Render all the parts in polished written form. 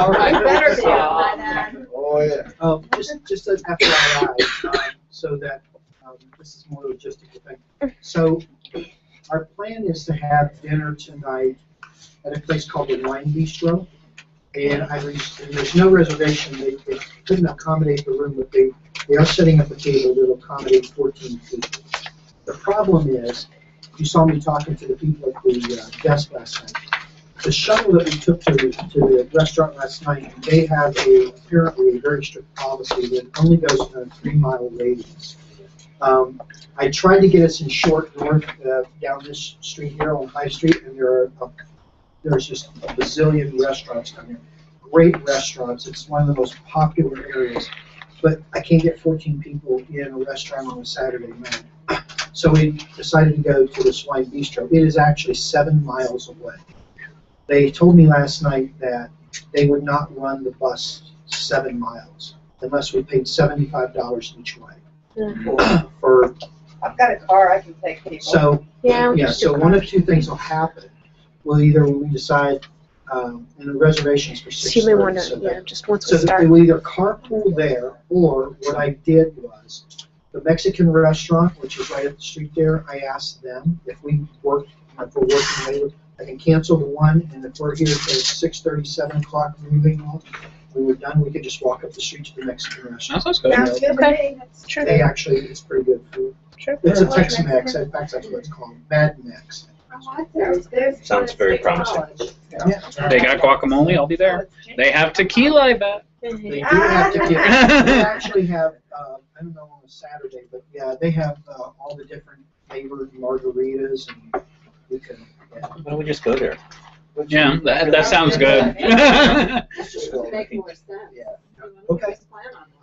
All right. Better be by then. Oh, yeah. Just an FYI, so that this is more logistical thing. So our plan is to have dinner tonight at a place called the Wine Bistro. And there's no reservation. They couldn't accommodate the room, but they are setting up a table that will accommodate 14 people. The problem is, you saw me talking to the people at the desk last night. The shuttle that we took to the restaurant last night, they have apparently a very strict policy that only goes in a 3-mile radius. I tried to get us in Short North down this street here on High Street, and there's just a bazillion restaurants down there. Great restaurants. It's one of the most popular areas. But I can't get 14 people in a restaurant on a Saturday night. So we decided to go to this Wine Bistro. It is actually 7 miles away. They told me last night that they would not run the bus 7 miles unless we paid $75 each way. For I've got a car, I can take people. so so one of two things will happen. Well, either we decide, and the reservations for 6:30. You may want to, just once we So start. we'll either carpool there, or what I did was, the Mexican restaurant, which is right up the street there, I asked them if we work, if we're working later, I can cancel the one, and if we're here till 6:30, 7 o'clock, moving on, we were done, we could just walk up the street to the Mexican restaurant. That sounds good. Sounds good to me. Sure. They actually, it's pretty good food. Sure. It's a Tex-Mex, in fact, that's what it's called, Mad Mex. Sounds very promising. Yeah. They got guacamole, I'll be there. They have tequila, I bet. They do have to give, they actually have, I don't know on a Saturday, but yeah, they have all the different flavored margaritas, and we can, Why don't we just go there? Yeah, that sounds good. Make more sense. Yeah. Okay.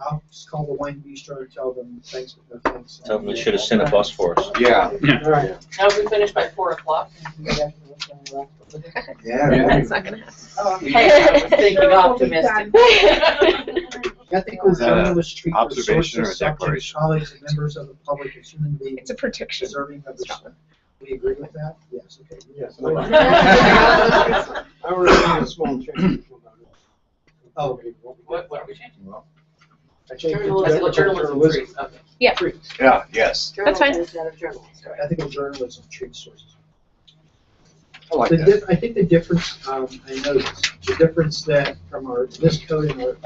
I'll just call the Wine Bistro and tell them thanks, but no thanks. Tell them they should have sent a bus for us. Yeah. All right. Now we finish by 4 o'clock. Yeah. That's not going to happen. Oh, hey, I was thinking optimistic. Ethical journalists treat their Observation or sources, subjects, declaration? colleagues, and members of the public as human beings. It's a prediction. Deserving of respect. We agree with that? Yes, okay. Yes. I already made a small change. Oh. What are we changing? I changed it Journalism, to journalism trees, okay. Yeah. Yeah, yes. That's fine. Instead of journalists, right? ethical journalism treats sources. I like that. I think the difference, I noticed, the difference that from this code and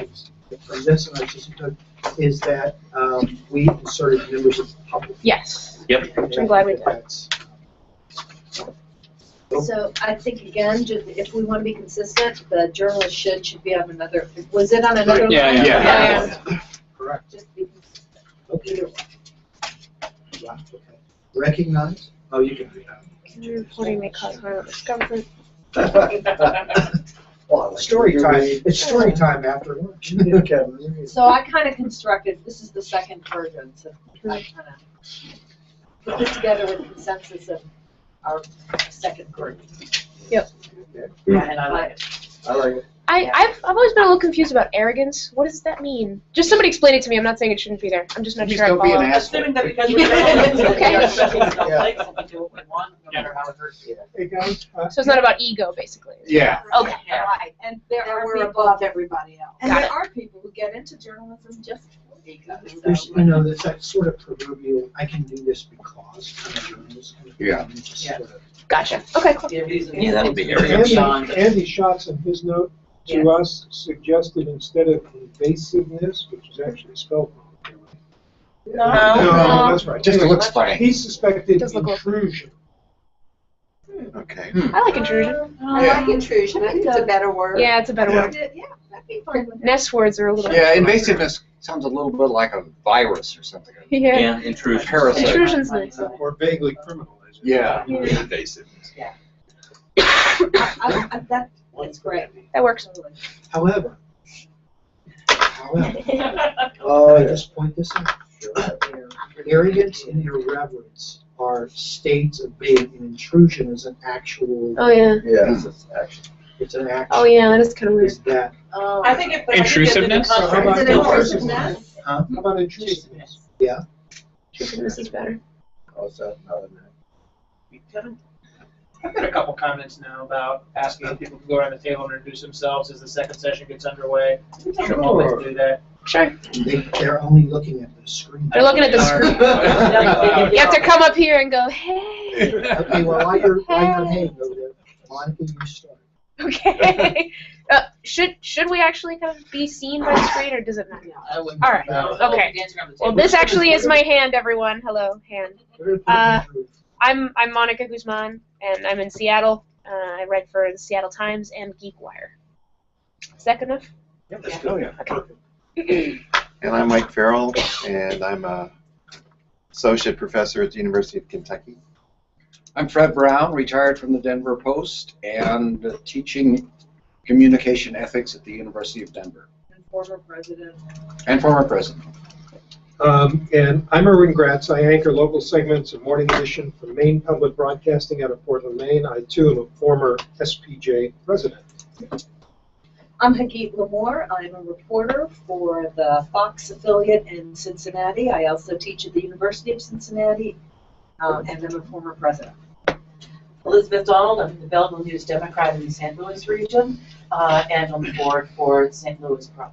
from this and our existing code is that we inserted members of the public. Yes. Yep. I'm glad we did. That's, So I think again, just if we want to be consistent, the journalist should be on another. Was it on another? Yeah, line? yeah. correct. Just be consistent. Okay. Either way. Yeah, okay. Recognize? Oh, you can do Reporting may cause harm or discomfort. that. Story time. It's story time after lunch. Okay. So I kind of constructed. This is the second version. So I kind of put this together with consensus of our second group. Yep. Yeah, and I like it. I like it. I've always been a little confused about arrogance. What does that mean? Just somebody explain it to me. I'm not saying it shouldn't be there. I'm just not Just sure I don't be an follow. asshole. Assuming that because we're journalists, Okay. we are stepping in our place and we do what we want, no matter how it hurts you. Hey, guys. So it's not about ego, basically. Yeah. Okay. Yeah. Right. And there That are we're people, above everybody else. and Got there it. are people who get into journalism just for ego. There's, you know, there's that sort of proverbial, I can do this because I'm a journalist. Yeah. It's just Yeah. sort of- Gotcha. Okay, cool. Yeah, that'll be Andy Schatz in his note to us suggested instead of invasiveness, which is actually spelled wrong. No. That's right. Just looks funny. He suspected Does look like- intrusion. Okay. I like intrusion. I like intrusion. I think it's a better word. Yeah, it's a better word. Yeah, that'd be fine with Nest words are a little. Yeah, invasiveness sounds a little bit like a virus or something. Yeah. Yeah, intrusion. Parasite. Intrusion's nice. Or vaguely criminal. As it Yeah. Yeah. Invasiveness. That's great. That works. However, I just point this out. Arrogance and irreverence are states of being, and intrusion is an actual, Oh yeah. Yeah. it's an action. Oh yeah, that is kind of weird. Is that, I think it. Intrusiveness? How about Is it intrusiveness? huh? How about intrusiveness? Yeah. Intrusiveness is better. Oh, so, no, I I've got a couple comments now about asking if people can go around the table and introduce themselves as the second session gets underway. Take a moment to do that. Sure. They're only looking at the screen. They're looking at the screen. screen. You have to come up here and go, hey. Okay, well, while you're haying over there, Monica, you start. Okay. Should we actually kind of be seen by the screen, or does it matter? I wouldn't. All right. Okay. Well, this actually is my hand, everyone. Hello, hand. I'm Monica Guzman, and I'm in Seattle. I write for the Seattle Times and GeekWire. Is that good enough? Yep, that's good. yeah. Okay. And I'm Mike Farrell, and I'm a associate professor at the University of Kentucky. I'm Fred Brown, retired from the Denver Post, and teaching communication ethics at the University of Denver. And former president. And former president. And I'm Erwin Gratz. I anchor local segments of Morning Edition for Maine Public Broadcasting out of Portland, Maine. I, too, am a former SPJ president. I'm Hagit Lamore. I'm a reporter for the Fox affiliate in Cincinnati. I also teach at the University of Cincinnati, and I'm a former president. Elizabeth Donald, I'm the Belleville News Democrat in the St. Louis region, and on the board for St. Louis Pro.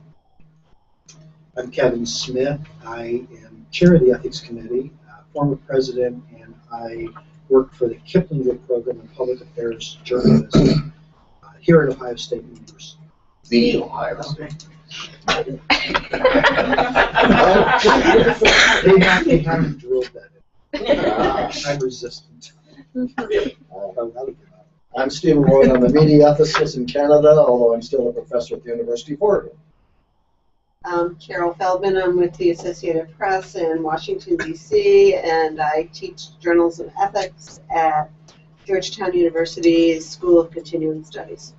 I'm Kevin Smith. I am chair of the Ethics Committee, former president, and I work for the Kiplinger Program in Public Affairs Journalism here at Ohio State University. The Ohio State. They haven't drilled that in. I'm resistant. I'm Stephen Royd. I'm a media ethicist in Canada, although I'm still a professor at the University of Oregon. Carol Feldman. I'm with the Associated Press in Washington, D.C., and I teach journalism ethics at Georgetown University's School of Continuing Studies.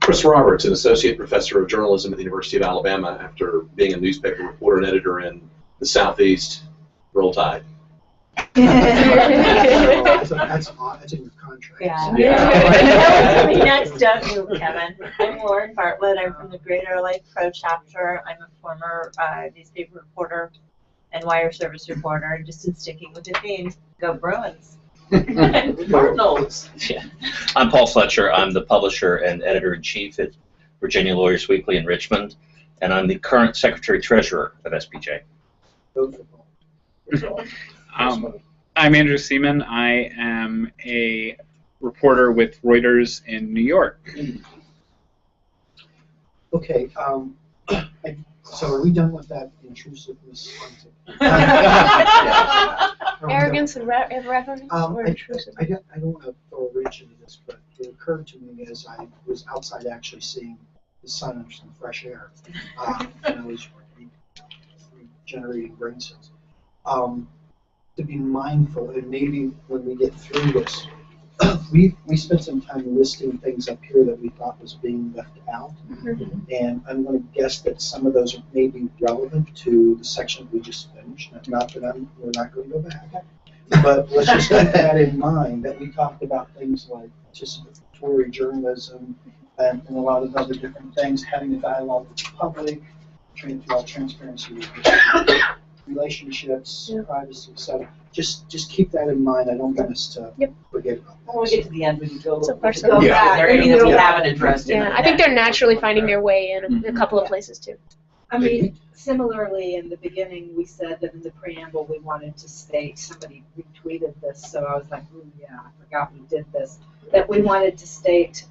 Chris Roberts, an associate professor of journalism at the University of Alabama after being a newspaper reporter and editor in the Southeast. Roll Tide. That's in your contract. Yeah. Next up, you, Kevin. I'm Lauren Bartlett. I'm from the Greater Lake Pro chapter. I'm a former newspaper reporter and wire service reporter, and just in sticking with the theme, go Bruins. Cardinals. Yeah. I'm Paul Fletcher. I'm the publisher and editor-in-chief at Virginia Lawyers Weekly in Richmond, and I'm the current secretary-treasurer of SPJ. I'm Andrew Seaman. I am a reporter with Reuters in New York. Okay, so are we done with that intrusiveness? Arrogance and reverence or intrusive? I don't want to throw a wrench into this, but it occurred to me as I was outside actually seeing the sun and some fresh air, and I was regenerating brain cells. To be mindful, and maybe when we get through this, we spent some time listing things up here that we thought was being left out, and I'm going to guess that some of those may be relevant to the section we just finished. Not that we're not going to go back, but let's just keep that in mind, that we talked about things like participatory journalism and a lot of other different things, having a dialogue with the public, trying to transparency with relationships, privacy, etc. Just keep that in mind. I don't want us to forget about that. When we get to the end, we can go back. There anything that we haven't addressed. Yeah, I think they're naturally finding their way in a couple of places too. I mean, similarly, in the beginning, we said that in the preamble we wanted to state, somebody retweeted this, so I was like, ooh, yeah, I forgot we did this, that we wanted to state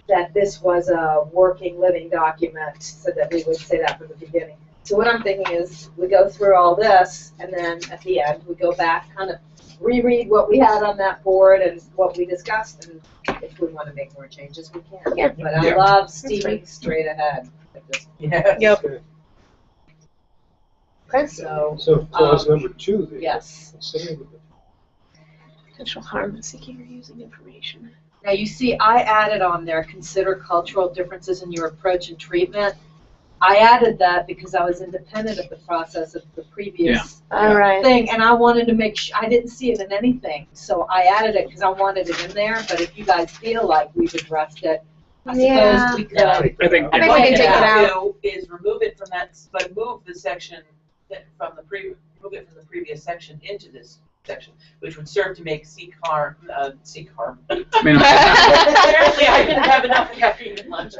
that this was a working, living document, so that we would say that from the beginning. So what I'm thinking is we go through all this, and then at the end we go back, kind of reread what we had on that board and what we discussed, and if we want to make more changes, we can. Yeah. But I love steaming straight ahead. Yep. Okay. So clause number 2. Yes. Potential harm in seeking or using information. Now you see, I added on there, consider cultural differences in your approach and treatment. I added that because I was independent of the process of the previous thing, and I wanted to make sure, I didn't see it in anything, so I added it because I wanted it in there, but if you guys feel like we've addressed it, I suppose we could. I think we can take it out. Is remove it from that, but move the section move it from the previous section into this section, which would serve to make seek harm. Minimize. Apparently, I didn't have enough caffeine at lunch.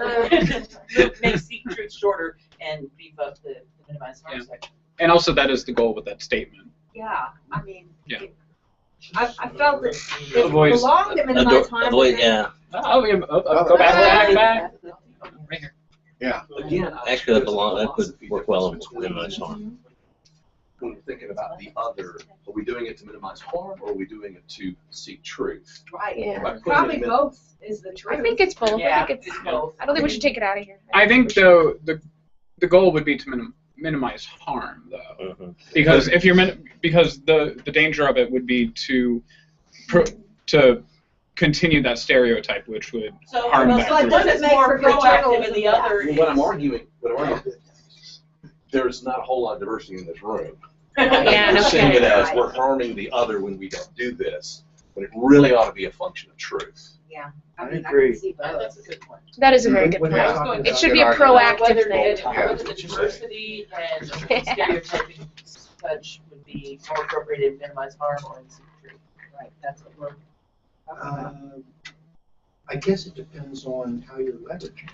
Make seek truth shorter and beef up the minimize harm section. And also, that is the goal with that statement. Yeah, I mean, Yeah. I felt that it Avoid- belonged to minimize harm. Avoid, yeah. Go back. Right here. Yeah. Again, Actually, that could work well in minimize harm. when we're thinking about the other, are we doing it to minimize harm or are we doing it to seek truth? Right. Yeah. By putting Probably it in- both is the truth. I think it's both. Yeah, I think it's both. I don't think we should take it out of here. I think though the goal would be to minimize harm though, because if you're because the danger of it would be to continue that stereotype, which would So, harm well, that so group. one is more proactive and the other What I'm is. arguing, there's not a whole lot of diversity in this room. Yeah, We're no seeing it kidding. as we're harming the other when we don't do this, but it really ought to be a function of truth. Yeah. I mean, agree. can see both. That's a good point. That is a very good When point. we're talking It about- should be a Good argument. proactive thing. Whether the diversity and stereotyping such would be more appropriate in minimize harm or in seek truth. Right, that's what we're. I guess it depends on how you're leveraging.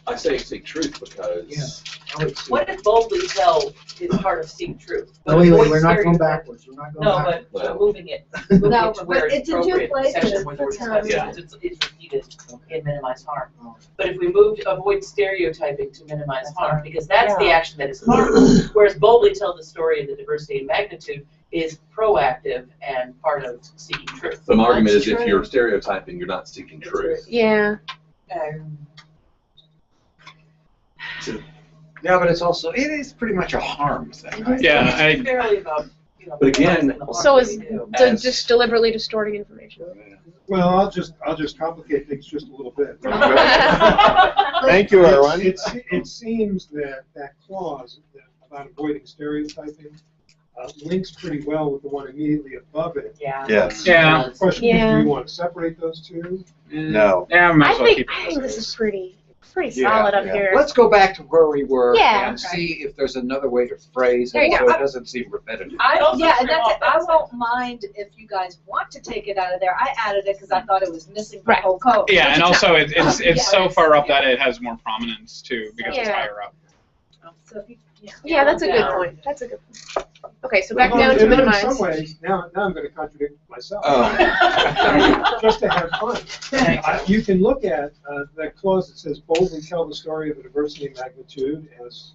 I say seek truth because I would say- What if boldly tell is part of seek truth? No, wait, Avoid we're not going stereotyping. backwards. We're not going No, backwards. but we're moving it No, to where but it's in two appropriate, places. section where we're discussing, Yeah. it's repeated in minimize harm. But if we moved avoid stereotyping to minimize harm, because that's the action that is harmful, whereas boldly tell the story of the diversity and magnitude is proactive and part of seeking truth. the argument is That's if true. you're stereotyping, you're not seeking truth. Yeah. Yeah, but it's also, it is pretty much a harm thing. right? Yeah, It's fairly about, But again, minimizing the harm So that is we do. just deliberately distorting information. Well, I'll just complicate things just a little bit. Thank you, Erwin. It seems that clause about avoiding stereotyping links pretty well with the one immediately above it. Yeah. Yes. Yeah. The question is, Yeah. do you want to separate those two? No. Yeah, might as well keep I it think as this is. is pretty Yeah, solid up yeah. here. Let's go back to where we were Yeah. and see if there's another way to phrase There it you so go. it doesn't seem repetitive. Yeah, and that's it. I won't mind if you guys want to take it out of there. I added it because I thought it was missing from the whole code. Yeah, and also it's Yeah. so far up that it has more prominence too because it's Yeah. higher up. So if you, Yeah, that's a good down. point. That's a good point. Okay, so back Well, down to in minimize. some ways, now I'm going to contradict myself. Oh. Just to have fun. You can look at that clause that says boldly tell the story of the diversity and magnitude as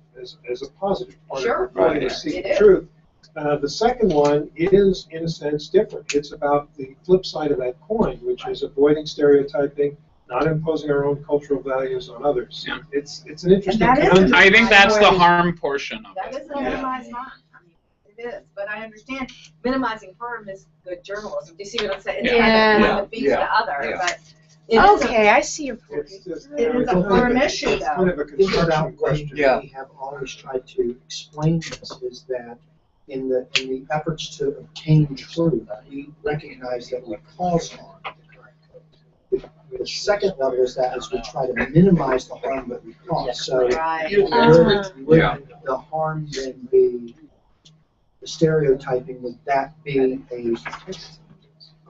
a positive part Sure. of the Right. seek It is. truth. The second one is, in a sense, different. It's about the flip side of that coin, which is avoiding stereotyping, not imposing our own cultural values on others. Yeah. It's an interesting And that is conundrum. I think that's the harm portion of that it. is a minimize harm. I mean, it is, but I understand minimizing harm is good journalism. Do you see what I'm saying? It's Yeah. kind of one that beats Yeah. the other, Yeah. but it is a- Okay, I see your point. It's just, It is a harm issue, It's kind of a The construction roundabout way question. Yeah. we have always tried to explain this is that in the efforts to obtain truth, we recognize that we cause harm. The second level is that as we try to minimize the harm that we cause. So Right. would the harm then be, the stereotyping, would that be a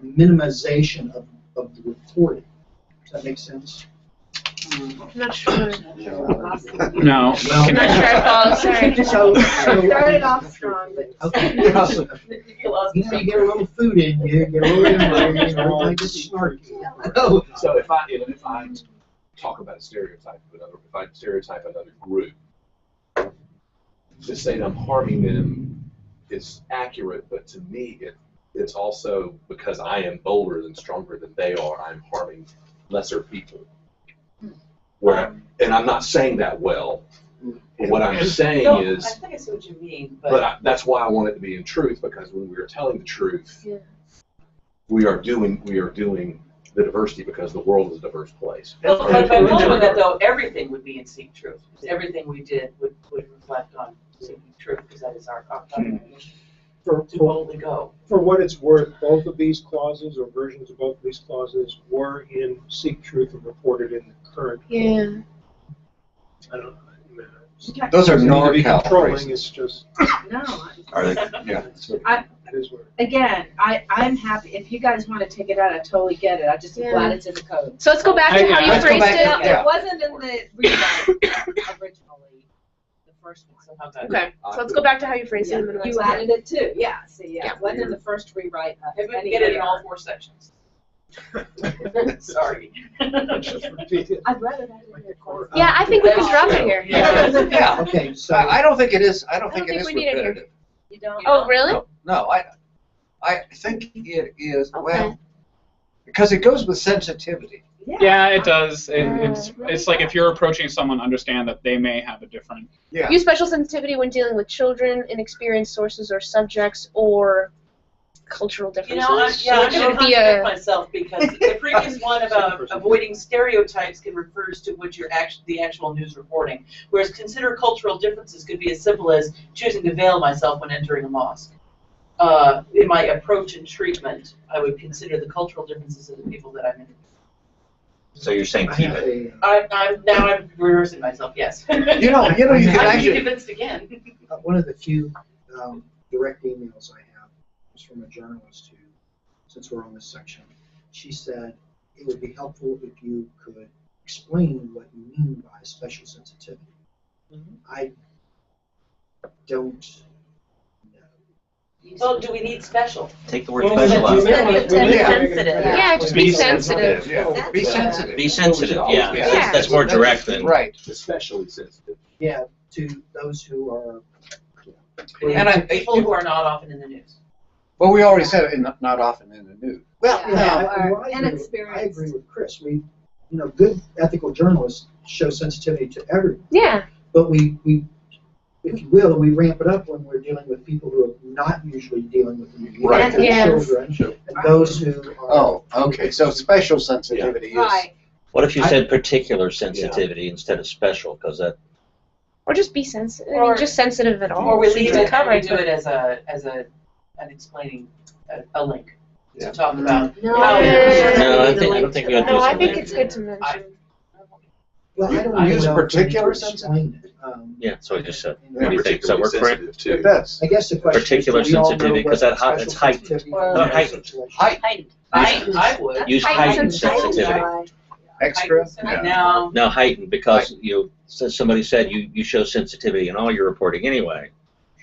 minimization of the reporting? Does that make sense? I'm not sure. No. Well, I'm not sure I follow. Sorry. So, Started off strong, but okay, you know, you get a little food in you, get a little in there, you know, like it's snarky. So if I talk about a stereotype, if I stereotype another group, to say that I'm harming them is accurate, but to me it's also because I am bolder and stronger than they are, I'm harming lesser people. And I'm not saying that well. But what I'm saying No, is, I think I see what you mean, that's why I want it to be in truth, because when we are telling the truth, Yeah. we are doing the diversity because the world is a diverse place. Well, but by following that though, everything would be in seek truth. Everything we did would reflect on seeking truth, because that is our mission. To boldly go. For what it's worth, both of these clauses or versions of both of these clauses were in Seek Truth and reported in the current. Yeah. I don't know. Those are Doesn't need to be NorCal controlling, phrases. it's just, No. Are they? Yeah. I, it is what it again, I'm happy, if you guys want to take it out, I totally get it, I just am Yeah. glad it's in the code. So let's go back to how you Let's go phrased back it. to- yeah. It wasn't in the rewrite originally, the first one. So how's that? Okay, so let's go back to how you phrased it. and then You let's- added it too, yeah, see, yeah, Yeah. it wasn't in the first rewrite. If we can get it in all 4 sections. Sorry. is. Just repeat it. I'd rather that in your course. Yeah, I think we can drop it here. Yeah. Okay, so. I don't think it is, I don't I don't think it think is we need it here. repetitive. You don't? Oh, really? No, I think it is, Okay. well, because it goes with sensitivity. Yeah, it does. It's really like if you're approaching someone, understand that they may have a different. Yeah. Use special sensitivity when dealing with children, inexperienced sources or subjects, or cultural You differences. know, I'm So going it to should be contradict a. myself because the previous one about avoiding stereotypes can refers to what your the actual news reporting, whereas consider cultural differences could be as simple as choosing to veil myself when entering a mosque. In my approach and treatment, I would consider the cultural differences of the people that I'm interviewing. So you're saying keep it. I'm reversing myself. Yes. You know, you can I'm actually. convinced again. One of the few direct emails I have was from a journalist who, since we're on this section, she said it would be helpful if you could explain what you mean by special sensitivity. I don't know. So do we need special? Take the word Well, special you out. may wanna- we may wanna make it- Yeah, just be sensitive. Yeah, be sensitive. Be sensitive, yeah. Yeah. That's more direct than. Right. Especially sensitive. Yeah, to those who are. And People who are not often in the news. Well, we already said it, not often in the news. Well, Yeah. no. I agree with Chris. Good ethical journalists show sensitivity to everyone. Yeah. But we, if you will, we ramp it up when we're dealing with people who are not usually dealing with the media. Right. Like Yes. children, and those who are. Oh, okay, so special sensitivity is. Right. What if you said particular sensitivity instead of special? Because that. Or just be sensitive. I Or- mean, just sensitive at all. Or we Seems leave to it and cover we it, do but- it as an explaining, a link Yeah. to talk about. No. how- No, I don't think we ought to No, do I something. think it's good to mention. Well, I don't I even use know if we particular need to explain it. Yeah, so I just said. Yeah, What do you think? Does that work for it? Sensitive, too. It does. I guess the question Particular is, do we all know sensitivity, 'cause what that special it's heightened. sensitivity Well, is in heightened. this situation? Height. I would. Use Heightened heightened sensitivity. sensitivity. Extra? No. No, heightened because somebody said you show sensitivity in all your reporting anyway,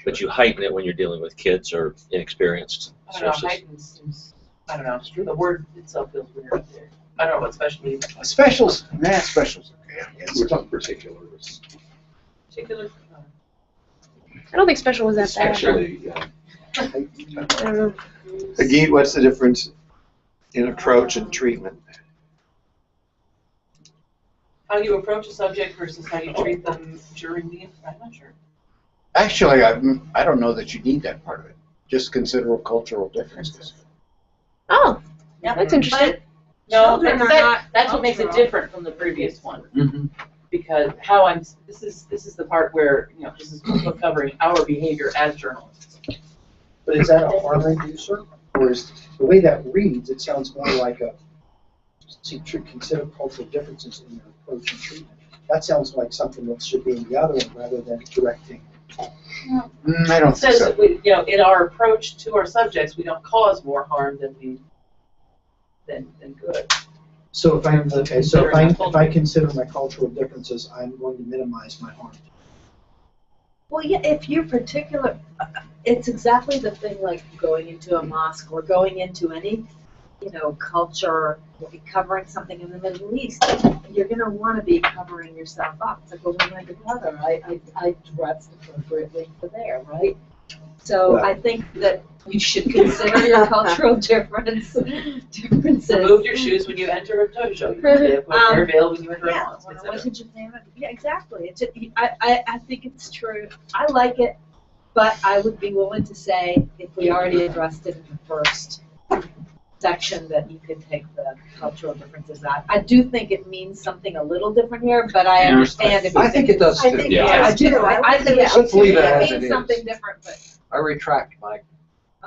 but you heighten it when you're dealing with kids or inexperienced I don't know, sources. heightened seems, I don't know, the word itself feels weird up there. I don't know what special means. Specials, specials. We're talking particulars. Particular. I don't think special was that bad. Especially, yeah. I don't know. Again, what's the difference in approach and treatment? How you approach a subject versus how you treat them during the, I'm not sure. Actually, I don't know that you need that part of it. Just consider cultural differences. Oh, Yep. that's interesting. No, Children are that's what makes it cultural. different from the previous one. Mm-hmm. Because how this is the part where, this is covering our behavior as journalists. But is that a harm reducer? Or is, the way that reads, it sounds more like consider cultural differences in your approach and treatment. That sounds like something that should be in the other one rather than directing. I don't It think says so. that we, in our approach to our subjects, we don't cause more harm than good. So if I consider my cultural differences, I'm going to minimize my harm. Well, yeah, if you're particular, it's exactly the thing like going into a mosque or going into any, culture, covering something in the Middle East. You're going to want to be covering yourself up. It's like, well, when I get brother, I dressed appropriately for there, right? So Right. I think that you should consider your cultural differences. Remove your shoes when you enter a dojo. Wear your veil when you enter a Yeah, mosque, when I etc. went to Japan, yeah, exactly. It's I think it's true. I like it, but I would be willing to say if we already addressed it in the first section that you could take the cultural differences out. I do think it means something a little different here, but I Yeah. understand if you I think it does I too. think Yeah. I do. I think it Let's leave it as means it is. something different, but I retract my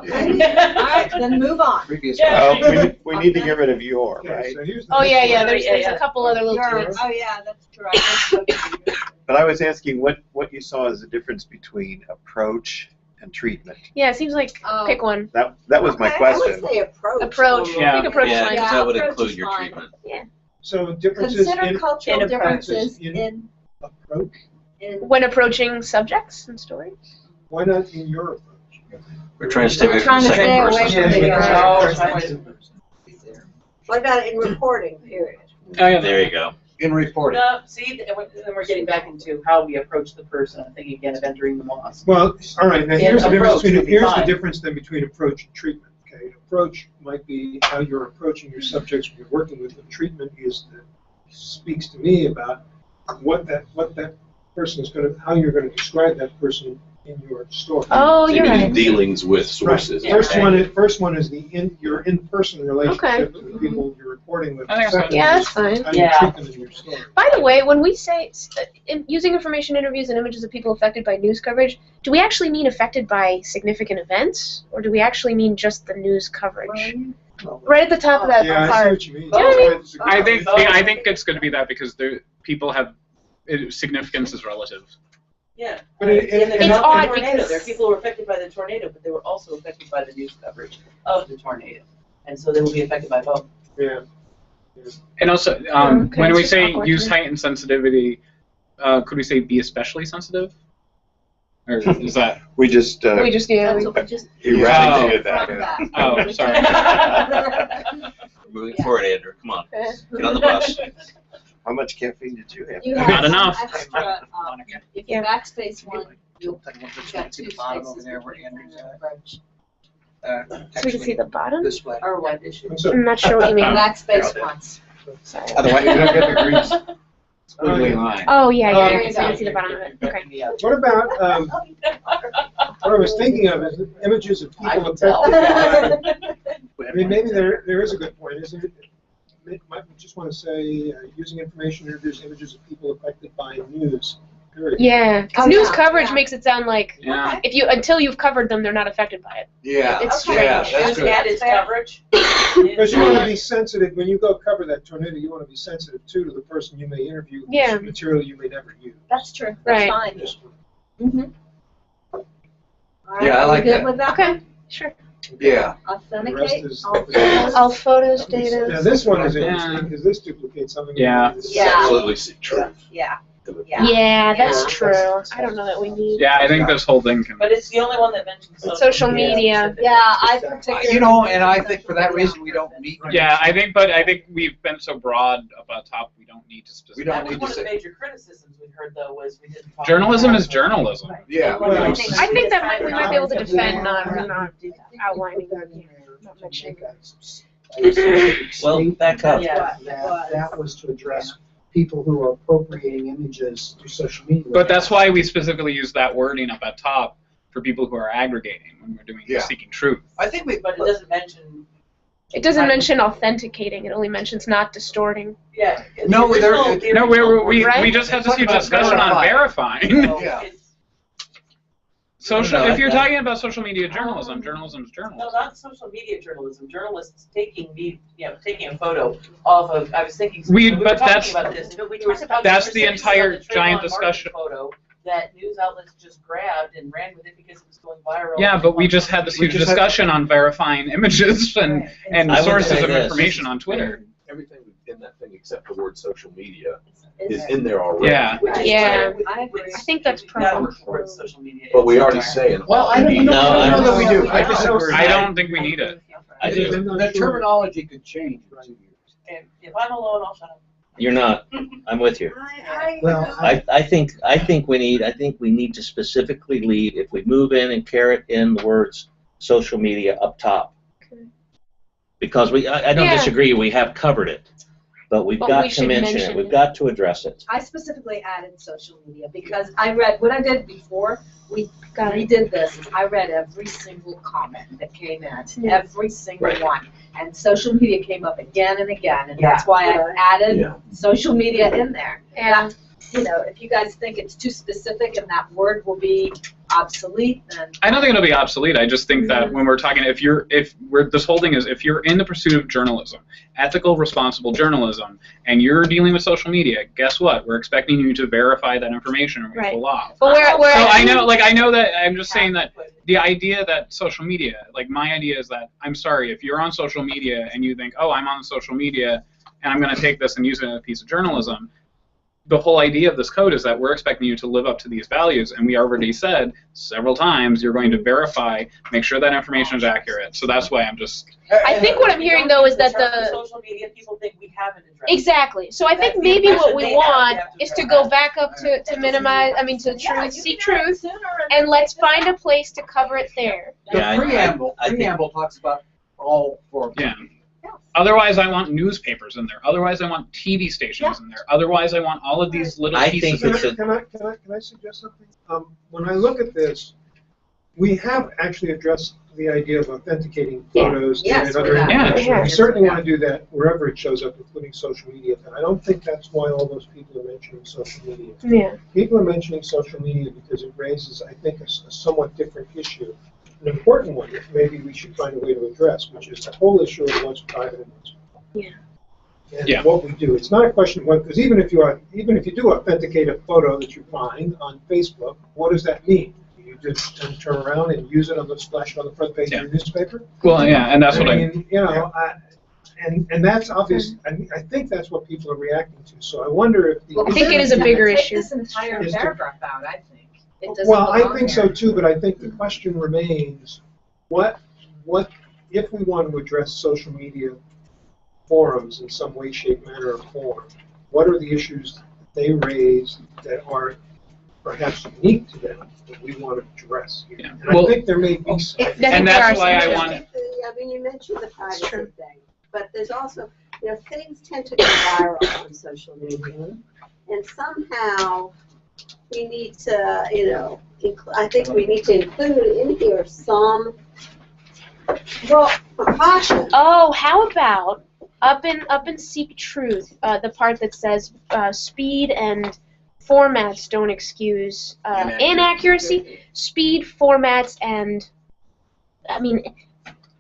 okay. All right, then move on. previous. Yeah. Well, we need to get rid of your, Okay, right? so here's the Oh, next yeah, one. yeah, there's a couple other little You're- tweaks. oh yeah, that's true. I didn't look at you. But I was asking what you saw as the difference between approach and treatment. Yeah, it seems like pick one. That was my I question. would say approach. Approach. Yeah. Pick approach Yeah, line. because that would approach include is your fine. treatment. Yeah. So differences Consider in cultural in differences in approach. in When approaching subjects and stories. Why not in your approach? We're trying to stay away Trying from to the stay second away person. from the What about in reporting, period? Oh, yeah. There you go. In reporting. No, see, then we're getting back into how we approach the person. I'm thinking again of entering the mosque. Well, all right, now In here's the difference approach would be here's the fine. difference then between approach and treatment, okay? Approach might be how you're approaching your subjects when you're working with them. Treatment speaks to me about what that person is going to, how you're going to describe that person in your story. Oh, So you're you mean right. dealings with sources. Right. First one is your in-person relationship with the people you're reporting with. I think that's Second Yeah, is that's fine. how you Yeah. treat them in your story. By the way, when we say using information interviews and images of people affected by news coverage, do we actually mean affected by significant events, or do we actually mean just the news coverage? Right at the top of that Yeah, I see card. what you mean. Do you know what I mean? It's a good I point. think it's going to be that because people have significance is relative. Yeah. But it- In the It's tornado, odd there because- are people who were affected by the tornado, but they were also affected by the news coverage of the tornado. And so they will be affected by both. Yeah. And also, Okay, when it's we just say awkward use to me. heightened sensitivity, could we say be especially sensitive? Or is that? We just We just That's what we just eradicated that. from yeah. that. Oh, sorry. Moving forward, Andrew. Come on. Get on the bus. How much caffeine did you have? You Not have some enough. extra, if you Yeah. backspace one, you'll Take a look you've at got the two bottom over spaces there where between Andrew's the at. approach. So we can Actually, see the bottom? this way. Or what issue? I'm sorry. I'm not sure what you mean. Backspace once. Sorry. Otherwise, you don't get the green squiggly line. Oh, yeah, There yeah, you so you go. can see the bottom of it. Okay. What about, what I was thinking of is images of I people can tell. affected by, I mean, maybe there is a good point, isn't it? Might just want to say, using information interviews images of people affected by news, period. Yeah, 'cause Oh, news yeah, coverage yeah. makes it sound like Yeah. until you've covered them, they're not affected by it. Yeah, It's yeah, strange. that's Just good. add its coverage. Because you want to be sensitive, when you go cover that tornado, you want to be sensitive too to the person you may interview, whose Yeah. material you may never use. That's true. Right. That's fine. Just- Yeah, I like Good that. with that Okay, one? sure. Yeah. The rest Authenticate. is. All photos, Now, data. this one is Yeah. interesting, because this duplicates something. Yeah. It's Yeah. absolutely true. Yeah. Yeah. Yeah, that's Yeah. true. I don't know that we need. Yeah, I think this whole thing can. But it's the only one that mentions Social media. Yeah, I particularly. You know, and I think for that reason, we don't need. Yeah, I think we've been so broad about top, we don't need to We specify. don't That was need to one of the say. major criticisms we heard though was we didn't talk Journalism about is journalism. Yeah. Well, I think that we might be able to defend not outlining, not mentioning. Well, back up. Yeah. That was to address people who are appropriating images through social media. But that's why we specifically use that wording up at top for people who are aggregating when we're doing Yeah. seeking truth. I think we. But it doesn't mention. It doesn't mention authenticating. It only mentions not distorting. Yeah. No, the there- original- the No, we Right? just had this Talking huge about discussion on verifying. Yeah. It's- Social. No, If you're that- talking about social media journalism, journalism's No, journalism. not social media journalism. Journalists taking a photo off of. I was thinking. We- were but talking that's- about this. We were talking that's the specifically entire about the giant Trayvon Martin discussion. Photo that news outlets just grabbed and ran with it because it was going viral. Yeah, but we just had this huge discussion on verifying images and I would sources say of this. information on Twitter. Everything in that thing except the word social media is in there already. Yeah. Which is Yeah. where- I agree. which I think that's you gotta probably work towards social media. But we is already somewhere. saying. Well, I don't No, know that we do. I No. disagree. I don't think we need it. I do. The terminology could change in 2 years. And if I'm alone, I'll shut up. You're not. I'm with you. Well, I think we need to specifically leave, if we move in and caret in the words social media up top. Because I don't Yeah. disagree, we have covered it. But we've But got we to should mention mention it, we've it. got to address it. I specifically added social media because I read, what I did before we Got it. redid this, is I read every single comment that came in, Yeah. every single Right. one. And social media came up again and again, and Yeah. that's why I added Yeah. social media in there. And You know, if you guys think it's too specific and that word will be obsolete, then. I don't think it'll be obsolete. I just think that when we're talking, this whole thing is, if you're in the pursuit of journalism, ethical, responsible journalism, and you're dealing with social media, guess what? We're expecting you to verify that information or we pull off. But so I know that, I'm just saying that the idea that social media, like my idea is that, I'm sorry, if you're on social media and you think, oh, I'm on social media and I'm going to take this and use it in a piece of journalism, the whole idea of this code is that we're expecting you to live up to these values, and we already said several times you're going to verify, make sure that information is accurate. So that's why I'm just. I think what I'm hearing though is that the social media people think we haven't addressed. Exactly. So I think maybe what we want is to go back up to minimize. I mean, to truth, seek truth, and let's find a place to cover it there. The preamble talks about all forms. Yeah. Otherwise, I want newspapers in there. Otherwise, I want TV stations in there. Otherwise, I want all of these little pieces. Can I suggest something? When I look at this, we have actually addressed the idea of authenticating photos and other information. We certainly want to do that wherever it shows up, including social media. But I don't think that's why all those people are mentioning social media. Yeah. People are mentioning social media because it raises, I think, a somewhat different issue. An important one that maybe we should find a way to address, which is the whole issue of what's private and what's public. And what we do. It's not a question of what, because even if you do authenticate a photo that you find on Facebook, what does that mean? You just turn around and use it on the splash on the front page of your newspaper? Well, yeah, and that's what I mean. You know, and that's obvious. I think that's what people are reacting to. So I wonder if I think it is a bigger issue. Take this entire paragraph out, I think. Well, I think so too, but I think the question remains: what if we want to address social media forums in some way, shape, manner, or form? What are the issues that they raise that are perhaps unique to them that we want to address here? And I think there may be some. And that's why I want it. I mean, you mentioned the privacy thing, but there's also, things tend to go viral on social media, and somehow we need to, I think we need to include in here some, precautions. Oh, how about up in Seek Truth, the part that says speed and formats don't excuse inaccuracy, speed, formats, and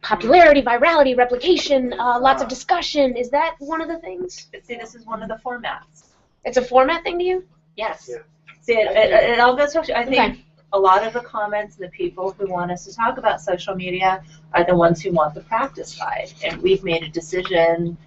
popularity, virality, replication, lots of discussion. Is that one of the things? See, this is one of the formats. It's a format thing to you? Yes. Yeah. See, it all goes to, I think a lot of the comments, the people who want us to talk about social media are the ones who want the practice side. And we've made a decision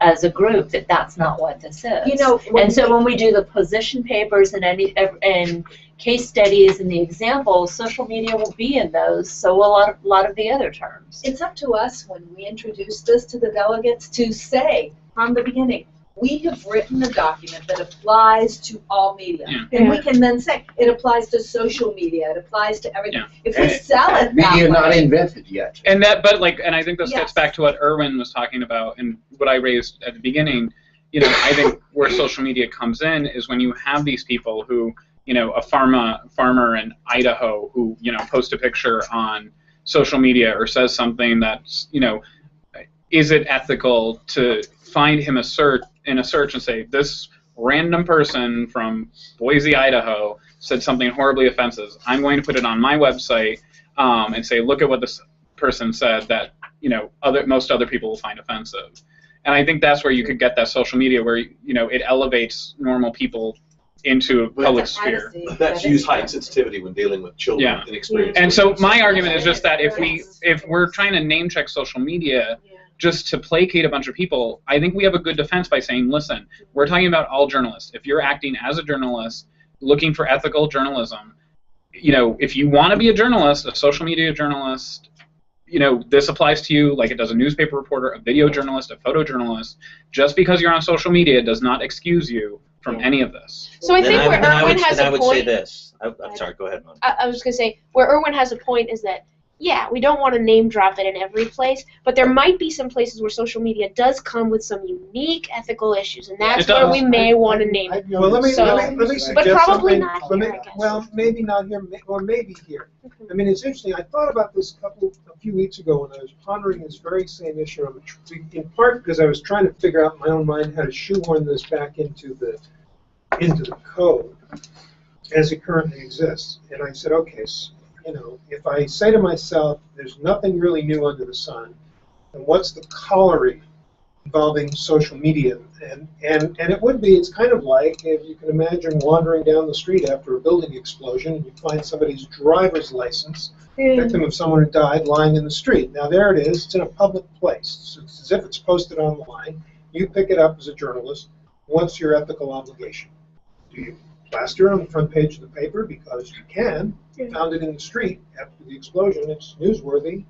as a group that that's not what this is. And so when we do the position papers and case studies and the examples, social media will be in those, so will a lot of the other terms. It's up to us when we introduce this to the delegates to say from the beginning, we have written a document that applies to all media. And we can then say, it applies to social media, it applies to everything. If we sell it that media way, not invented yet. And I think this gets back to what Erwin was talking about and what I raised at the beginning. I think where social media comes in is when you have these people who, a farmer in Idaho who, post a picture on social media or says something that's, is it ethical to find him in a search and say, this random person from Boise, Idaho said something horribly offensive. I'm going to put it on my website and say, look at what this person said that most other people will find offensive. And I think that's where you could get that social media where it elevates normal people into a public sphere. That's use heightened sensitivity when dealing with children and experience. And so my argument is just that if we're trying to name check social media just to placate a bunch of people, I think we have a good defense by saying, listen, we're talking about all journalists. If you're acting as a journalist, looking for ethical journalism, if you want to be a journalist, a social media journalist, this applies to you like it does a newspaper reporter, a video journalist, a photojournalist. Just because you're on social media does not excuse you from any of this. So I think where Erwin has a point. I would say this. I'm sorry, go ahead, Mom. I was going to say, where Erwin has a point is that, we don't want to name drop it in every place, but there might be some places where social media does come with some unique ethical issues, and that's where we may want to name it. Well, let me suggest but probably something. not here, I guess. Well, maybe not here, or maybe here. I mean, it's interesting. I thought about this a few weeks ago when I was pondering this very same issue, in part because I was trying to figure out in my own mind how to shoehorn this back into the code. as it currently exists. And I said, okay, so, you know, if I say to myself, there's nothing really new under the sun, then what's the corollary involving social media? And it would be, it's kind of like, if you can imagine wandering down the street after a building explosion and you find somebody's driver's license, victim of someone who died, lying in the street. Now there it is, it's in a public place. It's as if it's posted online. You pick it up as a journalist. What's your ethical obligation? Do you plaster it on the front page of the paper because you can? You found it in the street after the explosion. It's newsworthy.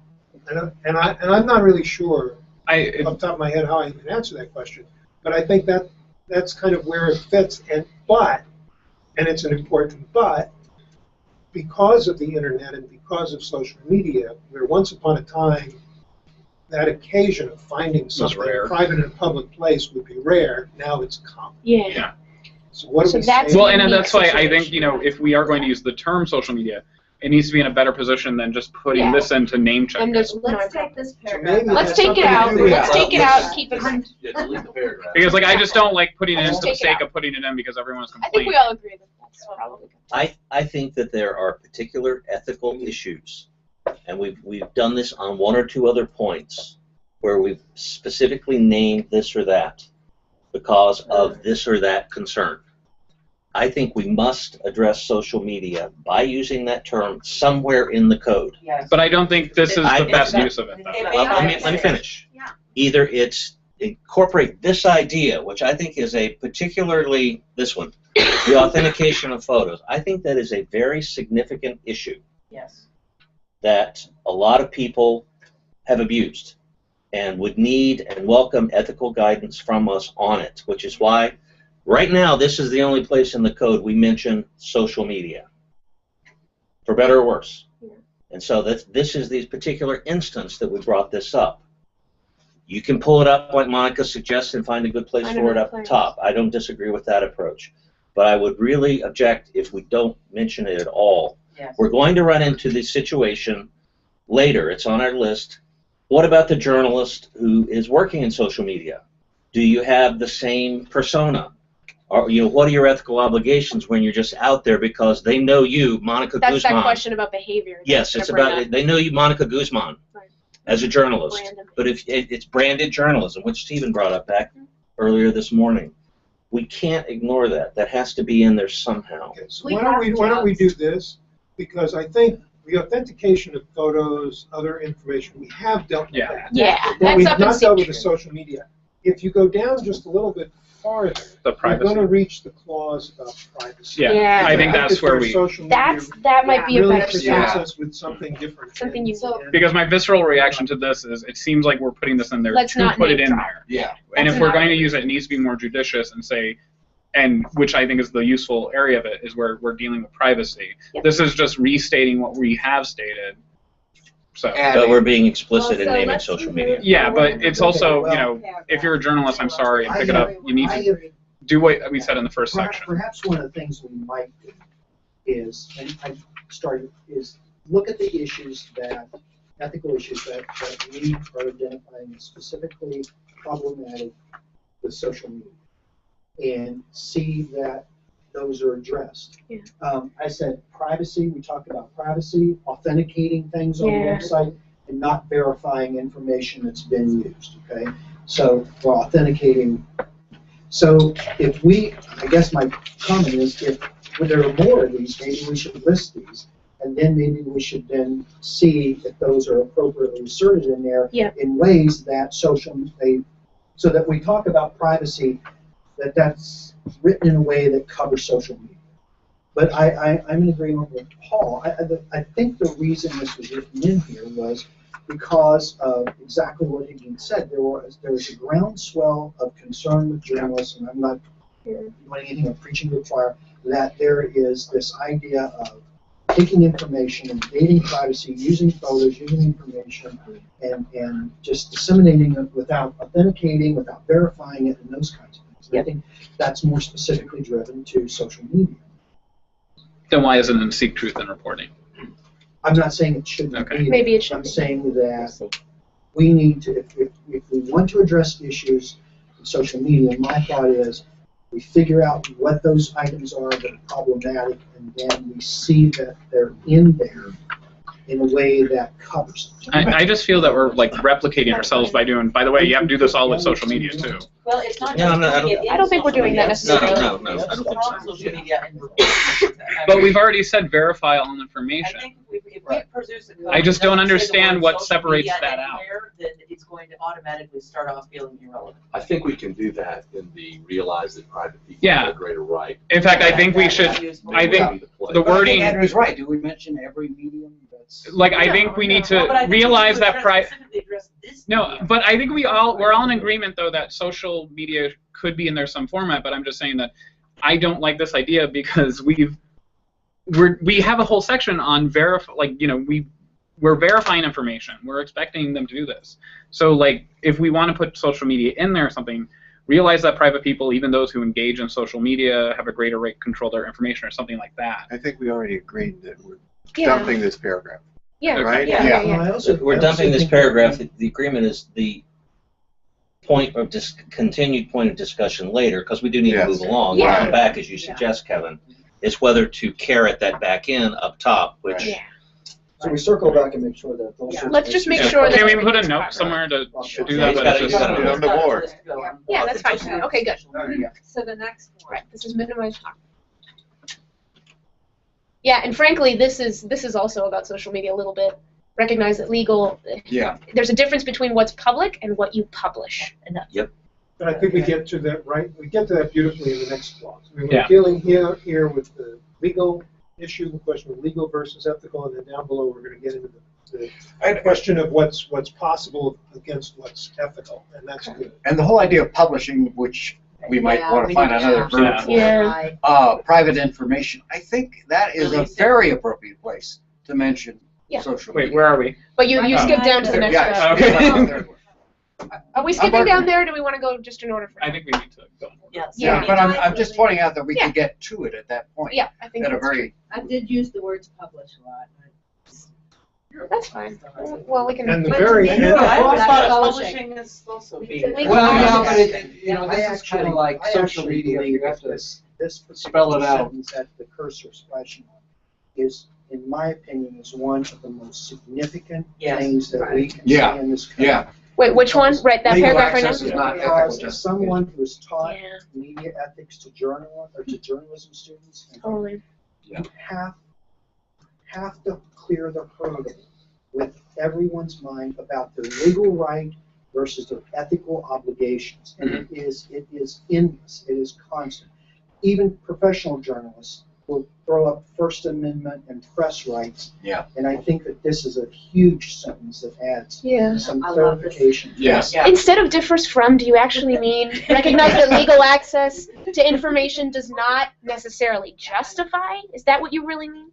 And I'm not really sure off the top of my head how I can answer that question. But I think that's kind of where it fits. And it's an important but, because of the internet and because of social media, where once upon a time that occasion of finding something private in a public place would be rare, now it's common. Yeah. So what do we say? Well, and that's why I think, you know, if we are going to use the term social media, it needs to be in a better position than just putting this into name check. And just, Let's take this paragraph. let's take it out. Let's take it out and keep it in. Yeah, delete the paragraph. Because like I just don't like putting it in for the Take it sake out. of putting it in because everyone's I think complaining. we all agree that that's probably good. I think that there are particular ethical issues, and we've done this on one or two other points where we've specifically named this or that because of this or that concern. I think we must address social media by using that term somewhere in the code. Yes. But I don't think this is the best use of it, though. Let me finish. Either it's incorporate this idea, which I think is a particularly, this one, the authentication of photos. I think that is a very significant issue Yes. that a lot of people have abused and would need and welcome ethical guidance from us on it, which is why right now this is the only place in the code we mention social media, for better or worse. And so this is the particular instance that we brought this up. You can pull it up like Monica suggests and find a good place for it up top. I don't disagree with that approach. But I would really object if we don't mention it at all. Yes. We're going to run into the situation later. It's on our list. What about the journalist who is working in social media? Do you have the same persona? Or, you know, what are your ethical obligations when you're just out there because they know you, Monica Guzman? That's that question about behavior. Yes, it's about, they know you, Monica Guzman, as a journalist. Brandon. But if it's branded journalism, which Stephen brought up back earlier this morning, we can't ignore that. That has to be in there somehow. Okay, so why don't we do this? Because I think the authentication of photos, other information, we have dealt with that. Yeah, But that's we've up in not dealt with the secret. social media. If you go down just a little bit farther, The you're privacy. going to reach the clause about privacy. Yeah, I think that's where we. That might be a really better presents step. us with something different. Something you Because my visceral reaction to this is it seems like we're putting this in there Let's to not put it name in drop. there. Yeah. And That's if we're not- going to use it, it needs to be more judicious and say, and which I think is the useful area of it, is where we're dealing with privacy. Yep. This is just restating what we have stated. So. But we're being explicit in Well, so naming let's social move media. Yeah, but it's also, well, you know, if you're a journalist, I'm sorry, and pick it up, you need to do what we said in the first section. Perhaps one of the things we might do is, and I started, is look at the issues that, ethical issues that we are identifying as specifically problematic with social media, and see that those are addressed. Yeah. I said privacy, we talked about privacy, authenticating things on the Yeah. website, and not verifying information that's been used, okay? So we're authenticating. So if we, I guess my comment is, if there are more of these, maybe we should list these, and then maybe we should then see if those are appropriately inserted in there in ways that so that we talk about privacy, that's written in a way that covers social media. But I'm in agreement with Paul. I think the reason this was written in here was because of exactly what Higgins said. There was a groundswell of concern with journalists, and I'm not doing anything of preaching to the choir, that there is this idea of taking information and invading privacy, using photos, using information, and just disseminating it without authenticating, without verifying it, and those kinds of things. And I think that's more specifically driven to social media. Then why isn't it seek truth in reporting? I'm not saying it shouldn't be. Maybe it should I'm be. saying that we need to, if we want to address issues in social media, my thought is We figure out what those items are that are problematic, and then we see that they're in there in a way that covers them. I just feel that we're like replicating ourselves by doing. By the way, you have to do this all with social media too. Well, it's not No, just no, I doing don't- it in I don't think we're social doing that media. necessarily. No, I don't It's think on so. social media and. But we've already said verify all I information. think if we produce a code I just that don't doesn't say the understand word what social separates media that out. anywhere, then it's going to automatically start off feeling irrelevant. I think we can do that in the realize that private people Yeah. have a greater right. In fact, I think we should. I think the But I think wording. Andrew's right. Do we mention every medium that's? Like I think we need No, but I to think we realize should that specifically address this No, media. but I think we're all in agreement though that social media could be in there some format. But I'm just saying that I don't like this idea because we have a whole section on we're verifying information. We're expecting them to do this. So like if we want to put social media in there or something, realize that private people, even those who engage in social media, have a greater right to control their information or something like that. I think we already agreed that we're Yeah. dumping this paragraph. Yeah. Right? Yeah. Yeah. Yeah. I also- We're I also dumping this think- paragraph. The agreement is the point of continued point of discussion later, because we do need Yes. to move along. Yeah. Come back, as you suggest, Kevin, is whether to carrot that back in up top, which Yeah. So we circle back and make sure that those. sorts of Let's just make issues- sure that Can we put a everything's note covered. somewhere to Sure. do Yeah, that? he's But got it's it, just, he's got it. on the board. Yeah, that's fine. Okay, good. So the next one. Right. This is minimized harm. Yeah, and frankly, this is also about social media a little bit. Recognize that legal. Yeah. There's a difference between what's public and what you publish. And that- And I think we get to that we get to that beautifully in the next clause. I mean, we're Yeah. dealing here with the legal issue, the question of legal versus ethical, and then down below we're going to get into the question of what's possible against what's ethical, and that's good. And the whole idea of publishing, which we might want to find another verb for, Yeah. private information, I think that is a Release it. very appropriate place to mention Yeah. social wait, media. where are we? But you Oh. skip down to the next Yeah, step. Okay. Are we skipping down there, or do we want to go just in order for I now? think we need to go. in order. Yes. Yeah, but I'm just pointing out that we Yeah. can get to it at that point. Yeah, I think At a that's true. very, I did use the words publish a lot. That's fine. Well, we can. And the But very to me, end. I always thought of Publishing. publishing as also We being. can- we well, can- yeah, but I this is kind of actually- like I social actually media. believe You have to this spell it particular out. sentence that the cursor is flashing on is, in my opinion, is one of the most significant Yes. things that we can Yeah. say in this country. Yeah. Wait, which one? Right, that Legal paragraph right now? access is not ethical Because as justification. someone who has taught Yeah, media ethics to journalism students, and totally. you have to clear the hurdle with everyone's mind about their legal right versus their ethical obligations. And it is endless, it is constant. Even professional journalists will throw up First Amendment and press rights. Yeah. And I think that this is a huge sentence that adds Yeah. some I love this. clarification. Yes. Yeah. Instead of differs from, do you actually mean recognize that legal access to information does not necessarily justify? Is that what you really mean?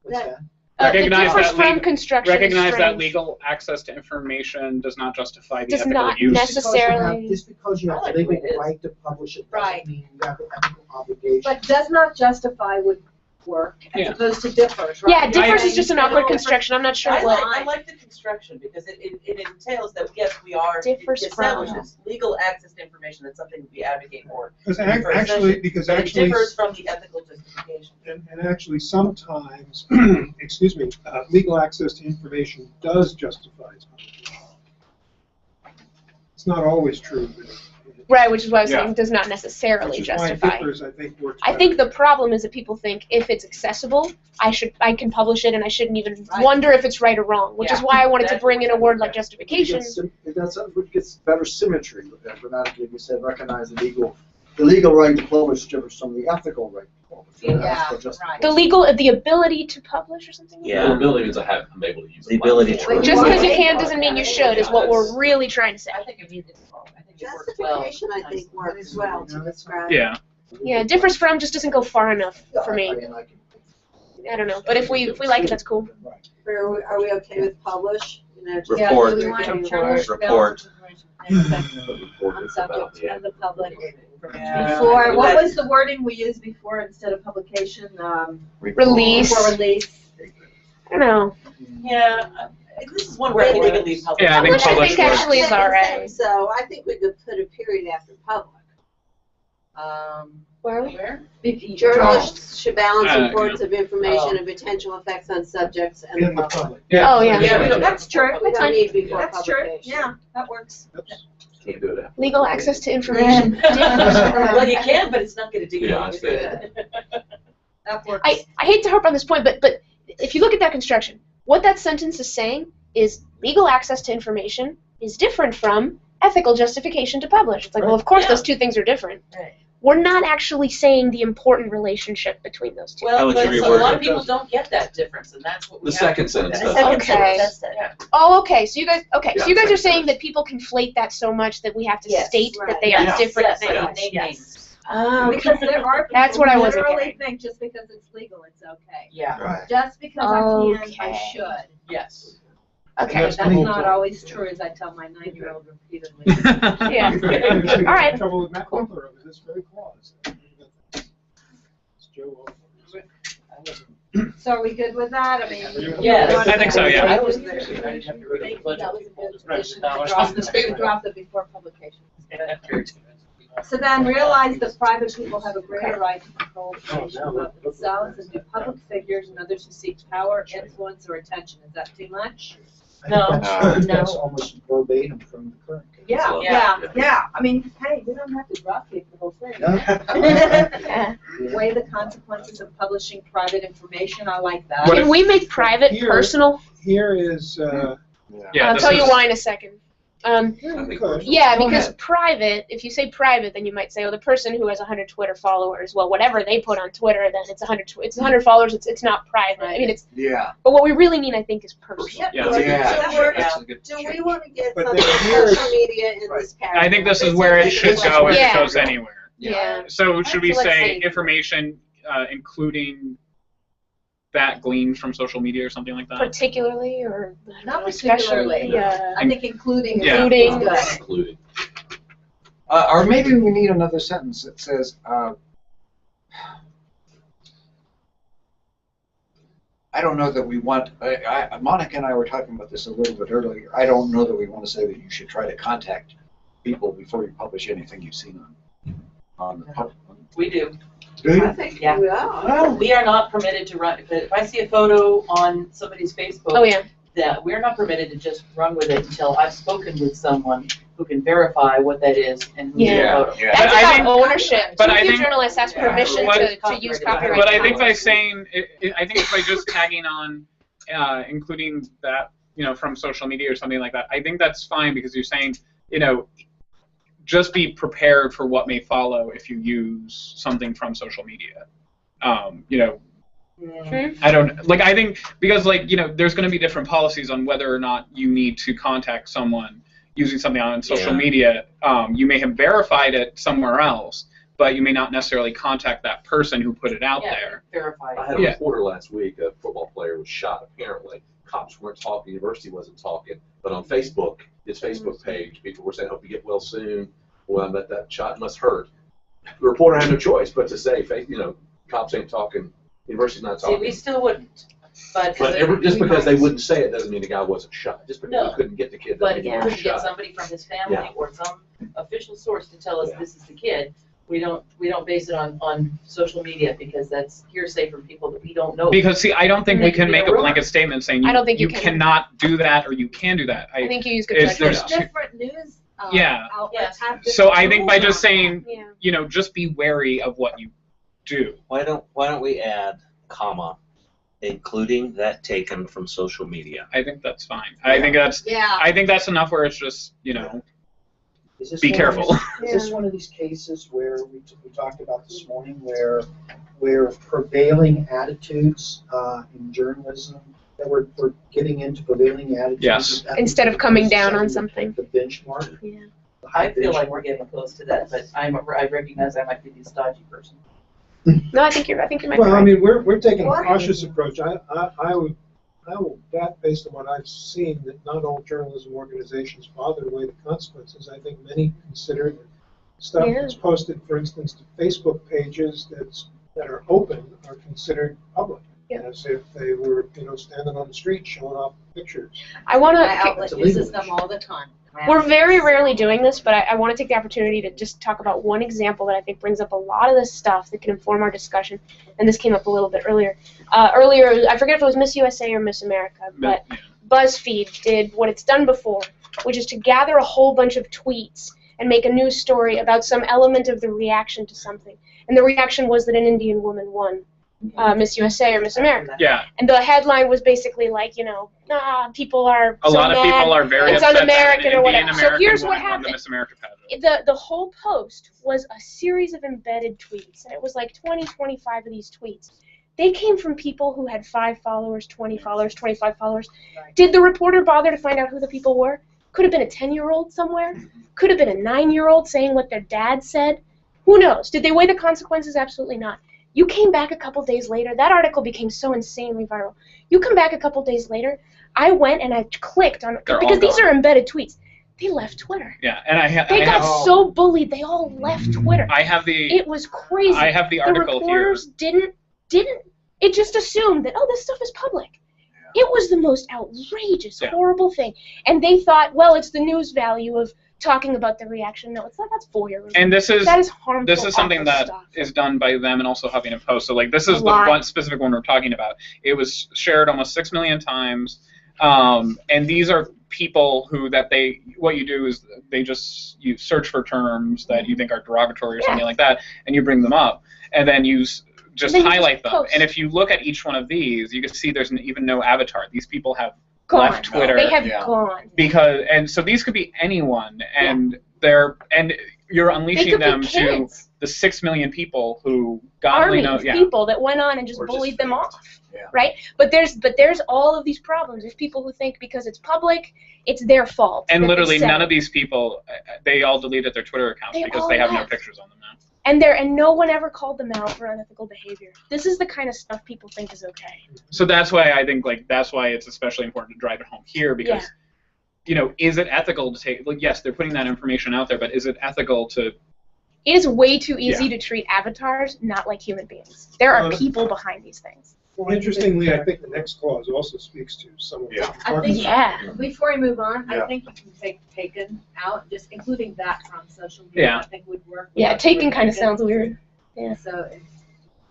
What's that? The Recognize differs that from le- construction is Recognize that strange. legal access to information does not justify the Does ethical not use. necessarily. Just because you I have like legal the way it is. right to publish it Right. doesn't mean you have an ethical obligation. But does not justify would work as Yeah. opposed to differs, right? Yeah, differs I- is just an awkward construction. I'm not sure I what. like the construction because it entails that, yes, we are, it Differs from. establishes legal access to information. That's something we advocate for. Because For a actually, session. But it differs from the ethical justification. and actually sometimes, excuse me, legal access to information does justify its publication. It's not always true, but Right, which is why I was Yeah. saying does not necessarily which is why justify. differs, I think, works I better. think the problem is that people think if it's accessible, I can publish it and I shouldn't even Right. wonder if it's right or wrong, which is Yeah. why I wanted to bring in a word like justification. That's which gets better symmetry. Grammatically, we said recognize the legal right to publish differs from the ethical right to publish. Yeah, That's what just- right. The ability to publish or something? Yeah. The ability means I'm able to use The ability to- platform. Just because you can doesn't mean you should is what we're really trying to say. I think it means I think it works well. Justification, I think, works well to describe. Yeah. Yeah, differs from just doesn't go far enough for I me. mean, I can- I don't know, but if we like it, that's cool. Are we okay with publish? You know, just- Report. do we want to Report. On subject of the public. Yeah. Before, what was the wording we used before instead of publication? Release. Before release. I don't know. Yeah, this is one where I think we can leave public. Yeah, I think Publish, I publish think works. actually is alright. So I think we could put a period after public. Where are we? Where? Journalists should balance Yeah. reports of information and potential effects on subjects and In the the public. public. Oh, yeah. Yeah, we don't. That's true. We don't need before That's true. publication. Yeah, that works. Can't do it. Legal access to information. Well, you can, but it's not gonna do you Yeah, I any understand. good. That works. I hate to harp on this point, but if you look at that construction, what that sentence is saying is legal access to information is different from ethical justification to publish. It's like, well, of course Yeah. those two things are different. Right. We're not actually saying the important relationship between those two. Well, would but you so a lot reword of people don't get that difference, and that's what we The have to second put sentence that. does. Second Okay. sentence, that's it. Yeah. Oh, okay. So you guys, okay. Yeah, So you guys are second saying that people conflate that so much that we have to Yes. state Right. that they are Yes, different yes, things. yes, Name yes. names. Oh, Because there are people That's what I who wasn't literally getting. think just because it's legal, it's okay. Yeah, Right. Just because I can, I Okay. should. yes. Okay. That's That's cool. not always true, as I tell my 9-year-old repeatedly. Yeah. All right. Trouble with Matt Butler over this very clause. It's Joe. So are we good with that? I mean. Yes. I think so, yeah. I wasn't there, so I didn't have to read it. That was a good Right. addition to drop it before publication. Yeah. So then realize that private people have a greater right to control information about themselves than do public figures and others who seek power, influence, or attention. Is that too much? No. That's almost verbatim from the current code. Yeah, Yeah. yeah. I mean, hey, we don't have to drop kick the whole thing. Yeah. Weigh the consequences of publishing private information. I like that. What Can we make private Here- personal? Here is, Yeah, I'll this tell you is- why in a second. good. Yeah, Go because ahead. private, if you say private, then you might say, oh, the person who has 100 Twitter followers, well, whatever they put on Twitter, then it's 100 followers, it's not private. I mean, it's, Yeah. but what we really mean, I think, is personal. Yeah. Right. Yeah. That works. That's a good Do change. we want to get But something then on here's- social media in this paragraph? I think this is where it should go if Yeah. it goes anywhere. Yeah. So should we So let's say see. information including that gleaned from social media or something like that? Particularly, or I don't Not know, particularly. especially, I think including. Yeah. Including. is good. Including. Or maybe we need another sentence that says, I don't know that we want, Monica and I were talking about this a little bit earlier. I don't know that we want to say that you should try to contact people before you publish anything you've seen on the public. We do. Do you? I think Yeah. we are. Well, We are not permitted to run, if I see a photo on somebody's Facebook. Oh, yeah. That we're not permitted to just run with it until I've spoken with someone who can verify what that is and who's the Yeah. photo. Yeah. That's But I about think- ownership. but Too I few think- journalists ask Yeah. permission But- to use copyright. But I think by content. saying, I think by just tagging on, including that, from social media or something like that, I think that's fine because you're saying, just be prepared for what may follow if you use something from social media. I don't I think because there's going to be different policies on whether or not you need to contact someone using something on social Yeah. media. You may have verified it somewhere else, but you may not necessarily contact that person who put it out Yeah, there. verified. I had a Yeah. reporter last week, a football player was shot apparently. Cops weren't talking, university wasn't talking, but on Facebook, his Facebook page, people were saying, hope you get well soon. Well, that shot must hurt. The reporter had no choice but to say, cops ain't talking, university's not See, talking. we still wouldn't, but. Just because they wouldn't say it doesn't mean the guy wasn't shot. Just because No. we couldn't get the kid But doesn't if mean you he was could get shot. somebody from his family Yeah. or some official source to tell us Yeah. this is the kid, we don't base it on social media because that's hearsay from people that we don't know. Because see, I don't think And we they can could be make a a rumor. blanket statement saying I don't think you you can. cannot do that or you can do that. I think you use good Is judgment. there's two- Different news Yeah. outlets have different So I think by rules just on saying, Yeah. just be wary of what you do. Why don't we add comma, including that taken from social media? I think that's fine. I think that's Yeah. I think that's enough where it's just Is this be one of careful. these- Is this one of these cases where we talked about this morning where prevailing attitudes in journalism, that we're getting into prevailing attitudes? Yes. Instead of coming down on something. The benchmark. Yeah. the high I feel like benchmark. we're getting close to that, but I recognize I might be the stodgy person. No, I think you might be Well, I right. mean, we're taking a What? cautious approach. I will bet, based on what I've seen, that not all journalism organizations bother to weigh the consequences. I think many consider that stuff Yeah. that's posted, for instance, to Facebook pages that are open are considered public. Yeah. As if they were, standing on the street showing off pictures. I want My to. outlet It's a uses legal them all the time. We're very rarely doing this, but I want to take the opportunity to just talk about one example that I think brings up a lot of this stuff that can inform our discussion, and this came up a little bit earlier. Earlier, I forget if it was Miss USA or Miss America, but BuzzFeed did what it's done before, which is to gather a whole bunch of tweets and make a news story about some element of the reaction to something. And the reaction was that an Indian woman won Miss USA or Miss America. Yeah. And the headline was basically like, people are A so lot of mad, people are very it's upset that un-American an or whatever. Indian So American here's what woman won happened. the Miss America pageant. The whole post was a series of embedded tweets, and it was like 20, 25 of these tweets. They came from people who had 5 followers, 20 followers, 25 followers. Did the reporter bother to find out who the people were? Could have been a 10-year-old somewhere. Could have been a 9-year-old saying what their dad said. Who knows? Did they weigh the consequences? Absolutely not. You came back a couple days later. That article became so insanely viral. You come back a couple days later. I went and I clicked on because these are embedded tweets. They left Twitter. Yeah, and they got so bullied. They all left Twitter. I have the. It was crazy. I have the article the reporters didn't. It just assumed that this stuff is public. It was the most outrageous, horrible thing. And they thought, well, it's the news value of talking about the reaction. No, it's not. That's voyeurism. And that is harmful. This is something that is done by them and also Huffington Post. So this is the one specific one we're talking about. It was shared almost 6 million times, and these are people who what you do is you search for terms that you think are derogatory or something like that, and you bring them up, and then you just highlight them. And if you look at each one of these, you can see there's even no avatar. These people have left Twitter. They have gone. And so these could be anyone, and you're unleashing them to the 6 million people who godly know. People that went on and just bullied them off, right? But there's all of these problems. There's people who think because it's public, it's their fault. And literally none of these people, they all deleted their Twitter accounts because they have no pictures on them now. And no one ever called them out for unethical behavior. This is the kind of stuff people think is okay. So that's why I think that's why it's especially important to drive it home here because, is it ethical to take? Yes, they're putting that information out there, but is it ethical to? It is way too easy to treat avatars not like human beings. There are people behind these things. Well, interestingly, I think the next clause also speaks to some of what you're talking about. Before we move on, I think you can take taken out, just including that from social media, I think would work. Yeah, taken kind of sounds weird. Yeah.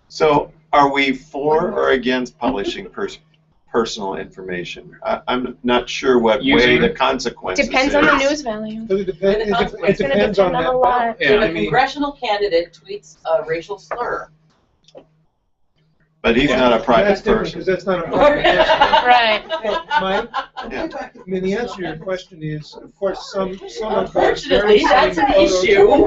So are we for or against publishing personal information? I'm not sure what way the consequences depends on the news value. It depends on a lot. If a congressional candidate tweets a racial slur. But he's not a private person. Because that's not a private person. Right. Mike, I mean, the answer to your question is, of course, some of those Unfortunately, that's an issue.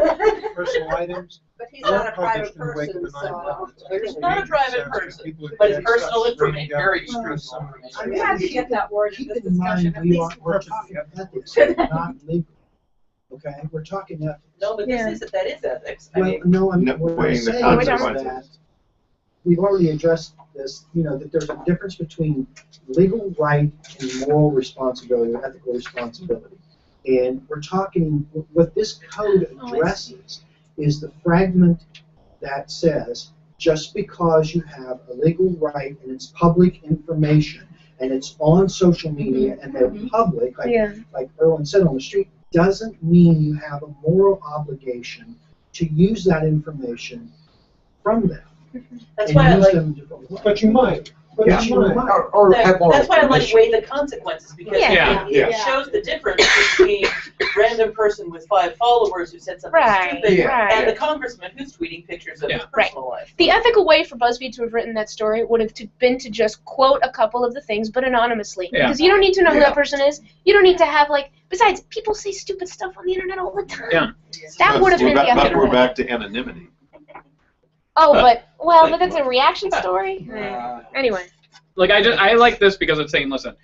Personal items. But he's not a private person, so. He's not a private person, but it's personal information, very personal information. We have to get that word in this Keep in mind, discussion. we're talking ethics, not legal. Okay, we're talking ethics. No, but that is ethics. Well, no, what I'm weighing the saying is consequences. that we've already addressed this, that there's a difference between legal right and moral responsibility or ethical responsibility. And we're talking, what this code addresses is the fragment that says just because you have a legal right and it's public information and it's on social media and they're public, like Erwin said on the street, doesn't mean you have a moral obligation to use that information from them. That's why I like. But you might. That's why I like weigh the consequences because it shows the difference between a random person with 5 followers who said something stupid and the congressman who's tweeting pictures of his personal life. The ethical way for BuzzFeed to have written that story would have been to just quote a couple of the things, but anonymously. Because you don't need to know who that person is. You don't need to have besides, people say stupid stuff on the internet all the time. That would have been the ethical way. We're back to anonymity. Oh, but that's a reaction story. Anyway. I like this because it's saying, listen,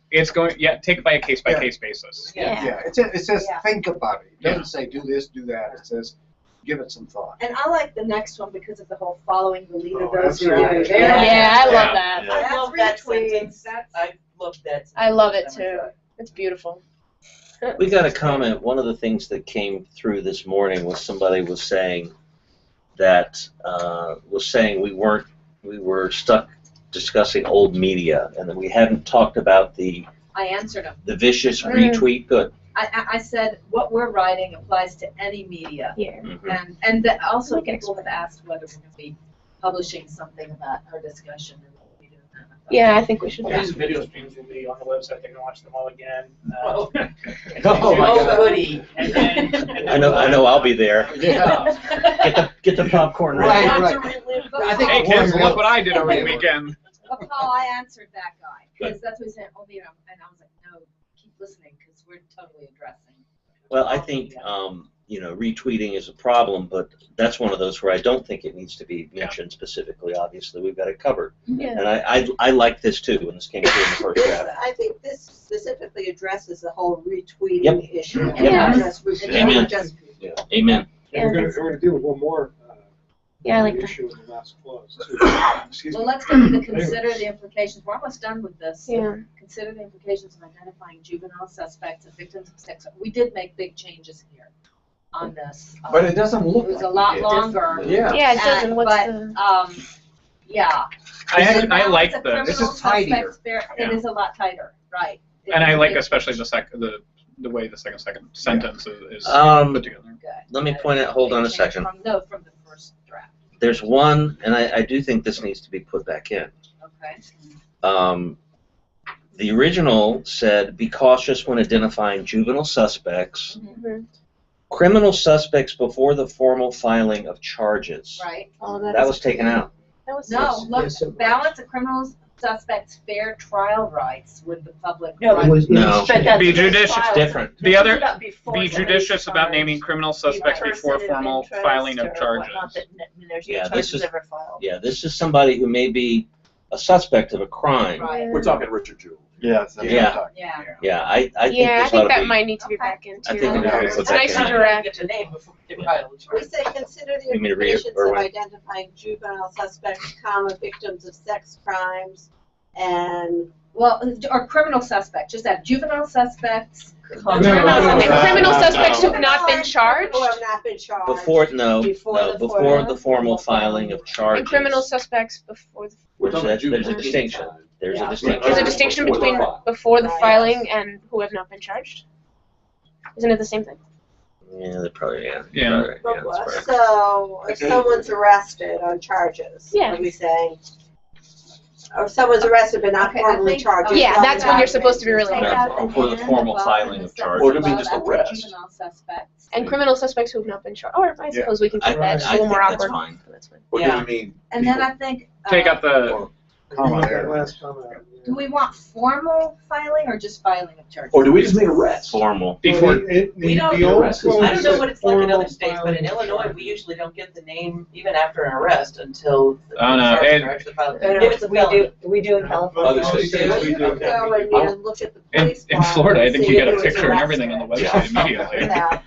it's going, take it by a case basis. It says think about it. It doesn't say do this, do that. It says give it some thought. And I like the next one because of the whole following the leader those who do. I love that. I love that sentence. I love that sentence. I love it too. It's beautiful. We got a comment. One of the things that came through this morning was somebody was saying that we were stuck discussing old media and that we hadn't talked about the I answered him. The vicious retweet. Good. I said, what we're writing applies to any media. Yeah. And also people have asked whether we're going to be publishing something about our discussion. And what we do. Yeah, I think we should. These video streams will be on the website. They can watch them all again. Oh, Oh, goody. And then I know I'll be there. Yeah. Get the popcorn Right, ready. right. I think Hey kids, one look what I did over the weekend. But Paul, I answered that guy, because that's what he said, oh, you know, and I was like, no, keep listening, because we're totally addressing. Well, I think, retweeting is a problem, but that's one of those where I don't think it needs to be mentioned specifically. Obviously, we've got it covered. Yeah. And I like this too, when this came through in the first draft. I think this specifically addresses the whole retweeting Yep. issue. Yep. Not just Amen. not just- Amen. And we're gonna deal with one more. Yeah, I like that. Issue in the last clause. Excuse Well, me. let's go to the consider the implications, we're almost done with this. Yeah. Consider the implications of identifying juvenile suspects and victims of sex. We did make big changes here on this. But it doesn't look It was like a lot it. longer. Yeah. Yeah, it doesn't. What's But, the? yeah. I like The the, criminal This is tidier. suspects It is a lot tighter, right. and I like It- especially the way the second sentence is Um, put together. Good. Let me point out, hold on a Change second. From the first draft, There's one, and I do think this needs to be put back in. okay. The original said, be cautious when identifying juvenile suspects, Mhm. criminal suspects before the formal filing of charges. Right. Oh, That was taken out. That was No, look, Yes, it balance of criminal suspects' fair trial rights with the public. No, right. It was- No. But that's Be the judicious. trial. Different. The This other- is about before Be somebody's judicious about charged, naming criminal suspects person before of formal interest filing of or charges. whatnot, that there's no Yeah, this charges is- ever filed. Yeah, this is somebody who may be a suspect of a crime. Right. We're talking Richard Jewell. Yes. that's what I'm Yeah. talking Yeah. about. Yeah, I think Yeah, I this ought think to that be. might need to be Okay. back into. I think it needs to be put It's back nice in. to direct. Get the name before they file the We charge. say consider the You mean to read it, implications of Erwin? identifying juvenile suspects, victims of sex crimes, and Well, or criminal suspects, just that juvenile suspects. And No, criminal suspects who have not been who charged. have not been charged. Before Before the before the formal filing of charges. And criminal suspects before. Which talking there's a juvenile distinction. time. There's a Yeah. distinction. There's a distinction Before the between file. before the Right. filing and who have not been charged. Isn't it the same thing? Yeah, they probably, yeah. Yeah. Probably right. Yeah, that's correct. So, if someone's arrested on charges, Yeah. what are we saying? Or someone's arrested but not Okay, I formally think- charged. Yeah, it's that's when you're supposed to be really. Take No, out before the and formal above filing and of the charges. Or do we above just after arrest? Juvenile suspects. And criminal suspects who have not been charged. Or I suppose we can keep that. It's a I little think more that's awkward. fine. But that's fine. Or do Yeah. we mean? And then people- I think. Take out the Comma there. Last comment. Do we want formal filing or just filing of charges? Or do we just mean arrest? Formal. before. We don't the old arrest is- code I don't know said what it's like in other formal states, but in filing. Illinois, we usually don't get the name even after an arrest until the Oh, no, charges it- are actually filed. No, If it's a felony. we do in California. Other states do. We do. Go and, you know, look at the In, police in file Florida, I and think see you get who a was picture and arrested. everything on the website Yeah. immediately. Without-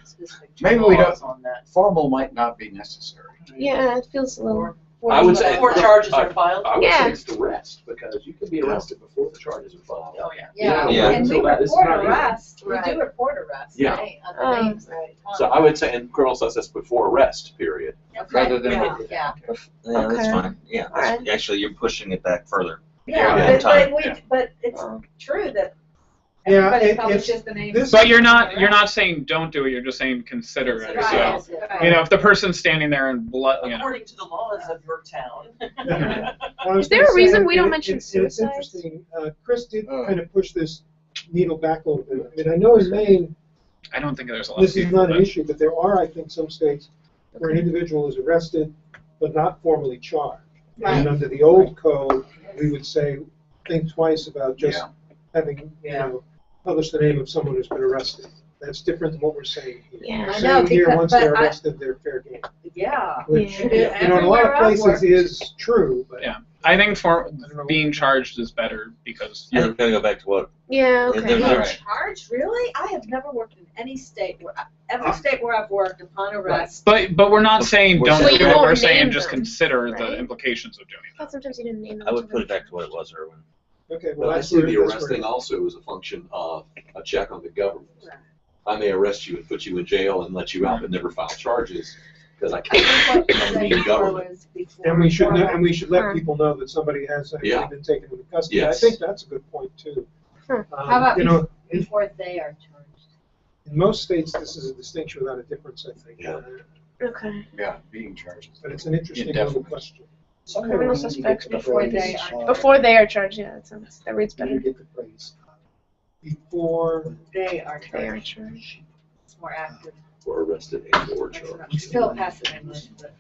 Maybe we don't, On that. formal might not be necessary. Yeah, it feels a little. I would say. Before charges are filed. I would Yeah. say it's arrest, because you can be arrested before the charges are filed. Oh, yeah. Yeah, Yeah. and we So that is report not even- arrests, we Right. do report arrests, Yeah. right, on the names. Right. So I would say in criminal suspects before arrest, period. Okay. Rather than- Yeah. Yeah, that's Okay. fine. Yeah, that's- Alright. actually, you're pushing it back further. Yeah, Yeah. but it's true that Yeah, everybody it's- publishes the names. this- But you're not saying don't do it. You're just saying consider it. Right. So you know, if the person's standing there and blood, you know. According to the laws of your town. I was Is there a gonna reason say, we don't and mention it's suicides? interesting, Chris did kind of push this needle back a little bit. I mean, I know in Maine, I don't think there's a lot this of is people. not an But issue, but there are, I think, some states where an individual is arrested but not formally charged. And under the old code, we would say, think twice about just Yeah. having, publish the name of someone who's been arrested. That's different than what we're saying here. Yeah. We're I know, saying here, because- once but they're I- arrested, they're fair game. Yeah. Which, Yeah. in a lot of Everywhere I've places worked. is true, but. Yeah. I think for don't know. being charged is better because I'm you're. gonna go back to what? Yeah. Okay. There's Being a- charged, really? I have never worked in any state where, every state where I've worked upon arrest. But we're not saying We're don't saying- do Well, it. you We're won't saying name just them, consider right? the implications of doing I thought sometimes you didn't name them. I would put it back to what it was, Erwin. Okay, well, But I that's see where, the that's arresting where. also as a function of a check on the government. Right. I may arrest you and put you in jail and let you out but never file charges, because I can't. What you I'm said being before government. was before And we should, formal. and we should let people know that somebody has actually Yeah. been taken into custody. Yes. I think that's a good point, too. Huh. How about You know, before they are charged? In most states, this is a distinction without a difference, I think. Yeah. Okay. Yeah, being charged. But it's an interesting little Indefinitely. question. Criminal suspects before they are charged. Yeah, that reads better. Get the phrase. Before They are They are charged. charged. It's more active. Or arrested and or charged. Still passive English, but.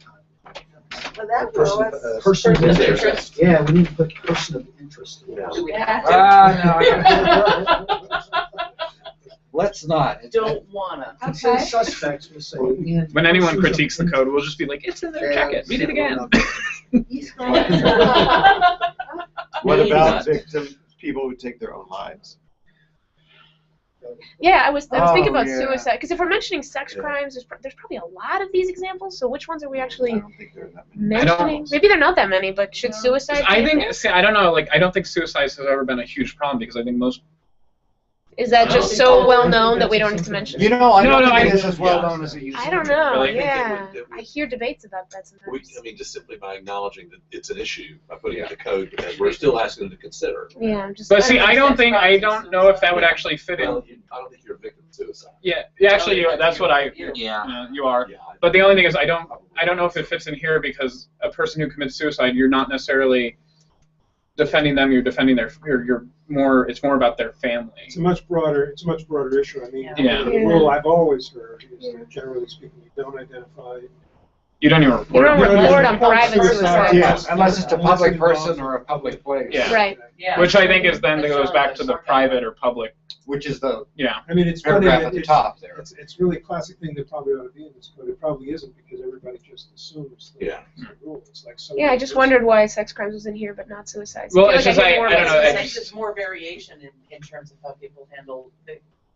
Well, that Person, was. person of Person of interest. interest. Yeah, we need to put person of interest. Yeah. Do we have to? Let's not. Don't wanna. It says suspects, we'll say. and When anyone persons of critiques the code, we'll just be like, it's in there, check it, read it again. What Maybe about not. victims, people who take their own lives? Yeah, I was thinking about yeah. suicide because if we're mentioning sex Yeah. crimes, there's probably a lot of these examples. So which ones are we I actually don't think there are that many. I don't- mentioning? Maybe they're not that many, but should suicide? I be think, there? see, I don't know, like, I don't think suicide has ever been a huge problem because I think most. Is that just I so think well that's known that we don't something- need to mention? You know, I No, don't no, think I- it is as well yeah. known as it used to I don't be. know. Really? Yeah, That we- I hear debates about that sometimes. I mean, just simply by acknowledging that it's an issue, by putting it in the code, because we're still asking them to consider. Yeah, I'm just. But see, I don't Sex crimes and know if that would actually fit in. Well, I don't think you're a victim of suicide. Yeah, actually, that's what I. Yeah. You are. Yeah, But the only thing is, I don't know if it fits in here because a person who commits suicide, you're not necessarily defending them. You're defending it's more about their family. It's a much broader issue. I mean, Yeah. the rule I've always heard is that generally speaking, you don't identify. You don't even You report don't it. report on private suicide. Yeah, unless it's a public person or a public place. Yeah. Right. Yeah. Which I think is then that goes back to the private or public. Which is the Yeah. I mean, it's funny paragraph that at the it's, top there. it's really a classic thing that probably ought to be in this, but it probably isn't because everybody just assumes that Yeah. it's the rule. It's like so Yeah, I just wondered why sex crimes was in here but not suicides. Well, I feel it's like just hear I more don't about know, I it's- suicides. think there's more variation in terms of how people handle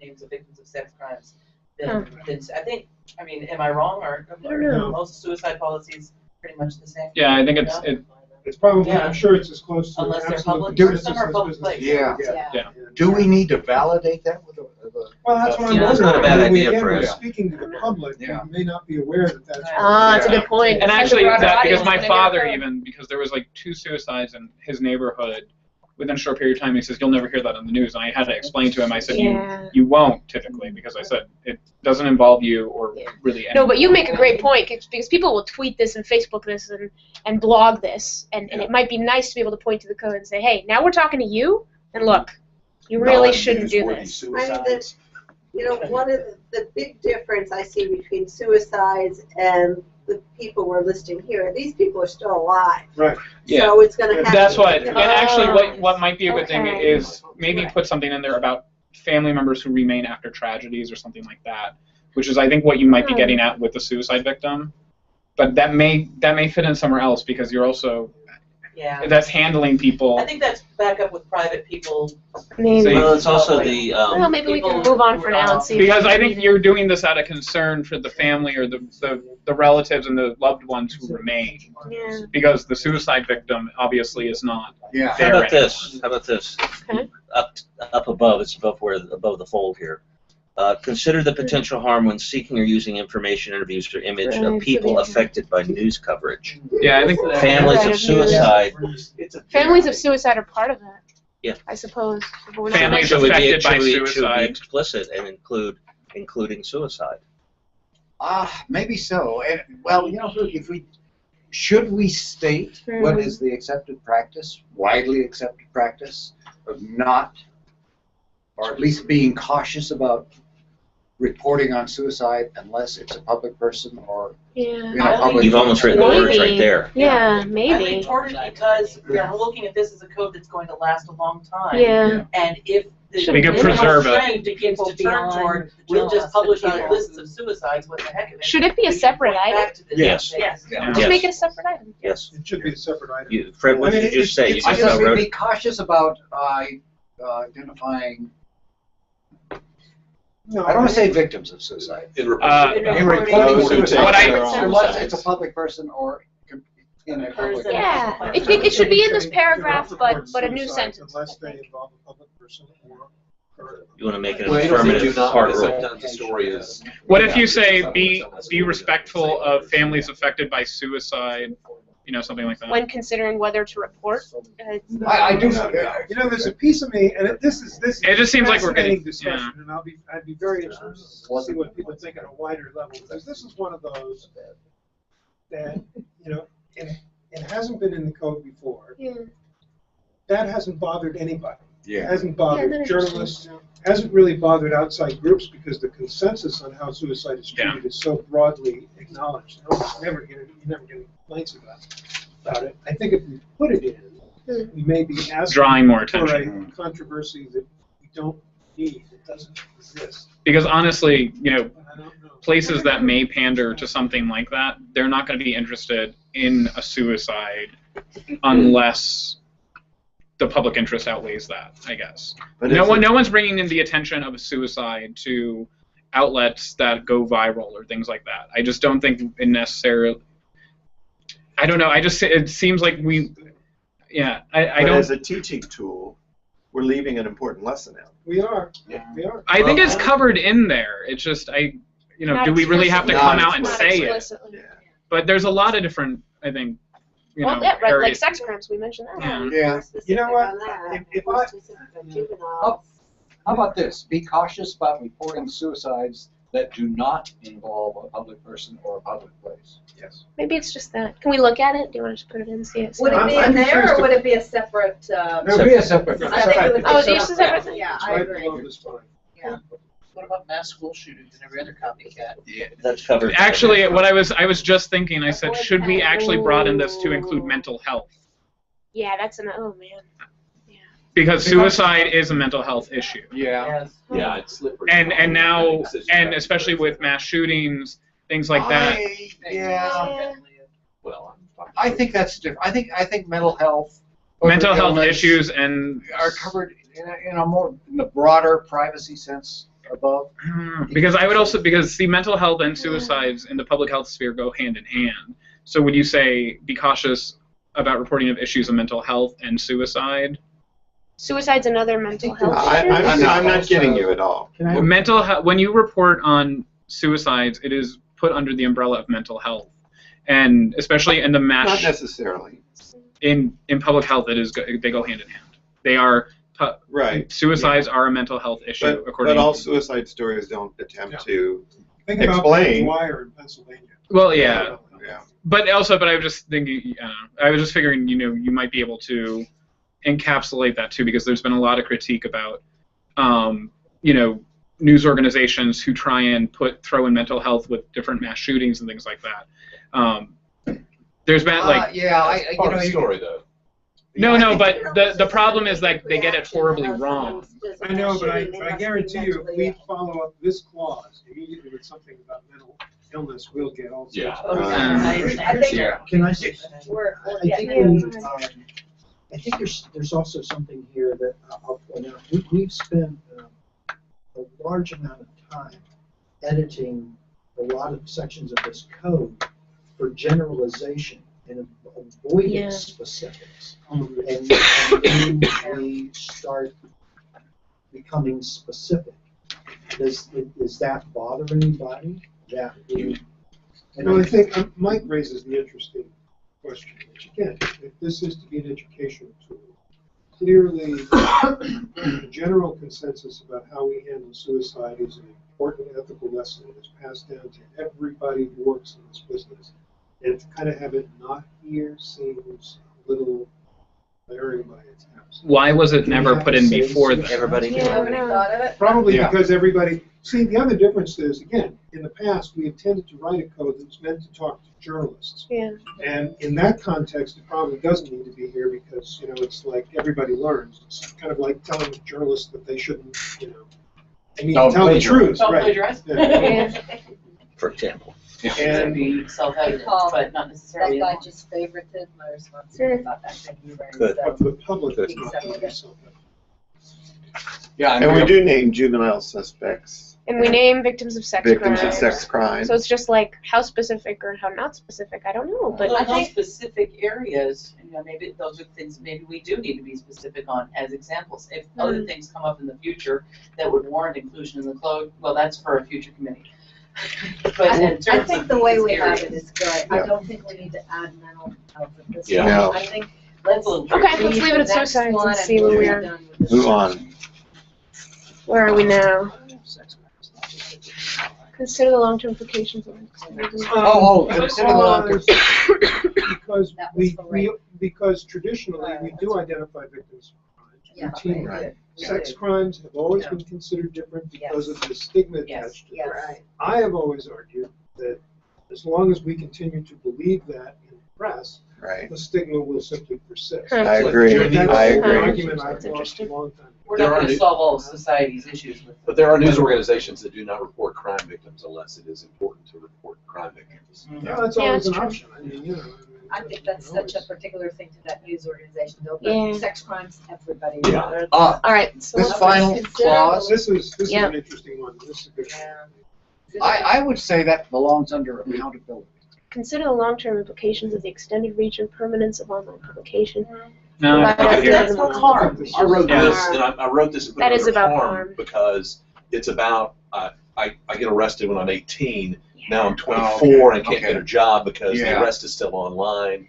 names of victims of sex crimes than I think. I mean, am I wrong or don't know. most suicide policies pretty much the same? Yeah, I think No? It's probably, Yeah. I'm sure it's as close to. Unless they're absolute public, business some are as public business places. Yeah. Yeah. Do we need to validate that with a Well, that's what I'm Yeah, wondering. it's not a bad When we- idea again, for we're us. speaking to the public, Yeah. we may not be aware that that's. Ah, that's a good point. And Such a actually, broader that because audience my than I father ever thought. even because there was like 2 suicides in his neighborhood within a short period of time. He says you'll never hear that on the news. And I had to explain to him. I said Yeah. you won't typically because I said it doesn't involve you or Yeah. really. No, but you anyone. make a great point because people will tweet this and Facebook this and blog this, and it might be nice to be able to point to the code and say, hey, now we're talking to you, and look, you really shouldn't do this. I mean, one of the big difference I see between suicides and the people we're listing here, these people are still alive. Right. Yeah. So it's gonna have That's to. what. And actually, what might be a good thing Okay. is maybe put something in there about family members who remain after tragedies or something like that, which is I think what you might be getting at with the suicide victim. But that may fit in somewhere else because you're also that's handling people. I think that's back up with private people. Maybe. Well, it's also the, Well, maybe we can move on for now and see. Because I think you're doing this out of concern for the family or the relatives and the loved ones who remain. Yeah. Because the suicide victim obviously is not. Yeah. How about this? How about this? Okay. Up above, it's above the fold here. Consider the potential harm when seeking or using information, interviews, or image of Right, people so affected by news coverage. Yeah, I think Families of suicide. Families of suicide are part of that. Yeah. I suppose. But we're not Families mentioning- affected by should we be suicide. explicit and including suicide? Maybe so. And well, if we should we state what is the accepted practice, widely accepted practice of not, or at least being cautious about reporting on suicide unless it's a public person or Yeah. in a public. You've almost written the words right there. Yeah, I maybe. lean toward it because we're looking at this as a code that's going to last a long time. Yeah. And if the We could preserve it. trend begins to turn toward, we'll just publish our lists of suicides, what the heck of it. Should it be a We should separate point item? back to this Yes. and say, Yes. Yeah. Just Yes. make it a separate item. Yes. It should be a separate item. Fred, what I mean, did you just say? You it's- I just guess wrote we'd it. be cautious about identifying. No, I don't want to say victims of suicide. In Uh, reporting. In Those reporting who suicide, take What I- their own unless lives. it's a public person or in a public. Person. Yeah. It should be in this paragraph, but a new Suicides sentence. Unless they involve a public person or. You want to make it an Well, you don't think affirmative do not, part but rule. sometimes the story is. What if you say be respectful of families affected by suicide something like that. When considering whether to report. I do. You know, there's a piece of me, and this is It just seems like we're getting- discussion, and I'd be very interested to see what people think at a wider level, because this is one of those that it hasn't been in the code before. Yeah. That hasn't bothered anybody. Yeah. It hasn't bothered that journalists. Hasn't really bothered outside groups because the consensus on how suicide is treated is so broadly acknowledged. You never get any complaints about it. I think if we put it in, we may be asking Drawing more for attention. a controversy that we don't need. It doesn't exist. Because honestly, I don't know. places that may pander to something like that, they're not going to be interested in a suicide unless the public interest outweighs that, I guess. But No one's bringing in the attention of a suicide to outlets that go viral or things like that. I just don't think it necessarily. I don't know. It seems like we. Yeah, I But don't. as a teaching tool, we're leaving an important lesson out. We are. Yeah. We are. I think it's covered in there. It's just Not do we really have to explicitly. come out and Not say it? explicitly. Yeah. But there's a lot of different, I think, Well, yeah, right, like areas. sex crimes, we mentioned that. Yeah. Yeah. You know what? On that, If more I- specific on juveniles. Oh. How about this? Be cautious about reporting suicides that do not involve a public person or a public place. Yes. Maybe it's just that. Can we look at it? Do you want to just put it in and see it? Would it be I'm in there, confused or would it be a separate? There'll be a separate. I think it would Oh, be it's just everything? Yeah, I Right agree. below this line. What about mass school shootings and every other copycat? Yeah. That's covered. Actually, what I was just thinking, I said, should we actually broaden this to include mental health? Yeah, that's an, oh man. Because suicide is a mental health issue. Yeah. Yes. Yeah, it's slippery. And now, and especially with mass shootings, things like that. Yeah. Well, I think that's different. I think mental health. Mental health illness issues and are covered in the broader privacy sense above. because I would also because mental health and suicides in the public health sphere go hand in hand. So would you say be cautious about reporting of issues of mental health and suicide? Suicide's another mental health issue. I'm not getting you at all. Can I, Mental health. When you report on suicides, it is put under the umbrella of mental health, and especially in the Not mass necessarily. in public health, they go hand in hand. They are Right. Suicides are a mental health issue But according. all suicide stories don't attempt to Think about explain. Wire in Pennsylvania. Well, yeah. Yeah. But I was just thinking, I was just figuring, you might be able to encapsulate that too, because there's been a lot of critique about, news organizations who try and throw in mental health with different mass shootings and things like that. There's been Part of the story though. no, but the problem is like they get it horribly wrong. I know, but I guarantee you, if we follow up this clause immediately with something about mental illness, we'll get all sorts Yeah. of. I think can I say? we're I think getting I think there's also something here that I'll point out. We've spent a large amount of time editing a lot of sections of this code for generalization and avoiding specifics. And when we start becoming specific, does that bother anybody? That we, Well, I think Mike raises the interesting question, which again, if this is to be an educational tool, clearly the general consensus about how we handle suicide is an important ethical lesson that is passed down to everybody who works in this business. And to kind of have it not here seems a little glaring by its absence. Why was it never put in before? Everybody can. Nobody thought of it. Probably Yeah. because everybody, see, the other difference is, again, in the past, we have tended to write a code that's meant to talk to journalists. Yeah. And in that context, it probably doesn't need to be here because, it's like everybody learns. It's kind of like telling journalists that they shouldn't, they need Don't to tell the plagiarize. truth, Don't right? plagiarize. Yeah. For example. And be self-evident, but not necessarily. That guy just favorited my responsibility about that thing you raised. Good. But for the public, Good. it's not going to be something. Yeah, And we do name juvenile suspects, And we name victims of sex victims of crimes. sex crimes. So it's just like how specific or how not specific, I don't know. But Well, I those think specific areas, maybe those are things maybe we do need to be specific on as examples. If other things come up in the future that would warrant inclusion in the code, well, that's for a future committee. But in I terms think of the way these we have areas- it is good. I don't think we need to add mental health at this Yeah. point. No. I think let's. Okay, let's leave it at next suicides one and see where we'll we be are. done with this. Move on. Where are we now? Consider the long-term implications of Consider the long-term. Because That was for rape. because traditionally, we do identify victims of crimes Yeah, routinely. Right. Sex crimes have always Yeah. been considered different because Yes. of the stigma Yes. attached to Yes. it. I have always argued that as long as we continue to believe that in the press, Right. the stigma will simply persist. I agree. That's I an agree. argument I've That's lost a interesting. long time. We're There not are gonna new- solve all of society's issues with. But there are news organizations that do not report crime victims unless it is important to report crime victims. Yeah, that's Yeah, always it's an true. option. I mean, you know. I think that's you can such a always- particular thing to that news organization. They'll Yeah. put sex crimes, everybody. Yeah. All right, so This let's final consider clause, This is Yeah. an interesting one. This is a good one. I would say that belongs under accountability. consider the long-term implications of the extended reach and permanence of online publication. No, Right, I hear That's it. what harm. I wrote Yeah. this, and I wrote this and put That it is under about harm harm. because it's about, I get arrested when I'm 18, now I'm Oh, 24 and can't okay. get a job because the Yeah. arrest is still online.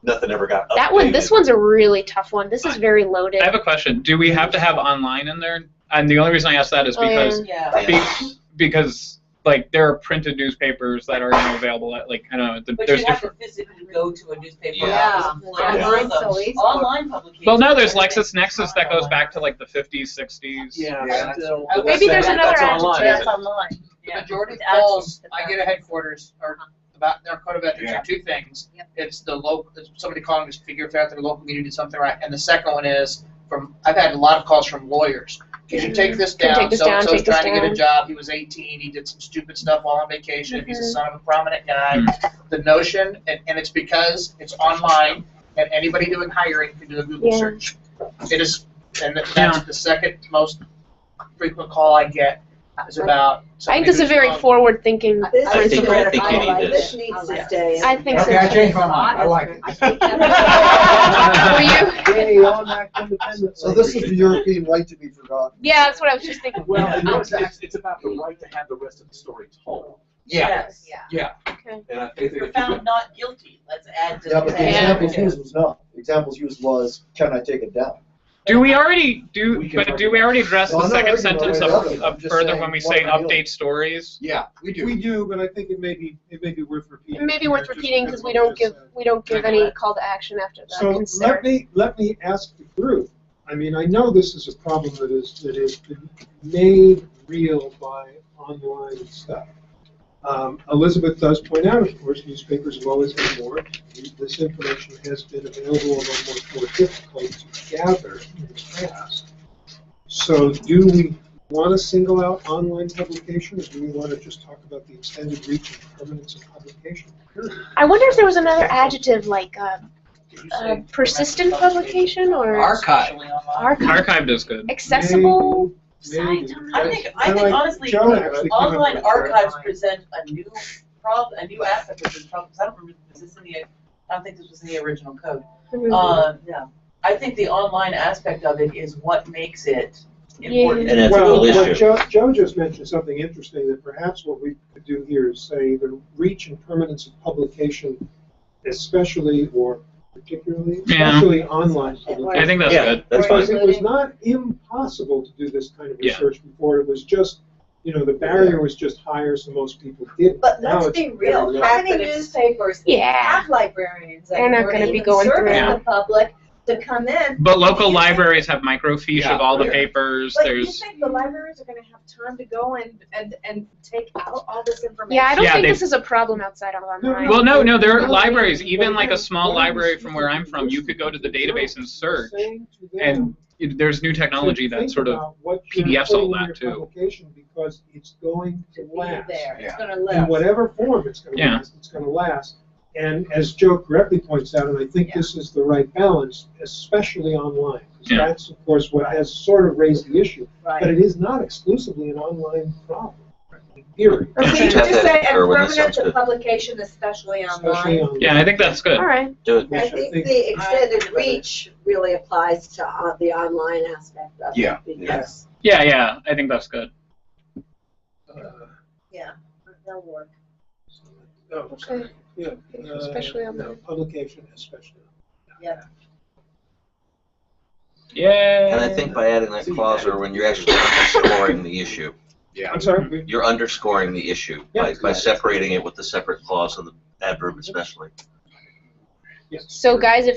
Nothing ever got updated. That one, this one's a really tough one. This is very loaded. I have a question. Do we have to have online in there? And the only reason I ask that is Oh, yeah. because Yeah. because like there are printed newspapers that are now available at like I don't know But there's you have different. to physically go to a newspaper Yeah. office and pull Yeah. out Online, those. so easy. Online publications. Well, no, there's everything LexisNexis that goes back to like the 50s, 60s. Yeah. still. Maybe That's- there's another that's online, adjective. isn't it? online. The majority of It's ads calls to I that. get at headquarters are about their code of ethics Yeah. are two things. Yep. It's the local, it's somebody calling us to figure out that the local community did something right, and the second one is from, I've had a lot of calls from lawyers. Can you take this Can you down? take this down, So-and-so's take this trying to get a down? job, he was 18, he did some stupid stuff while on vacation, he's a Mhm. son of a prominent guy. The notion, and it's because it's online, and anybody doing hiring can do a Google Yeah. search. It is, and that's Yeah. the second most frequent call I get is about. I think this is a very forward-thinking This I is think- principle. I think you need highlight. this. This needs to stay. I think so. Okay, I changed my mind. I like it. I think Were you? They all act independently. So this is the European right to be forgotten. Yeah, that's what I was just thinking. Well, and it's about the right to have the rest of the story told. Yeah. Yes. Yeah. And I If think you're that found not guilty, let's add to Yeah, the but the text. examples used was not. The examples used was, can I take it down? Do we already do? We can But do we already address Well, the I'm not second arguing sentence one way or the other. I'm of just further saying when we what say am I doing? update stories? Yeah, we do. We do, but I think it may be worth repeating. It may be worth Just repeating because we what don't just give said. any call to action after that. So Consider. let me ask the group. I mean, I know this is a problem that is been made real by online stuff. Elizabeth does point out, of course, newspapers have always had more. This information has been available and more difficult to gather in the past. So do we want to single out online publication, or do we want to just talk about the extended reach and permanence of publication? Period. I wonder if there was another adjective like persistent publication or Archive. Archived is good. accessible. Maybe. I think And like honestly, Joe actually came up online with archives present a new problem, a new aspect of this problem. 'Cause I don't remember, was this in the, I don't think this was in the original code. Yeah. I think the online aspect of it is what makes it important. An ethical Well, issue. Joe just mentioned something interesting, that perhaps what we could do here is say the reach and permanence of publication, especially or particularly, Yeah. especially online publication. I think that's Yeah, good. that's fine. Because it was not impossible to do this kind of Yeah. research before, it was just, the barrier was just higher, so most people didn't. But Now let's it's be real, very how low. many newspapers Yeah. have librarians that They're not weren't gonna be even going through serving it. the public to come in? But local libraries have microfiche Yeah, of all the yeah. papers. But you There's think the libraries are gonna have time to go and take out all this information? Yeah, I don't Yeah, think they- this is a problem outside of online. well, no, there are No, libraries. but Even like a again, small what I was library from where I'm thinking from, you was could go to the just database and search, saying to them, and there's new technology to that think sort of about what you're PDFs all putting in that your too. publication, because it's going to To be last. there, it's Yeah. gonna In live. whatever form it's going to Yeah. last, it's going to last. And as Joe correctly points out, and I think this is the right balance, especially online, because Yeah. that's, of course, what has sort of raised the issue. But Right. it is not exclusively an online problem, in theory. So you Just just have say, that, and Erwin, that permanence sounds of good. publication, especially Especially online. online. Yeah, I think that's good. All right. Do it. I Yes, think the extended reach really applies to the online aspect of it. Yeah. Because, Yeah, I think that's good. Uh, yeah. That'll work. Oh, sorry. Yeah. Especially on no, the- publication especially. Yeah. Yeah. And I think by adding that clause, or when you're actually underscoring the issue. Yeah. I'm sorry? You're underscoring the issue by separating it with the separate clause and the adverb especially. Yes. So guys,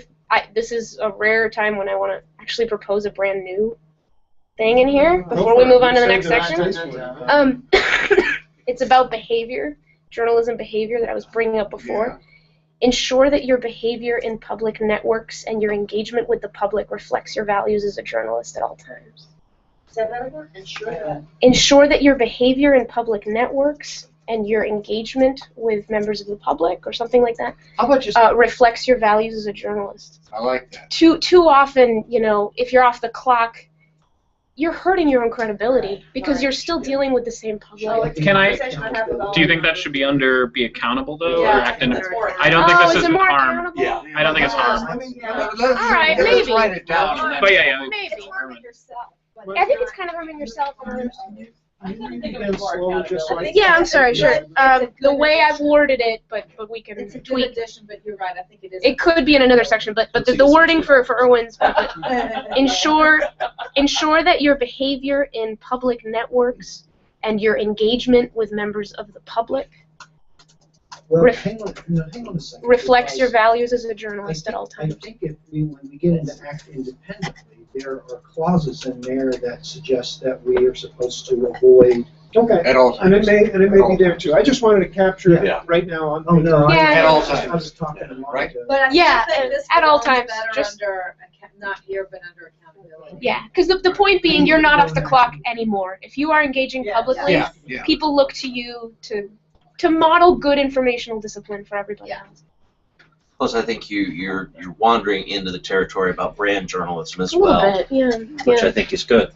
this is a rare time when I want to actually propose a brand new thing in here before we move on to the next section. It's about behavior, journalism behavior that I was bringing up before. Ensure that your behavior in public networks and your engagement with the public reflects your values as a journalist at all times. Say that again? Ensure that your behavior in public networks and your engagement with members of the public or something like that How about just? reflects your values as a journalist. I like that. Too often, if you're off the clock, you're hurting your own credibility because you're still dealing with the same public. Do you think that should be under be accountable though, Yeah, or act in? that's more I don't think this is is it more harm. accountable? Yeah. I don't think it's harm. All right, Let's maybe. write it down. But yeah. Maybe. It's harming yourself. I think it's kind of harming yourself and others. Right. Yeah, I'm sorry, sure. The way I've worded it, but we can It's a good tweak. addition, but you're right, I think it is. It could be in another section, but the wording for Irwin's ensure that your behavior in public networks and your engagement with members of the public Well, hang on a second. reflects your because values as a journalist at all I times. think when we get into act independently, there are clauses in there that suggest that we are supposed to avoid. Okay. At all And it times. may be there too. I just wanted to capture it Yeah. right now on. Oh, no, Yeah. At all I times. was talking to Monica. Right. But I Yeah, still think this at all belongs times, better just- under, not here, but under accountability. Yeah, because the point being, you're not off the clock anymore. If you are engaging publicly, Yeah, yeah. people look to you to model good informational discipline for everybody else. Plus, I think you're wandering into the territory about brand journalism as A little well, bit, yeah. which yeah. I think is good.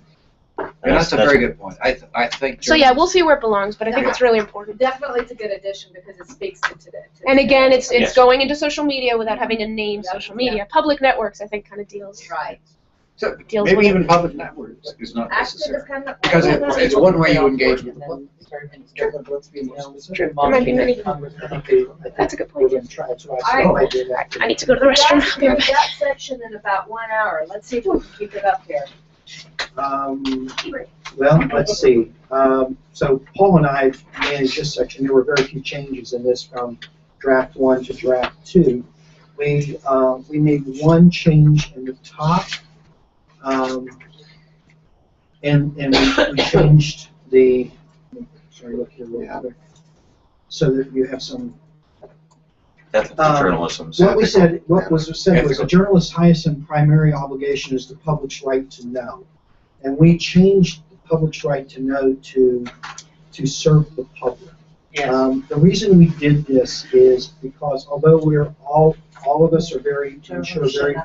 Yeah, that's a very good point. I think. So yeah, we'll see where it belongs, but I think Yeah. it's really important. Definitely it's a good addition because it speaks to today. And again, it's Yes. going into social media without having to name social media. Public networks, I think, kind of deals. Right. So deals maybe with even it. public networks is not Active is necessary kind of. because it's one way you engage with the public. There might be many. That's a good point. We're gonna try, so I- I did that. I need to go to the restroom. I'll be right That back. section in about 1 hour. Let's see if we can keep it up here. Well, let's see. So Paul and I managed this section. There were very few changes in this from draft 1 to draft 2. We made one change in the top, and we changed the. Sorry, look here a little bit. So that you have some. Ethical journalism. What we said, what was said was a journalist's highest and primary obligation is the public's right to know. And we changed the public's right to know to serve the public. The reason we did this is because although we're all of us are very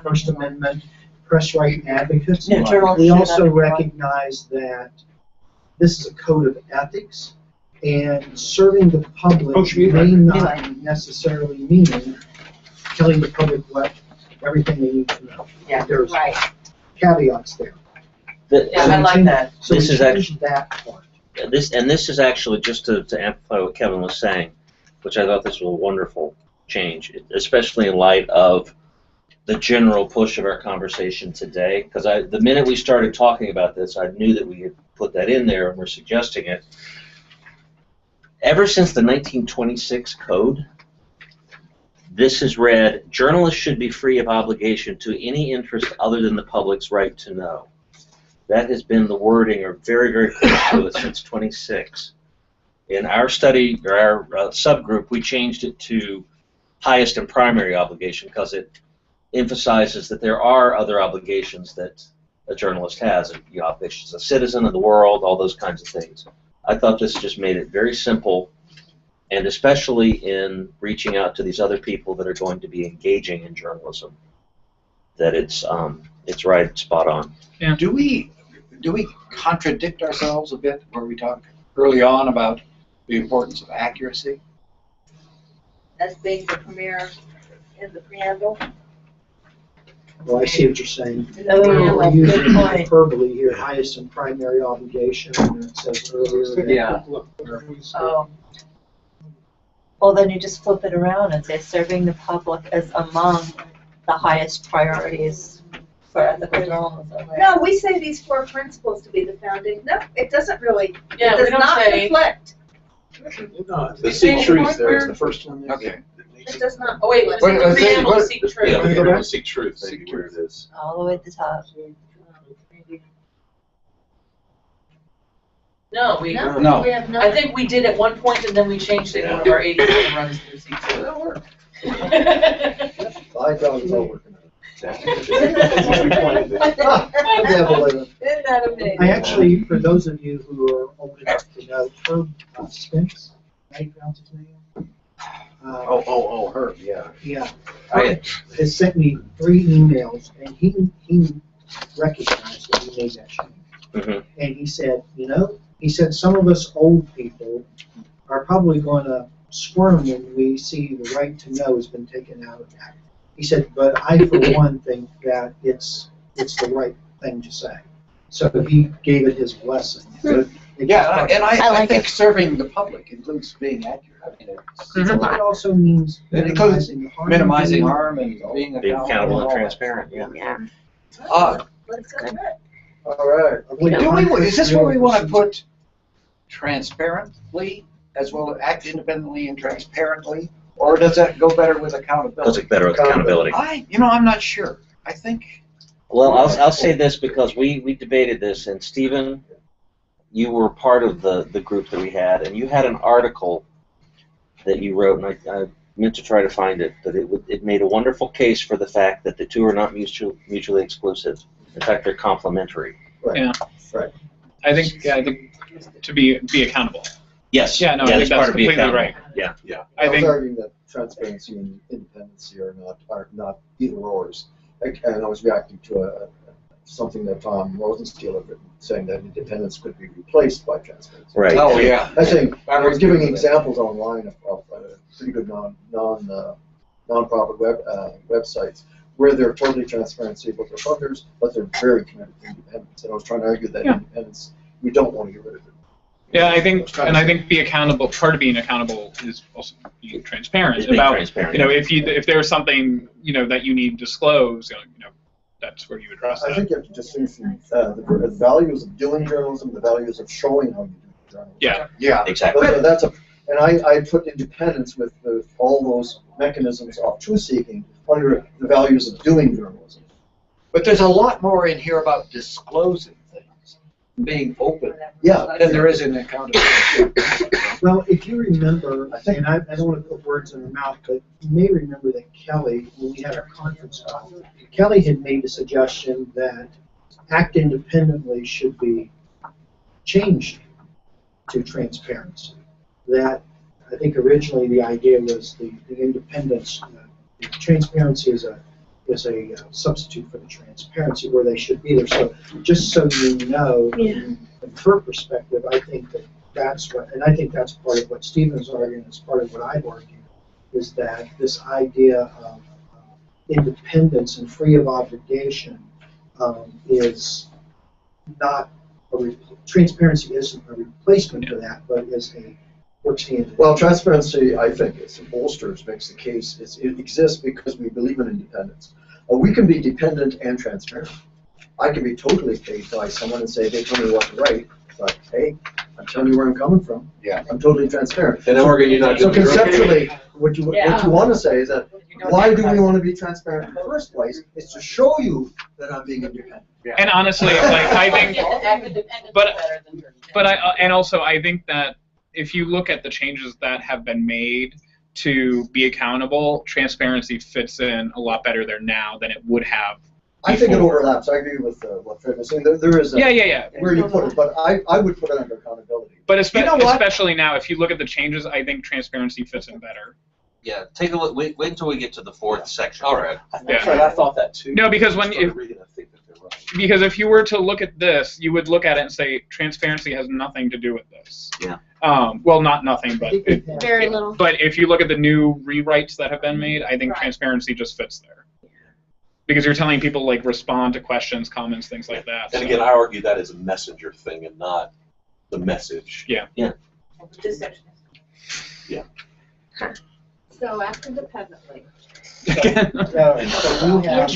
First Amendment press right advocates, we also recognize that this is a code of ethics, and serving the public may not necessarily mean telling the public everything they need to know. Yeah, There's right. caveats there. I like that. So This we is changed actually that part. this is actually just to amplify what Kevin was saying, which I thought this was a wonderful change, especially in light of the general push of our conversation today. Because the minute we started talking about this, I knew that we had put that in there and we're suggesting it. Ever since the 1926 code, this has read, journalists should be free of obligation to any interest other than the public's right to know. That has been the wording, or very, very close to it, since 26. In our study, or our subgroup, we changed it to highest and primary obligation because it emphasizes that there are other obligations that a journalist has, obligations as a citizen of the world, all those kinds of things. I thought this just made it very simple, and especially in reaching out to these other people that are going to be engaging in journalism, that it's right, spot on. Yeah. Do we contradict ourselves a bit where we talk early on about the importance of accuracy? As being the premier in the preamble. Well, I see what you're saying. Oh, We're good using point. hyperbole here, highest and primary obligation, and it says earlier that. Yeah. Look, Oh, Well, then you just flip it around and say serving the public is among the highest priorities for ethical journalism. Right? No, we say these 4 principles to be the foundation. No, it doesn't really. Yeah, it we does don't not say- conflict. The seek truth there is the first one. Okay. It does not. Oh, wait, it was in the preamble to seek truth. Yeah, we're going to seek truth, maybe where it is. All the way at the top. No, we, No. We have no. I think we did at one point and then we changed it. One of our 80 runs through seek truth. That'll work. I thought it was all working Isn't that amazing? I actually, for those of you who are old enough to know, Herb Spence, right, you pronounce his name? Herb, yeah. Yeah. Right. Has sent me 3 emails, and he recognized that he made that change. Mhm. And he said, he said, some of us old people are probably going to squirm when we see the right to know has been taken out of that. He said, but I, for one, think that it's the right thing to say. So he gave it his blessing. Yeah, and I like think serving the public includes being accurate. I mean, It also means It includes minimizing harm. minimizing harm and being Being accountable and all that. transparent, yeah. Yeah. Let's go. All right. Is this where we want to put transparently as well as act independently and transparently? Or does that go better with accountability? Does it better with accountability? I'm not sure. I think. Well, I'll say this because we debated this, and Stephen, you were part of the group that we had, and you had an article that you wrote, and I meant to try to find it, but it made a wonderful case for the fact that the two are not mutually exclusive. In fact, they're complementary. Right. Yeah. Right. I think to be accountable. Yes. Yeah, no, I yeah, think that's completely right. Yeah. Yeah. I think was arguing that transparency and independency are not either ors. And I was reacting to something that Tom Rosenstiel had written, saying that independence could be replaced by transparency. Right. Oh yeah. I think I was giving examples online of pretty good non-profit websites where they're totally transparent with their funders, but they're very committed to independence. And I was trying to argue that independence, we don't want to get rid of it. Yeah, I think be accountable. Part of being accountable is also being transparent Being about, transparent, if there's something, that you need disclosed, that's where you address I that. think you have to distinguish the values of doing journalism, the values of showing how you do journalism. Yeah. Yeah. Exactly. And I put independence with all those mechanisms of truth-seeking under the values of doing journalism. But there's a lot more in here about disclosing things, being open, Yeah. than there is in accountability. Well, if you remember, and I don't want to put words in her mouth, but you may remember that Kelly, when we had our conference call, Kelly had made a suggestion that act independently should be changed to transparency. That I think originally the idea was the independence, transparency is a substitute for the transparency where they should be there. So just so you know, from her perspective, I think that's what, and I think that's part of what Stephen's arguing, it's part of what I've argued, is that this idea of independence and free of obligation is not transparency isn't a replacement for that, but is works hand in hand. Well, transparency, I think, makes the case. It exists because we believe in independence. We can be dependent and transparent. I can be totally paid by someone and say, they tell me what to write, but hey, I'm telling you where I'm coming from. Yeah. I'm totally transparent. And then we're going to not So doing it. conceptually, what you want to say is that why do we want to be transparent in the first place? It's to show you that I'm being independent. And honestly, I think, but also I think that if you look at the changes that have been made to be accountable, transparency fits in a lot better there now than it would have. I think it overlaps. I agree with what Fred was saying. There is where you put it, but I would put it under accountability. But especially now, if you look at the changes, I think transparency fits in better. Yeah, take a look. Wait until we get to the fourth section. All right. Yeah. I thought that too. No, because because if you were to look at this, you would look at it and say transparency has nothing to do with this. Yeah. Well, not nothing, but Very little. But if you look at the new rewrites that have been made, I think transparency just fits there. Because you're telling people respond to questions, comments, things like that. And again, I argue that is a messenger thing and not the message. Yeah. Yeah. This section. Yeah. So act independently. So we have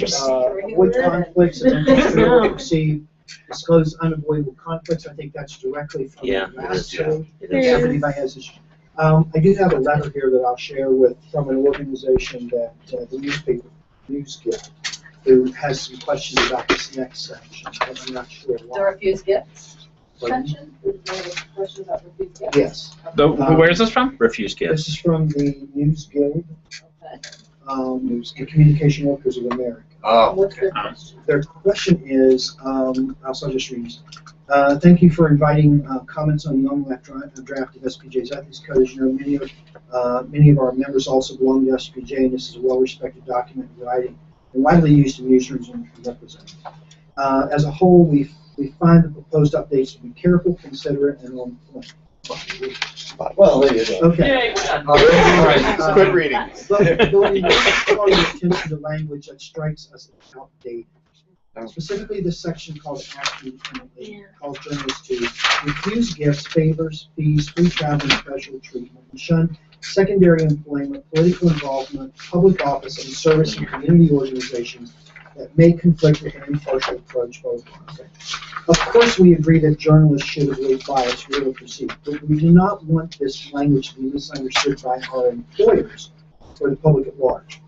avoid conflicts and interest receive, disclose unavoidable conflicts. I think that's directly from the last two. If anybody has issues. I do have a letter here that I'll share from an organization that the newspaper News Guild, who has some questions about this next section, but I'm not sure why. The refuse gifts section? Is there a question about refuse gifts? Yes. Where is this from? Refuse gifts. This is from the News Guild, the Communication Workers of America. Oh. What's their question? Their question is, I'll just read. Thank you for inviting comments on the on-left draft of SPJ's ethics code. As you know, many of our members also belong to SPJ, and this is a well-respected document in writing and widely used in newsrooms and representatives. As a whole, we find the proposed updates to be careful, considerate, and on point. Well, there you go. Okay. All right, quit reading. Drawing attention to language that strikes us as outdated. Specifically, this section called Act Independently calls journalists to refuse gifts, favors, fees, free travel, and special treatment, and shun secondary employment, political involvement, public office, and service in community organizations that may conflict with an impartial approach. Of course, we agree that journalists should avoid bias, real or perceived, but we do not want this language to be misunderstood by our employers or the public at large.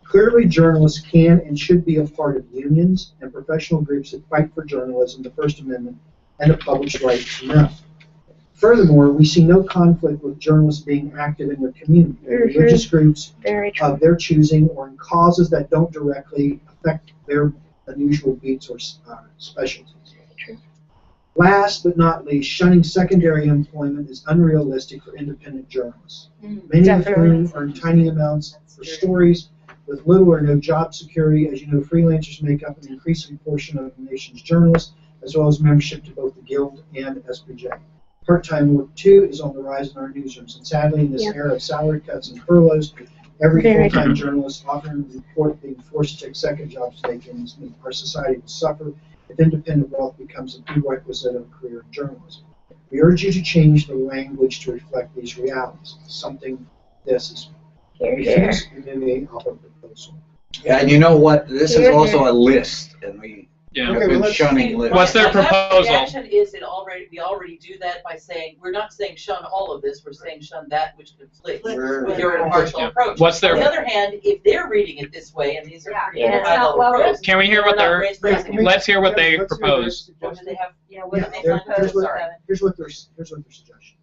Clearly, journalists can and should be a part of unions and professional groups that fight for journalism, the First Amendment, and the public's right to know. Furthermore, we see no conflict with journalists being active in their community, religious groups of their choosing, or in causes that don't directly affect their unusual beats or specialties. Last but not least, shunning secondary employment is unrealistic for independent journalists. Many of whom earn tiny amounts for stories with little or no job security. As you know, freelancers make up an increasing portion of the nation's journalists, as well as membership to both the Guild and SPJ. Part-time work, too, is on the rise in our newsrooms, and sadly, in this era of salary cuts and furloughs, every full-time journalist often report being forced to take second jobs to make ends meet. Our society will suffer if independent wealth becomes a prerequisite of a career in journalism. We urge you to change the language to reflect these realities. Something this is refused in the proposal. Yeah, and you know what? This is also a list, and we have been shunning lists. What's their My proposal? reaction is we already do that by saying, we're not saying shun all of this, we're saying shun that which conflicts with your impartial approach. What's their? On the other hand, if they're reading it this way, and these are pretty high-level pros, Can we hear what they're? Let's hear what they propose. what do they have? What do they propose? Here's what their suggestions.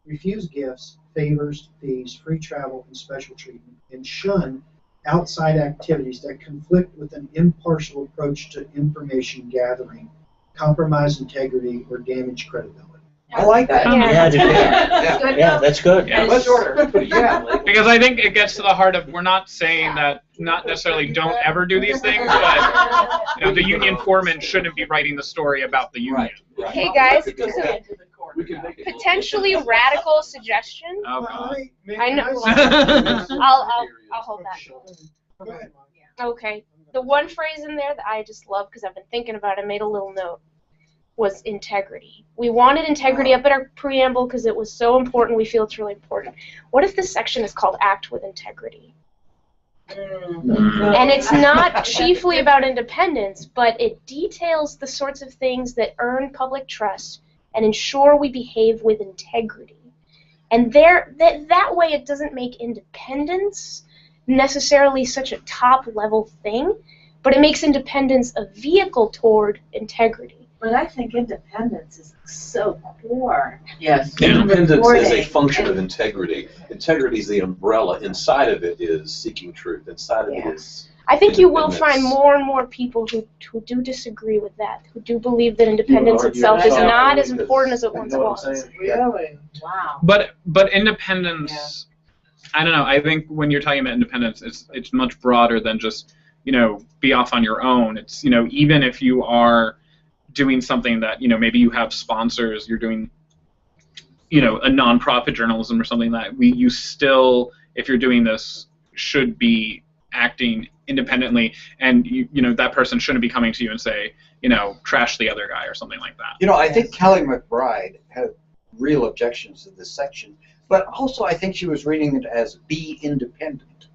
Refuse gifts, favors, fees, free travel, and special treatment, and shun outside activities that conflict with an impartial approach to information gathering, compromise integrity, or damage credibility. I like that. Yeah, that's good. Yeah. And it's shorter. Because I think it gets to the heart of, we're not saying that, not necessarily don't ever do these things, but the union foreman shouldn't be writing the story about the union. Right. Hey guys, We can make it potentially radical suggestion. Oh, God. I know. I'll hold that. Okay. The one phrase in there that I just love because I've been thinking about it, I made a little note, was integrity. We wanted integrity up in our preamble because it was so important. We feel it's really important. What if this section is called Act with Integrity? And it's not chiefly about independence, but it details the sorts of things that earn public trust and ensure we behave with integrity. And that way it doesn't make independence necessarily such a top-level thing, but it makes independence a vehicle toward integrity. But I think independence is so core. Yes. Independence is a Reporting. function of integrity. Integrity is the umbrella. Inside of it is seeking truth. Inside of it is. I think you will independence. find more and more people who do disagree with that, who do believe that independence itself is not as important as it once was. Really? Wow. But independence, I don't know. I think when you're talking about independence, it's much broader than just be off on your own. It's even if you are doing something that maybe you have sponsors, you're doing a nonprofit journalism or something that you still, if you're doing this, should be acting independently, and that person shouldn't be coming to you and say trash the other guy or something like that. I think Kelly McBride had real objections to this section, But also, I think she was reading it as be independent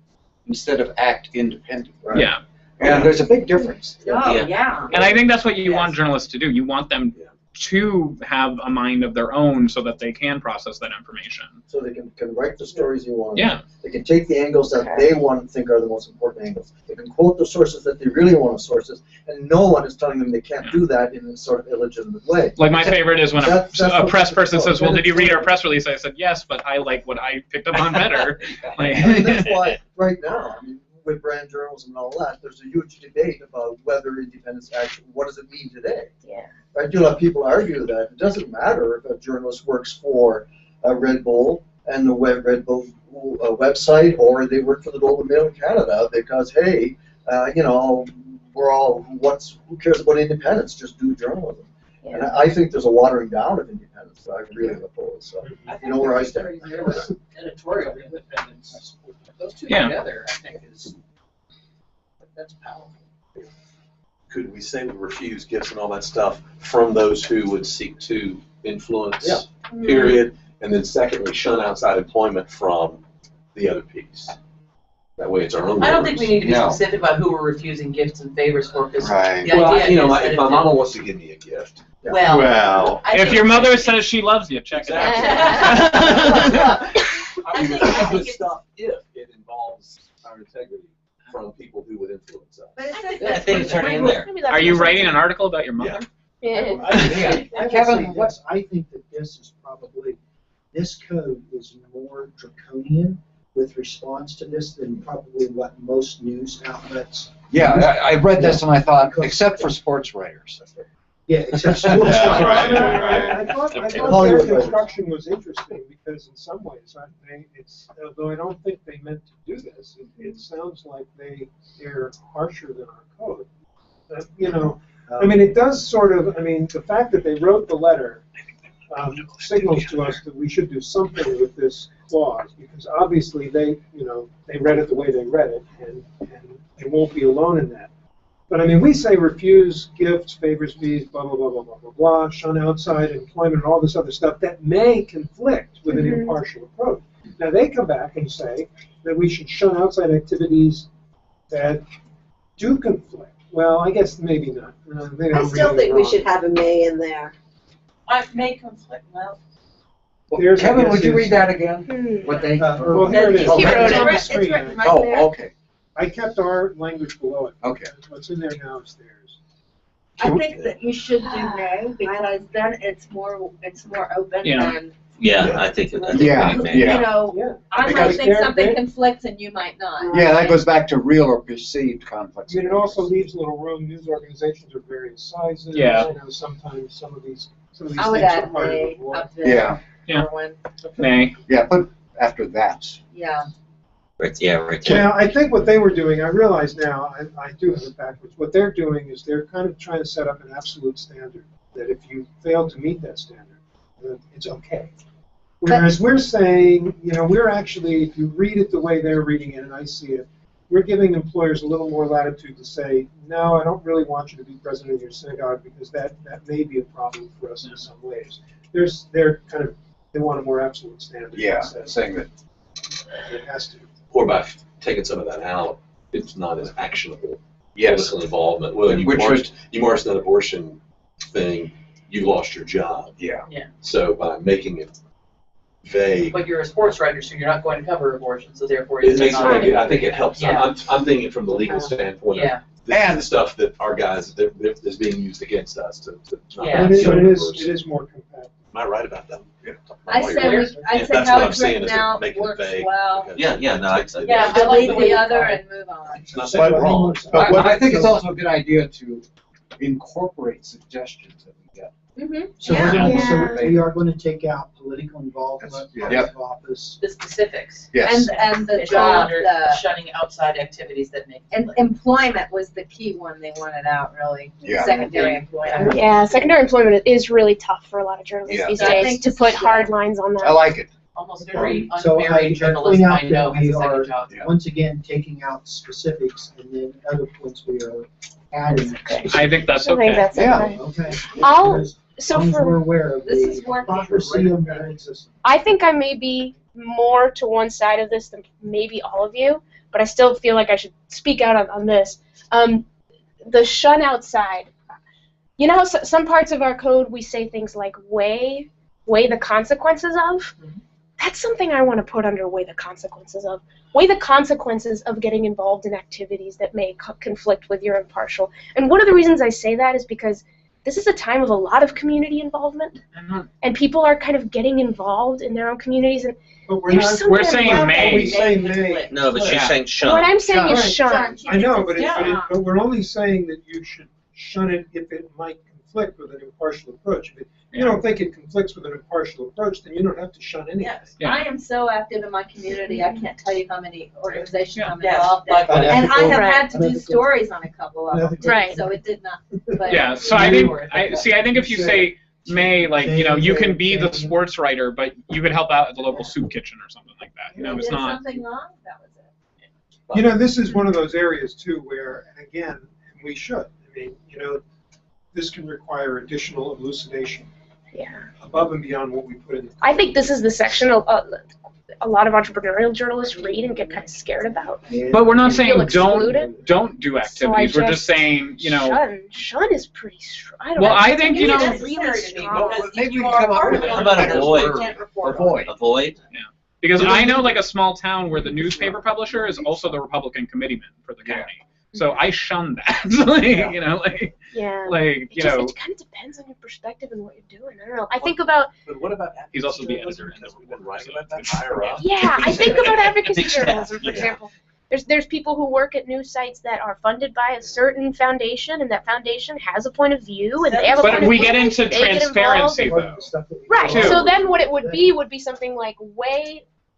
instead of act independent. Right. Yeah. And there's a big difference. Oh, yeah. And I think that's what you want journalists to do. You want them to have a mind of their own so that they can process that information. So they can write the stories you want. Yeah. They can take the angles that they want to think are the most important angles. They can quote the sources that they really want to sources, and no one is telling them they can't do that in a sort of illegitimate way. Like my favorite is when That's a what press it's person about. says, "Well, did you read our press release?" I said, "Yes, but I like what I picked up on better." Like, I mean, that's why right now, I mean, with brand journalism and all that, there's a huge debate about whether independence actually, what does it mean today? Yeah. I do have people argue that it doesn't matter if a journalist works for Red Bull and the Red Bull website, or they work for the Globe and Mail in Canada, because hey, you know, we're all who cares about independence? Just do journalism. Yeah. And I think there's a watering down of independence that I really oppose. So you know where I stand. Editorial independence, those two Yeah. together, I think that's powerful. Could we say we refuse gifts and all that stuff from those who would seek to influence, period, and then secondly, shun outside employment from the other piece? That way it's our own I don't think we need to be No. specific about who we're refusing gifts and favors for, because Right. the Well, idea you know, is that if my mama wants to give me a gift, well, I if think- your mother says she loves you, check it out. I mean, think it's good it's- stuff if it involves our integrity from people who would influence us. But it says I think it's already in there. Are you writing an article about your mother? Yeah. Kevin, I think that this is probably, this code is more draconian with response to this than probably what most news outlets. Yeah, I read this and I thought, except for sports writers. Yeah, except sports. Yeah, right, I thought their construction was interesting because in some ways, although I don't think they meant to do this, it sounds like they're harsher than our code. You know, I mean, it does sort of, I mean, the fact that they wrote the letter signals to us that we should do something with this clause, because obviously they read it the way they read it, and they won't be alone in that. But I mean, we say refuse gifts, favors, fees, blah, blah, blah, blah, blah, blah, blah, shun outside employment, and all this other stuff that may conflict with an impartial approach. Now, they come back and say that we should shun outside activities that do conflict. Well, I guess maybe not. Maybe I I'm still reading it think we wrong. should have a may in there. I may conflict, well. Here's, I Kevin, guess, would you is- read that again? What they? Well, here it is. He wrote It's it. on the It's screen. written right there. Oh, okay. I kept our language below it. Okay. What's in there now is theirs. I think that you should do no, because then it's more open Yeah. and, Yeah, I think that. Yeah, you yeah. know, I might Because think they're- something conflicts and you might not. Yeah, that goes back to real or perceived conflicts. I mean, it also leaves a little room. News organizations are various sizes. Yeah. You know, sometimes some of these things I would are add harder to may avoid. up there. Yeah. Yeah. Or when, Nay. Yeah, but after that. yeah. Right, yeah, right there. Now, I think what they were doing, I realize now, I do have it backwards. What they're doing is they're kind of trying to set up an absolute standard, that if you fail to meet that standard, then it's okay. Whereas we're saying, you know, we're actually, if you read it the way they're reading it, and I see it, we're giving employers a little more latitude to say, no, I don't really want you to be president of your synagogue because that may be a problem for us in some ways. They want a more absolute standard. Yeah, that says saying that. it has to. or by taking some of that out, it's not as actionable. Yes. Political involvement. Well, you Which marched that abortion thing, you lost your job. Yeah. So by making it vague, But you're a sports writer, so you're not going to cover abortion, so therefore it it's makes not. it, I think it helps. Yeah. I'm thinking from the legal standpoint. Yeah. This is the stuff that our guys, that's being used against us to not Yeah. But it show is reverse. more compact. Am I right about that? Yeah. I While you're said, there. I Yeah, said that's how what I'm it's saying, written is it out make it works vague, well. because Yeah, yeah, no, I, Yeah, I like Delete the way the you other call it. and move on. It's not saying wrong. I think it's also a good idea to incorporate suggestions that we get. So we're gonna, so we are gonna take out political involvement, Yep. public office. The specifics. Yes. And the It's all job, under the, shunning outside activities that make. and employment was the key one they wanted out, really. Yeah. Secondary employment. Yeah, secondary employment is really tough for a lot of journalists Yeah. these I days think to this put is- hard lines on I that. like it. Almost every So unmarried I journalist point out I know that has we a second are, job. once again, taking out specifics, and then other points we are adding. I think that's I think okay. that's Yeah. okay. Okay. I'll- As So long as we're for, aware of This the is working. hypocrisy of that exists. I think I may be more to one side of this than maybe all of you, but I still feel like I should speak out on this. The shun outside. You know how some parts of our code we say things like weigh the consequences of? That's something I want to put under weigh the consequences of. Weigh the consequences of getting involved in activities that may conflict with your impartial. And one of the reasons I say that is because this is a time of a lot of community involvement, and people are kind of getting involved in their own communities. And But we're saying may. We say may. No, but she's saying shun. What I'm saying is shun. I know, but we're only saying that you should shun it if it might conflict with an impartial approach. If you don't think it conflicts with an impartial approach, then you don't have to shun anything. Yes, I am so active in my community. I can't tell you how many organizations I'm Yes, involved in, likewise. and I have Right. had to do stories on a couple of them. Right. So it did not. But Yeah, so I think if you say may, like, you know, you can be the sports writer, but you could help out at the local soup kitchen or something like that. You know, it's did not. something wrong. That was it. You know, this is one of those areas too where, and again, we should. I mean, you know, this can require additional elucidation. Yeah. Above and beyond what we put in. I think this is the section a lot of entrepreneurial journalists read and get kind of scared about. But we're not And feel saying excluded. don't do activities. We're just saying, you know. Shun is pretty strong. I don't Well, know. I think, you know. It's really strong. Maybe we can come up with How about avoid? Avoid. Avoid? Yeah. Because I know, like, a small town where the newspaper publisher is also the Republican committeeman for the county. So I shun that. Like, you know, like, Yeah. like, you know. It kind of depends on your perspective and what you're doing. I don't know. I think about. But what about He's also the editor. We've been writing about that higher up. Yeah, I think about advocacy Big staff, journalism, for yeah. example. There's people who work at news sites that are funded by a certain foundation, and that foundation has a point of view, and they have a point But of we view. get into they get transparency, involved. though. Right. too. So then what it would be something like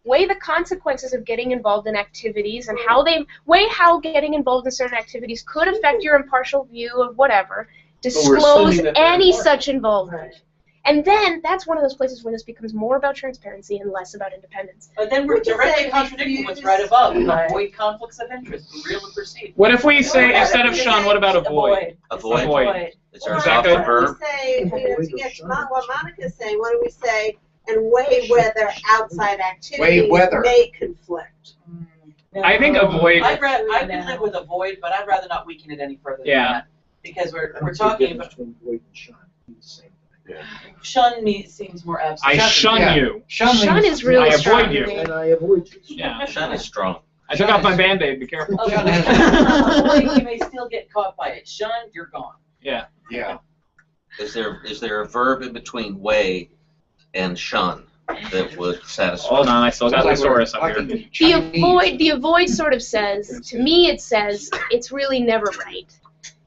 weigh the consequences of getting involved in activities and how getting involved in certain activities could affect your impartial view of whatever. Disclose any such involvement. And then that's one of those places where this becomes more about transparency and less about independence. But then we're directly contradicting what's right above. Avoid conflicts of interest, real and perceived. What if we say, instead of shun, what about avoid? Avoid. Is there a Is that softer good? verb? Say, to get to what Monica's saying, what do we say? And weigh whether outside activities whether. may conflict. I think avoid. I can live with avoid, but I'd rather not weaken it any further than that. Because we're talking about Between avoid and shun. It's the same thing. shun me seems more abstract. I shun you. Shun is really I strong. avoid you. And I avoid you. Yeah. Shun is strong. I took off my Band-Aid. Be careful. Avoid, you may still get caught by it. Shun, you're gone. Yeah. Yeah. Is there a verb in between weigh and shun that would satisfy? Hold on, I still got thesaurus up here. The avoid sort of says, to me it says, it's really never right.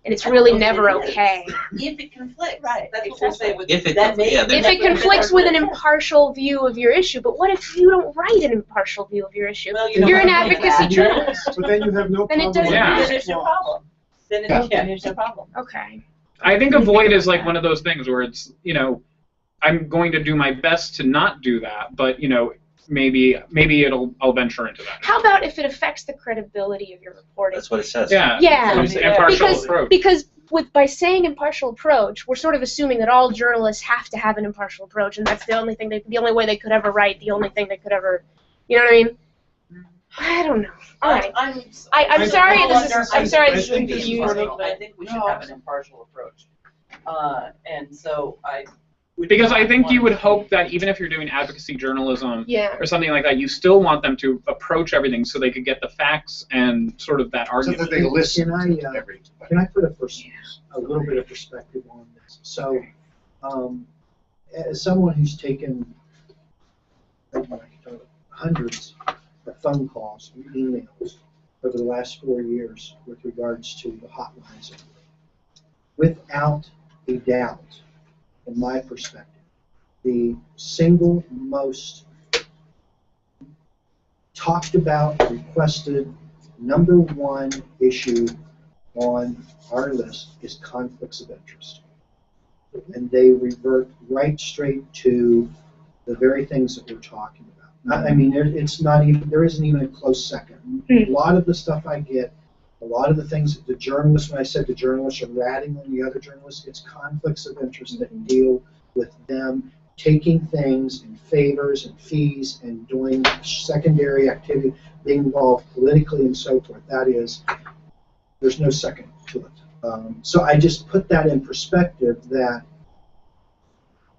And it's really never okay. If it conflicts. Right. That's what we're saying with If it- that may. yeah, then- If it conflicts with an impartial view of your issue, but what if you don't write an impartial view of your issue? Well, you don't You're an have to do advocacy that. journalist. But then you have no Then it problem. doesn't- Yeah. Then there's no problem. Then there's no problem. Okay. I think avoid is like one of those things where it's, you know, I'm going to do my best to not do that, but, you know, maybe I'll venture into that. How about if it affects the credibility of your reporting? That's what it says. Yeah. Yeah. It's impartial approach. Because by saying impartial approach, we're sort of assuming that all journalists have to have an impartial approach, and that's the only way they could ever write, the only thing they could ever, you know what I mean? I don't know. All right. I'm sorry. I'm sorry. This is confusing. I think we should have an impartial approach. And so Because I think you would hope that even if you're doing advocacy journalism or something like that, you still want them to approach everything so they could get the facts and sort of that argument. So that they listen Can to everything. Can I put a little bit of perspective on this? So, as someone who's taken hundreds of phone calls and emails over the last 4 years with regards to the hotlines, without a doubt, in my perspective, the single most talked about, requested, #1 issue on our list is conflicts of interest. And they revert right straight to the very things that we're talking about. I mean, there isn't even a close second. A lot of the stuff I get, a lot of the things that the journalists, when I said the journalists are ratting on the other journalists, it's conflicts of interest that deal with them taking things and favors and fees and doing secondary activity, being involved politically and so forth. That is, there's no second to it. So I just put that in perspective that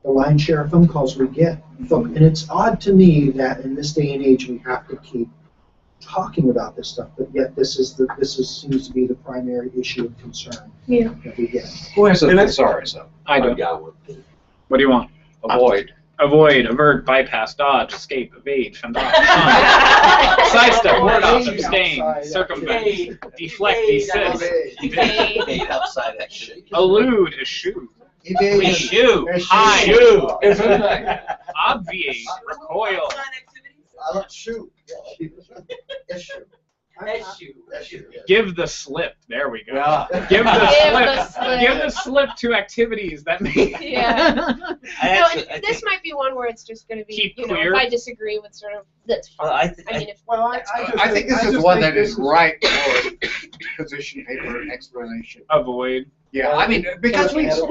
the lion's share of phone calls we get, and it's odd to me that in this day and age we have to keep talking about this stuff, but yet this seems to be the primary issue of concern that we get. Who has a thesaurus though? I don't. got one. What do you want? Avoid. Avoid, avert, bypass, dodge, escape, evade, fend off, sidestep, ward off, abstain, circumvent, deflect, desist, Evade outside action. elude, eschew, Eschew. hide, obviate, recoil. Shoot. Issue. Give the slip. There we go. Yeah. Give the Give slip. the Give the slip to activities that may. Yeah. I No, actually- I this think- might be one where it's just going to be, Keep you know, clear. if I disagree with sort of, that's fine. Well, I mean, if Well, that's I fine. just I think this is just one think that this is right for position paper explanation. Avoid. Yeah, I mean, because Let's go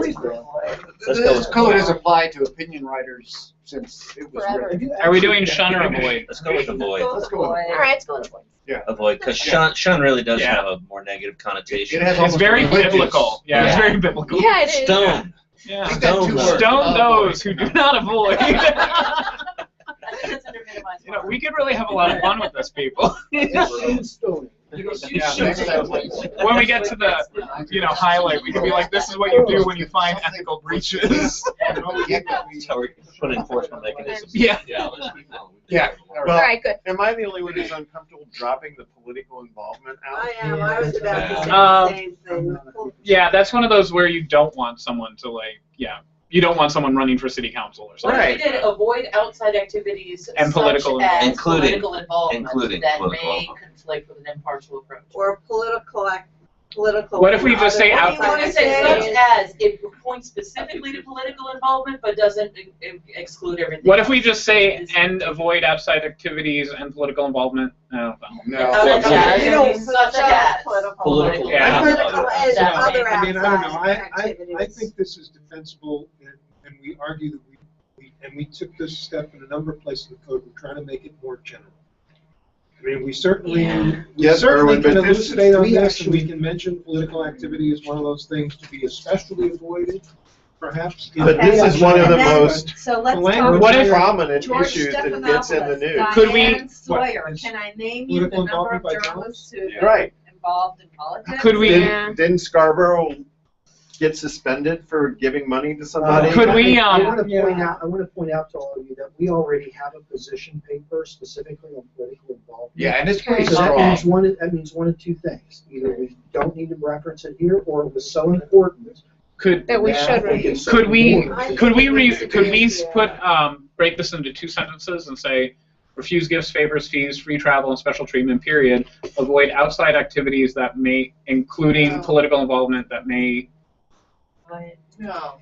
this with code has applied to opinion writers since it was Forever. written. Are we doing shun or avoid? Let's go with avoid. Let's go with All right, let's go with avoid. Avoid, because shun really does Yeah. have a more negative connotation. It has It's almost very religious. biblical. Yeah, it's Yeah. very biblical. Yeah, it is. Stone. Yeah. Make that two words. Stone those who do not avoid. That's under minimized You know, we could really have a lot of fun with this, people. Yeah. When we get to the, highlight, we can be like, this is what you do when you find ethical breaches. So we put enforcement mechanisms. Yeah. Yeah, let's keep going. Yeah. All right, good. Am I the only one who's uncomfortable dropping the political involvement out? I am, I was about to say Um, the same thing. Yeah, that's one of those where you don't want someone to you don't want someone running for city council or something. What if we did avoid outside activities And political such as Including- political involvement including that political may involvement. conflict with an impartial approach? Or political. What if we just say What do you want to say, such activities. as it points specifically to political involvement but doesn't exclude everything? What if we just say and avoid outside activities and political involvement? No. Such as, You know, such as. Political. Yeah. Political and other I mean, I don't know, outside I activities. think this is defensible, and we argue that we took this step in a number of places in the code, we're trying to make it more general. I mean, we certainly Yes, Erwin, can but this is- elucidate on we this, and we actually- can mention political activity as one of those things to be especially avoided, perhaps. But this is one of the most So let's What talk What if- about prominent George issues that gets in the news. Stephanopoulos, Could we- Diane Sawyer. What, Can I name you the political number of involvement by journalists who Yeah. Right. involved in politics? Could we? Didn't Scarborough get suspended for giving money to somebody? Could we, I want to point out to all of you that we already have a position paper specifically on political involvement. Yeah, and it's pretty So that strong. means one of two things. Either we don't need to reference it here, or it was so important Could That we should. could we Yeah. put break this into two sentences and say refuse gifts, favors, fees, free travel, and special treatment. Period. Avoid outside activities that may, including political involvement that may. No.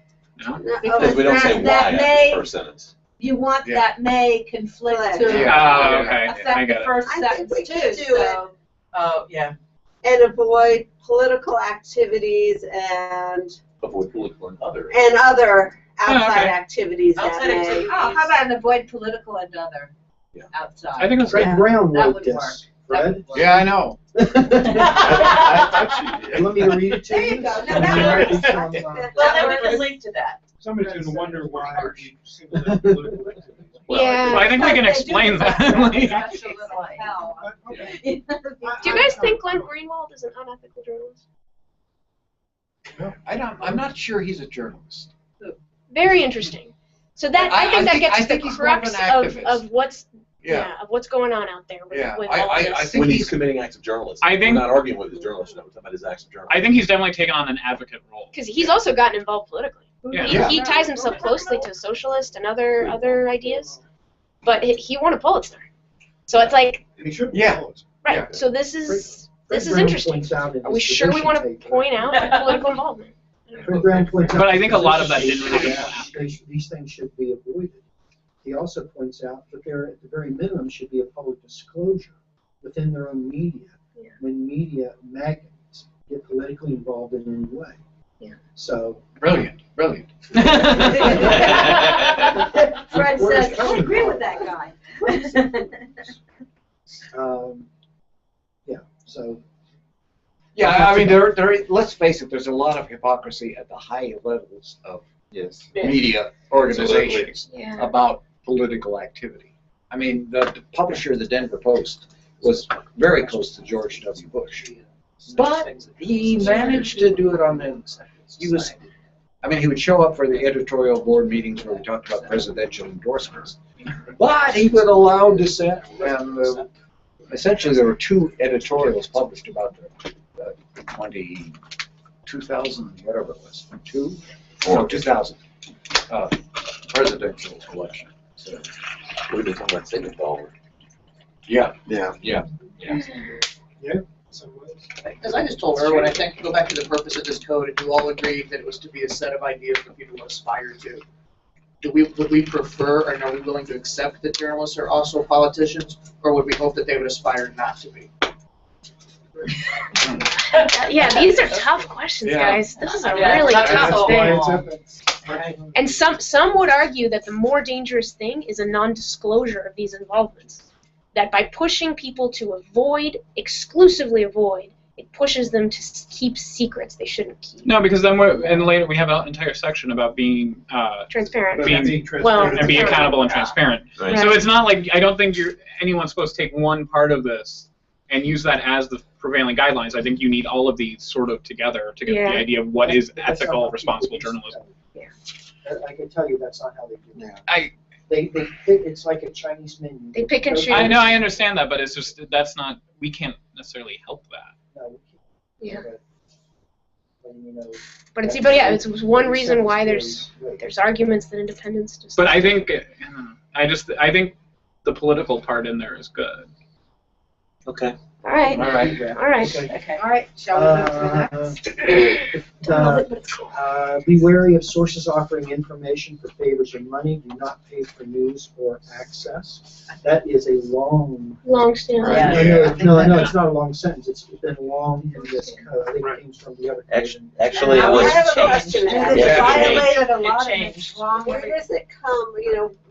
No. Because we don't say why That after may- the first sentence. You want Yeah. that may conflict to Yeah. Okay, I affect get the it. first I think sentence we too, can do so. Oh, yeah. And avoid political activities and Avoid political and other. other outside okay. activities that Outside may. activities. Oh, how about an avoid political and other Yeah. outside? I think that's Fred good. Brown that wrote would this. work. Fred? Yeah, I know. I thought you You want me to read it to There you? you go. No, that works. From, Well, then we can link to that. Somebody's gonna wonder why we single out political activity. Yeah. Well, I think we can explain that. Special little hell. Okay. Do you guys think Glenn Greenwald is an unethical journalist? I'm not sure he's a journalist. Very interesting. So that I think that gets to the he's more of crux an activist. of what's Yeah. of what's going on out there with, Yeah, with I- all I- of I this. think When he's he's- committing acts of journalism. I think- We're not arguing with his journalism, we're talking about his acts of journalism. I think he's definitely taken on an advocate role. Because he's also gotten involved politically. Yeah. He ties himself closely to socialist and other ideas, but he won a Pulitzer. So it's like, And he should. Yeah. right. Yeah. So this is Fred is Brown interesting. points out in Are we his sure we want to position paper- point out political involvement? Fred Brown points out But I think a lot of that these didn't really things- happen. These things should be avoided. He also points out that there, at the very minimum, should be a public disclosure within their own media Yeah. when media magnates get politically involved in any way. Yeah. So Brilliant. I mean, let's face it, there's a lot of hypocrisy at the high levels of media organizations about political activity. I mean, the publisher of the Denver Post was very close to George W. Bush, but he managed to do it on the. He would show up for the editorial board meetings where we talked about presidential endorsements, but he would allow dissent, and essentially there were 2 editorials published about the 2000, whatever it was, 2000 presidential election. So, We've been talking about single dollar. Yeah. Some ways. As I just told Erwin, I think, go back to the purpose of this code, and you all agreed that it was to be a set of ideas for people to aspire to. Would we prefer, and are we willing to accept that journalists are also politicians, or would we hope that they would aspire not to be? Yeah, these are tough questions, guys. This is a really tough thing. And some would argue that the more dangerous thing is a non-disclosure of these involvements. That by pushing people to exclusively avoid, it pushes them to keep secrets they shouldn't keep. No, because then later we have an entire section about being transparent. Being accountable and transparent. Right. So it's not like I don't think anyone's supposed to take one part of this and use that as the prevailing guidelines. I think you need all of these sort of together to get the idea of what is ethical, responsible journalism. Yeah. I can tell you that's not how they do it. Yeah. They pick, it's like a Chinese menu. They pick and choose. I know, I understand that, but it's just that's not. We can't necessarily help that. No, yeah. But it's one reason why there's arguments that independence just. But I think I think the political part in there is good. Okay. All right. All right. All right. Okay. All right. Shall we move to the next? Be wary of sources offering information for favors or money. Do not pay for news or access. That is a long standing. No, it's not a long sentence. It's been long in this code. I think it came from the other code. Actually, it was I have a changed. question. Yeah, It's it violated a It lot of changed. it. Where does it come,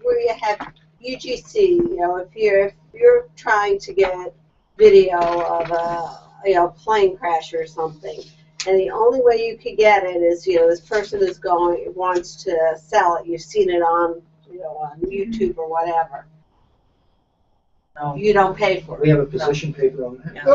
where you have UGC, if you're trying to get video of a plane crash or something, and the only way you could get it is this person wants to sell it. You've seen it on on YouTube or whatever. No. You don't pay for it. We have a position paper on that.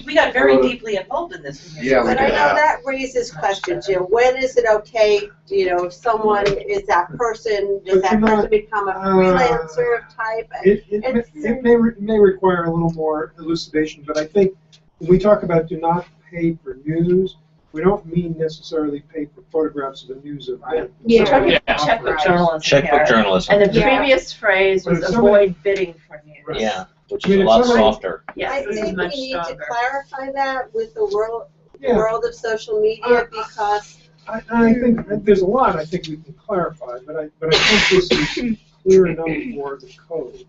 We got very deeply involved in this. Yeah, we But I did. know that raises questions. When is it okay? If someone is that person, does that person become a freelancer type? It may require a little more elucidation, but I think when we talk about do not pay for news, we don't mean necessarily pay for photographs of the news event. Checkbook journalism. Checkbook here. journalism. And the previous phrase was But if somebody- avoid bidding for news. Yeah, which I mean, is a if lot somebody- softer. Yes, I this is think much we need to stronger. clarify that with the world of social Uh, media because I think there's a lot I think we can clarify, but I think this is clear enough for the code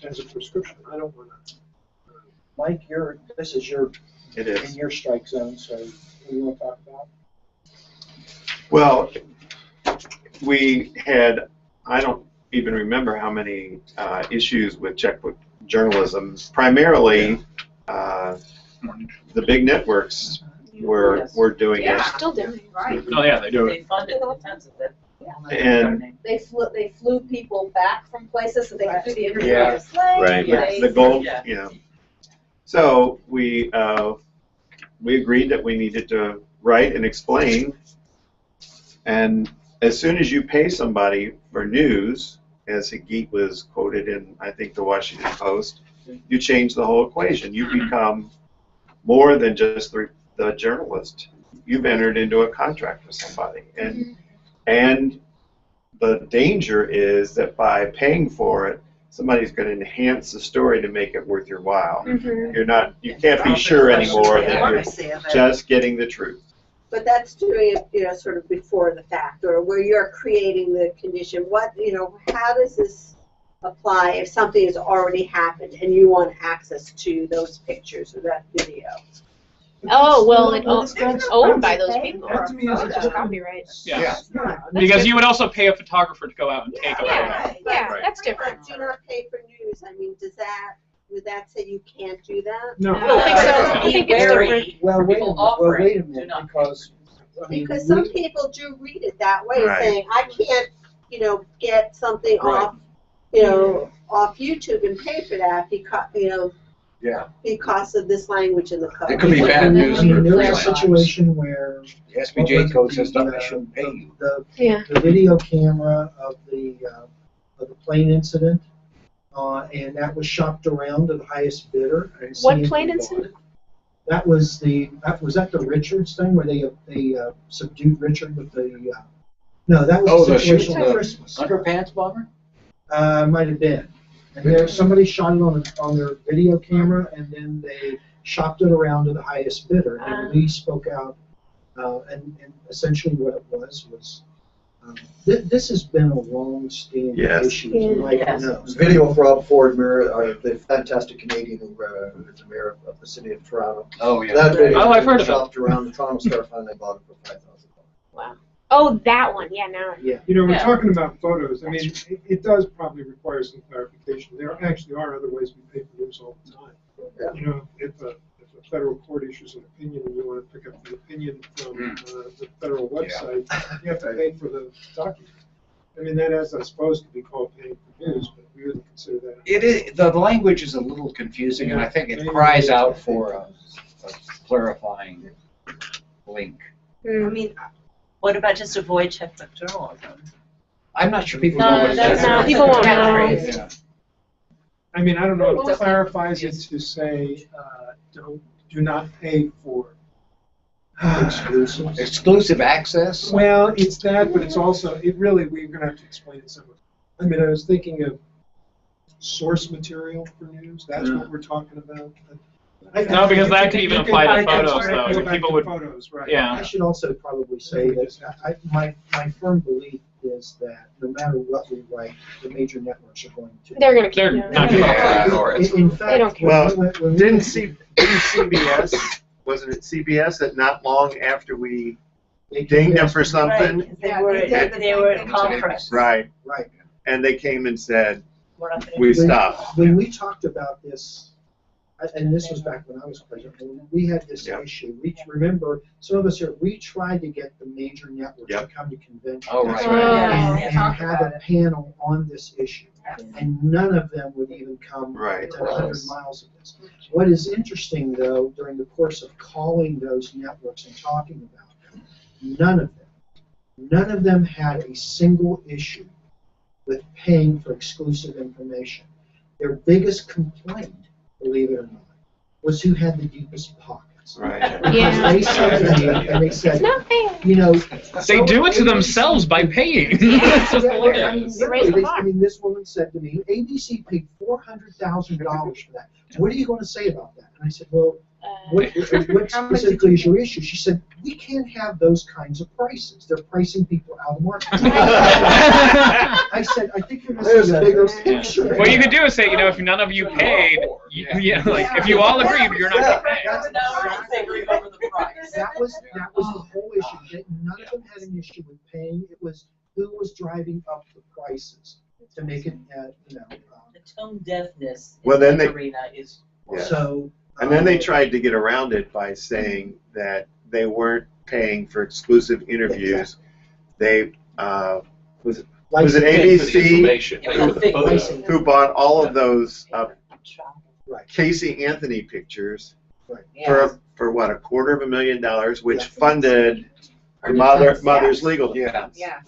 as a prescription. I don't want to. Mike, this is It is. in your strike zone, so what do you want to talk about? Well, we had, I don't even remember how many issues with checkbook journalism. Primarily, the big networks were doing it. Still doing it. Right. Oh yeah, they do it. They funded intensively. And They flew people back from places so they could do the interview. Yeah. Right. the goal, So we agreed that we needed to write and explain. And as soon as you pay somebody for news, as Geet was quoted in, I think, the Washington Post, you change the whole equation. You become more than just the journalist. You've entered into a contract with somebody. And the danger is that by paying for it, somebody's going to enhance the story to make it worth your while. You can't be sure anymore that you're just getting the truth. but that's doing it sort of before the fact or where you're creating the condition. How does this apply if something has already happened and you want access to those pictures or that video? Oh, well, it's owned by those people. That to me is It's just copyright. Yeah. Because you would also pay a photographer to go out and take a photo. Yeah, that's different. Do not pay for news. I mean, does that would that say you can't do that? No. I don't think so. I Be think it's wary. different. Well, wait a People minute, well, offering wait a do minute, not. because, I mean, Because some we- people do read it that way, Right. saying, I can't, get something Right. off, off YouTube and pay for that because, Yeah. because of this language in the code. It could be bad I news mean, for there was a freelancers. situation where. The SPJ what code was says it, something shouldn't pay you. Yeah. The video camera of the plane incident, and that was shopped around to the highest bidder. And What CNC plane bought incident? it. That was the Richards thing where they subdued Richard with the. No, that was Oh, a situation the on Christmas. underpants bomber? Might have been. And there, somebody shot it on their video camera, and then they shopped it around to the highest bidder. And Lee spoke out, and essentially what it was this has been a long-standing Yes. issue, as you might know. Video of Rob Ford, the fantastic Canadian who is the mayor of the city of Toronto. Oh, yeah. That video Oh, I've heard of it. shopped around the Toronto Star finally bought it for $5,000. Wow. Oh, that one. Yeah, now. Yeah. We're Yeah. talking about photos. I mean, it does probably require some clarification. There actually are other ways we pay for news all the time. Yeah. If a federal court issues an opinion and you want to pick up the opinion from the federal website, you have to pay for the document. I mean, that is, I suppose, could be called paying for news, but we wouldn't consider that. It is, the language is a little confusing, and I think it cries out for a clarifying link. I mean, what about just avoid checkbook journalism? I'm not sure people No, know what it that's is. not- people won't know. Yeah. I mean, I don't know if it clarifies it to say, do not pay for Exclusive access? Well, it's that, but it's also, we're going to have to explain it somewhat. I mean, I was thinking of source material for news. That's what we're talking about. No, because that could even You can apply to find photos, that, though. go back People to would. photos, right. Yeah. I should also probably say that my firm belief is that no matter what we write, the major networks are going to. They're going to keep They're doing not it. going to ignore it. In fact, They don't care. Well, when we- didn't CBS, wasn't it CBS that not long after we dinged them for something? Right, they were at conference. Right, Right. and they came and said, We're not gonna we do it. stopped. When we talked about this, and this was back when I was president, when we had this Yep. issue, remember, some of us here, we tried to get the major networks to Yep. come to conventions. Oh, right. And Yeah. have a panel on this issue. And none of them would even come Right. within 100 miles of this. What is interesting, though, during the course of calling those networks and talking about them, none of them had a single issue with paying for exclusive information. Their biggest complaint, believe it or not, was who had the deepest pockets. Right. Yeah. They said to me, and they It's said, not fair. They do it to themselves by paying. It's just hilarious. This woman said to me, ABC paid $400,000 for that. What are you going to say about that? And I said, well, what specifically is your issue? She said, we can't have those kinds of prices. They're pricing people out of the market. I said, I think you're missing the bigger picture. What you could do is say, if none of you paid, if you all agreed, you're not going to pay. That was the whole issue. None of them had an issue with paying. It was who was driving up the prices to make it, The tone deafness Well, in then that they- arena is. Yeah. So. And then they tried to get around it by saying that they weren't paying for exclusive interviews. They, was it ABC who bought all of those Casey Anthony pictures for what, $250,000, which funded the mother's legal defense. Yeah.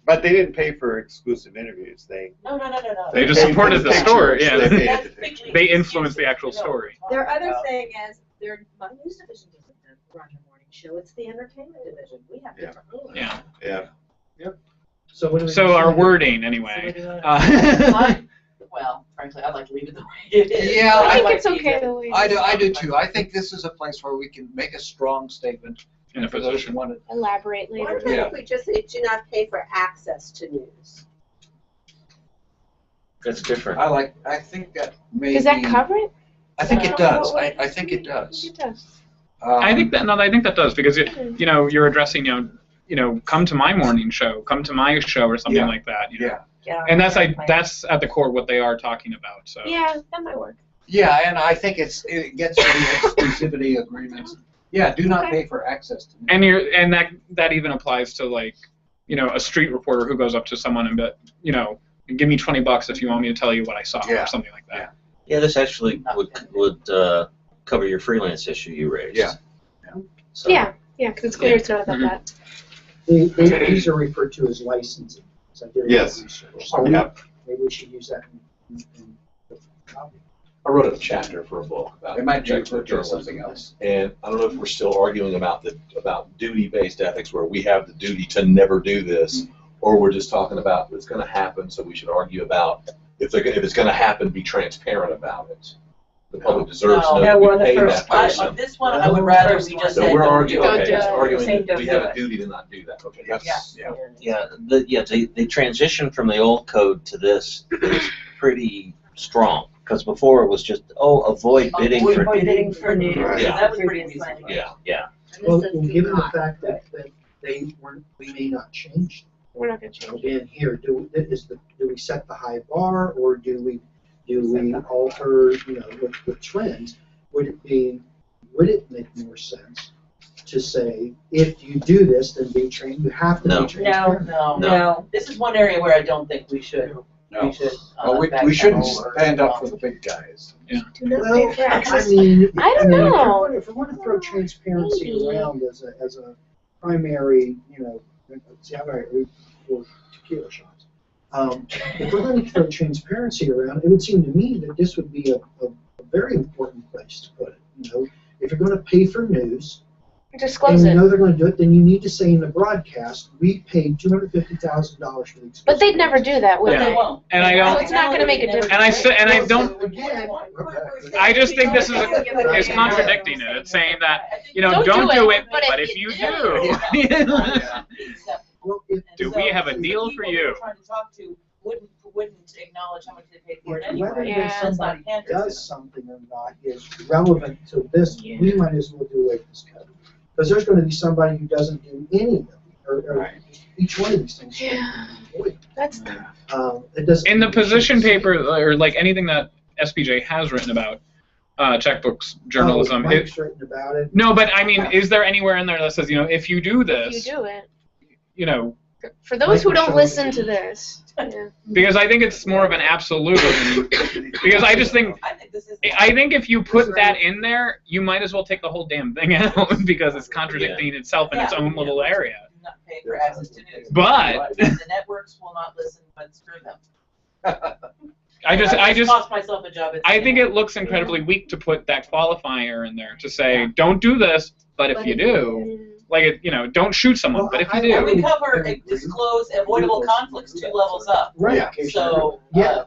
But they didn't pay for exclusive interviews. No. They just supported the story. They Yeah. paid for the pictures. They influenced the actual story. Their other thing is, my news division doesn't run a morning show, it's the entertainment division. We have different rules. Yeah. Yeah. So what do we So do? our wording, anyway. Well, frankly, I'd like to leave it the way it is. Yeah, I think might it's be okay the- the way it I is. do too. I think this is a place where we can make a strong statement. In a For those who position. want to. Elaborate What later. about if we just say, do not pay for access to news? That's different. I think that maybe. Does that cover it? I think it does. I think it I does. think it does. I think that does because you're addressing come to my morning show, come to my show or something Yeah. like that. Yeah. Yeah. And that's at the core what they are talking about. So. Yeah, that might work. Yeah, and I think it gets to the exclusivity agreements. Yeah, do not pay for access to. And that even applies to, like, you know, a street reporter who goes up to someone and you know, give me $20 if you want me to tell you what I saw, or something like that. Yeah, this actually would cover your freelance issue you raised. Yeah. So, Yeah, because it's clear it's not about that. These are referred to as licensing. So Yes. research. So maybe we should use that in the copy. I wrote a chapter for a book about It might be check for referred to as something journalism, else. and I don't know if we're still arguing about duty-based ethics, where we have the duty to never do this, or we're just talking about it's going to happen, so we should argue about if it's going to happen, be transparent about it. The public deserves to know that we paid that person. On this one, I would rather we just So said we're don't arguing, do it. arguing that Don't we do have it. a duty to not do that. Okay, that's The transition from the old code to this is pretty strong, because before it was just, avoid bidding for news. Yeah. That was pretty easy. Yeah. Well, given the fact that they weren't, we may not change. We're not going to change it. Again, here, do we set the high bar, or do we alter, you know, with trends? Would it make more sense to say, if you do this, then be trained, you have to be trained? No. This is one area where I don't think we should. No. We should. We shouldn't stand up for the big guys. Yeah. Well, I mean, I don't know. If we're going to throw transparency around as a primary, you know, see, how about for tequila shots? If we're going to throw transparency around, it would seem to me that this would be a very important place to put it. You know, if you're going to pay for news, disclose and it. you know they're going to do it, then you need to say in the broadcast, we paid $250,000 for these. But they'd never do that, would Yeah. they? And I don't. So it's not going to make a difference. And I don't. Again, I just think this is contradicting it. It's saying that, you know, don't do it, but if you do, do we have a deal for you? We're trying to talk to wouldn't acknowledge how much they paid for it Whether anyway. there's That's somebody not does something or not is relevant to this. We might as well do away with this code. Because there's going to be somebody who doesn't do any of it, or each one of these things. That's it doesn't. In the position paper, or like anything that SPJ has written about checkbooks journalism. Mike's written about it. No, but I mean, is there anywhere in there that says, you know, if you do this, If you do it. you know, For those who don't listen to this. Yeah. because I think it's more of an absolute. Because I just think, I think if you put that in there, you might as well take the whole damn thing out because it's contradicting itself in its own little area. Do not pay for access to news. But the networks will not listen, but screw them. I just cost myself a job. I think it looks incredibly weak to put that qualifier in there to say, don't do this, but if you do, like, you know, don't shoot someone, but if you And we do. cover disclose avoidable conflicts 2 levels up. Right. So if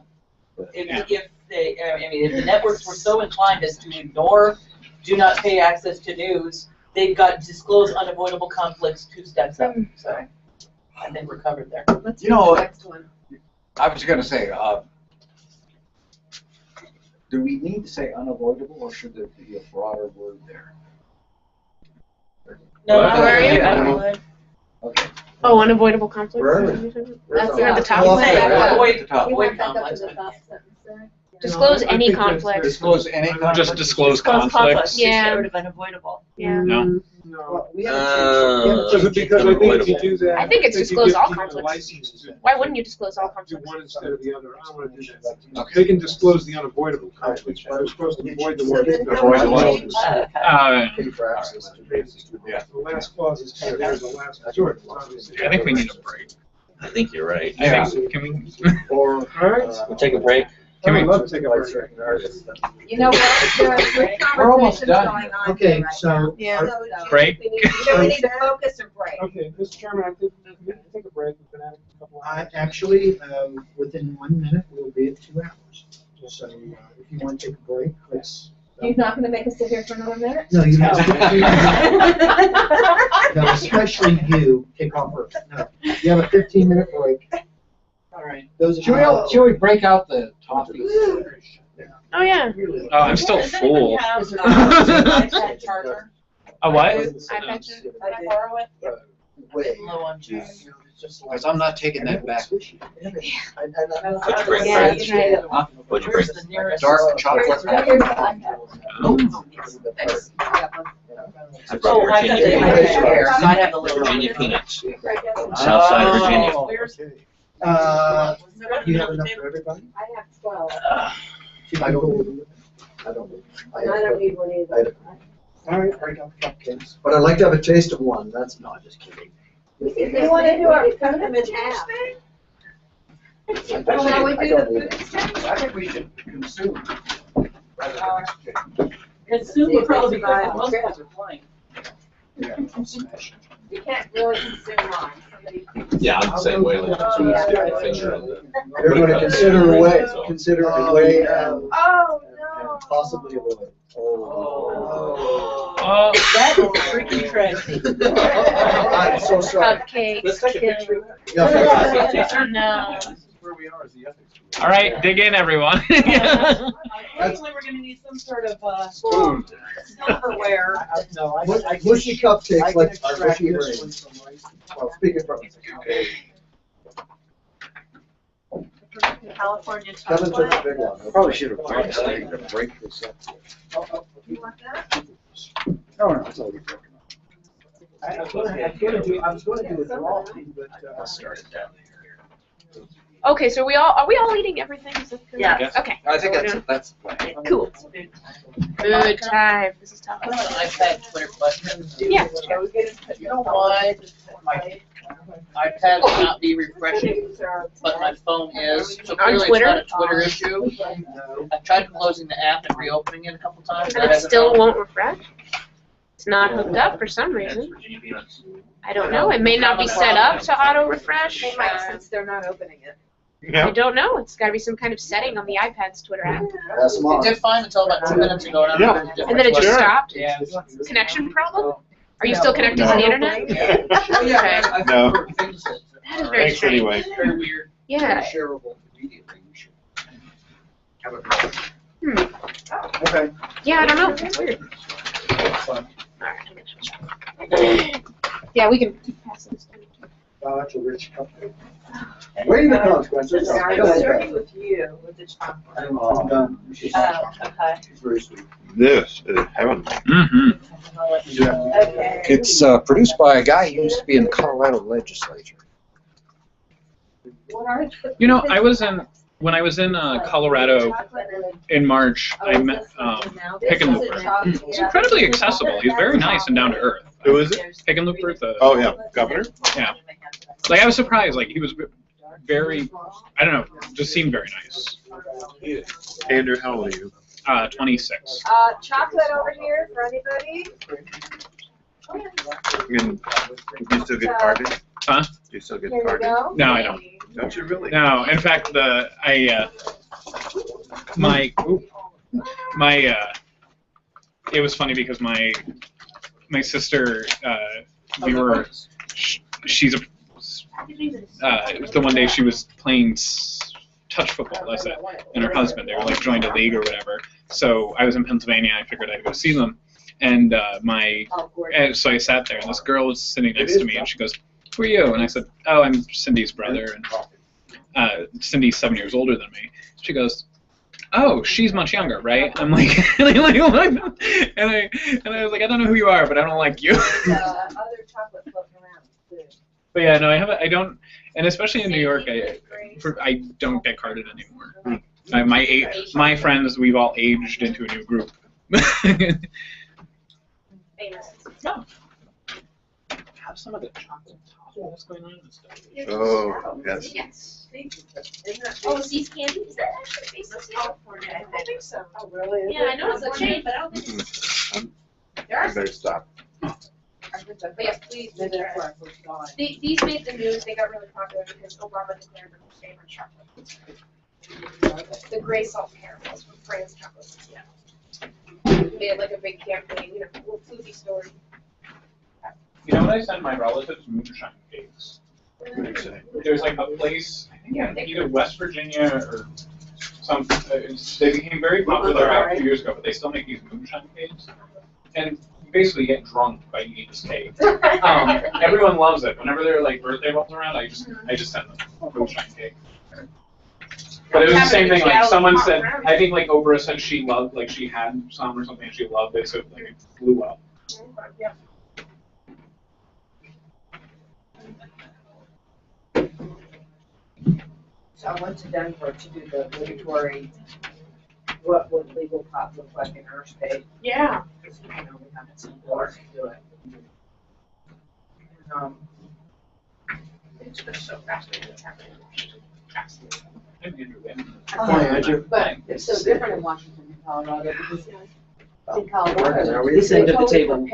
the networks were so inclined as to ignore, do not pay access to news, they've got disclose unavoidable conflicts 2 steps up. So I think we're covered there. You know, I was going to say, do we need to say unavoidable, or should there be a broader word there? No, Where are you? Yeah. Okay. Oh, unavoidable conflict. That's At the top. Avoid conflicts. Disclose any conflict. Disclose any conflict. Just disclose conflicts. Yeah. Get rid of unavoidable. Yeah. No. Well, we haven't changed it. Because I think if you do that, I think it's you disclose give all people conflicts. license to Why wouldn't you disclose all do conflicts? one instead of the other. I don't want to do that. They can disclose the unavoidable conflicts, but they're supposed to avoid the So ones then that how are. would you change Pay for access to Yeah. The last clause is kind of there's a last resort. obviously. I think we need a break. I think you're right. I think, can we? Or, All right. We'll take a break. Can we? I'd love to take a break. You know what, there are good We're almost conversations done. going on Okay, here right so. Yeah. Break? So we need to focus or break. Okay, Mr. Chairman, I think we can take a break. We've been at it a couple of hours. Actually, within 1 minute, we'll be at 2 hours. So if you want to take a break, let's. He's not gonna make us sit here for another minute? No, you have no, especially you, take off first. No, you have a 15-minute break. All right. Those Should we break out the toffee? Oh, yeah. Oh, I'm still Does anybody full. have an iPad charger? A what? iPad. Can I borrow it? way. Low on juice. Because I'm not taking that back. What'd you bring, Fred? Huh? What'd you bring? Where's the nearest? Dark chocolate. Thanks. I brought Oh, I Virginia have peanuts. the hair, so I have the little. Virginia peanuts. South side of Virginia. Where's? You have enough for everybody? I have 12. I don't. I don't. I don't need one either. All right, break out the cupcakes. But I'd like to have a taste of one. That's not just kidding. If you want to do our cut them in half. Shall we do the food exchange? I think we should consume. Consume would probably be quick, most guys are flying. You can't really consume mine. Yeah, I'm the same way. Like, so Yeah. stick my finger in the. They're going to consider a way, and Oh, no. possibly avoid. Oh. Oh, That is freaking crazy. I'm so sorry. Cupcakes. Let's take a picture of that. Yeah. No. This is where we are as the ethics. all right, dig in, everyone. Originally, we're gonna need some sort of, silverware. No, Mushy cupcakes I like can our mushy extract this brains. one from rice. Well, speaking from. California Kevin took chocolate. a big one. Probably should have brought something to break this up. You want that? No, no, it's already broken up. I was gonna do a draw thing, but, I'll start it down here. Okay, so are we all eating everything? Is that correct? Yeah. Yes. Okay. I think that's the plan. Cool. Good time. This is tough. An iPad Twitter question. Yeah. You know why my iPad cannot be refreshing, but my phone is? So clearly it's Twitter? not a Twitter issue. I've tried closing the app and reopening it a couple times. And it still won't refresh? It's not hooked up for some reason. I don't know. It may not be set up to auto refresh. They might, since they're not opening it. I don't know. It's got to be some kind of setting on the iPad's Twitter app. It did fine until about 2 minutes ago. And Yeah. I'm in a different And then it just Twitter. stopped? Yeah. Connection problem? Are you still connected to the internet? Okay. No. That is very Thanks strange. anyway. Very weird. Yeah. Shareable immediately, we should have a draw. Okay. Yeah, I don't know. It's weird. Alright, I'm gonna switch. Yeah, we can pass this. Wow, that's a rich cupcake. Weighing the consequences. I'm starting with you with the chocolate. I'm done. Okay. It's very sweet. This is heaven. Mm-hmm. Okay. It's produced by a guy who used to be in the Colorado legislature. You know, when I was in Colorado in March, I met Hickenlooper. He's incredibly accessible. He's very nice and down to earth. Who is it? Hickenlooper, Oh, yeah, governor? Yeah. Like, I was surprised. Like, he was very, I don't know, just seemed very nice. Andrew, how old are you? 26. Chocolate over here for anybody? And do you still get carded? Huh? Do you still get Here you carded? go. No, I don't. Don't you really? No, in fact, it was funny because my sister, she's it was the one day she was playing touch football, that's it, and her husband, they were like joined a league or whatever. So I was in Pennsylvania, I figured I'd go see them, and so I sat there, and this girl was sitting next to me, and she goes, "Who are you?" And I said, "Oh, I'm Cindy's brother," and Cindy's 7 years older than me. She goes, "Oh, she's much younger, right?" I'm like, and I was like, "I don't know who you are, but I don't like you." Other chocolate floating around too. But yeah, no, I don't, and especially in New York, I don't get carded anymore. My friends, we've all aged into a new group. No. Have some of the chocolate. What's going on in this stuff? Oh, yes. Yes. Isn't that Oh, See's Candy? Is that actually Faceless yet? California? I think so. Oh, really? Is Yeah, I it know it's a California? chain, but I don't think it's. There I are better stop. But yes, please. Maybe that's why I was gone. These made the news. They got really popular because Obama declared them his favorite chocolate. The gray salt caramels from France chocolate. Yeah. They had like a big campaign, you know, little foodie story. You know what I send my relatives? Moonshine cakes. What do you say? There's like a place, I think in either West Virginia or some. They became very popular about 2 years ago, but they still make these moonshine cakes. And you basically get drunk by eating this cake. Everyone loves it. Whenever their like birthday rolls around, I just send them moonshine cake. But it was the same thing. Like someone said, I think like Oprah said she loved, like she had some or something, and she loved it, so like it flew up. Yeah. So I went to Denver to do the obligatory, what would legal pop look like in our state? Yeah. Because, you know, we haven't seen lawyers do it. And, It's just so fascinating what's happening. Absolutely. But it's so different in Washington and Colorado because in Colorado, We sit at the table.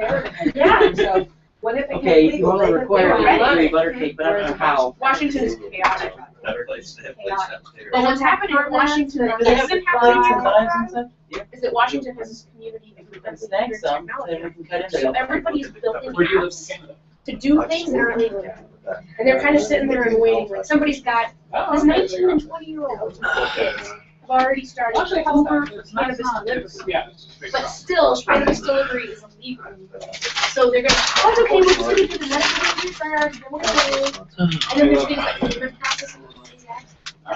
Yeah, so when it became Okay, you legal, all they are were required to ready. do butter cake, but I don't know how. Washington is chaotic. That place downstairs. But what's happening in Washington, Do they have isn't plates happening and in knives and Colorado, stuff? is that Washington has this community of Let's snag some, then we can cut into So it. everybody's building Where do you live in apps Canada? to do things that aren't legal. And they're kind of sitting there and waiting, like somebody's got, this 19 and 20-year-olds have already started cannabis delivery. Yeah. It's just big But rock. still, cannabis delivery is illegal. So they're gonna, oh, it's okay, we're just gonna do the medical research, and we're gonna do. And then there's things like immigrant processing. I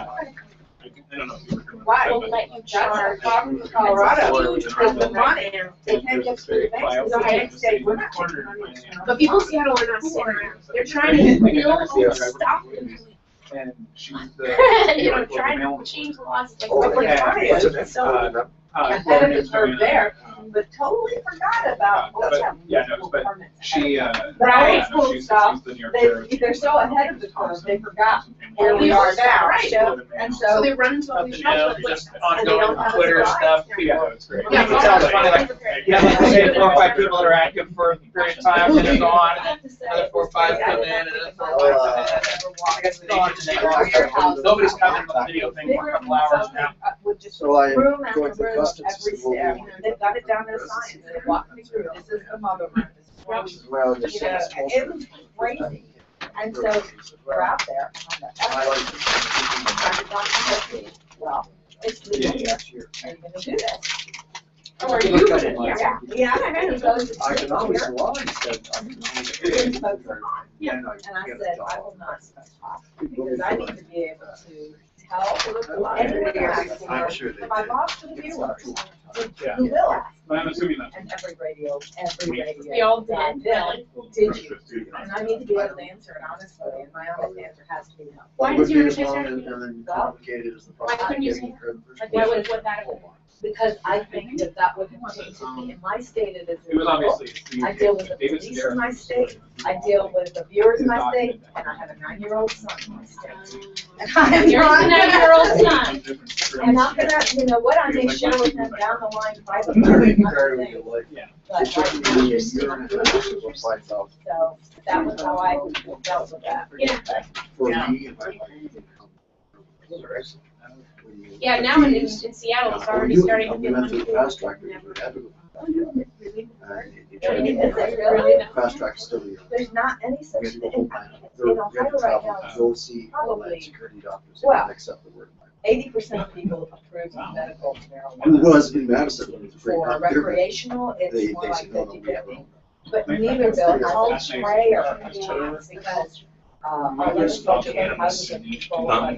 don't know if you were doing Why? that, We'll but- let you charge. Problem with Colorado, Huge is problem. the money, they can't get through the banks, so the banks say, we're not taking money. But people in Seattle are not sitting around. They're trying to build all this stuff. And she's the. You know, trying to change the laws. Like, Oh, like, yeah. like, So, Florida's competitors are doing, there, but totally forgot about, but- what's that? yeah, no, but she, The yeah, old school she's stuff, the New York they, Sheriff. they're so ahead of the curve, they forgot where we are now, Right. and So so. they run into all these Yeah, problems. just And they ongoing don't have a Twitter supply. stuff. Yeah, it's great. Yeah, it's always funny, like, you have like say 4 or 5 people that are active for a period of time, and then go on, another 4 or 5 come in, and another 4 or 5 come in. I guess they go on to nobody's covering the video thing for a couple hours now. With just So I am room after going through room, customs every system. step, you know, they've got it down to a science, they walk me through, this is the mother room, this is where we, Well, you know, it was crazy. And so we're out there on the, well, it's legal here, are you gonna do this? Or are you gonna, yeah, and he goes, I can always here. lie, said, I can always. Yeah, and I said, I will not stop, because I need to be able to tell anybody asking, I'm sure they for my did. boss, for the viewers, Yeah. who will ask. But I'm assuming that. And every radio. They all did. Did you? And I need to be able to answer it honestly, and my honest answer has to be no. Why It does would your be as research long have to and be? then complicated as the Why process. couldn't you say Like, why would, what that? Because I think that that would have changed me. In my state, it is It was illegal. obviously. I deal with the David police Sedaris in my was state, I deal with the viewers in my state, and I have a 9-year-old son in my state. And I'm You're not a gonna, 9-year-old son. I'm not gonna, you know what, I may share with him down the line privately, Like, Yeah. but it took right me now, a you're still year and a doing half it. to go 5,000. So that was how I dealt with that. Yeah. For Yeah. me, if I. Yeah, now in Seattle, it's already starting to We get went much through the cooler. fast track, we had to go. And it Yeah, changed. is it really? Fast track is still here. There's not any We such had to go thing. home. In We had Ohio to right travel now, to go see all probably- that security doctors. well, and accept the word. 80% of people approve of medical Who marijuana. was in Madison when it was a free For market? recreational, They, it's more they like said, no, no, we have 50-50. room. But Neitherville has a sprayer because our legislature has been controlled by a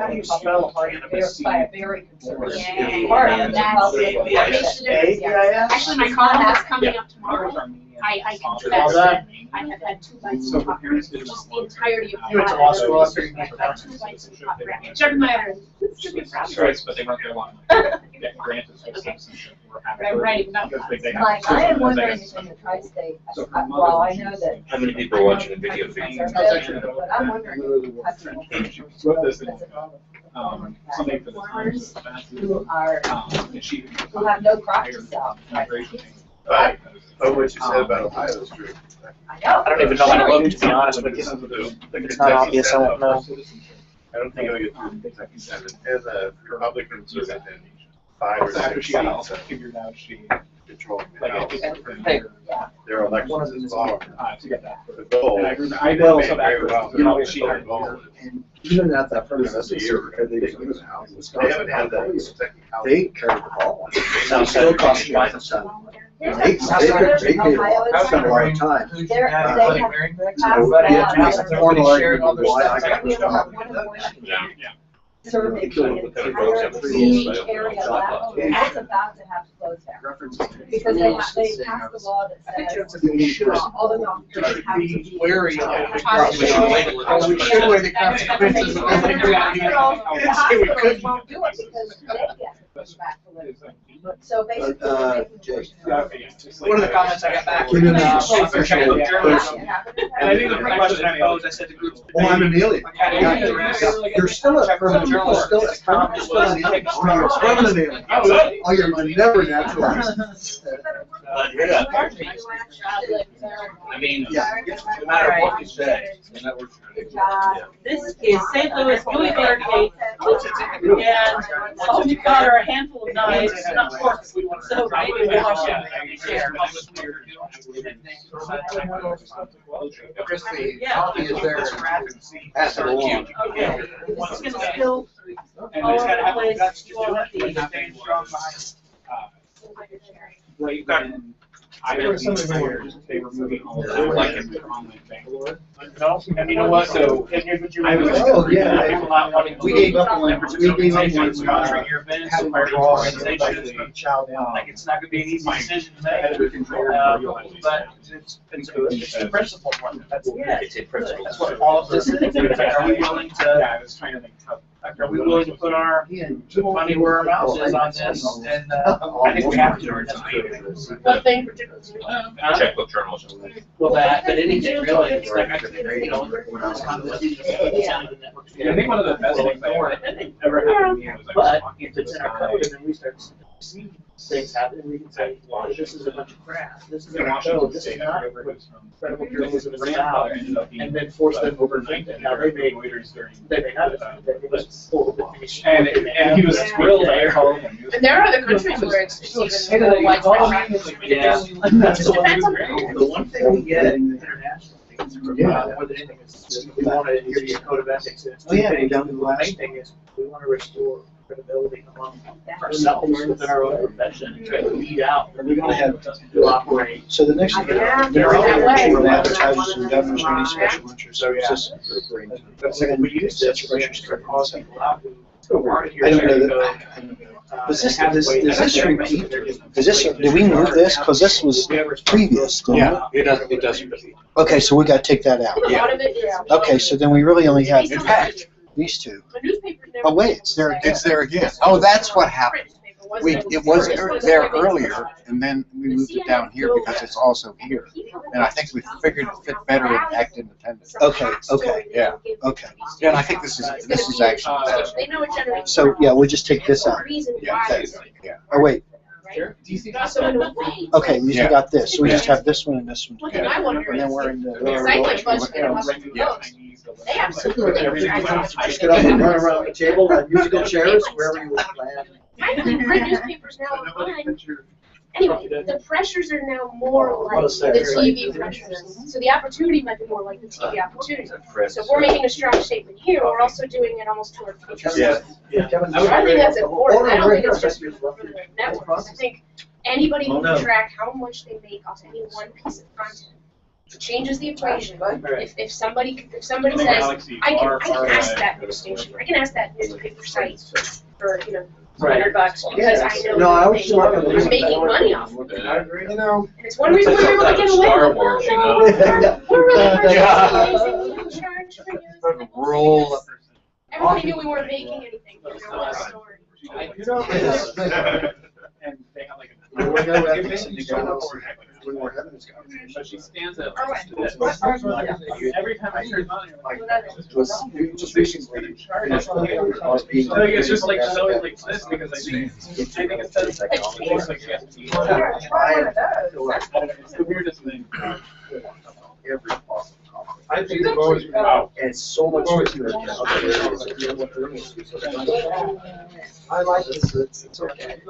very conservative Yeah, part of the that's health it. of the That makes the difference. Actually, my call that's coming up tomorrow. I confess that I have had 2 bites of hot brownies, which is the entirety of. You went to law school, I've had 2 bites of hot brownies. Chuck my iron. That's right, but they weren't there long. Yeah, granted, citizenship, we're happy. I'm writing about Because they have Like, I am citizenship, wondering they if have in the tri-state, So my mother, well, I know that. How many people are watching a video feed? But I'm wondering if customers She wrote this in, farmers something for the Times. who are, And she. who have no crop to sell. Migration. But what you said about Ohio is true. I know. I don't even know how to look, to be honest with you. If it's not obvious, I won't know. I don't think it'll get through Kentucky Senate, and the Republicans are within 5 or After 6 she got seats of figured out she, controlling the like, House. Hey. Their elections is involved. to get that. The goal. And I agree, I did also Very well. that, you know, she had. And even at that permanent This is a residency, year. because they didn't use a house in Wisconsin, They haven't had that employees, Kentucky House. they carried the ball. Sounds Still good. cost 5%. Here's They paid a lot, I was spent a lot of wondering time. who's They're- got they like have- wearing bags. So, Everybody yeah, has it's their a formal shared all argument their why stuff. I got We this have job. one of the Yeah. survey Kill the it with the entire program. beach Yeah. area Yeah. left, and it's about to have to close down. References. Because they passed the law that says You should all the golf courses have to be be. wary of it. Hospitals- We should weigh the consequences of everything we gotta do. The hospitals won't do it because they get pushed back to live. So basically, they're making Jay. sure. One of the comments I got back. Give him an for official technical journalism. person. And I think the question I posed, I said to groups. Oh, I'm an alien. You're still a permanent, you're still a permanent, you're still an alien. You're a permanent alien. Oh, you're never naturalized. But yeah, I mean, Yeah. no matter what you say, and that works. This is St. Louis Louis Barricade, and all we've got are a handful of knives, not forks, so maybe we'll wash them. Christy, Yeah. coffee is there. Pass it along. Okay, this is gonna spill And all it's over gotta the have the place, guts to you do won't it, have to but eat. not staying strong behind. Right when I was hired, they were moving all of that like in online Bangalore. No, and you know what, so, and here's what you. I was Oh, yeah. People not wanting to We leave. gave up on, we gave up Organizations on, sponsoring your events, having fire raw organizations, child down. like, it's not gonna be an easy decision to make. But it's the principle one, that's, It's a principle. that's what all of this is, are we willing to, Yeah, I was trying to think how. are we willing to put our money where our mouth is on this, and, I think we have to. One thing particularly. Checkbook journalism. Well, that, but anything really, it's like, you know. I think one of the best things that ever happened to me was I was But talking if to it's this in our guy. code, and then we start seeing things happen, we can say, well, this is a bunch of crap, this is in our code, this is not what credible journalism is about, and then force them to overthink it. Now, they may have it, they may just pull the information. And he was thrilled that I called him. He was And there are other countries where it's even more widespread practice. Yeah. It depends on The one thing we get internationally, more than anything, is we want to use a code of ethics. And it's Oh, yeah, two things. down to the last- The main thing is, we want to restore credibility among ourselves within our own profession, and try to weed out Are we gonna have, who operate. so the next, They're all we're advertisers and governors, any special interests, so it's just. That's like, we use this, we're just trying to cause people out who aren't here. I don't know to that, go, I don't know. Does this repeat? Is this, did we move this? Cause this was previous, didn't it? It does repeat. Okay, so we gotta take that out. A lot of it is. Okay, so then we really only have In fact, these two. The newspapers never. Oh, wait, it's there again. it's there again. Oh, that's what happened. It was there earlier, and then we moved it down here because it's also here. And I think we figured it fit better in Act Independent. Okay, okay, Yeah. okay. Yeah, and I think this is actually better. They know it generates. So, yeah, we'll just take this out. Reason Yeah, why. that's- yeah. Oh, wait, So in a way. okay, we Yeah. got this, so we just have this one and this one. One thing I wonder And then is, we're in the. recycling budget and hospital books, they have some. Just get up and run around the table, and musical chairs, wherever you land. I can print newspapers now online. Anyway, the pressures are now more like the TV pressures. So the opportunity might be more like the TV opportunity. So if we're making a strong statement here, we're also doing it almost toward future. Yeah. Kevin, So I think that's important. I don't think it's just Kevin, for the networks. I think anybody who can track how much they make off any one piece of content changes the equation. If somebody says, I can ask that news station, I can ask that newspaper site for, $100 because I know No, I was just they're talking. making money off of it. You know. And it's one reason we're able to get away Star with Wars, it. you No, know. we're really Yeah. we don't charge for news. Roll up. Everybody knew we weren't making anything. We were a story. You know, And they have like we know ethics and legalities. We were having this conversation. So she stands up. Every time I turn on, Was just recently. I think it's just like so like this because I think it says almost like she has to be. It's the weirdest thing. Every possible. I think the always Wow. And so much. I like this, it's okay.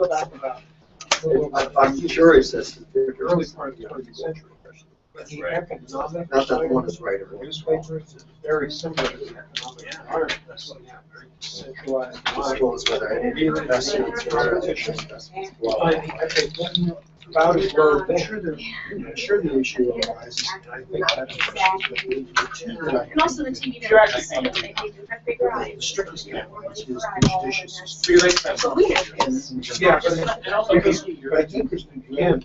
I'm curious as to the early part of the 20th century. The economic Not that one is right or wrong. newspapers is very similar to the economic environment. That's what you have, very centralized. As well as whether I Really, that's competition. I think about as well. I'm sure the issue arises, and I think that's what we need to. And also the TV You're actually saying that they do have bigger eyes. The strictest evidence is judicious. But we have this. Yeah, but and also because I think again,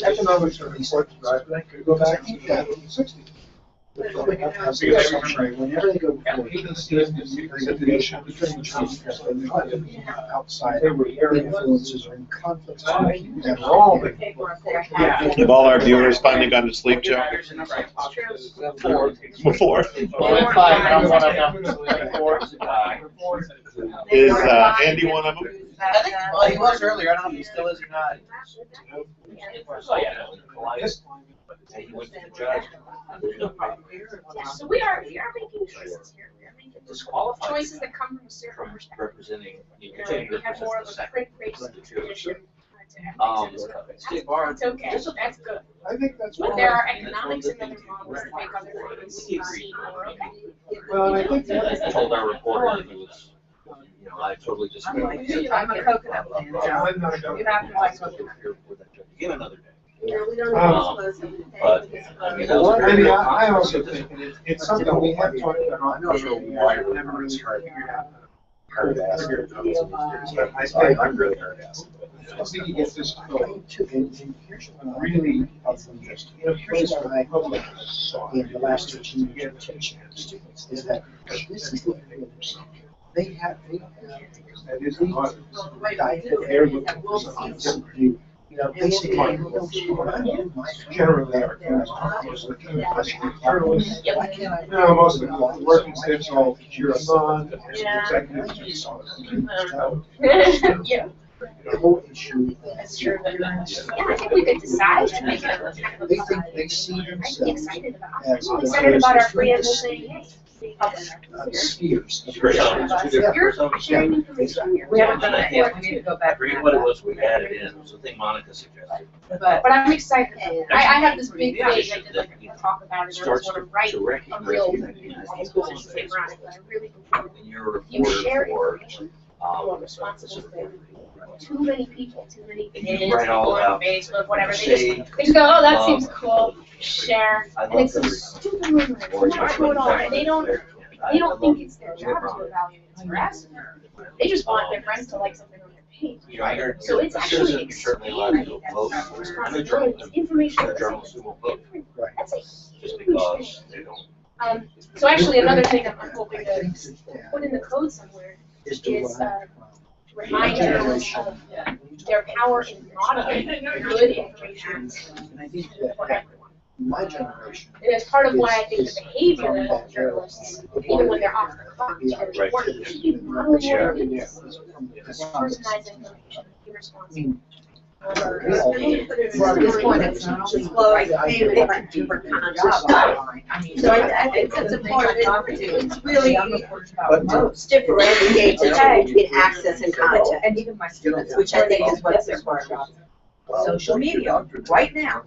economics are important, right? Could go back to the 1960s. The public has the assumption whenever they go before outside influences or in conflicts. Have all our viewers finally gone to sleep, Joe? Before. Is Andy one of them? I think, well, he was earlier, I don't know if he still is or not. So we are making choices here. We are making choices that come from a certain perspective. Representing. You know, we have more of a print-based tradition. It's okay, that's good. I think that's. But there are economics and other models that make other things seem more okay. Well, and I think I told our reporter that he was, I totally disagree. I'm a coconut fan, so you have to like coconut. Again, another day. Yeah, we don't have to disclose everything. But, Maybe I also think it's something we have talked about. I'm not sure why we're never really hard to ask. I'm really hard to ask. I think you get this code And here's what I really just, here's what I in the last 13 years teaching students is that this is the they have that is not. they're looking for something to do. Basically, Generally, no, most of the working states are all your son, executives. Yeah. The whole issue. That's true. Yeah, I think we could decide to make it. They think they see I'd be themselves excited about it. I'm excited about our free and saying, hey. spheres. You're sharing information here. We haven't done that yet, we need to go I back. forget what it was we added in, it was the thing Monica suggested. But But I'm excited. I have this big page, I did like a talk about it, I was Starts want to to write a recognize real, you recognize I these suppose goals. it's ironic, but I really believe When you're a you share reporter information, for, you're responsible for too many people, too many And you kids, write all people on about Facebook, whatever, say, they just go, oh, that love, seems cool, share, I and love it's some the stupid rumors, or not true at all, and they don't think it's their job to evaluate its veracity. They just want their friends to like something on their page. So it's actually expanding that responsibility. It's information. There are journalists who will vote That's a just huge because thing. they don't. So actually, another thing I'm hoping to put in the code somewhere Is is remind journalists of their power in modeling good information And I think for that everyone. my generation. And it's part of why I think the behavior of journalists, even when they're off the clock, is very important. They should be modeling what it is. Personalized information, be responsible. At this point, it's not only disclosed, payment, different concepts. So I think that's important, it's really differentiates between access and content. and even my students, Which I think is what's important. important. Social media, right now,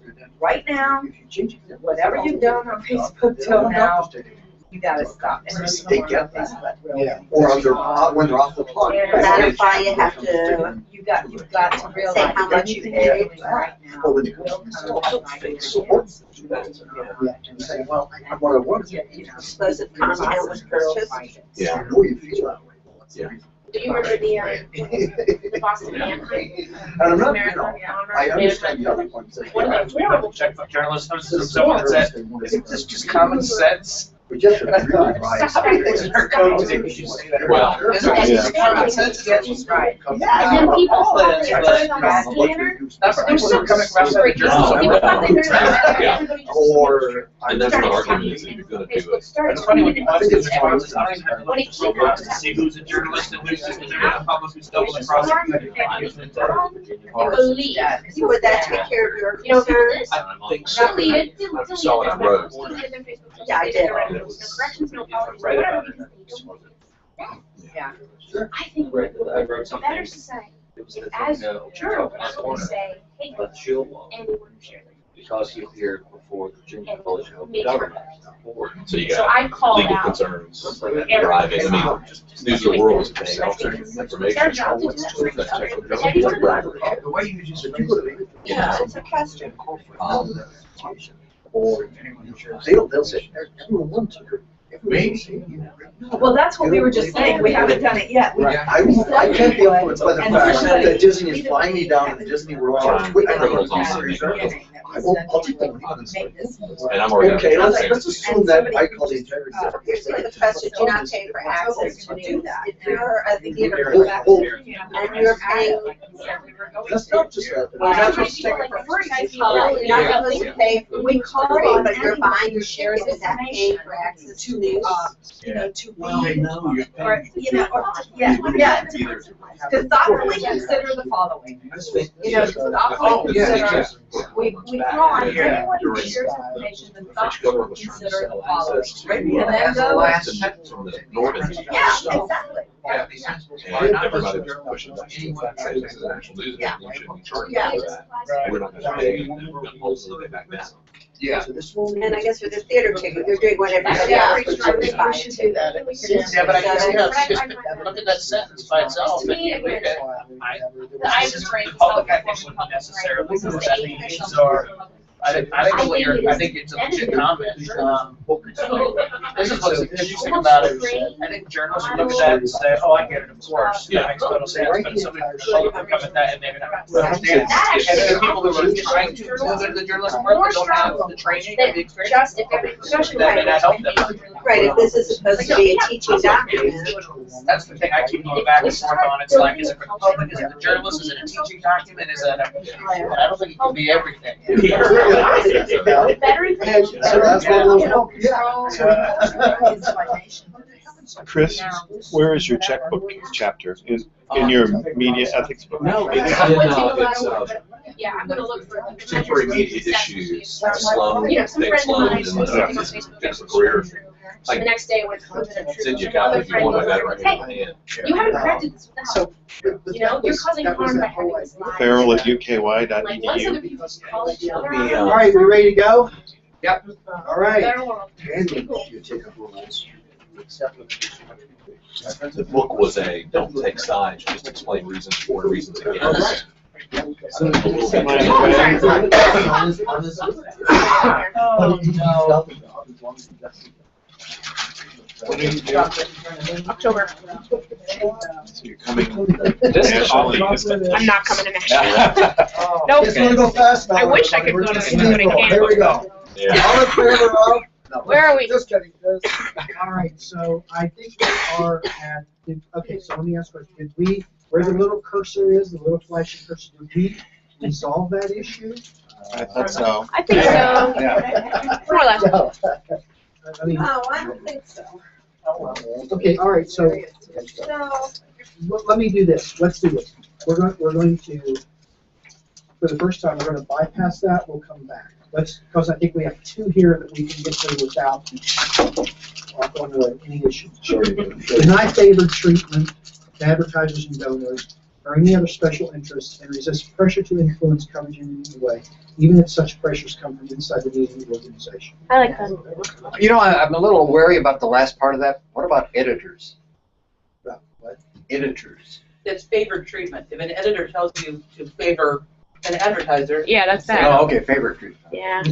whatever you've done on Facebook till now, you gotta stop. And there's They more get on that. Facebook. Yeah. Or when they're off the clock. That's why you have to You've got to realize say how much you anything pay. you're doing right now But when you will come still up help with fake ideas. support. And say, well, what I want to do. Explosive content was purchased. Yeah. I know you feel that way. Yeah. Do you remember the Boston Marathon? And I'm not, I understand the other point. One of the Double check with journalists, someone that said, isn't this just common sense? We just have to really Stop it. Isn't there code that you should say that? Well, Isn't it just common sense? That's right. And then people thought they put it on the scanner. That's what They're people so are coming across super the journalism. People thought they heard about it. Yeah. Everybody just Or. And that's the argument is that you're gonna do Facebook it. started It's funny when tweeting you it. watch these responses, I don't even have to When look it so came much out, to see who's a journalist and who's just a public who stumbled across it. I believe. Would that take care of your You know, concerns? I think so. delete it, delete I saw it on the road. it their Facebook post. Yeah, I did. No corrections, no apologies, whatever, because they don't. Yeah. I think I wrote something. better society It was is the as thing, journalists we say, hey, about the shield wall. anyone who shares it. because he appeared before the Virginia College of Government Board. So you So got I called legal out concerns driving. I mean, News of the World is paying alternate information. The way you just, Yeah, it's a question. Or they'll say, everyone wants to. Well, that's what we were just saying, we haven't done it yet. Right. I can't be influenced by the fact that Disney is flying me down to Disney World on Twitter. I'll take that. And I'm already. Okay, let's assume that I call the integrity. Here's the question, do not pay for access to do that. If you're a theater Oh, collector and you're paying, That's not just that. you're not supposed to take it for free. You're not supposed to pay for free, but you're buying your shares of that paying for access to news. To read, or, to thoughtfully consider the following. Thoughtfully consider, we call on anyone who shares information to thoughtfully consider the following. And then go. From the Norman. Yeah, exactly. And everybody was pushing back. Saying this is an actual news event, you shouldn't be charging for that. We're not gonna pay, and then ultimately they back down. Yeah. And I guess for the theater ticket, they're doing what everybody else is doing. Yeah, but I guess you have to just look at that sentence by itself. To me, I just bring public, I think wouldn't necessarily, because I think these are, I think it's a legit comment. This is what's interesting about it. I think journalists would look at that and say, oh, I get it, of course, that makes total sense, but somebody from the public would come at that and maybe not understand. And then the people who are trying to go to the journalism work that don't have the training or the experience, that help them. Right, if this is supposed to be a teaching document. That's the thing I keep going back and forth on. It's like, is it for the public? Is it the journalist? Is it a teaching document? Is it a, I don't think it can be everything. Chris, where is your checkbook chapter? Is in your media ethics book? No, it's Yeah, I'm gonna look for. temporary media issues, slum, things slum, and the career. The next day when Send you a copy if you want that right in your hand. You haven't corrected this without. You know, you're causing harm by having this lie. Feral at Like, once other UKY.edu. people call each other Let me, out. All right, we ready to go? Yep. All right. Better world. You take up rules. The book was a don't take sides, just explain reasons for and reasons against. So, What do you do? October. So you're coming This is nationally. I'm not coming to Nashville. Nope. It's gonna go fast now. I wish I could go to Nashville, but I can't. Here we go. Yeah. All in favor of? No. Where are we? Just kidding. all right, so I think we are at, okay, so let me ask a question. Did we, where the little cursor is, the little flashing cursor, did we resolve that issue? I thought so. I think so. Yeah. More or less. I mean, No, I don't think so. okay, all right, so So, let me do this. Let's do this. We're going to, for the first time, we're going to bypass that. We'll come back. Because I think we have two here that we can get through without any issues. Deny favored treatment to advertisers and donors or any other special interests and resist pressure to influence coverage in any way, even if such pressures come from inside the media organization. I like that. You know, I'm a little wary about the last part of that. What about editors? What? Editors. It's favored treatment. If an editor tells you to favor an advertiser. Yeah, that's that. Oh, okay, favorite treatment. Yeah.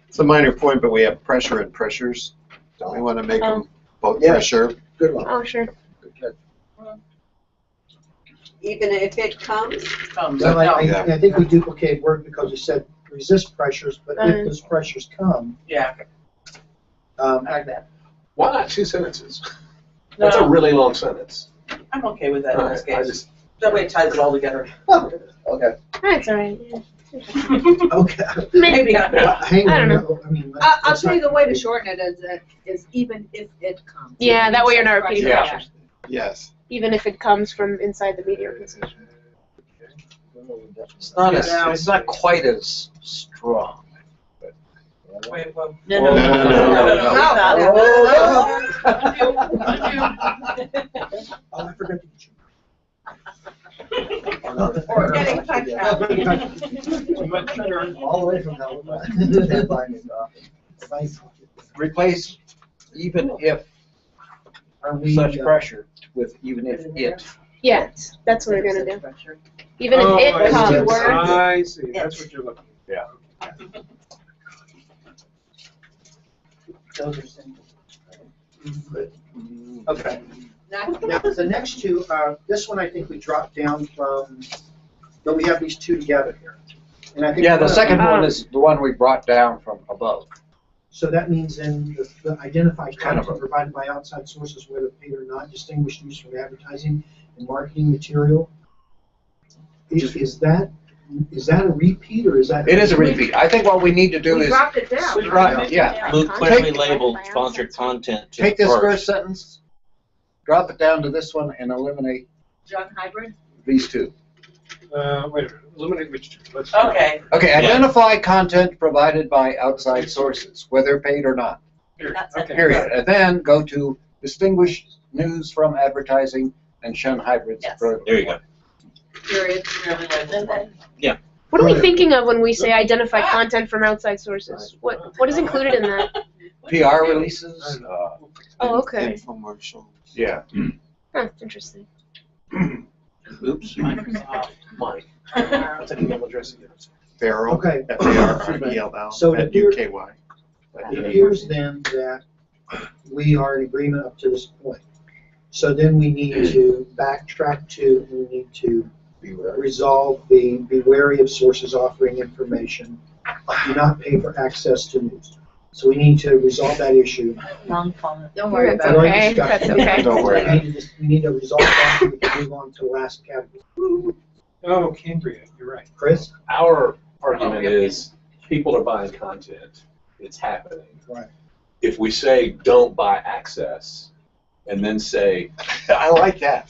It's a minor point, but we have pressure and pressures. Don't we want to make them both Yeah. pressure? Good one. Oh, sure. even if it comes, Well, I think we duplicate word because you said resist pressures, but if those pressures come. Yeah. I like that. Why not two sentences? That's a really long sentence. I'm okay with that in this I case. just, That way it ties it all together. Okay. That's all right. Okay. Maybe not. Hang I on. don't I mean, I'll tell you the way to shorten it is even if it comes. Yeah, that way you're not repeating Yeah. pressures. Yes. Even if it comes from inside the media organization. It's not it's not quite as strong. Wait, well. No. Oh, I forgot to get you. Or getting punched out. All the way from hell. Replace even if Are we, such pressure with even if it. Yeah, that's what we're gonna do. Even if Oh, it I see. comes. I see, that's what you're looking Yeah. Those are simple. Okay. Now, the next two, this one I think we dropped down from, but we have these two together here. And I think Yeah, the second one is the one we brought down from above. So that means then the identified Kind of content provided by outside sources, whether paid or not, distinguished use from advertising and marketing material. Is that a repeat or is that? It is a repeat. I think what we need to do We is. dropped it down. Right, yeah. Move clearly labeled sponsored content to Take this first. first sentence, drop it down to this one, and eliminate John Hybrid? these two. Wait a minute, eliminate which two? Let's Okay. Okay, identify content provided by outside sources, whether paid or not. That's it. Period. And then go to distinguish news from advertising and shun hybrids. Yes. There you go. Period. Really like this one. What are we thinking of when we say identify content from outside sources? What is included in that? PR releases. Oh, okay. Infomercial. Yeah. Huh, interesting. Oops. Microsoft. Mine. What's an email address again? Farrell, Okay. F-A-R-R-E-L-L, So it at appears- U-K-Y. It appears then that we are in agreement up to this point. So then we need to backtrack to, we need to resolve the be wary of sources offering information, do not pay for access to news. So we need to resolve that issue. Long comment. Don't worry That's about it. okay. That's okay. Don't worry about it. We need to resolve that so we can move on to the last category. Oh, Cambria, you're right. Chris? Our argument is people are buying content. It's happening. Right. If we say don't buy access and then say, I like that.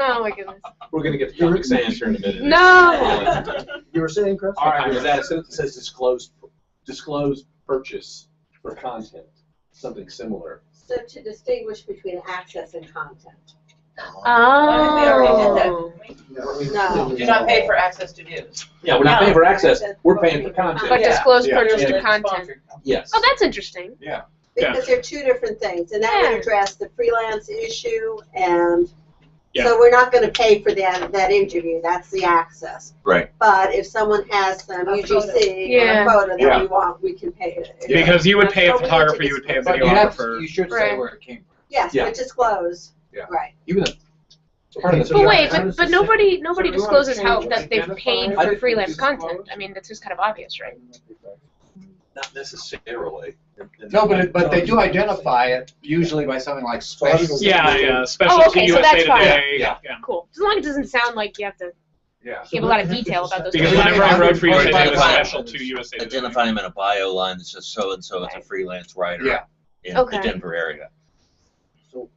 Oh my goodness. we're going to get the Comic Sans here in a minute. No. You were saying, Chris? All right, is that a sentence that says disclose purchase for content, something similar. So to distinguish between access and content. Oh. No. Do not pay for access to news. Yeah, we're not paying for access, we're paying for content. But disclose Yeah. purchase Yeah. to content. Yes. Oh, that's interesting. Yeah. Because they're two different things, and that would Yeah. address the freelance issue, and Yeah. so we're not gonna pay for that interview, that's the access. Right. But if someone has some UGC or Yeah. a photo Yeah. that we want, we can pay it. Because you would pay a So we need to photographer, you would pay a But you videographer. should say Right. where it came from. Yes, Yeah. but disclose, Yeah. right. Even the, part of the But wait, how does but this- nobody so we wanna discloses how change that they've identify? paid I for didn't freelance disclose. content. I mean, that's just kind of obvious, right? not necessarily. No, but they do identify it usually by something like special. Yeah, special Oh, okay, to so USA that's fine. Today. Yeah. Cool. As long as it doesn't sound like you have to Yeah. give a lot of detail about those. Because things. whenever I wrote for USA Today, it was Identify- special to USA Today. Identify them in a bio line that says so and so. It's a freelance writer Yeah. in Okay. the Denver area. So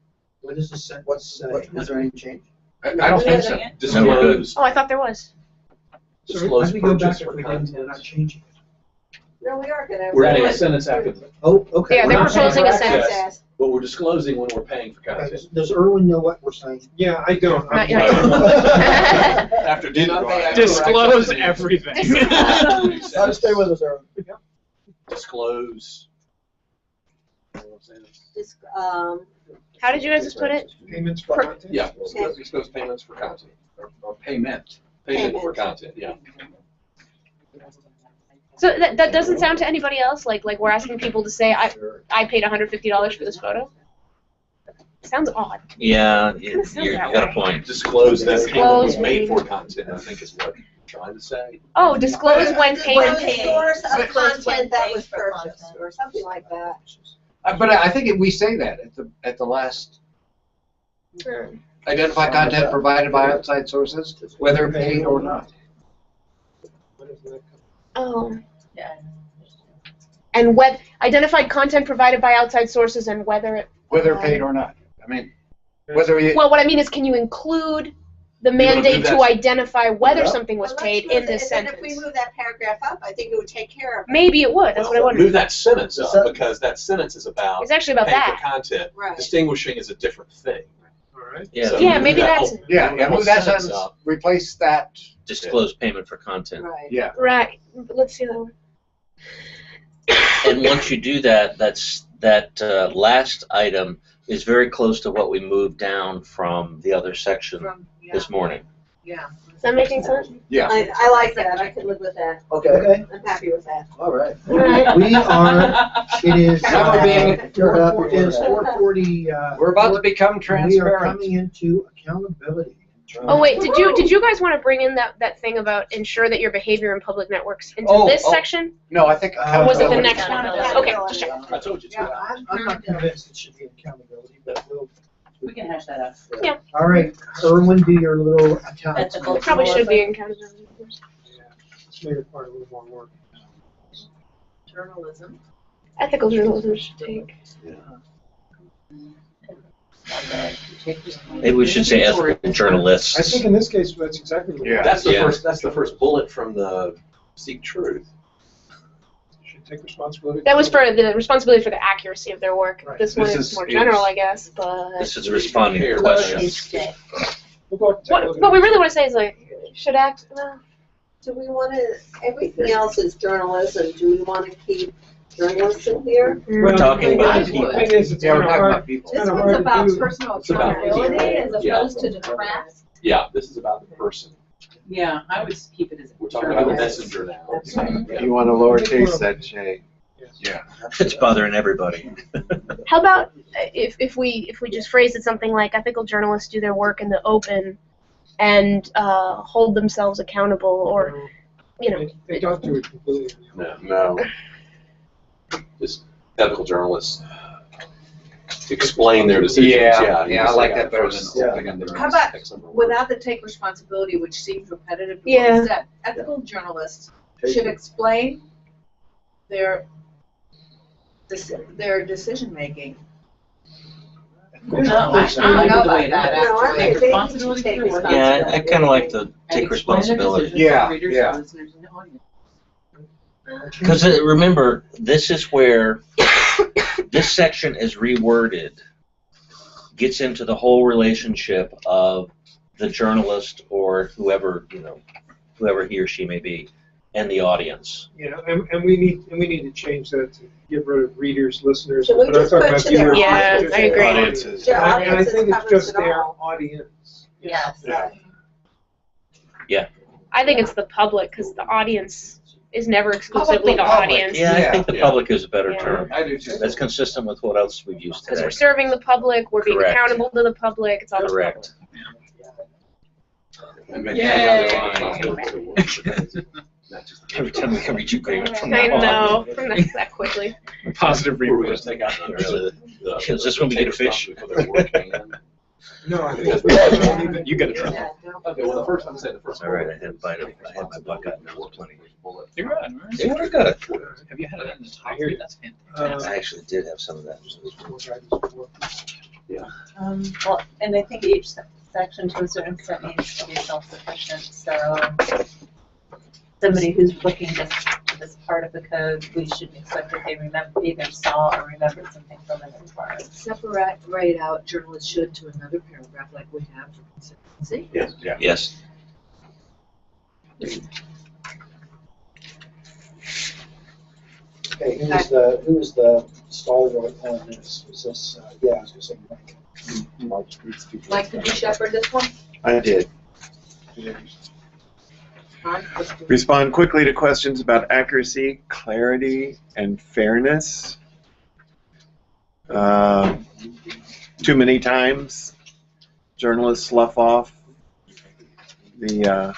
what does this sentence say? Was there any change? I don't think so. Disclose. Oh, I thought there was. So Disclose let me go back purchase if for we didn't, content. we're not changing it. No, we are gonna. We're adding a sentence after the, Oh, okay. Yeah, We're they're not paying proposing for a access. sentence. but we're disclosing when we're paying for Okay, content. does Irwin know what we're saying? Yeah, I don't. Not I'm- yet. After do not pay access Disclose to news. everything. How to stay with us, Aaron? Disclose. How did you guys just put it? Payments for content? Yeah, disclose payments for content, Or payment. payment for content, yeah. So that doesn't sound to anybody else like we're asking people to say I paid $150 for this photo. Sounds odd. Yeah, Kinda sounds you that got a way. point. Disclose that payment was Disclose made for maybe. content, I think is what I'm trying to say. Oh, disclose when payment. The source of Disclose when content that paid was for purchased, content. or something like that. But I think we say that at the last. Identify content provided by outside sources, whether paid or not. Oh. Yeah. And identified content provided by outside sources and whether it. Whether paid or not. I mean, whether you. Well, what I mean is, can you include the wanna do mandate to that? identify whether Yeah. something was Well, let's paid move in it, this and then if we sentence? move that paragraph up, I think it would take care of it. Maybe it would. That's what I wondered. Move that sentence up, because that sentence is about It's actually about paying that. for content. Right. Distinguishing is a different thing. right? Yeah. Yeah, maybe that's move that sentence, replace that. Disclose payment for content. Right. Yeah. right. Let's see that one. And once you do that, that last item is very close to what we moved down from the other section this morning. Yeah. Is that making sense? Yeah. I like that, I could live with that. Okay, I'm happy with that. all right. Right. We are, it is, Now we're being- You're happy with it is that. 4:40. We're about to become We are transparent. coming into accountability. Oh wait, did you guys want to bring in that thing about ensure that your behavior in public networks into this section? No, I think. Or was it the accountability. next one? Okay, just check. I told you to. Yeah, I'm not convinced it should be accountability, but We can hash that out. Yeah. all right, Erwin, do your little account. Ethical It probably should be in accountability. Yeah, it's made it part of a little more work. Journalism. Ethical journalism should take. Maybe we should say ethical journalists. I think in this case, that's exactly what. Yeah. That's the Yeah. first. That's the first bullet from the Seek Truth. Should take responsibility. That was for the responsibility for the accuracy of their work. Right. This one This is is- more general, I guess, but. This is responding to questions. We'll go take a look at What we it. really want to say is like, should act, well, Do we want to, everything else is journalism, do we want to keep journalists in here? We're talking about The people. thing is, it's Yeah, we're kind of talking hard, about people. it's This kind of one's hard about to do. personal It's about accountability as yeah. opposed to the craft. Yeah, this is about the person. Yeah, I would keep it as. We're talking about the messenger now. Yeah. You want to lowercase that J. Yeah. It's bothering everybody. how about if we just phrase it something like ethical journalists do their work in the open and hold themselves accountable, or They don't do it completely. No. Just ethical journalists explain their decisions. Yeah, I like that better than Yeah. holding them. How about X number of without the take responsibility, which seems repetitive to Yeah. what we said, ethical journalists should explain their decision making. No, I don't know like the way about that, No, I actually. think Take they responsibility take for their work. Yeah, I kind of like to And take explain their responsibility. decisions to Yeah, readers, yeah. listeners, and audience. Because remember, this is where this section is reworded, gets into the whole relationship of the journalist or whoever, whoever he or she may be, and the audience. And we need to change that to get rid of readers, listeners. Should we but I'm just talking put about to their viewers, Yeah, just I agree. Audiences. Their And I audiences think it's covers just it their all. audience. Yes. Yeah. I think it's the public, because the audience is never exclusively the Public. audience. Yeah, I think the Yeah. public is a better Yeah. term. I do too. That's consistent with what else we've used Because today. we're serving the public, we're being Correct. accountable to the public, it's all the public. Correct. And make Yay. not just Every time we can reach agreement from I now on. know, from that quickly. Positive We're going reinforcement. to take out the. Is this when we get a fish? For their work and- No, I think Because it's. You got a trouble. Okay, well, the first, I'm saying the first. All right, I had a bite of, I had my bucket, and that was plenty. You're good. All right. Yeah, we're good. Have you had an entire? That's fantastic. I actually did have some of that. Well, and I think each section to a certain extent needs to be self-sufficient, so somebody who's looking just at this part of the code, we should expect that they either saw or remembered something from it as far as. Separate out journalists should to another paragraph like we have for consistency. Yes. Yeah. Yes. Okay, who is the stalwart on this? Is this, yeah, I was gonna say Mike. Mike, did you shepherd this one? I did. Ron? Respond quickly to questions about accuracy, clarity, and fairness. Too many times, journalists slough off the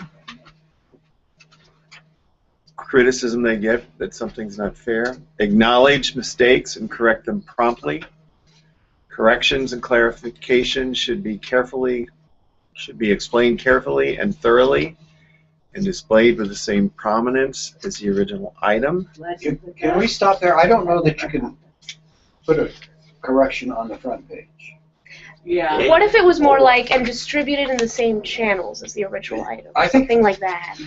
criticism they get that something's not fair. Acknowledge mistakes and correct them promptly. Corrections and clarifications should be explained carefully and thoroughly, and displayed with the same prominence as the original item. Can we stop there? I don't know that you can put a correction on the front page. Yeah. What if it was more like, and distributed in the same channels as the original item? I think Something like that.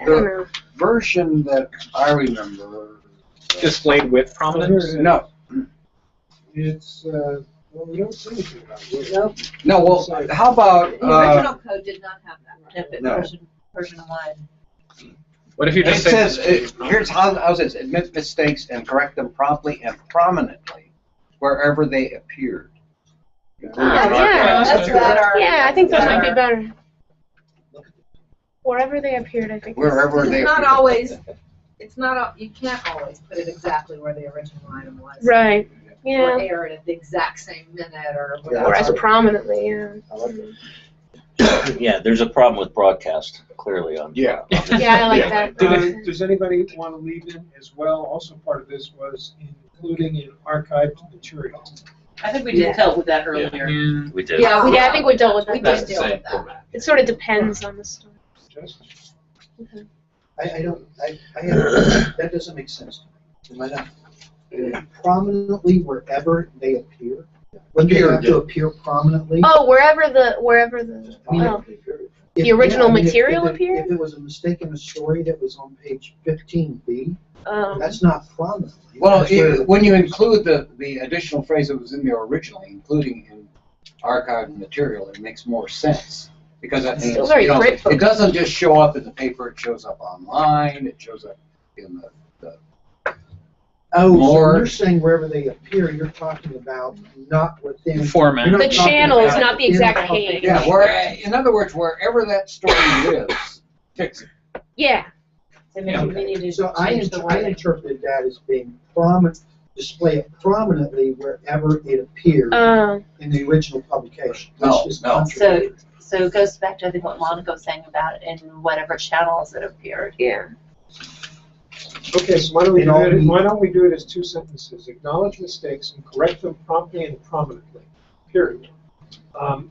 I don't know. the version that I remember. Displayed with prominence. No. It's, Well, we don't say anything about it. Nope. No, well, how about, The original code did not have that. If No. version 1. What if you it just says, say, here's how it says, admit mistakes and correct them promptly and prominently wherever they appeared. Yeah, That's better. Yeah, I think those might be better. Wherever they appeared, I think. Wherever It's they not appeared. always, it's not, you can't always put it exactly where the original item was. Right. Or Yeah. air it at the exact same minute or Yeah, whatever. Or as prominently, yeah. I like it. Yeah, there's a problem with broadcast, clearly on. Yeah. Yeah, I like that. Does anybody want to leave in as well? Also part of this was including in archived material. I think we did dealt with that earlier. yeah. We did. Yeah, Yeah, I think we dealt with we that. That's did the deal same with that. format. It sort of depends on the story. Just I don't, that doesn't make sense to me. Why not? Prominently wherever they appear. When they have to appear prominently. Oh, wherever the oh, the original material if appeared? If it was a mistake in the story that was on page 15B, oh. that's not prominently. Well, That's where the- when you include the additional phrase that was in there originally, including in archived material, it makes more sense. Because that means, Still very you know, great it doesn't just show up in the paper, it shows up online, it shows up in the Oh, so more- when you're saying wherever they appear, you're talking about not within. Format. you're not The talking channels, about not the within exact public- page. Yeah, where, in other words, wherever that story lives, fix it. Yeah. So maybe we need to So change the I wording. interpreted that as being display it prominently wherever it appeared in the original publication. No, Which is no. contrary. So it goes back to, I think, what Monica was saying about in whatever channels it appeared. Yeah. Okay, so why don't we And do all it, we- why don't we do it as two sentences? Acknowledge mistakes and correct them promptly and prominently, period. And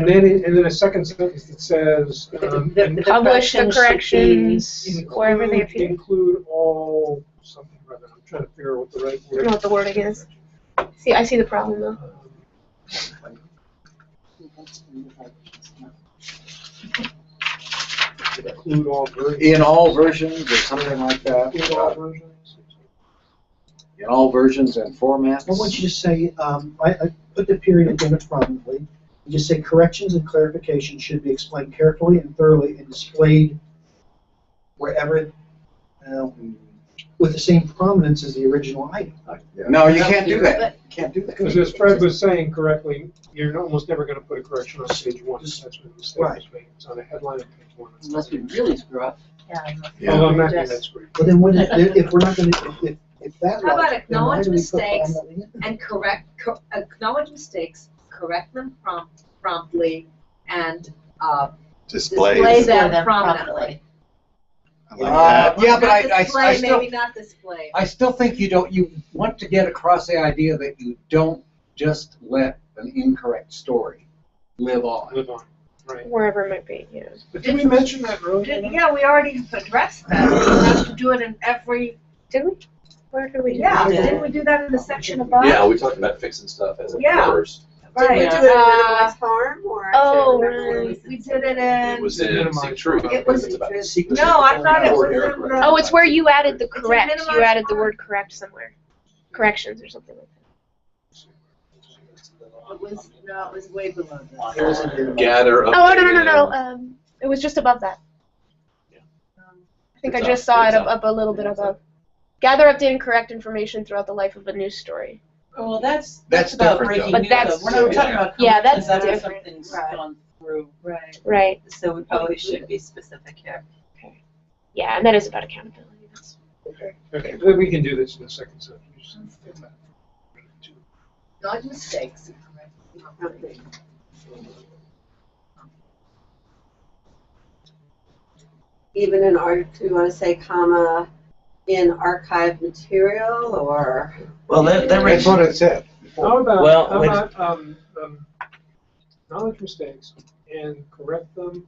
then a second sentence that says, and Publish the corrections corrections wherever they appear. include all something or other. I'm trying to figure out what the right I don't know word what the wording is. See, I see the problem though. include all versions. In all versions or something like that. Include all versions. In all versions and formats. Why don't you just say, I put the period in it prominently, you just say corrections and clarifications should be explained carefully and thoroughly and displayed wherever, with the same prominence as the original item. No, you can't do that. You can't do that. Because as Fred was saying correctly, you're almost never going to put a correction on page one. That's when the mistake was made. It's on the headline of page one. Unless we really screw up. Yeah. Although I'm not going to that's great. Well, then what if we're not gonna, if that. How about logic, then why acknowledge do we put mistakes prominently in? and acknowledge mistakes, correct them promptly, and display them prominently. I like that. Yeah, but Not I display, still, maybe not display. I still think you want to get across the idea that you don't just let an incorrect story live on. Live on, right. Wherever it might be, yeah. But did we mention that earlier? Yeah, we already addressed that. We have to do it in every. Did we? Where did we do Yeah, that? didn't we do that in the section above? Yeah, we talked about fixing stuff as it Yeah. occurs. Did we do it Right. in Minimize Harm or? Oh, We did it It in. was in Seek Truth. It was- It's about- No, I thought it was in the. Oh, it's where you added the It's a correct. You minimized added the harm. word correct somewhere. Corrections or something like that. It was way below that. It wasn't in- Gather up. Oh, no. It was just above that. I think I just saw it up a little bit above. Gather, update, and correct information throughout the life of a news story. Well, that's That's about different, breaking though. news. But that's- We're not talking about Yeah, that's corrections after different. something's Right. gone through. Right. Right. So we probably should be specific here. Yeah, and that is about accountability. That's Okay, then we can do this in the second sentence. Acknowledge mistakes. Even in do you want to say comma, in archived material or? Well, that That's raises, what it said. How about, Well, how when- about, acknowledge mistakes and correct them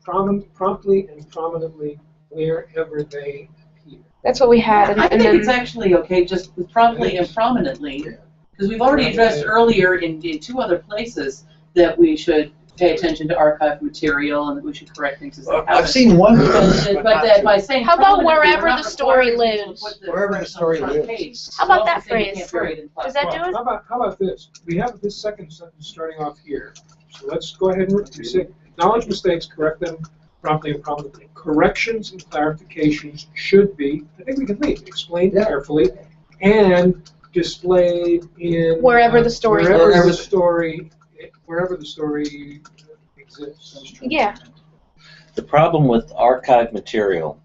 promptly and prominently wherever they appear. That's what we had, and, I and think it's then actually okay, just with promptly and prominently, because we've already addressed earlier in two other places that we should pay attention to archive material and that we should correct things as they happen. I've seen one. But that by saying. How about permanently, we're wherever not the story requiring people to lives? put the Wherever the correction on story front lives. page. How about We that also say you phrase? can't bury it in Does that do it? How about this? We have this second sentence starting off here. So let's go ahead and say, acknowledge mistakes, correct them promptly and prominently. Corrections and clarifications should be, I think we can leave, explained carefully and displayed in Wherever the story wherever lives. wherever the story exists. Yeah. The problem with archive material,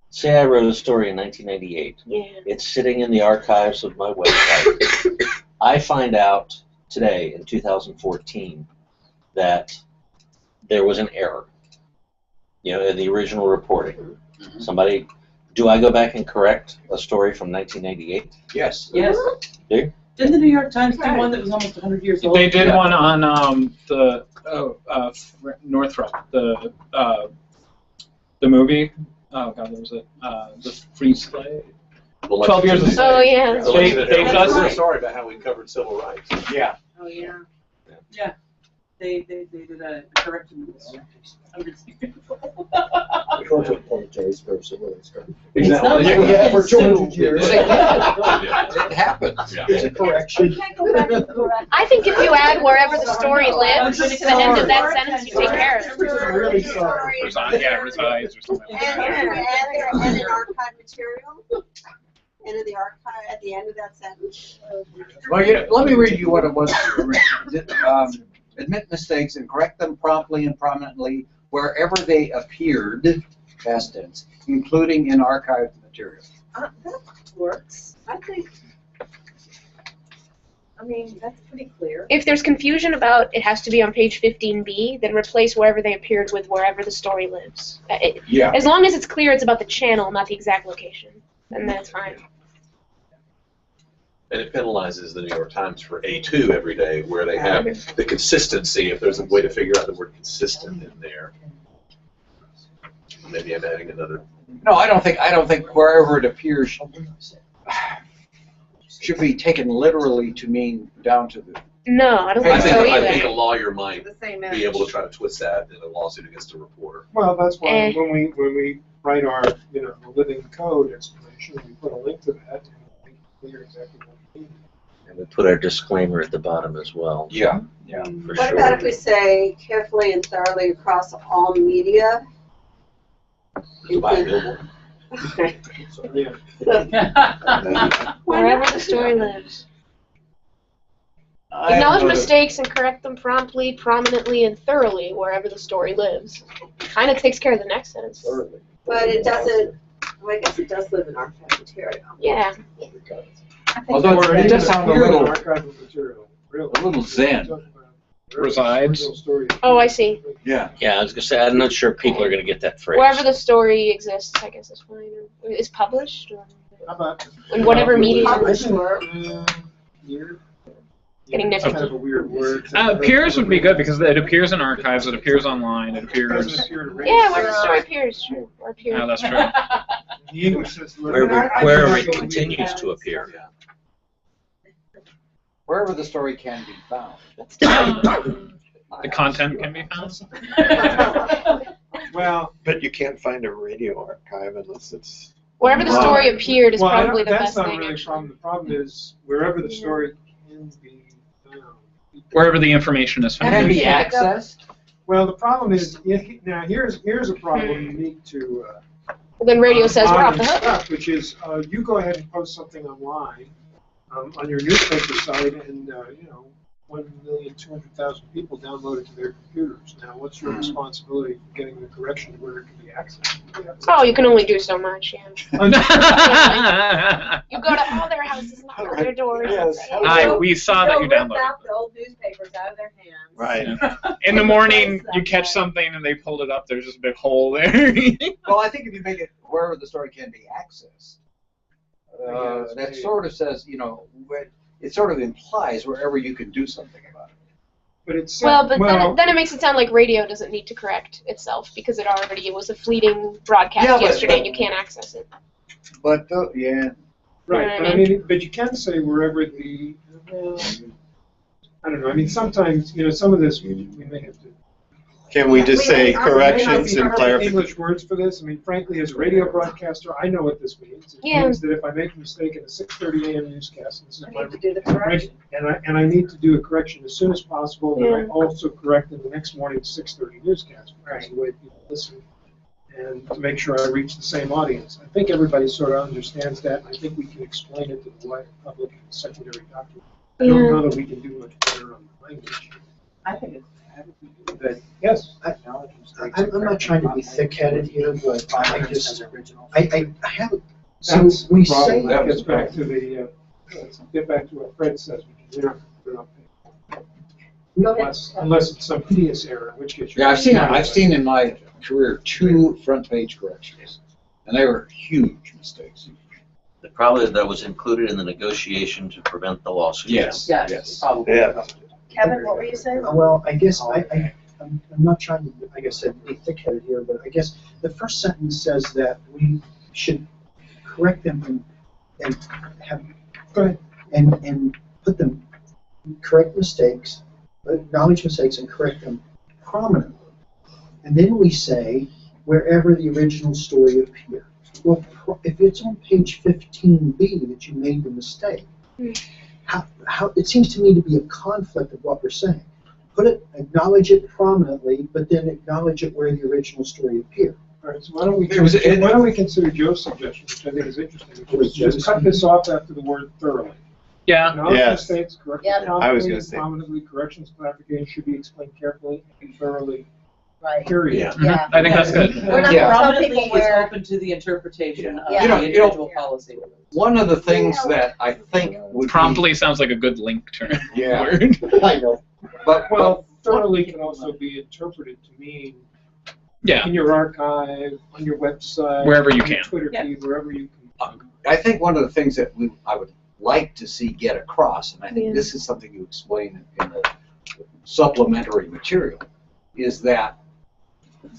say I wrote a story in 1998. Yeah. It's sitting in the archives of my website. I find out today, in 2014, that there was an error, in the original reporting. Somebody, do I go back and correct a story from 1998? Yes. Yes. Do you? Didn't the New York Times do one that was almost 100 years old? They did one on Northrop, the movie. Oh God, there was the Free Slave. 12 years of Oh yeah. They've done Sorry about how we covered civil rights. Yeah. Oh, yeah. Yeah. They did a correction. We want to apologize for civil rights. Exactly. Yeah, for 200 years. It happens. Yeah. It's a correction. I think if you add wherever the story lives to the end of that sentence, you take care of it. I'm really sorry. resides or something. And an archive material? And in the archive, at the end of that sentence? Well, let me read you what it was. Admit mistakes and correct them promptly and prominently wherever they appeared, past tense, including in archived material. That works. I mean, that's pretty clear. If there's confusion about it has to be on page 15b, then replace wherever they appeared with wherever the story lives. Yeah. As long as it's clear it's about the channel, not the exact location, then that's fine. And it penalizes the New York Times for A2 every day, where they have the consistency. If there's a way to figure out the word consistent in there, maybe I'm adding another. No, I don't think wherever it appears should be taken literally to mean down to the. No, I don't think so I either. think a lawyer might The same be able to try to twist that in a lawsuit against a reporter. Well, that's why when we write our living code explanation, we put a link to that and make it clear exactly what we mean. And we put our disclaimer at the bottom as well. Yeah. For What sure. about if we say carefully and thoroughly across all media? Buy a billboard. Okay. So, yeah. Wherever the story lives. Acknowledge mistakes and correct them promptly, prominently, and thoroughly wherever the story lives. Kind of takes care of the next sentence. But it doesn't, well, I guess it does live in archive material. Yeah. Although it does sound a little zen. Resides. Oh, I see. Yeah. Yeah, I was gonna say I'm not sure people are gonna get that phrase. Wherever the story exists, I guess is fine. Is published or How about in whatever medium. Published work. Getting nifty. Kind of a weird word. Appears would be good because it appears in archives, it appears online, it appears. Yeah, where the story appears, true. Or appears. Oh, that's true. The English says Wherever it continues to appear. Wherever the story can be found. The content can be found. Well, but you can't find a radio archive unless it's. Wherever the story appeared is well, probably the that's best not thing. really a Actually. problem. The problem is wherever the story can be found. Wherever the information is found. Can be accessed. Well, the problem is now here's a problem unique to. Well, then radio says we're off the hook. Stuff, which is you go ahead and post something online on your newspaper site, and 1,200,000 people download it to their computers. Now, what's your responsibility for getting the correction to where it can be accessed? Oh, you can only do so much, yeah. You go to all their houses, knock on their doors. Yes. Hi, we saw that you Rip downloaded. out the old newspapers out of their hands. Right. In the morning, you catch something and they pulled it up. There's just a big hole there. Well, I think if you make it wherever the story can be accessed, that sort of says, it sort of implies wherever you can do something about it. But it's Well, but then it makes it sound like radio doesn't need to correct itself because it was a fleeting broadcast Yeah, but- yesterday and you can't access it. But yeah. right. But I mean, but you can say wherever the. I don't know. I mean, sometimes some of this we may have to Can we just say I may not corrections be and perfect clarification? English words for this. I mean, frankly, as a radio broadcaster, I know what this means. It Yeah. means that if I make a mistake in a 6:30 a.m. newscast, this is I my need to do the correction. and I need to do a correction as soon as possible, then I Yeah. also correct in the next morning's 6:30 newscast, because of the way people listen, and to make sure I reach the same audience. I think everybody sort of understands that, and I think we can explain it to the wider public in a secondary document. I don't know that we can do much better on the language. I think it's. But, yes? I'm not trying to be thick-headed here, but I just, I have, so That's we the say. problem. That gets back to the, let's get back to what Fred says, which is they're not paying. Unless it's some hideous error, in which case you're. Yeah, I've seen in my career 2 front page corrections, and they were huge mistakes. Probably that was included in the negotiation to prevent the lawsuit. Yes, Yes, probably. Yeah. Kevin, what were you saying? Well, I guess I'm not trying to, like I said, be thick-headed here, but I guess the first sentence says that we should correct them and have, Go ahead. and put them, correct mistakes, acknowledge mistakes and correct them prominently. And then we say, wherever the original story appeared. Well, if it's on page 15B that you made the mistake, how it seems to me to be a conflict of what we're saying. Acknowledge it prominently, but then acknowledge it where the original story appeared. All right, so why don't we consider Joe's suggestion, which I think is interesting, which is just cut this off after the word thoroughly. Yeah. Acknowledge Yes. mistakes, correct Yeah. them I was confidently gonna and say. prominently, corrections, clarification should be explained carefully and thoroughly, Right. period. Yeah. Yeah. I think that's good. We're not Yeah. gonna tell Prominently people is where. open to the interpretation of Yeah. You know- the you know- individual policy. One of the things that I think would Promptly sounds like a good link term. Yeah. Word. I know. But Well, thoroughly can also be interpreted to mean Yeah. in your archive, on your website, Wherever you on your can. Twitter Yeah. feed, wherever you can. I think one of the things that I would like to see get across, and I think Yeah. this is something you explain in the supplementary material, is that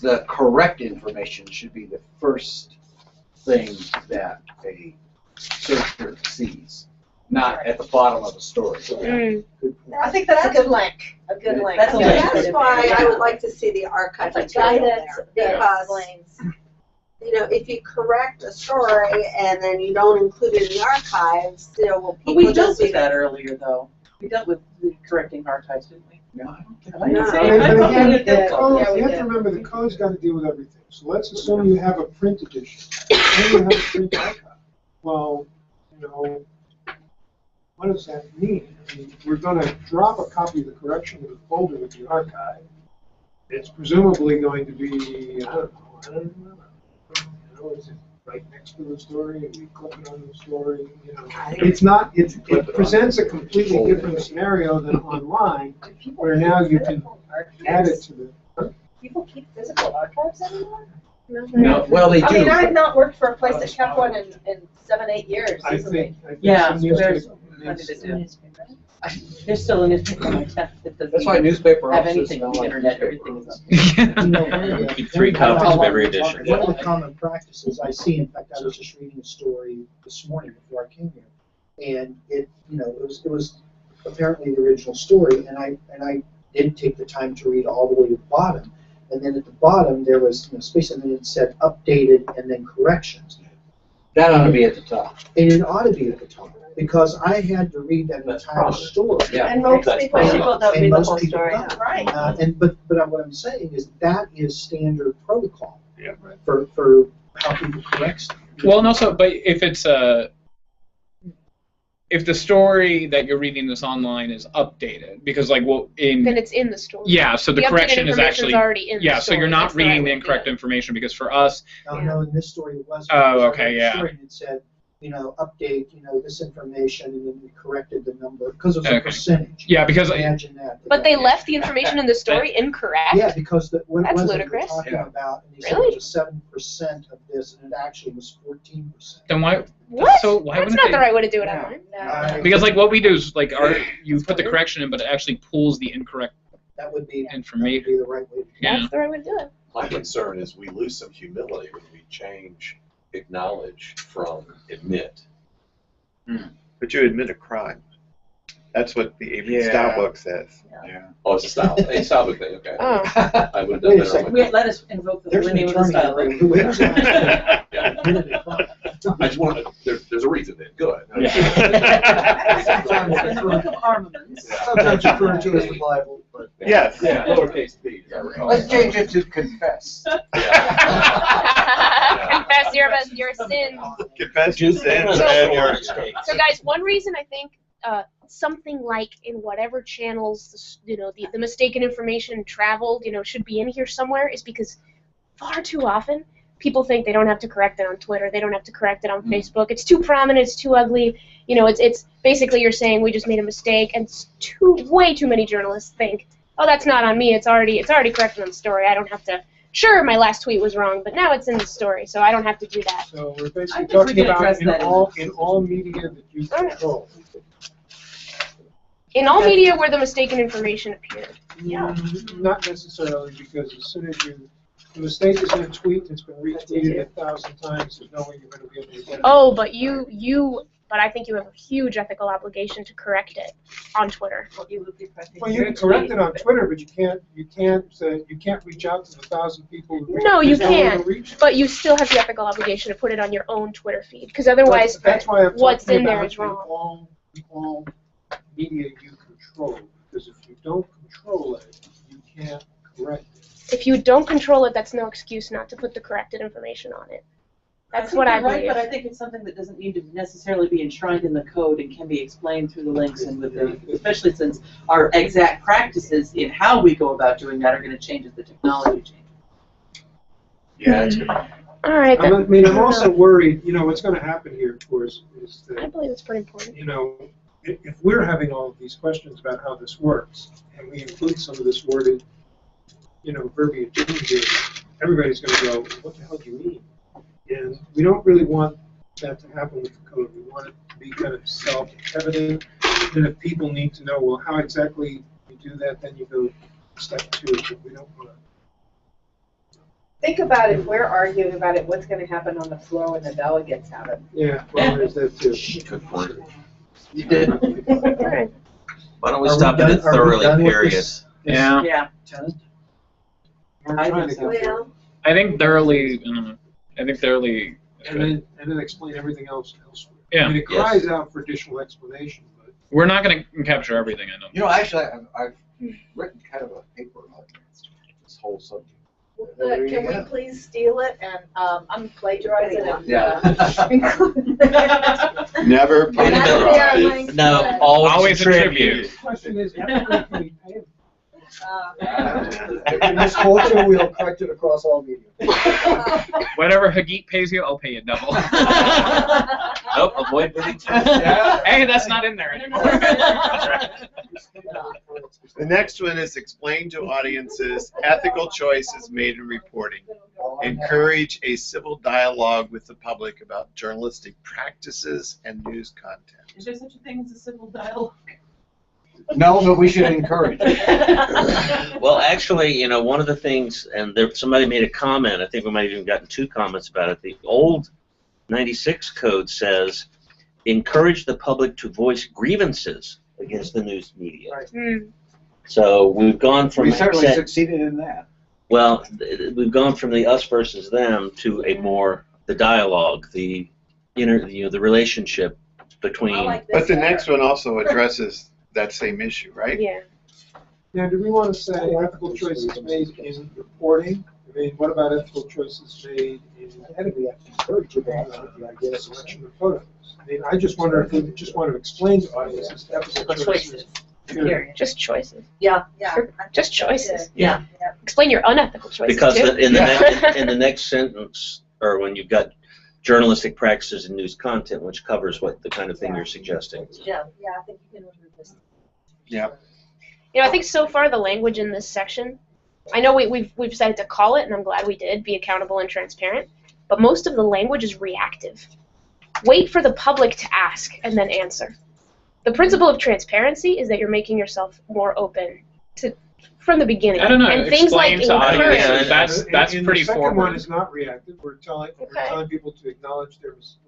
the correct information should be the first thing that a searcher sees, not at the bottom of the story. I think that's a good link. A good link. That's a Yeah, link. that's why I would like to see the archive That's a material guidance there, that because, explains. you know, if you correct a story and then you don't include it in the archives, you know, will But people we just dealt see with that earlier, though. We dealt with the correcting archives, didn't we? No, I don't think Am I No. saying- But I thought again, we the did. code, Yeah, we you have did. to remember, the code's got to deal with everything. So let's assume you have a print edition, and you have a print archive. Well, you know, what does that mean? I mean, we're going to drop a copy of the correction in the folder with the archive. It's presumably going to be, I don't know. You know, is it right next to the story, and we click it on the story, you know? It's not, it presents a completely different scenario than online, where now you can add it to the. People keep physical archives anymore? No, well, they I mean, do. I've not worked for a place that kept one in 7-8 years I easily. think Yeah, some there's newspaper plenty to needs- do. There's still a newspaper on my desk that That's doesn't why even newspaper have offices anything on don't the like internet, newspaper everything is offices. Keep 3 copies of every edition. One of the common practices I see, in fact, I was just reading a story this morning before I came here, and it was apparently the original story, and I didn't take the time to read all the way to the bottom, and then at the bottom there was space, and then it said updated and then corrections. That ought to be at the top. And it ought to be at the top, because I had to read that That's entire prominent. story. Yeah. And most That's people, fine. People don't And read the most whole people story. don't. right. But what I'm saying is that is standard protocol Yeah. for how people correct stuff. Well, and also, but if it's if the story that you're reading this online is updated, because like Then it's in the story. yeah, so the updated correction is information's actually already in the yeah, so story. you're not That's the right reading the way to do incorrect it. information, because for us, No, in this story it wasn't. Oh, Because I okay, read the yeah. story and it said, update, this information, and then we corrected the number, because it was a Okay. percentage. yeah, because Imagine that. But they left the information in the story incorrect? Yeah, because what it That's was that we were ludicrous. talking Yeah. about, and they said Really? it was 7% of this, and it actually was 14%. then why? What? So why That's wouldn't not they? the right way to do it Yeah. online. Because like what we do is like you put the correction in, but it actually pulls the incorrect That would be information. the right way to do it. Yeah. That's the right way to do it. My concern is we lose some humility when we change acknowledge from admit. But you admit a crime. That's what the AP Yeah. style book says. Yeah. Oh, it's a style book thing, okay. Oh. I would have Wait done a that second. on Wait, let us invoke the There's full an name of the attorney style. already who is I just wanted, there's a reason then, good. Sometimes in the book of armaments. Sometimes referred to as the Bible, but. Yes. Yeah, lowercase b. Let's change it to confess. Confess your sins. Confess your sins So- and your. So guys, one reason I think something like in whatever channels the mistaken information traveled, should be in here somewhere is because far too often people think they don't have to correct it on Twitter, they don't have to correct it on Facebook. It's too prominent, it's too ugly. It's basically you're saying we just made a mistake, and way too many journalists think, oh, that's not on me. It's already corrected on the story. I don't have to. Sure, my last tweet was wrong, but now it's in the story, so I don't have to do that. So we're I basically think we talking can about address that in all media that you control. In all media where the mistaken information appeared. Not necessarily, because as soon as the mistake is in a tweet that's been retweeted 1,000 times, there's no way you're going to be able to get it. Oh, but but I think you have a huge ethical obligation to correct it on Twitter. Well, you can correct it on Twitter, but you can't reach out to the 1,000 people. No, you there's no way to can't. reach them. But you still have the ethical obligation to put it on your own Twitter feed, because otherwise, That's why I'm what's talking in there about is wrong. all media you control, because if you don't control it, you can't correct it. If you don't control it, that's no excuse not to put the corrected information on it. That's what I think you're believe. right, but I think it's something that doesn't need to necessarily be enshrined in the code and can be explained through the links and with the, especially since our exact practices in how we go about doing that are going to change as the technology changes. Yeah, it's good. All right. I'm also worried, what's going to happen here, of course, is I that, believe it's pretty important. if we're having all of these questions about how this works, and we include some of this worded, verbiage in here, everybody's going to go, what the hell do you mean? And we don't really want that to happen with the code. We want it to be kind of self-evident. And if people need to know, well, how exactly you do that, then you go step 2. But we don't want to. Think about if we're arguing about it, what's going to happen on the floor when the delegates have it. Yeah, well, there's that too. Good point. You did. Right. Why don't we Are we stop done- it at are we thoroughly, done with period? this? Yeah. Yeah. Tenant? We're I trying think to so. get there. I think thoroughly. I think thoroughly. And then explain everything else elsewhere. Yeah. I mean, it cries out for additional explanation, but We're not going to capture everything. I don't. Actually, I've written kind of a paper on this whole subject. Can we please steal it and unplagiarize it? And, Never That's the plagiarize. link. No, always a tribute. the question is, how can we pay it? In this culture, we'll correct it across all media. Whatever Hagit pays you, I'll pay you double. Nope, avoid bidding. Hey, that's not in there anymore. The next one is explain to audiences ethical choices made in reporting. Encourage a civil dialogue with the public about journalistic practices and news content. Is there such a thing as a civil dialogue? No, but we should encourage it. Well, actually, one of the things, and somebody made a comment, I think we might have even gotten 2 comments about it. The old 96 code says, encourage the public to voice grievances against the news media. Mm. So we've gone from... We certainly succeeded in that. Well, we've gone from the us versus them to a more, the dialogue, the relationship between... But the next one also addresses that same issue, right? Yeah. Now, do we want to say ethical choices made in reporting? I mean, what about ethical choices made in selection of photos? I mean, I just wonder if we just want to explain to audiences ethical choices. Period. Just choices. Yeah. Just choices. Yeah. Explain your unethical choices Because too. in the next sentence, or when you've got journalistic practices and news content, which covers what the kind of thing you're suggesting. Yeah, I think you can remove this. Yeah. I think so far the language in this section, I know we've decided to call it, and I'm glad we did, be accountable and transparent, but most of the language is reactive. Wait for the public to ask and then answer. The principle of transparency is that you're making yourself more open to from the beginning. I don't know. And things like Explain to encourage. audiences. That's And pretty the second one forward. is not reactive. We're telling people to acknowledge their mistakes.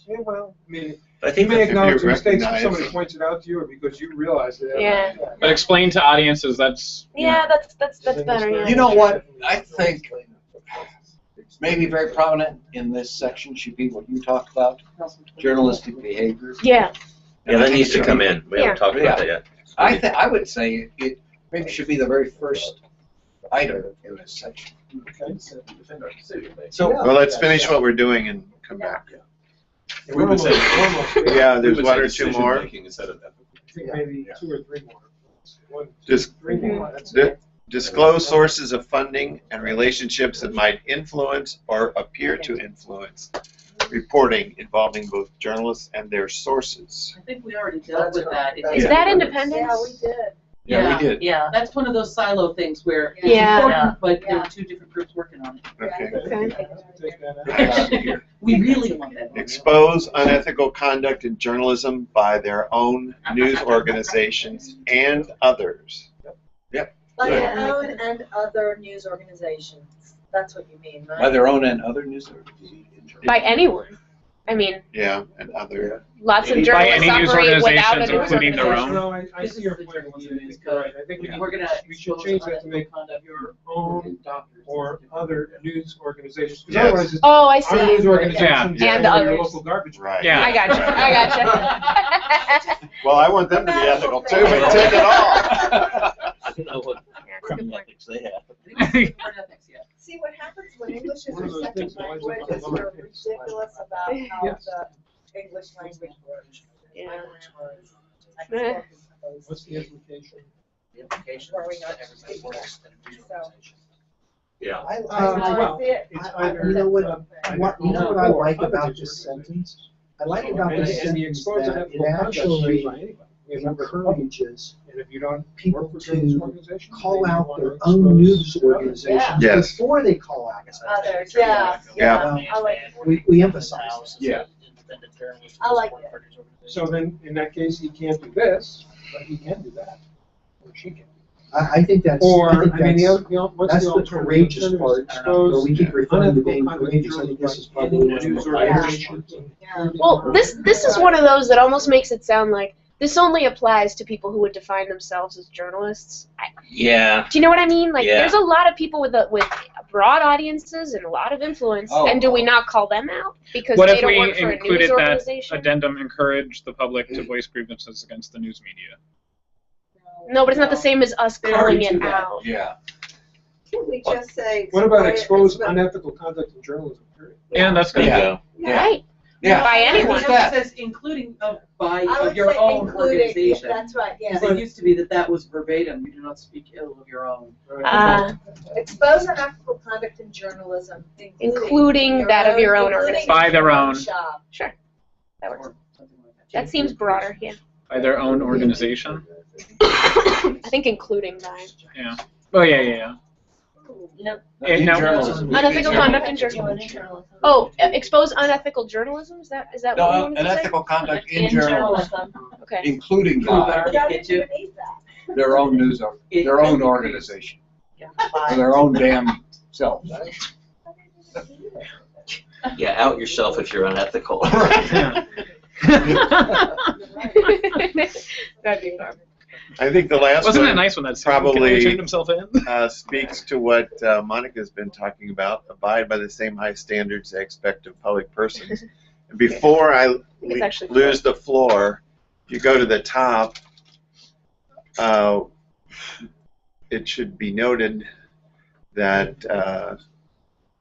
Yeah, well, I mean, I you think may that if acknowledge you mistakes if recognize- somebody points it out to you, or because you realize it. Yeah. But explain to audiences. That's Yeah, that's better. Yeah. You know what? I think maybe very prominent in this section should be what you talked about, journalistic behavior. Yeah. Yeah, that needs to come in. We haven't talked about that yet. I would say it maybe should be the very first item in this section. So, well, let's finish what we're doing and come back. We would say, Yeah, there's one or two more. I think maybe 2 or 3 more. 1, 2, Just 3 more. That's di- it. disclose sources of funding and relationships that might influence or appear to influence reporting involving both journalists and their sources. I think we already dealt with that. Is that independence? Yeah, we did. Yeah, we did. Yeah. That's one of those silo things where it's Yeah. important, but there Yeah. are 2 different groups working on it. Okay. Okay. Take that out. We really want that. Expose unethical conduct in journalism by their own news organizations and others. By Good. their own and other news organizations. That's what you mean, right? By their own and other news organizations. By anyone. I mean, Yeah, and other. lots of By journalists any news operate without a organizations, news including their organization. own. No, I see your point. You're right. I think We're gonna. we should change that to make your own or other news organizations. 'Cause Yes. otherwise it's Oh, I see. our news organizations Yeah. And your others. local garbage. Right. Yeah. I got you. I got you. Well, I want them to be ethical too, but take it all. I don't know what criminal ethics they have. See, what happens when English is One of your those second things that language always is comes you're up. ridiculous about how Yes. the English language works. Yeah. Yeah. What's the implication? The implication Growing is up, that everybody works in a news so- organization. Yeah. Well, it's I- either. you know what I or like other about news this organizations. sentence? I like about And- this and the sentence exposed that unethical it conduct actually is by anybody. We have members of the public. encourages And if you don't people work for journalist to organizations, call then you out want their to own news expose others. organizations Yes. before they call out Others, yeah. Yeah. I like We emphasize. Yeah. I like it. So then, in that case, he can't do this, but he can do that, or she can. I think that's, Or, I think I mean, that's, what's that's the the alternative? courageous The part, alternative is where we expose keep referring to unethical being conduct courageous. I think this is by probably any one of news the last. organizations. Well, this is one of those that almost makes it sound like this only applies to people who would define themselves as journalists. Yeah. Do you know what I mean? Like, Yeah. there's a lot of people with broad audiences and a lot of influence, Oh. and do we not call them out because What they if don't we work for a news included that organization? addendum encourage the public to voice grievances against the news media? No, but it's not the same as us They calling already it do that. out. Yeah. Can we just say? What about expose expose unethical conduct in journalism, period? Yeah, that's good. There you go. Yeah. Right. Yeah. By anyone. It says including by I would your say own including, organization. that's right, yes. Because it used to be that was verbatim, you do not speak ill of your own. Expose unethical conduct in journalism, Including that of your own organization. By their own. shop. Sure. That works. That seems broader, yeah. By their own organization? I think including that. Yeah. Oh, yeah. No. In No. journalism. Unethical conduct in journalism. Oh, expose unethical journalism? Is that what you No, wanted to say? unethical conduct in journalism, Okay. including Prove by it. Don't Get even you. need that. their own news, their own organization, Yeah. or their own damn selves. Yeah, out yourself if you're unethical. That'd be fun. I think the last Wasn't one it nice when that probably turned himself in? speaks to what Monica's been talking about. Abide by the same high standards they expect of public persons. And before I It's actually lose the floor, if you go to the top, it should be noted that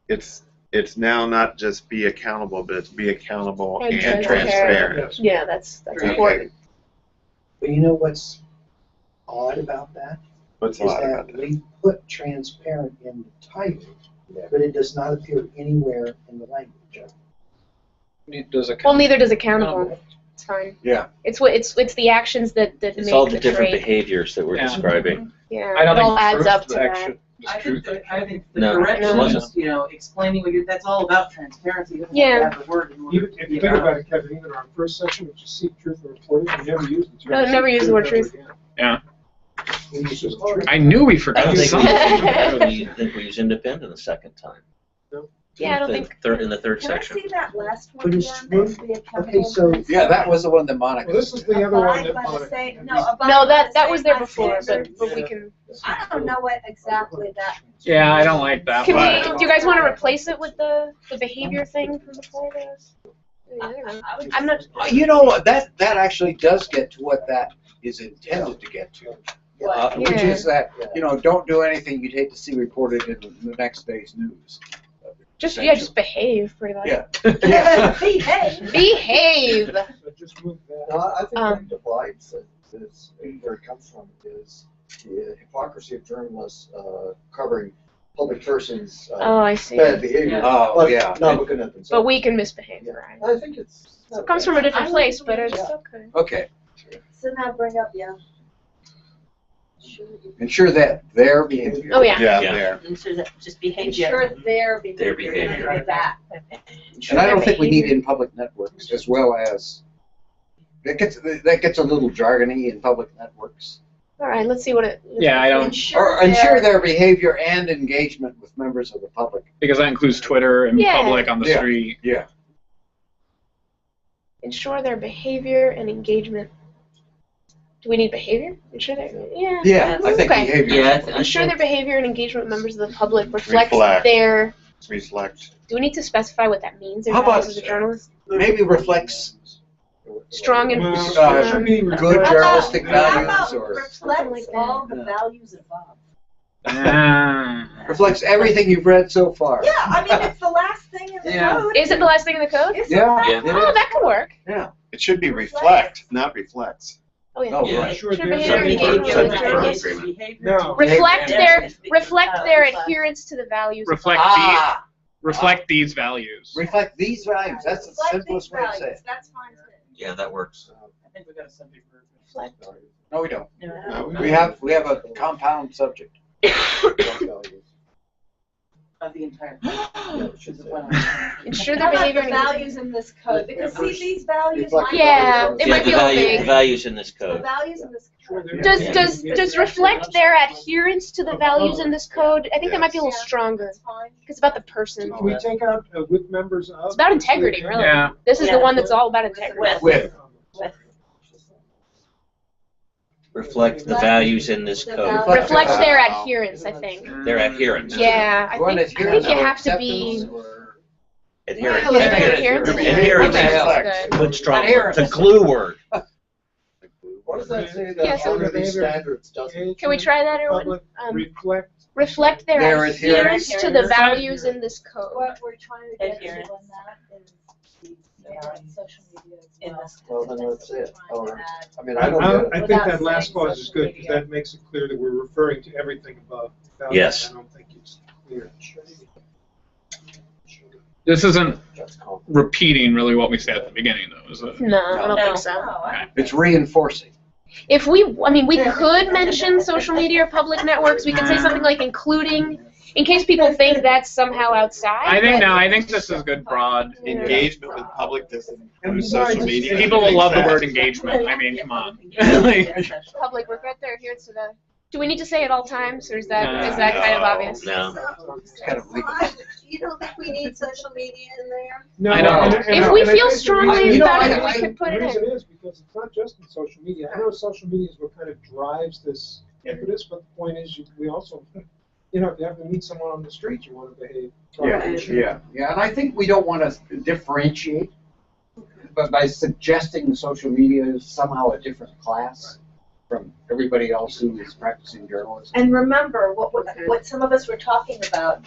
it's now not just be accountable, but it's be accountable and transparent. Yeah, that's Okay. important. But you know what's odd about that? What's Is odd about that we put transparent in the title, but it does not appear anywhere in the language. Well, neither does accountable. It's fine. Yeah. It's the actions that It's make all the the different trait. behaviors that we're Yeah. describing. Yeah, I don't it all think adds truth up to that. actually- I think the No, correction it is, explaining what you're, that's all about transparency. You don't Yeah. have to have the word in order Even, to if be you think about about it, Kevin, even our first section, which is seek truth and reporting, we never use the term. No, never seek use the word ever truth. again. Yeah. I knew we I forgot don't think something. we use independent the second time. Yeah, I don't The think. in the third Can I section. see that last one But again? it's That's true. the Okay, accountable so ones? Yeah, that was the one that Monica. Well, this is the other one Abide that by the Monica. same, no, No, abide by that the was same there high before, standards. but we can. I don't know what exactly that. Yeah, I don't like that Can one. we? Do you guys want to replace it with the behavior thing from before this? I don't know. I'm not. You know what? That actually does get to what that is intended to get to, which Yeah. is that don't do anything you'd hate to see reported in the next day's news. Just behave, pretty much. Yeah. Behave. Behave. So just move that. No, I think that divides is where it comes from is the hypocrisy of journalists covering public persons' Oh, I see. bad behavior. Oh, but yeah. not looking at themselves. But we can misbehave, right? I think it's. It comes from a different place, but it's okay. Okay. So now bring up, yeah. Ensure that their behavior. Oh, yeah. There. Ensure that just behavior. Ensure their Their behavior. With that. And I don't think we need in public networks as well as that gets a little jargony in public networks. All right, let's see what it. Yeah, I don't, Or ensure their behavior and engagement with members of the public. because that includes Twitter and Yeah. public on the Yeah. street. Yeah. Ensure their behavior and engagement. Do we need behavior? Ensure their. Yeah. Yeah, I think Okay. behavior. Yeah, Ensure their behavior and engagement with members of the public reflects Reflect. their. Reflect. Do we need to specify what that means? How about- as a journalist? Maybe reflects Strong and. Well, Uh, it should be good reflected. journalistic How values about or reflects all the values above? Ah. reflects everything you've read so far. Yeah, I mean, it's the last thing in the Yeah. code. Is it the last thing in the code? It's Yeah. the Yeah. last Oh, that could work. Yeah. It should be reflect, not reflects. Oh yeah. Oh, Yeah. right. Sure, Ensure there's their something behavior for with the journalists. agreement. No. Reflect Behavior. their adherence to the values. Reflect these values. Reflect these values. That's the Reflect simplest these way to say values. it. That's fine too. Yeah, that works. I think we got a subject verb. Reflect. No, we don't. No, We have a compound subject. Of the entire. Ensure How their about behavior the and engagement. values in this code? Because see, these values might. Yeah, it Yeah, might the be a little value, the big. values in this The code. values in this code. Does reflect their adherence to the values in this code? I think that might be a little stronger. That's fine. It's about the person. Can we take out with members of? It's about integrity, really. Yeah. This is the Yeah. one that's all about integrity. With. Reflect the values in this code. Reflects their adherence, I think. Their adherence. Yeah, I Going think adherence you or have to be. acceptance or- Adherence. Yeah, adherence. Adherence. That's good. Good strong word. Adherence. The glue word. What does that say that Yes. under these standards doesn't? Can we try that, Erwin? Public reflect. Reflect their Their adherence to the adherence. values in this code. What we're trying to get to Adherence. on that is social media as In well. this Well, then let's say it. Trying to Or, add- I mean, I don't get I it. think Without that last saying clause is social good, because media. that makes it clear that we're referring to everything above. Without Yes. that, I don't think it's clear. This isn't That's common. repeating really what we said at the beginning, though, is it? No, I don't No. think so. No, I- It's reinforcing. If we could mention social media or public networks. We could say something like including, in case people think that's somehow outside. I think this is good broad. Engagement with public doesn't And include besides, social media. People will Things love the that- word engagement. I mean, come on. Like, Public, we're right there. Here to the. Do we need to say it all times, or is that No. kind of obvious? No. It's kind of legal. You don't think we need social media in there? No, I know. If we feel strongly You know, about I- it, we could put The it reason in. is because it's not just in social media. I know social media is what kind of drives this impetus, but the point is, we also, if you have to meet someone on the street, you want to behave. Yeah. And I think we don't want to differentiate, but by suggesting social media is somehow a different class from everybody else who is practicing journalism. And remember, what some of us were talking about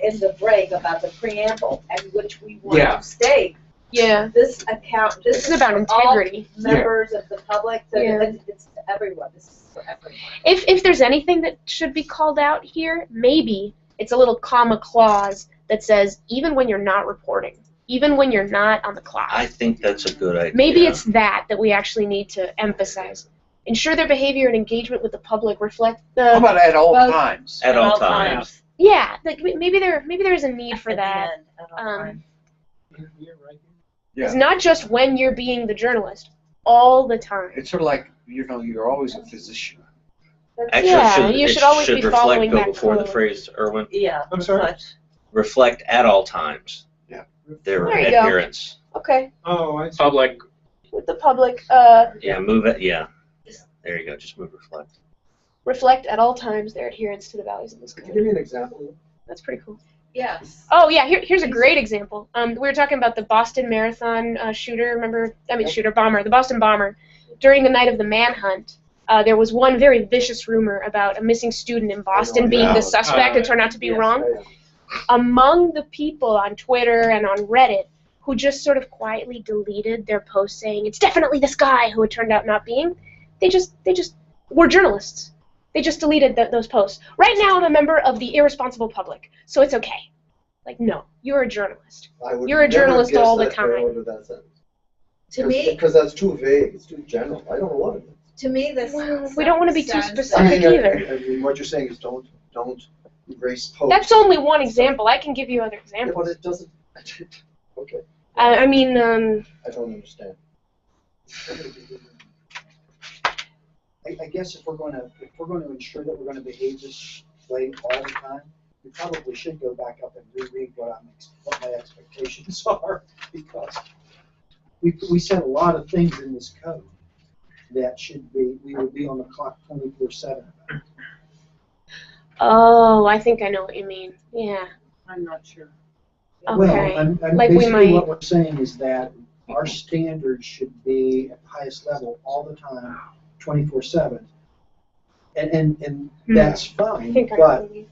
in the break about the preamble, and which we want Yeah. to state. Yeah. This account, This is about for all integrity. members of the public, so Yeah. it's to everyone, this is for everyone. If there's anything that should be called out here, maybe it's a little comma clause that says even when you're not reporting, even when you're not on the clock. I think that's a good idea. Maybe it's that we actually need to emphasize. Ensure their behavior and engagement with the public reflect the. How about at all Well, times? At all times. Yeah, like maybe there is a need for At the that. end, at all times. It's not just when you're being the journalist, all the time. It's sort of like, you're always a physician. Actually, you should always be reflect following go that before the code. phrase, Irwin. Yeah. I'm sorry? reflect. Reflect at all times. Yeah. Their There you go. adherence. Okay. Oh, I see. Public. With the public, Yeah, move it. Yeah. There you go. Just move reflect. reflect at all times their adherence to the values of this Can code. you give me an example? That's pretty cool. Yes. Oh yeah, here's a great example. We were talking about the Boston Marathon shooter. Remember? I mean, bomber, the Boston bomber. During the night of the manhunt, there was one very vicious rumor about a missing student in Boston being the suspect. It turned out to be wrong. Among the people on Twitter and on Reddit who just sort of quietly deleted their post saying it's definitely this guy who it turned out not being, they just were journalists. They just deleted those posts. Right now, I'm a member of the irresponsible public, so it's okay. Like, no, you're a journalist. You're a journalist all the time. To me, Because that's too vague, it's too general, I don't know what it is. to me, this. Well, we don't want to be too sounds specific like- either. I mean, what you're saying is don't erase posts. That's only one example. I can give you other Yeah, examples. but it doesn't, okay, I mean, I don't understand. I guess if we're going to ensure that we're going to behave this way all the time, we probably should go back up and reread what my expectations are, because we said a lot of things in this code that we would be on the clock 24/7 about. oh, I think I know what you mean. Yeah. I'm not sure. Okay. Well, I'm Like we basically might- what we're saying is that our standards should be at the highest level all the time, 24/7. And that's I fine, think I know but what you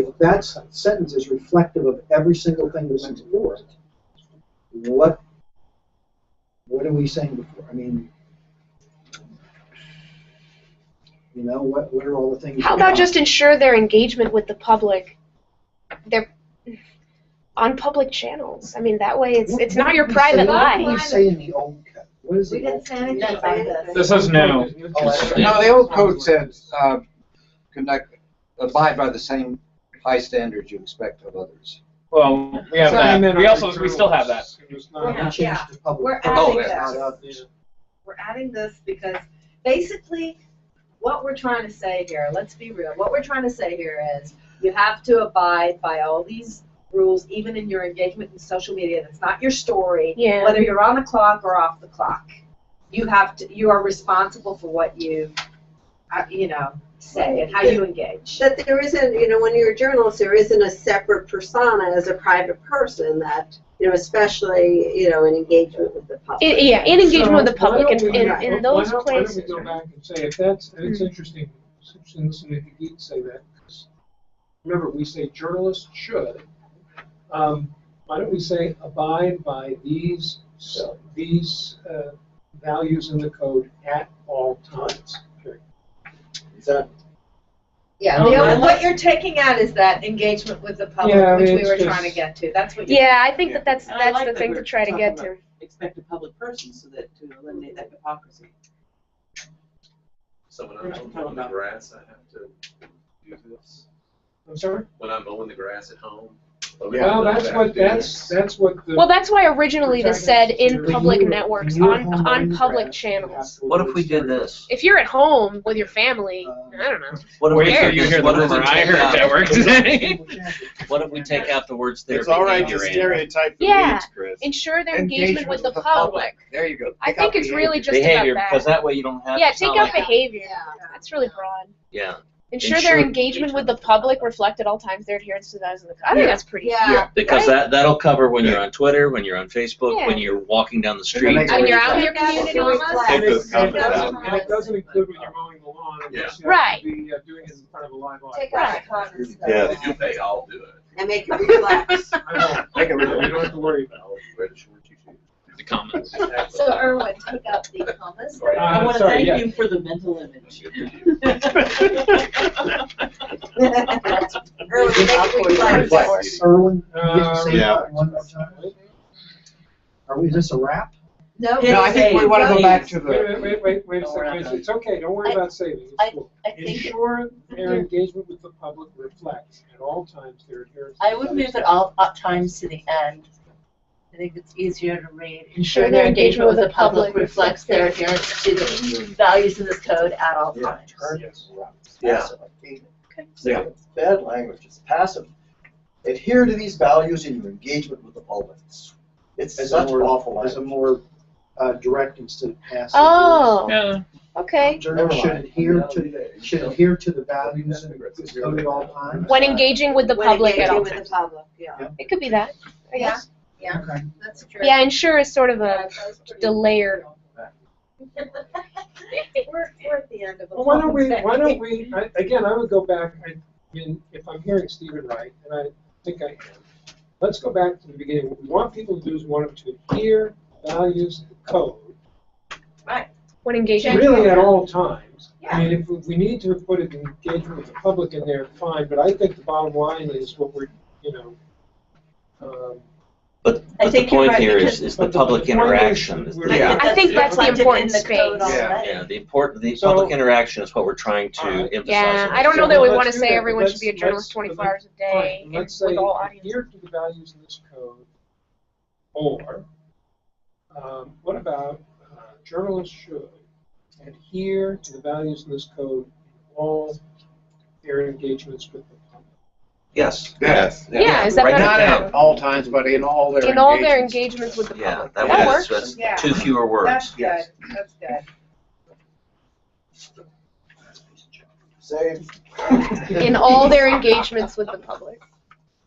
mean. if that sentence is reflective of every single thing that's before it, what are we saying before? I mean, what are all the things? How about just ensure their engagement with the public? They're on public channels. I mean, that way it's not your private What did we life. say in the old code? What is We the didn't old say code? anything about this. This is new. No, the old code said, abide by the same high standards you expect of others. Well, we have that. We still have that. We changed the public We're code. adding this. We're adding this because basically what we're trying to say here, let's be real, what we're trying to say here is you have to abide by all these rules, even in your engagement in social media. That's not your story, Yeah. whether you're on the clock or off the clock. You are responsible for what you say and how you engage. That there isn't, when you're a journalist, there isn't a separate persona as a private person that, especially, in engagement with the public. In engagement with the public, Why don't we- in those Why places. don't we go back and say, it's interesting, it's interesting listening to Geet say that, because remember, we say journalists should. Why don't we say abide by these values in the code at all times? Period. Is that? Yeah, what you're taking out is that engagement with the public, Yeah, I which mean, we were it's trying to just- get to. That's what. Yeah, I think that's And I like the that thing we're to try to talking get about to. Expected public person, so that to eliminate that hypocrisy. So when I'm mowing the grass, I have to do this. I'm sorry? When I'm mowing the grass at home. Well, that's what the. Well, that's why originally this said in When public you were- networks, when you were on home on public grass, you have channels. to What if we always did this? If you're at home with your family, I don't know. What if Wait we till take you this- hear the what if we rumor I take heard out- that work today. What if we take out the words their It's all right to behavior in? stereotype the Yeah, weeds, Chris. ensure their engagement with the public. There you go. I Take out think it's really just Behavior, about because that. that way you don't have. Yeah, to take sound out like- behavior. That's really broad. Yeah. Ensure their engagement with the public reflect at all times their adherence to the values of the code. I think that's pretty. Because that'll cover when you're on Twitter, when you're on Facebook, Yeah. when you're walking down the street. When you're out in your community almost. And it doesn't include when you're mowing the lawn. Yeah. unless you Right. have to be doing it in front of a live audience. Take out the comments. Yeah. If you pay, I'll do it. And make it relax. I know. Make it You don't have to worry about I'll wear the shorts you choose. The comments. So Erwin, take out the commas. I want to sorry, thank yeah. you for the mental image. Erwin, make it relax. Erwin, you get to say Yeah. that one more time? Is this a wrap? No, No, I think we want to go back to the. Wait a second. It's okay, don't worry about saving. It's cool. Ensure their engagement with the public reflects at all times their adherence. I would move it all up times to the end I think it's easier to read. Ensure Ensure their engagement with the public reflects their adherence to the values of this code at all times. Yeah. Yeah. Bad language, it's passive. Adhere to these values in your engagement with the public. It's As such a more, awful as a language. more direct instead of passive. Oh. Yeah. Okay. Journal should adhere to the values in the code at all times. When engaging with the When public at engaging all with times. the public, yeah. It could be that. I Yeah. guess. Yeah, Okay. that's true. Yeah, ensure is sort of a delayer. We're at the end of a Well, why don't we, again, I would go back, I mean, if I'm hearing Stephen right, and I think I am, let's go back to the beginning. What we want people to do is we want them to adhere, values, the code. Right. When engaging. Really at all times. Yeah. I mean, if we need to put an engagement with the public in there, fine, but I think the bottom line is what we're, you know, But the think you're point right, here because- is the public interaction. Yeah. I think that's the reflected important in the code space. already. Yeah, the So- public interaction is what we're trying to emphasize. Yeah, in I don't this. know that So we let's want to do say that, everyone but should be a let's- journalist let's- 24 hours a day fine, and let's with say all audiences. adhere to the values in this code, or what about journalists should adhere to the values in this code in all their engagements with the public. Yes. Yes. Yeah, is that Write better? Not down. at all times, but in all their In all their engagements. engagements with the Yeah, public. that That was works. that's too fewer words. That's good, that's good. Save. In all their engagements with the public.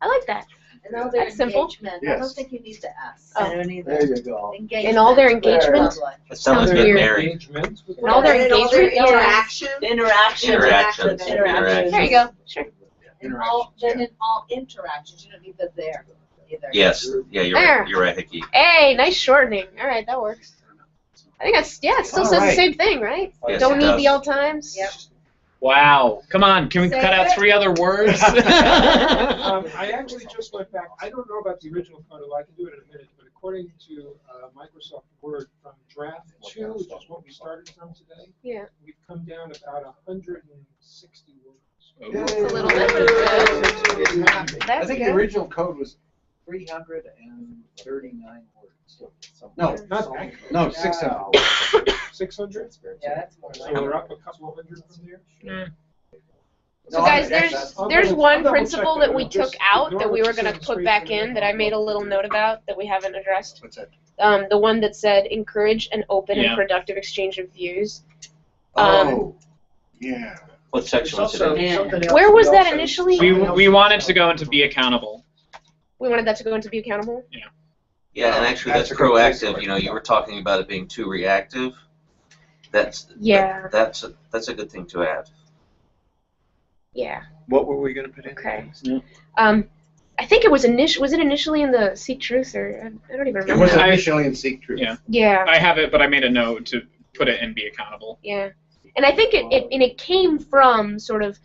I like that. And all their That's simple. engagement, I Yes. don't think you need to ask. Oh. I don't either. There you go. In all their engagement. It sounds Sounds good, weird. Mary. Engagements with the In all their And all their engagement. interaction. Interaction. Interactions. There you go. Sure. In all, then in all interactions, you don't need the there either. Yes. Yeah, you're There. right. You're right, Hickey. Hey, nice shortening. All right, that works. I think that's, yeah, it still All says the right. same thing, right? Yes, Don't it need does. the all times. Yep. Wow. Come on. Can we Say cut out it. 3 other words? I actually just went back, I don't know about the original code, I can do it in a minute, but according to Microsoft Word, from draft 2, which is what we started from today, Yeah. we've come down about 160 words. That's a little bit. I That's think the good. original code was 339 words. No, Not that. no, 600. 600? Yeah, that's more So like. we're up a couple of hundred from there? So guys, there's one double principle check that that. we Just took out ignore that we what were you going to said put straight back from in that I made a little note about that we haven't addressed. What's that? The one that said encourage an open Yeah. and productive exchange of views. Oh, yeah. What section was it Also, in? something else Where was we that also- initially? we wanted to go into be accountable. We wanted that to go into be accountable. Yeah, and actually That's that's a good place proactive. for it. You know, you were talking about it being too reactive. Yeah. That's a good thing to add. Yeah. What were we gonna put in? Okay. I think it was was it initially in the Seek Truth or I don't even It remember. was initially in Seek Truth. Yeah. Yeah. I have it, but I made a note to put it in be accountable. Yeah. And I think it came from sort of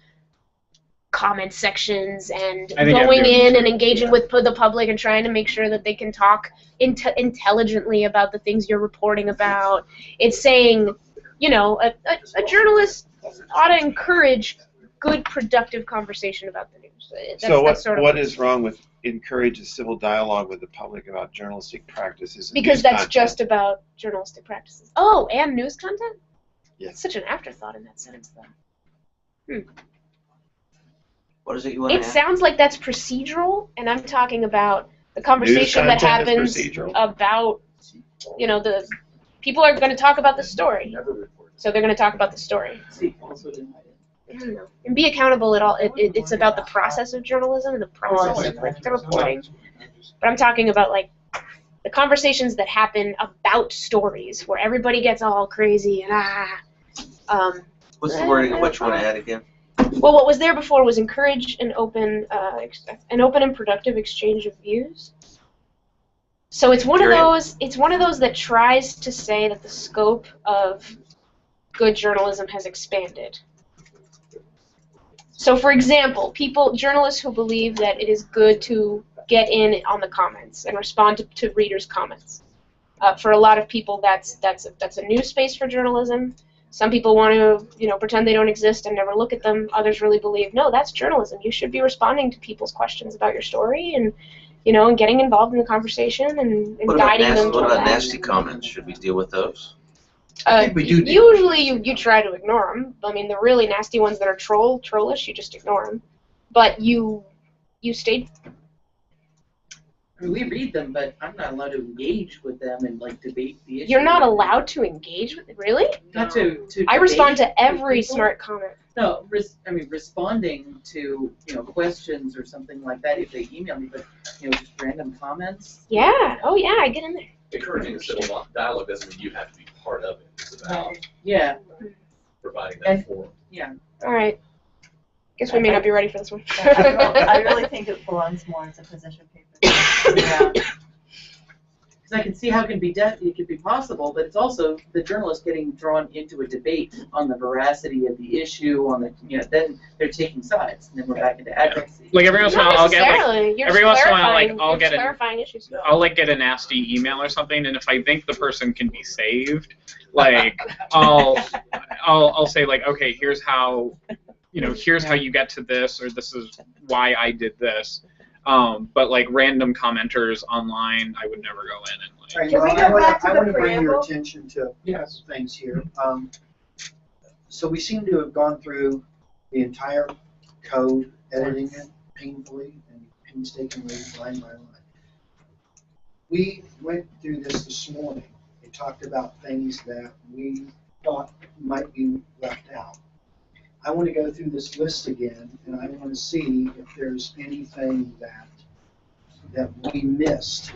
comment sections and I think going everyone- in and engaging with the public and trying to make sure that they can talk intelligently about the things you're reporting about. It's saying, you know, a journalist ought to encourage good, productive conversation about the news. That's sort of what is wrong with encourage a civil dialogue with the public about journalistic practices? And because news that's content? just about journalistic practices. Oh, and news content? Yes. It's such an afterthought in that sentence, though. What is it you want to It add? sounds like that's procedural, and I'm talking about the conversation that content is happens procedural. about, you know, the people are going to talk about the story, so they're going to talk about the story. I don't know. And be accountable at all. It's about the process of journalism and the process of like the reporting. But I'm talking about like the conversations that happen about stories where everybody gets all crazy and What's the wording of what you want to add again? Well, what was there before was encourage an open and productive exchange of views. So it's one of those. It's one of those that tries to say that the scope of good journalism has expanded. So, for example, journalists who believe that it is good to get in on the comments and respond to readers' comments. For a lot of people, that's a new space for journalism. Some people want to, pretend they don't exist and never look at them. Others really believe, no, that's journalism. You should be responding to people's questions about your story, and and getting involved in the conversation and guiding them. What about nasty comments? Should we deal with those? Usually you try to ignore them. I mean, the really nasty ones that are trollish, you just ignore them. But you stayed. I mean, we read them, but I'm not allowed to engage with them and like debate the issue. You're not allowed to engage with it, really? Not to I respond to every people? smart comment. No, responding to questions or something like that if they email me, but just random comments. Yeah. Oh yeah, I get in there. Encouraging a civil dialogue doesn't mean you have to be part of it. It's about providing that forum. Yeah. All right. Guess we may not be ready for this one. I really think it belongs more as a position paper. Yeah. Because I can see how it could be possible, but it's also the journalist getting drawn into a debate on the veracity of the issue, then they're taking sides, and then we're back into advocacy. Like every once in a while, I'll get clarifying issues. I'll get a nasty email or something, and if I think the person can be saved, like I'll say like, okay, here's how you get to this, or this is why I did this. But like random commenters online, I would never go in and like. Right, Can we well, go back to I the want to bring your preamble? attention to things here. So we seem to have gone through the entire code, editing it painfully and painstakingly, line by line. We went through this morning and talked about things that we thought might be left out. I want to go through this list again, and I want to see if there's anything that we missed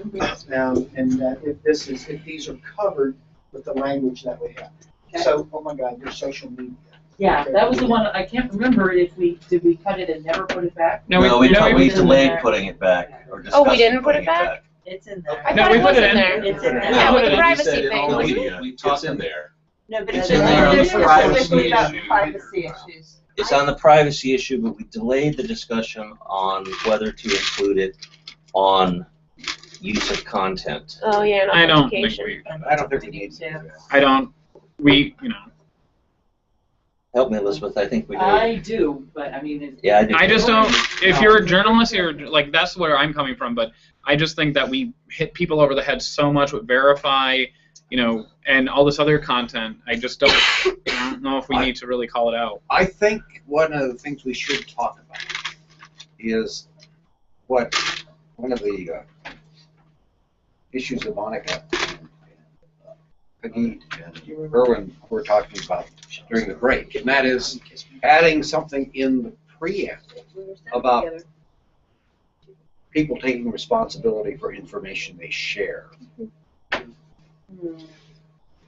now, and that if these are covered with the language that we have. Okay. So, oh my God, there's social media. Yeah, that was the one. I can't remember if we cut it and never put it back. No, we delayed putting it back. Or Oh, we didn't put it back? It's in there. I thought it was in there. It's in there. Yeah, with the No, privacy thing. no, wasn't we- it? we It's talked in there. No, but It's it's in there on the specifically privacy about issue. privacy issues. It's on the privacy issue, but we delayed the discussion on whether to include it on use of content. Oh yeah, not I don't think education. I don't think we need to. I don't. Help me, Elizabeth. I think we do. I do, but I mean. Yeah, I do. I just don't. If you're a journalist, you're like that's where I'm coming from. But I just think that we hit people over the head so much with verify, and all this other content. I just don't know if we need to really call it out. I think one of the things we should talk about is what one of the issues that Monica and Peggy and Erwin were talking about during the break, and that is adding something in the preamble about people taking responsibility for information they share.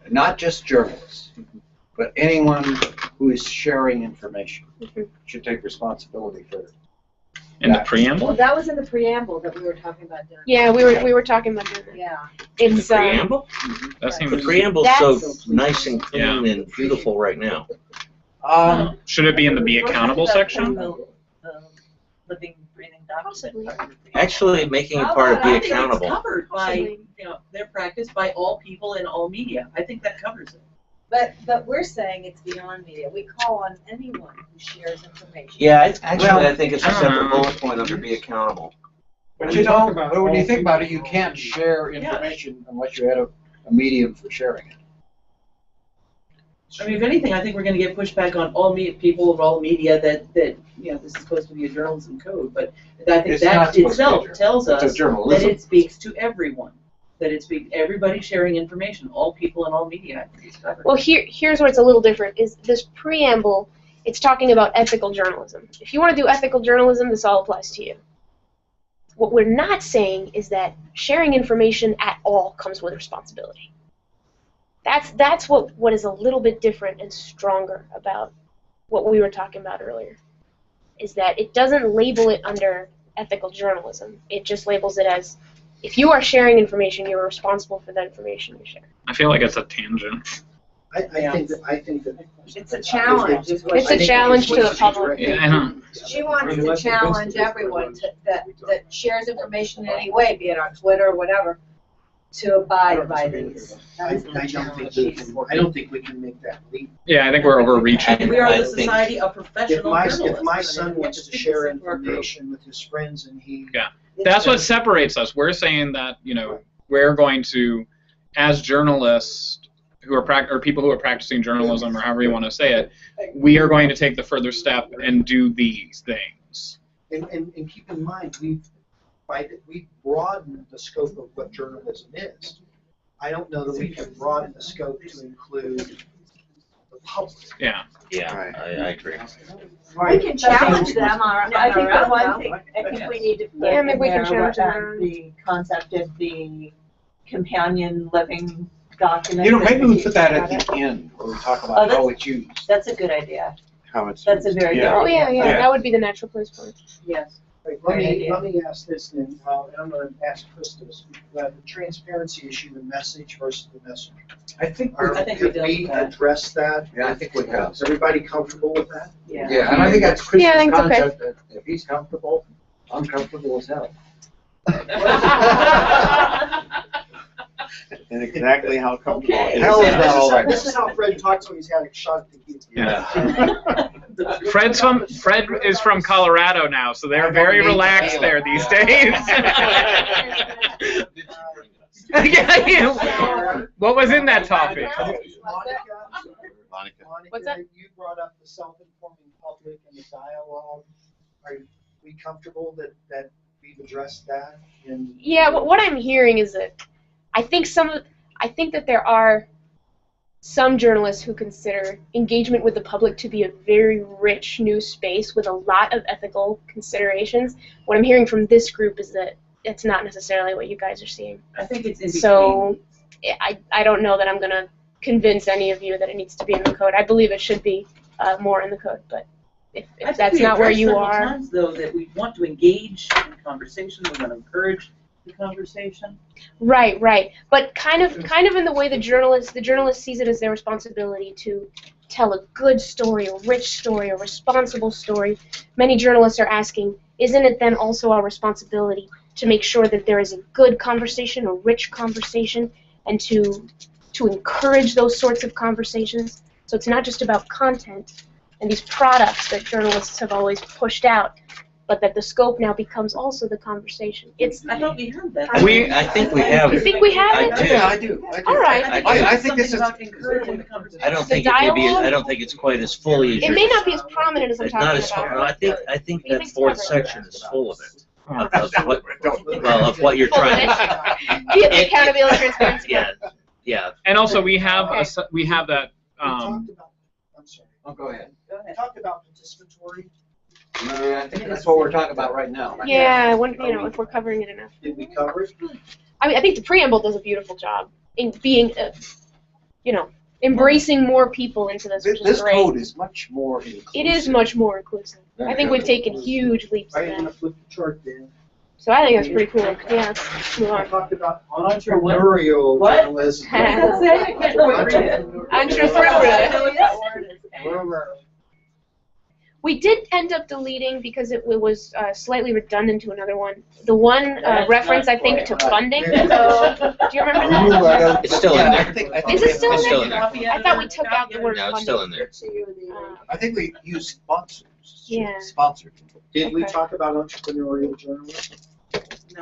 Not just journalists, but anyone who is sharing information should take responsibility for it. In the preamble? Well, that was in the preamble that we were talking about. Yeah, we were talking about that. Yeah. It's The preamble? That seems. The preamble's so That's- nice and clean and beautiful right now. Should it be in the be accountable section? The living, breathing document. Actually, making it part of be I think accountable. it's covered by their practice by all people in all media. I think that covers it. But we're saying it's beyond media. We call on anyone who shares information. Yeah, I think it's a I don't separate know. bullet point under be accountable. But you don't, but when you think about it, you can't share information unless you had a medium for sharing it. I mean, if anything, I think we're going to get pushback on all people of all media that this is supposed to be a journalism code. But I think It's not that supposed to be a itself journal. tells It's a us that journalism. it speaks to everyone. That it speaks everybody sharing information, all people in all media. I think it's covered. Well, here's where it's a little different. Is this preamble? It's talking about ethical journalism. If you want to do ethical journalism, this all applies to you. What we're not saying is that sharing information at all comes with responsibility. That's what is a little bit different and stronger about what we were talking about earlier. Is that it doesn't label it under ethical journalism. It just labels it as, if you are sharing information, you're responsible for that information you share. I feel like it's a tangent. I think that It's a challenge. is what It's a she- challenge to the public. Yeah, I don't. She wants to challenge everyone that shares information in any way, be it on Twitter or whatever, to abide by these. I don't think we can make that leap. Yeah, I think we're overreaching. We are I the think- society of professional journalists. If my I mean, son we have wants to speak share this into our group. information with his friends and he Yeah. That's what separates us. We're saying that, you know, we're going to, as journalists who are or people who are practicing journalism, or however you want to say it, we are going to take the further step and do these things. And keep in mind, we've broadened the scope of what journalism is. I don't know that we can broaden the scope to include the public. Yeah. Yeah, I agree. We can challenge them on I think the one thing, I think we need to put Yeah, maybe in we can there challenge them. the concept of the companion living document. You know, maybe we put that at the end, where we talk about how it's used. That's a good idea. How it's That's a very good Oh idea. yeah, that would be the natural place for it. Yes. Let me ask this then, and I'm going to ask Christos, the transparency issue, the message versus the messenger. I think Have we addressed that? Yeah, I think we have. Is everybody comfortable with that? Yeah, and I think that's Chris's Yeah, I think it's okay. concept, that if he's comfortable, I'm comfortable as hell. And exactly how comfortable. Okay. Hell is not all right. This is how Fred talks when he's had a shot at the heat. Yeah. Fred is from Colorado now, so they're very relaxed there these days. What was in that topic? Monica, What's that? you brought up the self-informing public and the dialogue. Are we comfortable that we've addressed that? Yeah, what I'm hearing is that I think that there are some journalists who consider engagement with the public to be a very rich new space with a lot of ethical considerations. What I'm hearing from this group is that it's not necessarily what you guys are seeing. I think it's in between. So I don't know that I'm going to convince any of you that it needs to be in the code. I believe it should be more in the code, but if that's not where you are. Times, though, that we want to engage in conversation, we want to encourage the conversation. Right. But kind of in the way the journalist sees it as their responsibility to tell a good story, a rich story, a responsible story. Many journalists are asking, isn't it then also our responsibility to make sure that there is a good conversation, a rich conversation, and to encourage those sorts of conversations? So it's not just about content and these products that journalists have always pushed out, but that the scope now becomes also the conversation. I thought we had that. I think we have. You think we have it? Yeah, I do. All right. I think this is. I don't think it can be. I don't think it's quite as fully as It may not be as prominent as I'm It's talking not as. about. I think that fourth section is full of it. Of what you're trying to. Be it the accountability, transparency. Yeah. And also we have that. We talked about, I'm sorry. Oh, go ahead. We talked about participatory. I think that's what we're talking about right now. Yeah, I wonder, if we're covering it enough. Did we cover it? I mean, I think the preamble does a beautiful job in being, embracing more people into this, which is This great. code is much more inclusive. It is much more inclusive. I think we've taken huge leaps I'm in going to that. flip the chart then. So I think that's pretty cool. Yeah, let's move I on. talked about entrepreneurial journalism. Entrepreneurial. We did end up deleting because it was slightly redundant to another one. The one reference, I think, to funding. So, do you remember that? It's still in there. Is it still It's in still in there? there. I thought we took out the word No, it's funding. still in there. I think we use sponsors. Yeah. Sponsored. Did we Okay. talk about entrepreneurial journalism?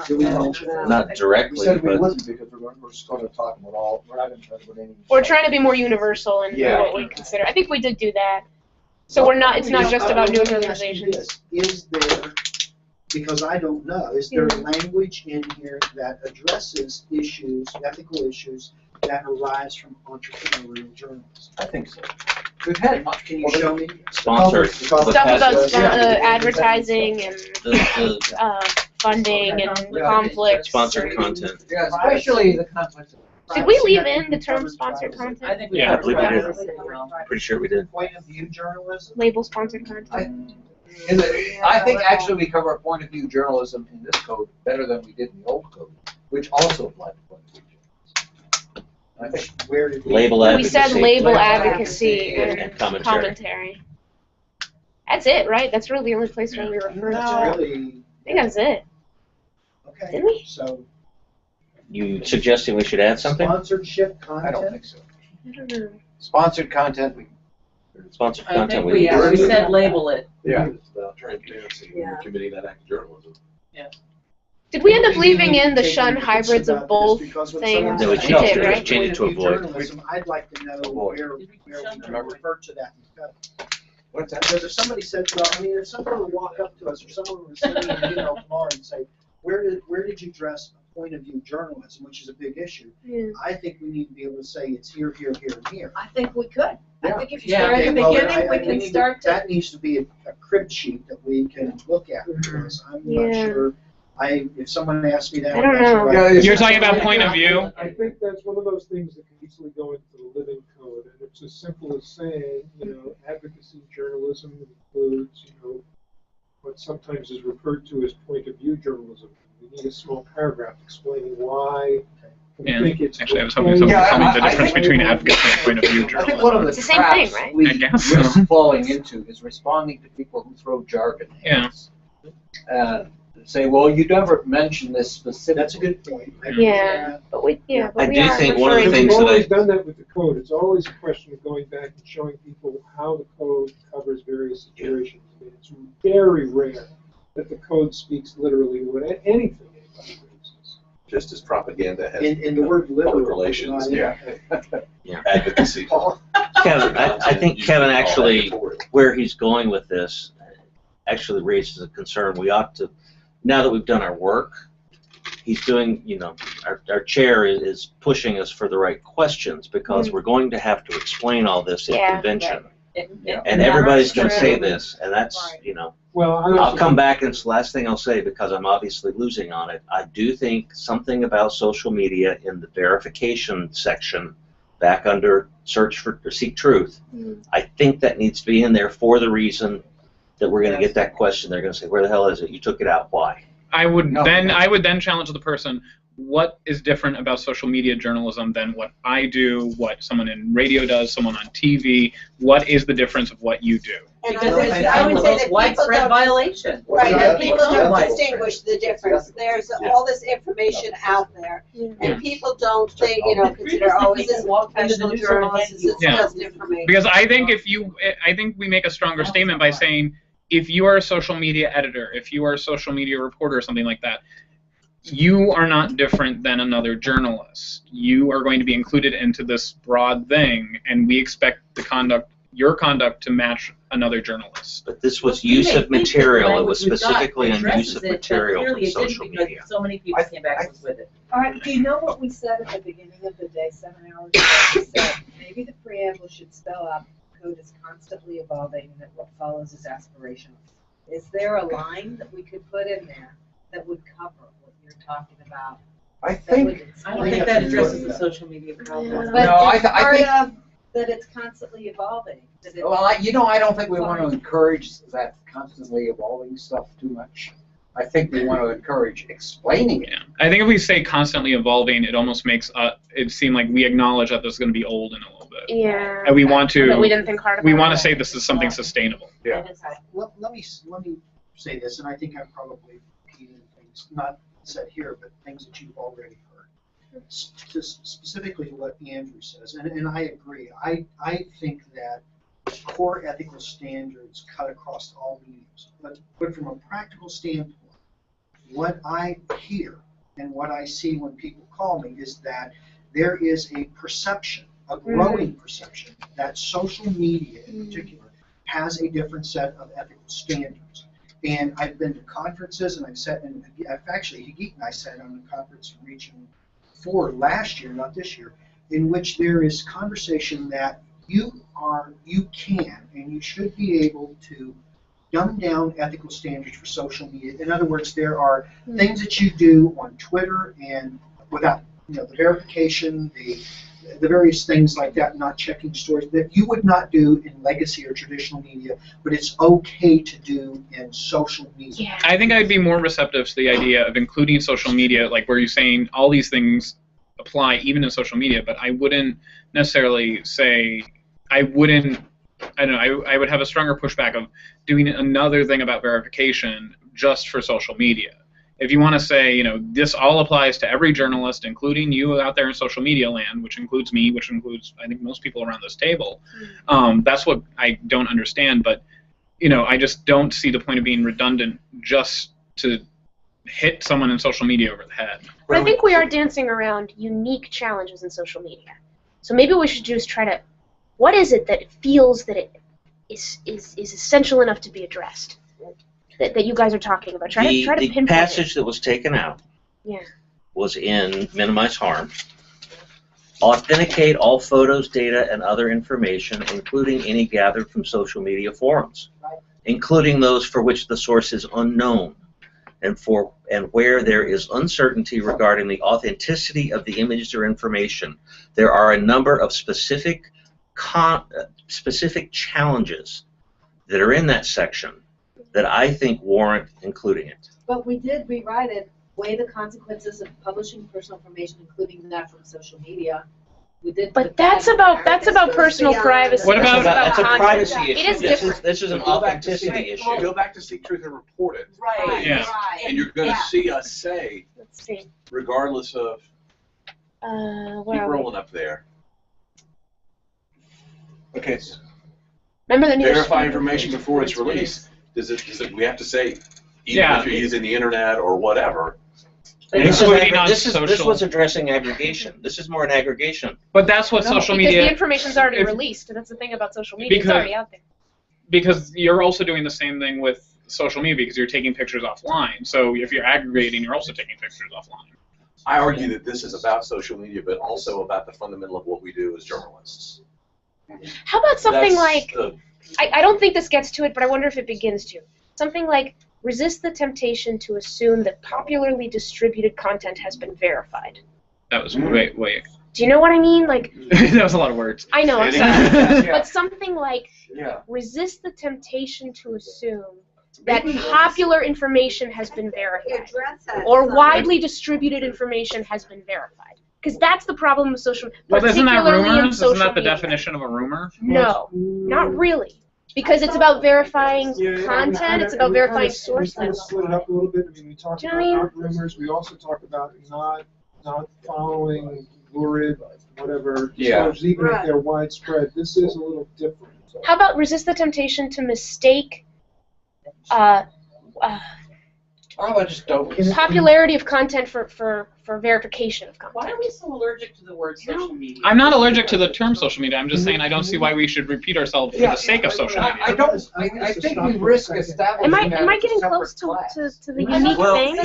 Did we mention that? Not We directly, said we but wouldn't because we're just going to talk about all, we're not going to try to put any. We're trying to be more universal in Yeah. what we consider. I think we did do that. So we're not. It's not just about news organizations. Is there, because I don't know, is there language in here that addresses issues, ethical issues that arise from entrepreneurial journalism? I think so. We've had. Can you show me? sponsored. Stuff about advertising and The funding and conflicts. sponsored content. Yeah, especially the conflicts. Did we leave in the term sponsored content? I think we Yeah, I believe we did. did. Pretty sure we did. Point of view journalism? Label sponsored content. I think actually we cover point of view journalism in this code better than we did in the old code, which also applied to point of view journalism. I think Where did Label We advocacy. said label advocacy And and commentary. commentary. That's it, right? That's really the only place where we refer to That's it. really, I think that's it. okay. Didn't we? So, You suggesting we should add something? sponsorship I don't content? think so. I don't know. Sponsored content, we. Sponsored I content. think We we said label it. Yeah. It's about transparency, Yeah. committing that act of journalism. Did we end up leaving in the Taking shun notes hybrids of about both this, because when things? someone No, we says, changed it, "Hey, right? point Changed it to of view avoid. journalism," I'd like to know Avoid. where we refer to that. What's that? Because if somebody said, well, I mean, if someone would walk up to us, or someone would send me an email tomorrow and say, where did you address point of view journalism, which is a big issue? Yeah. I think we need to be able to say it's here, here, here, and here. I think we could. I think if you Yeah. start at the Well, then beginning, we can need start to. That needs to be a crib sheet that we can look at, because I'm not Yeah. sure, if someone asked me that. I don't I'm not sure know. I- You're talking about point of view? I think that's one of those things that can easily go into the living code, and it's as simple as saying, advocacy journalism includes, what sometimes is referred to as point of view journalism. We need a small paragraph explaining why we Yeah. think it's. Actually, I was hoping someone would tell me the I difference think- between advocacy and point of view I think journalism. one of the It's the same thing, traps right? we I guess risk so. falling into is responding to people who throw jargon at us. Say, well, you never mentioned this specifically. That's a good point. Yeah, but we I we do are think one of the referring things We've that always I, done that with the code. It's always a question of going back and showing people how the code covers various situations. I mean, it's very rare that the code speaks literally to anything anybody raises. Just as propaganda has In the word public liberal. relations, Yeah. advocacy. Kevin, I think Kevin actually, where he's going with this, actually raises a concern. We ought to, now that we've done our work, he's doing, our chair is pushing us for the right questions, because we're going to have to explain all this in Yeah. convention. Yeah. And everybody's going to True. say this, and that's, Well, I'll come back, and it's the last thing I'll say, because I'm obviously losing on it. I do think something about social media in the verification section, back under search for or seek truth, I think that needs to be in there for the reason that we're going to get that question. They're going to say, where the hell is it? You took it out. Why? I would then challenge the person, what is different about social media journalism than what I do, what someone in radio does, someone on TV? What is the difference of what you do? And Because I there's would say that people widespread don't, violation. right, and people don't Right. distinguish the difference. There's all this information out there, and people don't think, consider, oh, is this a professional journalist, is this Yeah. just information? Because I think I think we make a stronger statement by saying, if you are a social media editor, if you are a social media reporter or something like that, you are not different than another journalist. You are going to be included into this broad thing, and we expect your conduct to match another journalist. But this was use of material. It was specifically on use of material from social media. So many people came back with it. All right, do you know what we said at the beginning of the day, 7 hours ago? We said maybe the preamble should spell out code is constantly evolving and that what follows is aspirational. Is there a line that we could put in there that would cover what you're talking about? I think. I don't think that addresses the social media problem. But No, it's I part think. of that it's constantly evolving. That it- Well, I don't think we want to encourage that constantly evolving stuff too much. I think we want to encourage explaining it. Yeah. I think if we say constantly evolving, it almost makes it seem like we acknowledge that this is going to be old in a little bit. Yeah. And we want to. But we didn't think hard about We it. want to say this is something sustainable. Yeah. Let me say this, and I think I've probably repeated things, not said here, but things that you've already heard. Specifically to what Andrew says, and I agree. I think that core ethical standards cut across all mediums. But from a practical standpoint, what I hear and what I see when people call me is that there is a perception, a growing perception, that social media in particular has a different set of ethical standards. And I've been to conferences, and I've sat in, actually, Higit and I sat on a conference in Region 4 last year, not this year, in which there is conversation that you can and you should be able to dumb down ethical standards for social media. In other words, there are things that you do on Twitter and without the verification, the various things like that, not checking stories, that you would not do in legacy or traditional media, but it's okay to do in social media. Yeah. I think I'd be more receptive to the idea of including social media, like where you're saying all these things apply even in social media, but I wouldn't necessarily say, I would have a stronger pushback of doing another thing about verification just for social media. If you want to say, this all applies to every journalist, including you out there in social media land, which includes me, which includes, I think, most people around this table, that's what I don't understand. But, I just don't see the point of being redundant just to hit someone in social media over the head. But I think we are dancing around unique challenges in social media. So maybe we should just try to, what is it that feels that it is essential enough to be addressed? That you guys are talking about. Try to The pinpoint passage it. that was taken out Yeah. was in minimize harm. Authenticate all photos, data, and other information, including any gathered from social media forums, including those for which the source is unknown, and where there is uncertainty regarding the authenticity of the images or information. There are a number of specific challenges that are in that section that I think warrant including it. But we did rewrite it, weigh the consequences of publishing personal information, including that from social media. We did. But that's about personal privacy. What about that's a content. privacy It issue. is different. This is an authenticity issue. Go back to Seek Truth and Report It. Right. Yeah. Right. And you're going to see us say, Let's see. regardless of, Where keep are we? rolling up there. Okay. Remember the new Verify information before it's released. Does it? We have to say, even Yeah. if you're using the internet or whatever. This social. was addressing aggregation. This is more an aggregation. But that's what No, social because media. the information's already if- released. That's the thing about social media. It's Because- already out there. Because you're also doing the same thing with social media because you're taking pictures offline. So if you're aggregating, you're also taking pictures offline. I argue that this is about social media, but also about the fundamental of what we do as journalists. How about something That's like, the- I don't think this gets to it, but I wonder if it begins to. Something like, resist the temptation to assume that popularly distributed content has been verified. That was wait. Do you know what I mean? Like, That was a lot of words. I know, I'm It sorry. is. But something like, Yeah. resist the temptation to assume that popular information has been verified. Address that. Or widely distributed information has been verified. Because that's the problem with social media. Well, isn't that particularly in rumors? Isn't social that the media. definition of a rumor? No, not really. Because it's about verifying content, it's about verifying source We kind of split it up a little bit. I mean, we talked Do you know what I mean? about rumors. We also talked about not following lurid, whatever, Yeah. disclosures, even if Right. they're widespread. This is a little different. How about resist the temptation to mistake How about just don't? popularity of content for verification of content? Why are we so allergic to the word social media? I'm not allergic to the term social media. I'm just saying I don't see why we should repeat ourselves for the sake of social media. I think we risk establishing Am that I as a getting separate close to class. the unique Well, thing?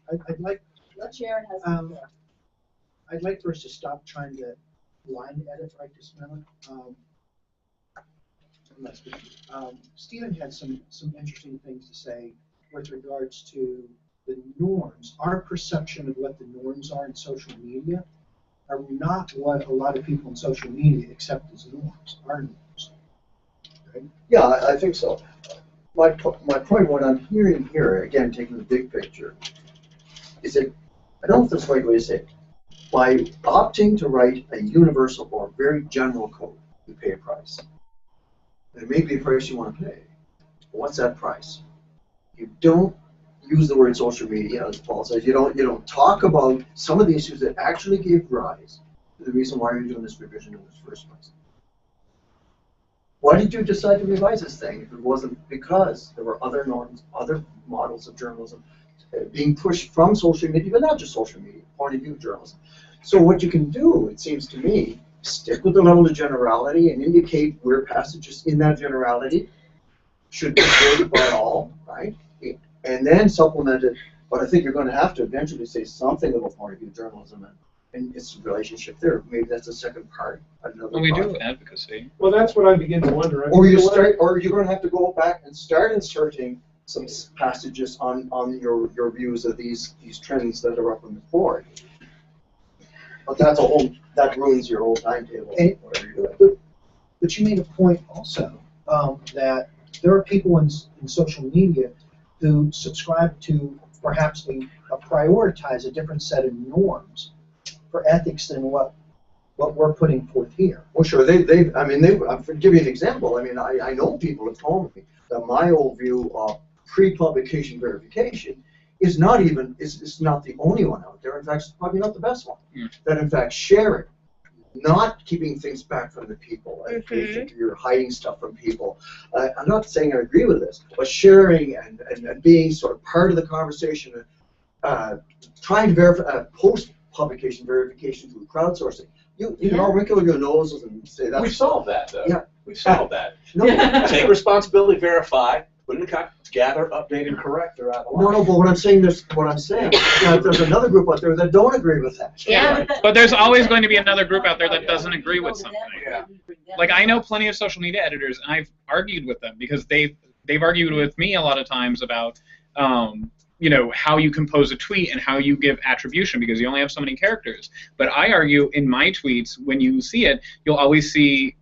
I'd like, Let Sharon have some. I'd like for us to stop trying to line edit right this minute. Stephen had some interesting things to say with regards to the norms. Our perception of what the norms are in social media are not what a lot of people in social media accept as norms, are norms. Right? Yeah, I think so. My point, what I'm hearing here, again, taking the big picture, is that, I don't know if that's the right way to say it, by opting to write a universal or very general code, you pay a price. And it may be a price you want to pay. But what's that price? You don't use the word social media, as Paul says. You don't talk about some of the issues that actually gave rise to the reason why you're doing this revision in the first place. Why did you decide to revise this thing if it wasn't because there were other norms, other models of journalism being pushed from social media, but not just social media, point of view journalism. So what you can do, it seems to me, stick with the level of generality and indicate where passages in that generality should be quoted by all, right? And then supplement it, but I think you're going to have to eventually say something about point of view journalism and its relationship there. Maybe that's the second part. Well, we do advocacy. Well, that's what I begin to wonder. I Or mean, you're going to have to go back and start inserting some passages on your views of these trends that are up on the board. But that ruins your whole timetable. Whatever you're doing. But you made a point also that there are people in social media who subscribe to perhaps prioritize a different set of norms for ethics than what we're putting forth here. Well, sure. I'll give you an example. I mean, I know people have told me that my old view of pre-publication verification is not even, it's not the only one out there. In fact, it's probably not the best one. Mm. That in fact sharing not keeping things back from the people. If you think you're hiding stuff from people. I'm not saying I agree with this, but sharing and being sort of part of the conversation, trying to verify, post-publication verification through crowdsourcing. You can all wrinkle your noses and say that. We've solved that, though. Yeah. We've solved that. No. Take responsibility, verify, put in the gather, update, and correct. They're out of line. No, but what I'm saying is that there's another group out there that don't agree with that. Yeah. But there's always going to be another group out there that doesn't agree with something. Yeah. Like, I know plenty of social media editors, and I've argued with them because they've argued with me a lot of times about you know, how you compose a tweet and how you give attribution, because you only have so many characters. But I argue in my tweets, when you see it, you'll always see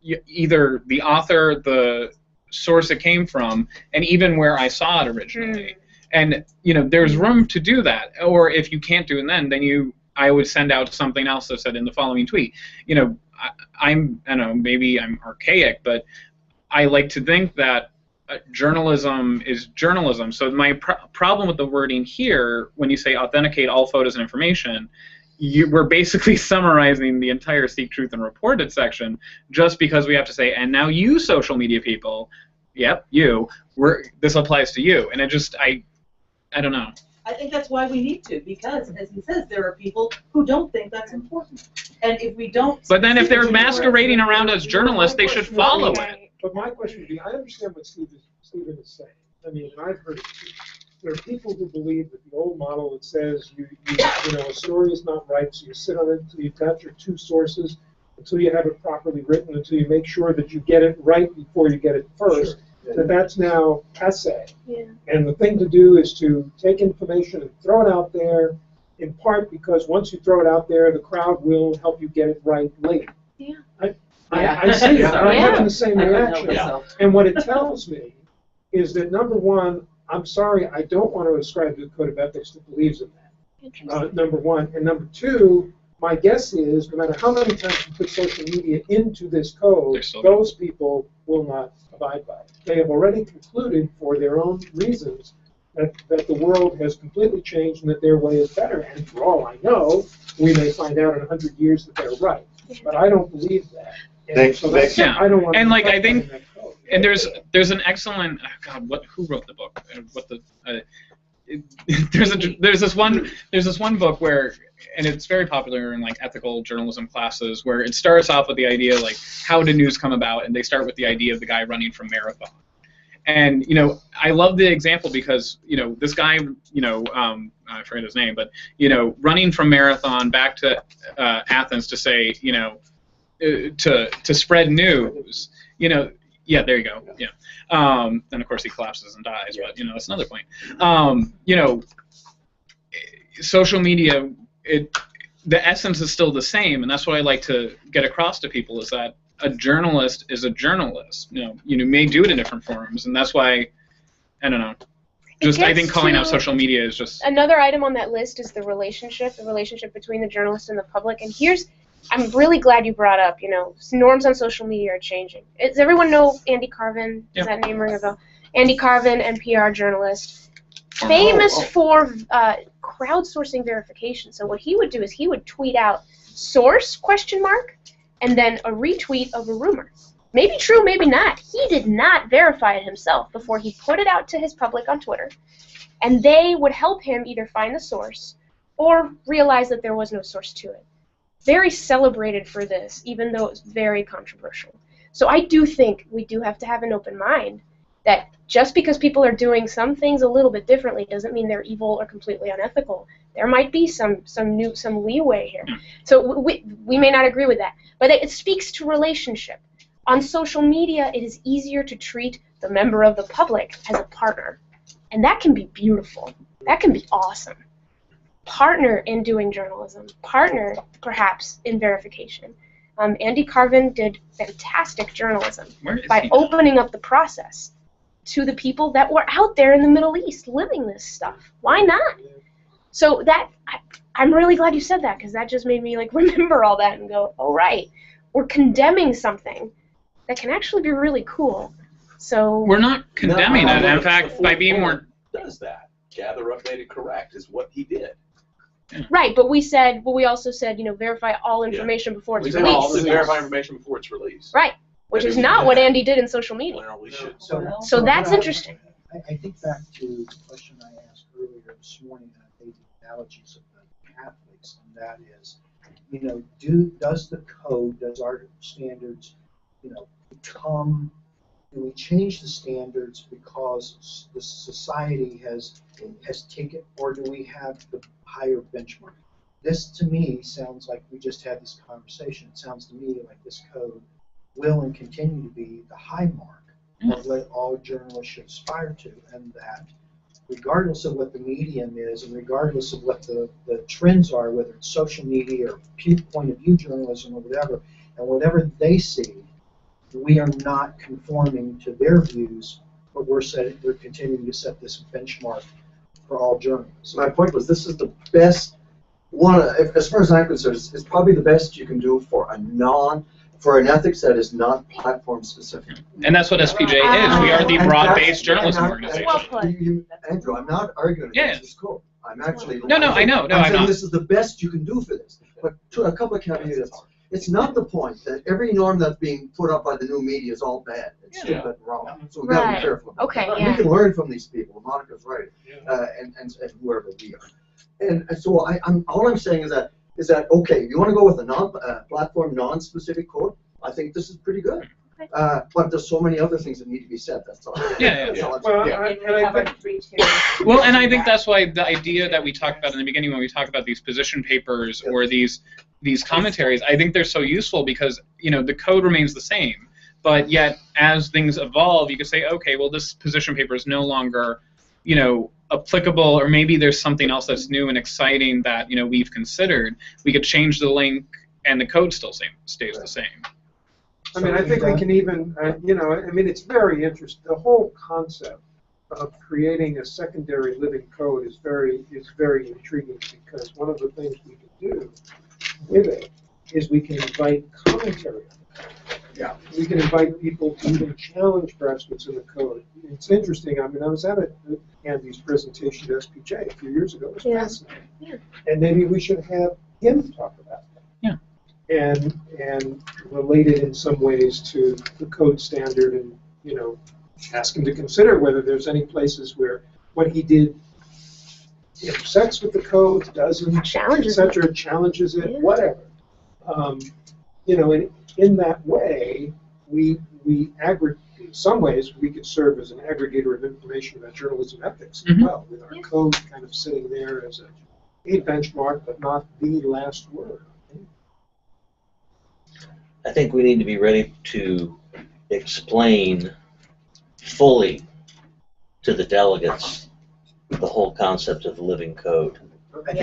either the author, the source it came from, and even where I saw it originally. And you know, there's room to do that. Or if you can't do it then I would send out something else that said in the following tweet. You know, I don't know, maybe I'm archaic, but I like to think that journalism is journalism. So my problem with the wording here, when you say authenticate all photos and information, we're basically summarizing the entire Seek Truth and Report It section, just because we have to say, and now you social media people, yep, you, this applies to you. And it just, I don't know. I think that's why we need to, because, as he says, there are people who don't think that's important. And if we don't... But then if they're masquerading around as journalists, they should follow it. But my question would be, I understand what Stephen is saying. I mean, and I've heard it too. There are people who believe that the old model that says you know, a story is not right, so you sit on it until you've got your two sources, until you have it properly written, until you make sure that you get it right before you get it first. Sure. That's now passé. Yeah. And the thing to do is to take information and throw it out there, in part because once you throw it out there, the crowd will help you get it right later. Yeah. I see that. I'm having the same reaction. Yeah. And what it tells me is that, number one, I'm sorry, I don't want to ascribe to the Code of Ethics that believes in that, number one. And number two, my guess is, no matter how many times you put social media into this code, those people will not abide by it. They have already concluded, for their own reasons, that the world has completely changed and that their way is better. And for all I know, we may find out in 100 years that they're right. But I don't believe that. And so that's, I don't want and to like I think, and there's an excellent who wrote the book? There's this one book where, and it's very popular in like ethical journalism classes, where it starts off with the idea like how did news come about, and they start with the idea of the guy running from marathon. And you know, I love the example because you know this guy, you know, I forget his name, but you know, running from Marathon back to Athens to say, you know, to spread news, you know, yeah, there you go, yeah. Then of course he collapses and dies, but you know that's another point. You know, social media, the essence is still the same, and that's what I like to get across to people is that a journalist is a journalist. You may do it in different forms, and that's why, I don't know. Just I think calling out social media is just another item on that list is the relationship between the journalist and the public. And I'm really glad you brought up, you know, norms on social media are changing. Does everyone know Andy Carvin? Does that name ring a bell? Andy Carvin, NPR journalist, famous for crowdsourcing verification. So what he would do is he would tweet out source ? And then a retweet of a rumor. Maybe true, maybe not. He did not verify it himself before he put it out to his public on Twitter. And they would help him either find the source or realize that there was no source to it. Very celebrated for this, even though it's very controversial. So I do think we do have to have an open mind that just because people are doing some things a little bit differently doesn't mean they're evil or completely unethical. There might be some leeway here. So we may not agree with that, but it speaks to relationship. On social media, it is easier to treat the member of the public as a partner, and that can be beautiful. That can be awesome. Partner in doing journalism. Partner, perhaps, in verification. Andy Carvin did fantastic journalism by opening up the process to the people that were out there in the Middle East living this stuff. Why not? So I'm really glad you said that, because that just made me like remember all that and go, oh right, we're condemning something that can actually be really cool. So we're not condemning it. In fact, by being more does that gather, updated, correct is what he did. Right, but we also said, verify all information before it's We said all released. verify information before it's released. Right, which is not what Andy did in social media. Well, we should. So that's interesting. I think back to the question I asked earlier this morning, and I made the analogies of the Catholics, and that is, does the code, does our standards, become, do we change the standards because the society has taken, or do we have the higher benchmark? This, to me, sounds like we just had this conversation. It sounds to me like this code will and continue to be the high mark of what all journalists should aspire to, and that regardless of what the medium is and regardless of what the trends are, whether it's social media or point of view journalism or whatever, and whatever they see, we are not conforming to their views, but we're continuing to set this benchmark for all journalists. My point was, this is the best one, as far as I'm concerned, it's probably the best you can do for an ethics that is not platform specific. And that's what SPJ is. We are the broad-based journalism organization. Andrew, I'm not arguing against this code. I'm actually. No, I know. No, I'm I'm saying not. this is the best you can do for this. But to a couple of caveats. It's not the point that every norm that's being put up by the new media is all bad and stupid and wrong. So we've got to be careful about that. We can learn from these people. Monica's right, and whoever we are. And so all I'm saying is that okay? You want to go with a platform non-specific code? I think this is pretty good. But there's so many other things that need to be said. That's all. Well, and I think that's why the idea that we talked about in the beginning when we talk about these position papers or these commentaries, I think they're so useful because the code remains the same, but yet as things evolve, you could say, okay, well this position paper is no longer applicable, or maybe there's something else that's new and exciting that we've considered. We could change the link, and the code still stays the same. I mean, I think we can even, it's very interesting. The whole concept of creating a secondary living code is very intriguing, because one of the things we can do with it is we can invite commentary on the code. Yeah. We can invite people to even challenge perhaps what's in the code. It's interesting. I mean, I was at Andy's presentation at SPJ a few years ago. It was fascinating. Yeah. And maybe we should have him talk about that. Yeah. And relate it in some ways to the code standard, and ask him to consider whether there's any places where what he did intersects with the code, doesn't, etc., challenges it, whatever. In that way, we aggregate. In some ways, we could serve as an aggregator of information about journalism ethics as well, with our code kind of sitting there as a benchmark, but not the last word. I think we need to be ready to explain fully to the delegates the whole concept of the living code. I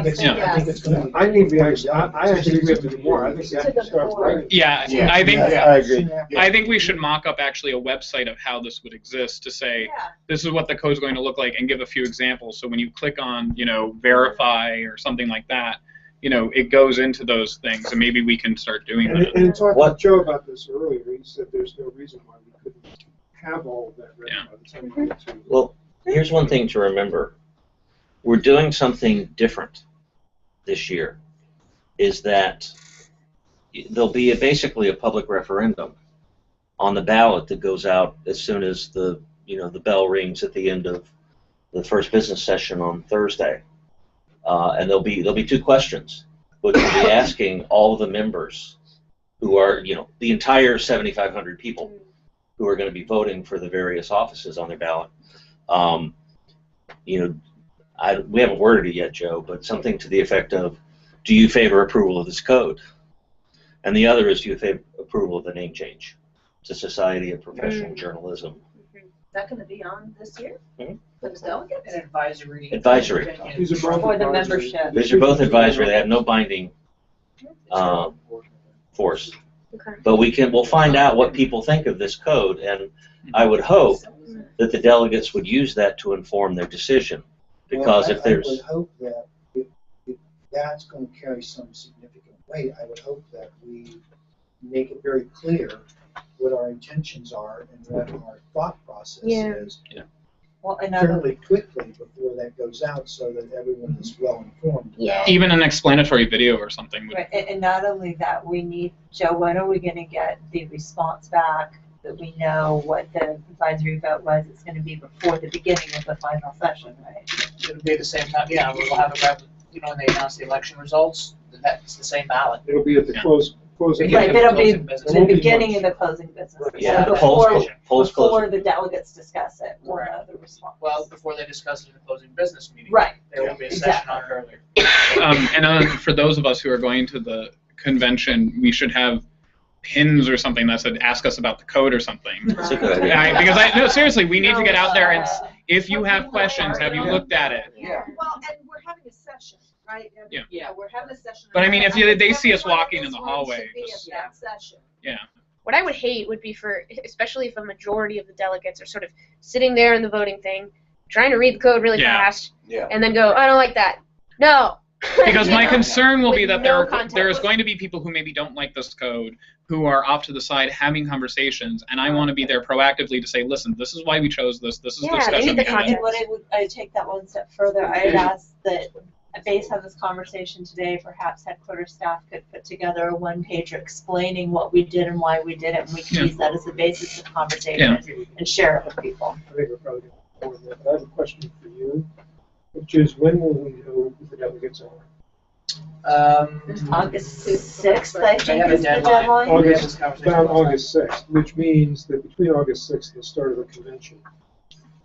think it's going to be. I actually we have to do more. I think we have to start writing. I think we should mock up actually a website of how this would exist, to say this is what the code is going to look like, and give a few examples. So when you click on verify or something like that, it goes into those things, and maybe we can start doing that. And talking with Joe about this earlier, he said there's no reason why we couldn't have all of that ready by the time we get to. Well, here's one thing to remember. We're doing something different this year, is that there'll be basically a public referendum on the ballot that goes out as soon as the bell rings at the end of the first business session on Thursday. And there'll be two questions, which will be asking all of the members who are, the entire 7,500 people who are going to be voting for the various offices on their ballot. We haven't worded it yet, Joe, but something to the effect of, do you favor approval of this code? And the other is, do you favor approval of the name change to Society of Professional Journalism? Is that going to be on this year? For the delegates? An advisory. Advisory. For the membership. These are both advisory. They have no binding force. Okay. But we'll find out what people think of this code, and I would hope that the delegates would use that to inform their decision. Because I would hope that if that's going to carry some significant weight, I would hope that we make it very clear what our intentions are and what our thought process is. Yeah. Well, fairly quickly before that goes out so that everyone is well informed. Yeah. Even an explanatory video or something. Right, and not only that, we need, Joe, when are we gonna get the response back that we know what the advisory vote was? It's gonna be before the beginning of the final session, right? It'll be at the same time, yeah, we'll have it, when they announce the election results, that's the same ballot. It'll be at the closing. Right, but it'll be Closing business. the beginning of the closing business. Yeah, So polls before closing. the delegates discuss it, we'll know the response. Well, before they discuss it in the closing business meeting. Right. There will be a session on it earlier. And for those of us who are going to the convention, we should have pins or something that said "Ask us about the code" or something. That's a good idea. Because no, seriously, we need to get out there and if you have questions, have you looked at it? Yeah. Well, and we're having a session, right? Yeah. We're having a session. But I mean, if they see us Everyone walking in this the room hallway, should be just- at that session. Yeah. What I would hate would be for, especially if a majority of the delegates are sort of sitting there in the voting thing, trying to read the code really Yeah. fast, Yeah. and then go, I don't like that. No. Because my concern will be that no context. there is going to be people who maybe don't like this code, who are off to the side having conversations, and I want to be there proactively to say, listen, this is why we chose this. This is the Yeah, they discussion need the we had. context. And what I take that one step further, I'd ask that, based on this conversation today, perhaps headquarters staff could put together a one-pager explaining what we did and why we did it, and we can use that as the basis of conversation and share it with people. I think we're probably going to go over that, but I have a question for you, which is when will we know who the delegates are? August 6th, I think, have a is the deadline. deadline. August, about August 6th, which means that between August 6th and the start of the convention,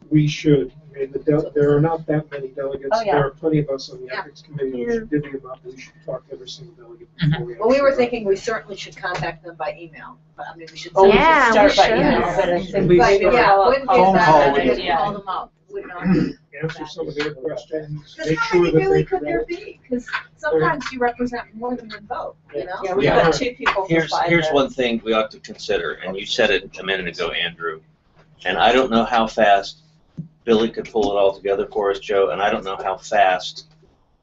we should, I mean, there are not that many delegates. Oh, yeah. There are plenty of us on the Yeah. ethics committee who should divvy them up. We should talk to every single delegate Mm-hmm. before we Well, we were actually- thinking we certainly should contact them by email, but I mean, we should. Oh, we should Yeah, start we by should. email, but I think But, maybe Yeah, follow wouldn't up be a call. bad call idea would to be- call them up. Would not be answer some of their questions, Because make how sure many that really they could there be? Because sometimes you represent more than one vote, you know? Yeah, we've Yeah. got 2 people for Here's 5 one votes. thing we ought to consider, and you said it a minute ago, Andrew, and I don't know how fast Billy could pull it all together for us, Joe, and I don't know how fast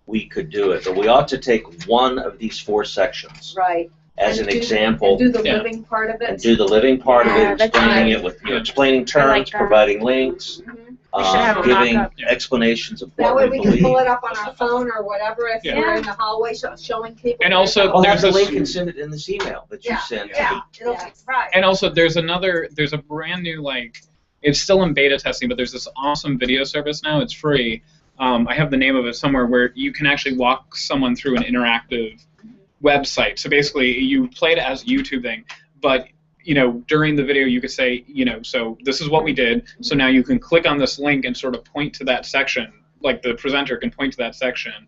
we could do it, but we ought to take one of these 4 sections Right. as And an do- example And do the Yeah. living part of it. and do the living part of Yeah, it, that's explaining nice. it with, explaining I like terms, that. providing links, Mhm. We should have a giving mock-up. explanations of That what way we we can pull believe. it up on our phone or whatever if Yeah. we're in the hallway showing people. And also, I'll have the There's link this- and send it in this email that you Yeah, sent. yeah, it'll, right. And also, there's a brand new, it's still in beta testing, but there's this awesome video service now. It's free. I have the name of it somewhere where you can actually walk someone through an interactive website. So basically, you play it as a YouTube thing, but during the video, you could say, so this is what we did. So now you can click on this link and sort of point to that section, like the presenter can point to that section,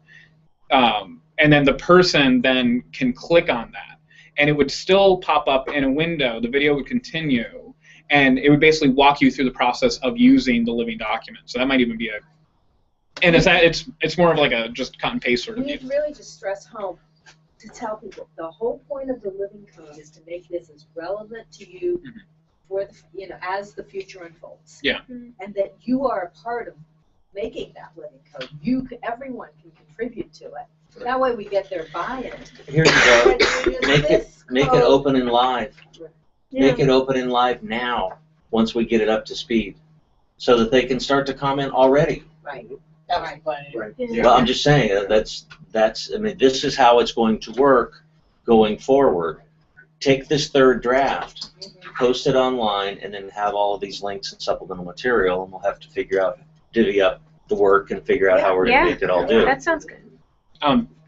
and then the person then can click on that, and it would still pop up in a window. The video would continue, and it would basically walk you through the process of using the living document. So that might even be and it's more of like a just cut and paste sort We of need deal. really to stress home, to tell people, the whole point of the living code is to make this as relevant to you Mhm. for the, as the future unfolds. Yeah. And that you are a part of making that living code. Everyone can contribute to it. That way we get their buy-in. Here you go. When we use Make this it code- open and live. Yeah. Make it open and live now, once we get it up to speed, so that they can start to comment already. Right. That was the plan. Right. Well, I'm just saying, I mean, this is how it's going to work going forward. Take this 3rd draft, post it online, and then have all of these links and supplemental material, and we'll have to divvy up the work and figure out how we're Yeah. going to make it all do. That sounds good.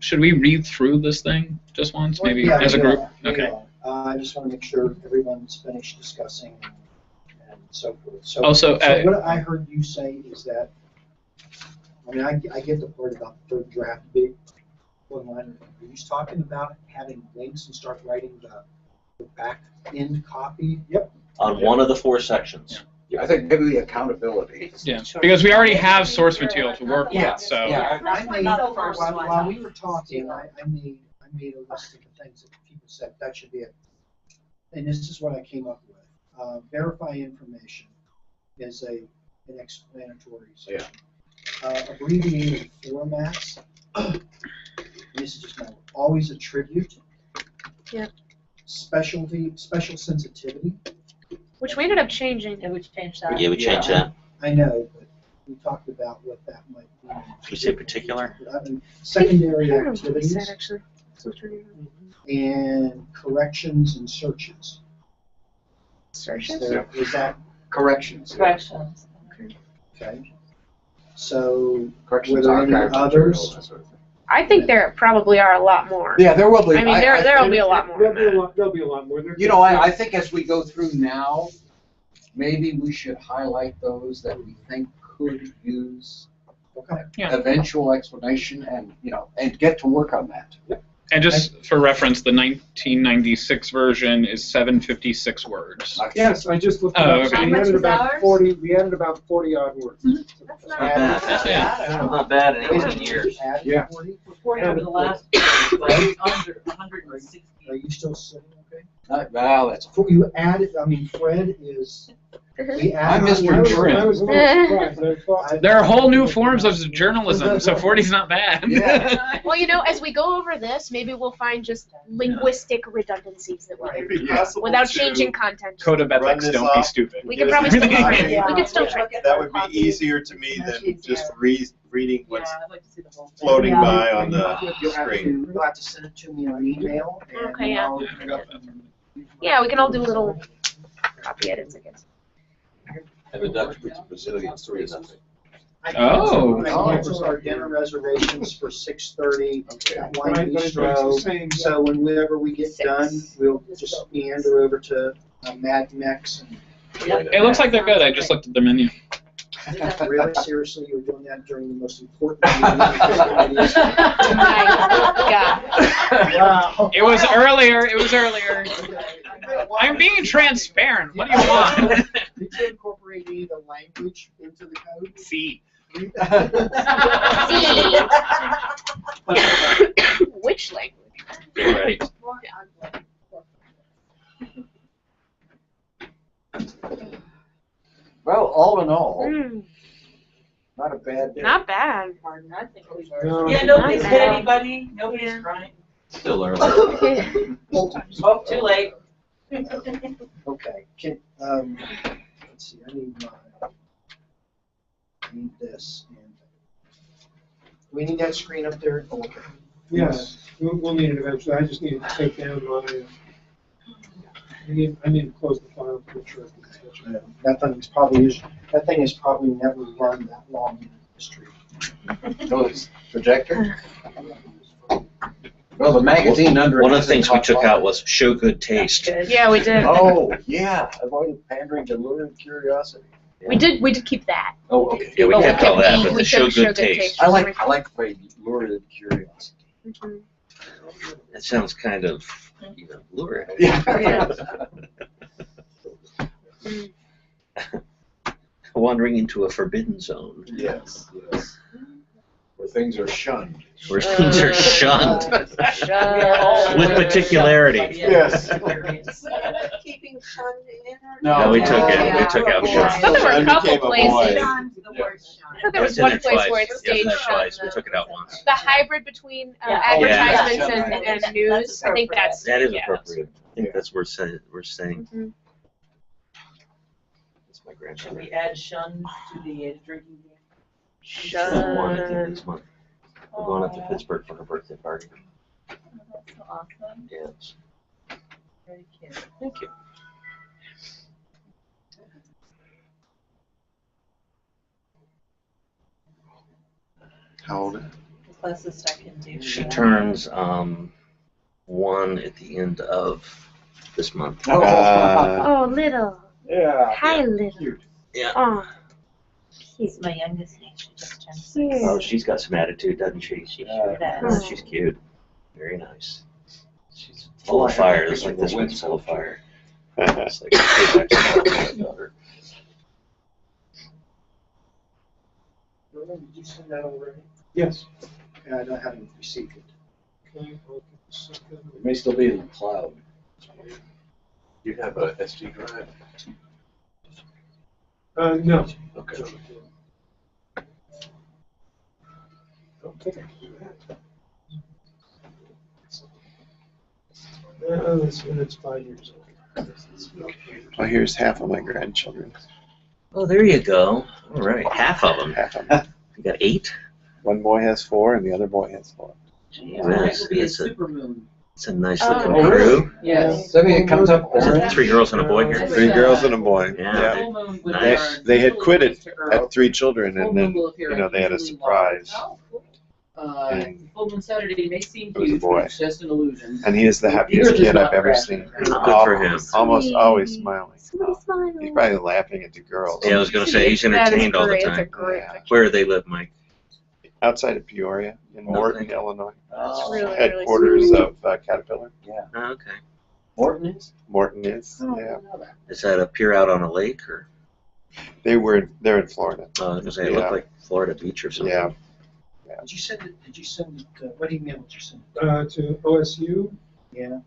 Should we read through this thing just once, maybe Yeah, as a we group? will. We Okay. will. I just want to make sure everyone's finished discussing and so forth. So, Also, so what I heard you say is that, I mean, I get the part about the 3rd draft big one line. Are you talking about having links and start writing the back end copy? Yep. On one of the 4 sections. I think maybe the accountability. Yeah, because we already have source material to work with, so. Yeah, I That's made, one of the first while ones. we were talking, I made a list of the things that people said that should be it. And this is what I came up with. Verify information is an explanatory section. Abbreviated formats. This is just my always attribute. Yep. Special sensitivity. Which we ended up changing. It would change that. Yeah, we changed that. I know, but we talked about what that might be. You say particular? I mean, secondary I don't know what he activities said, actually. and corrections and searches. Searches? Is that Corrections. Corrections. okay? So, Corrections, were there any archives, others? materials, that sort of thing. I think there probably are a lot more. Yeah, there will be. I mean, there'll be a lot more. There'll be a lot more. You know, I think as we go through now, maybe we should highlight those that we think could use eventual explanation and, you know, and get to work on that. And just for reference, the 1996 version is 756 words. Yes, I just looked it Oh, up. So okay. we added about 40. We added about 40 odd words. That's not bad. That's not bad in 18 years. Yeah. 40 over the last, like, under 160. Are you still sitting okay? Well, that's. You added, I mean, Fred is, we I'm added. Mr. Trim. I was a little surprised. There are whole new forms of journalism, so 40's not bad. Yeah. Well, you know, as we go over this, maybe we'll find just linguistic redundancies that we can, without changing content. Code of Run ethics, this don't be off. stupid. We could probably still try it. Yeah. We could still try it. That would be easier to me than just reading what's Yeah, I'd like to see the whole thing. floating Yeah. by on You'll the have screen. You'll have to send it to me on email. And Okay, yeah. I'll- Yeah, we can all do little copy edits, I guess. And the Dutch Brazilians 3-0. Oh. I canceled our dinner reservations for 6:30 at Wine Right, but it's the Bistro. same. So whenever we get done, we'll just meander over to Mad Mex. It looks like they're good. I just looked at the menu. And really, seriously, you're doing that during the most important meeting. Wow. It was earlier. It was earlier. I'm being transparent. What do you want? Did you incorporate any of the language into the code? See. Which language? Right. Well, all in all, Mm, not a bad day. not bad. I think we No. Yeah, nobody's Not hit bad. anybody, nobody's crying. Still early. Oh, too late. Okay, let's see, I need this. And do we need that screen up there? Oh, okay. Yes, we'll need it eventually. I just need to take down my, I need to close the file to make sure I can touch it. That thing is probably never run that long in history. Those projector? Well, the magazine under it. One of the has a things we top took line. out was show good taste. Yeah, we did. Oh, yeah, avoid pandering to lurid curiosity. We did keep that. Oh, okay. Yeah, we But kept all that, we but the took show good taste. I like the phrase lurid curiosity. Mhm. That sounds kind of, you know, lurid. Yeah. Wandering into a forbidden zone. Yes, yes. Where things are shunned. Where things are shunned. Shunned. With particularity. Yes. Keeping shunned in or? No, we took it. We took out I thought shunned. there were a couple became a boy. places. Shunned, the word I thought there was It's in one there place twice. where it It's in stayed there twice. We shunned. took it out once. The hybrid between Yeah. advertisements Yeah. and news. I think that's That is yeah, appropriate. I think that's what we're saying. Mhm. That's my Should grandson. we add shun to the drinking game? One, I think, Shun. this month. We're going up to Pittsburgh for her birthday party. Oh, that's so awesome. Yes. Very cute. Thank you. How old? The closest I can do. She for that. turns 1 at the end of this month. Oh, little. Yeah. Hi, little. Cute. Yeah. Oh, She's my youngest niece. She just turned 6. cute. Oh, she's got some attitude, doesn't she? She sure does. She's cute. Very nice. She's full of fire. It's like this one's full of fire. It's like payback's for my daughter. Did you send that already? Yes. Yeah, I haven't received it. Okay, I'll get this up in. It may still be in the cloud. You have a SD drive? No. Okay. Don't think I can do that. It's when it's 5 years old. Well, here's half of my grandchildren. Oh, there you go. All right, half of them. Half of them. You got 8? One boy has 4, and the other boy has 4. It's a nice Oh, looking really? crew. Yes. So I mean, it comes up Is it orange. 3 girls and a boy here? 3 girls and a boy. Yeah. They had quit it at 3 children, and then they had a surprise. Full moon Saturday may seem It was a huge, boy. but it's just an illusion. And he is the happiest Yours is kid not I've ever crashing. seen. Good for him. Almost always smiling. Somebody smile. He's probably laughing at the girls. Yeah, I was going to say he's entertained all the That is great. time. That's a great Yeah. picture. Where do they live, Mike? Outside of Peoria, in Morton, Okay. Illinois. That's really, really Headquarters sweet. of Caterpillar. Yeah. Oh, okay. Morton is? Morton is, Oh, yeah. Is that a pier out on a lake or? They're in Florida. Oh, I was going to say it looked Yeah. like Florida Beach or something. Yeah. Did you send it, what email did you send? To OSU. Yeah.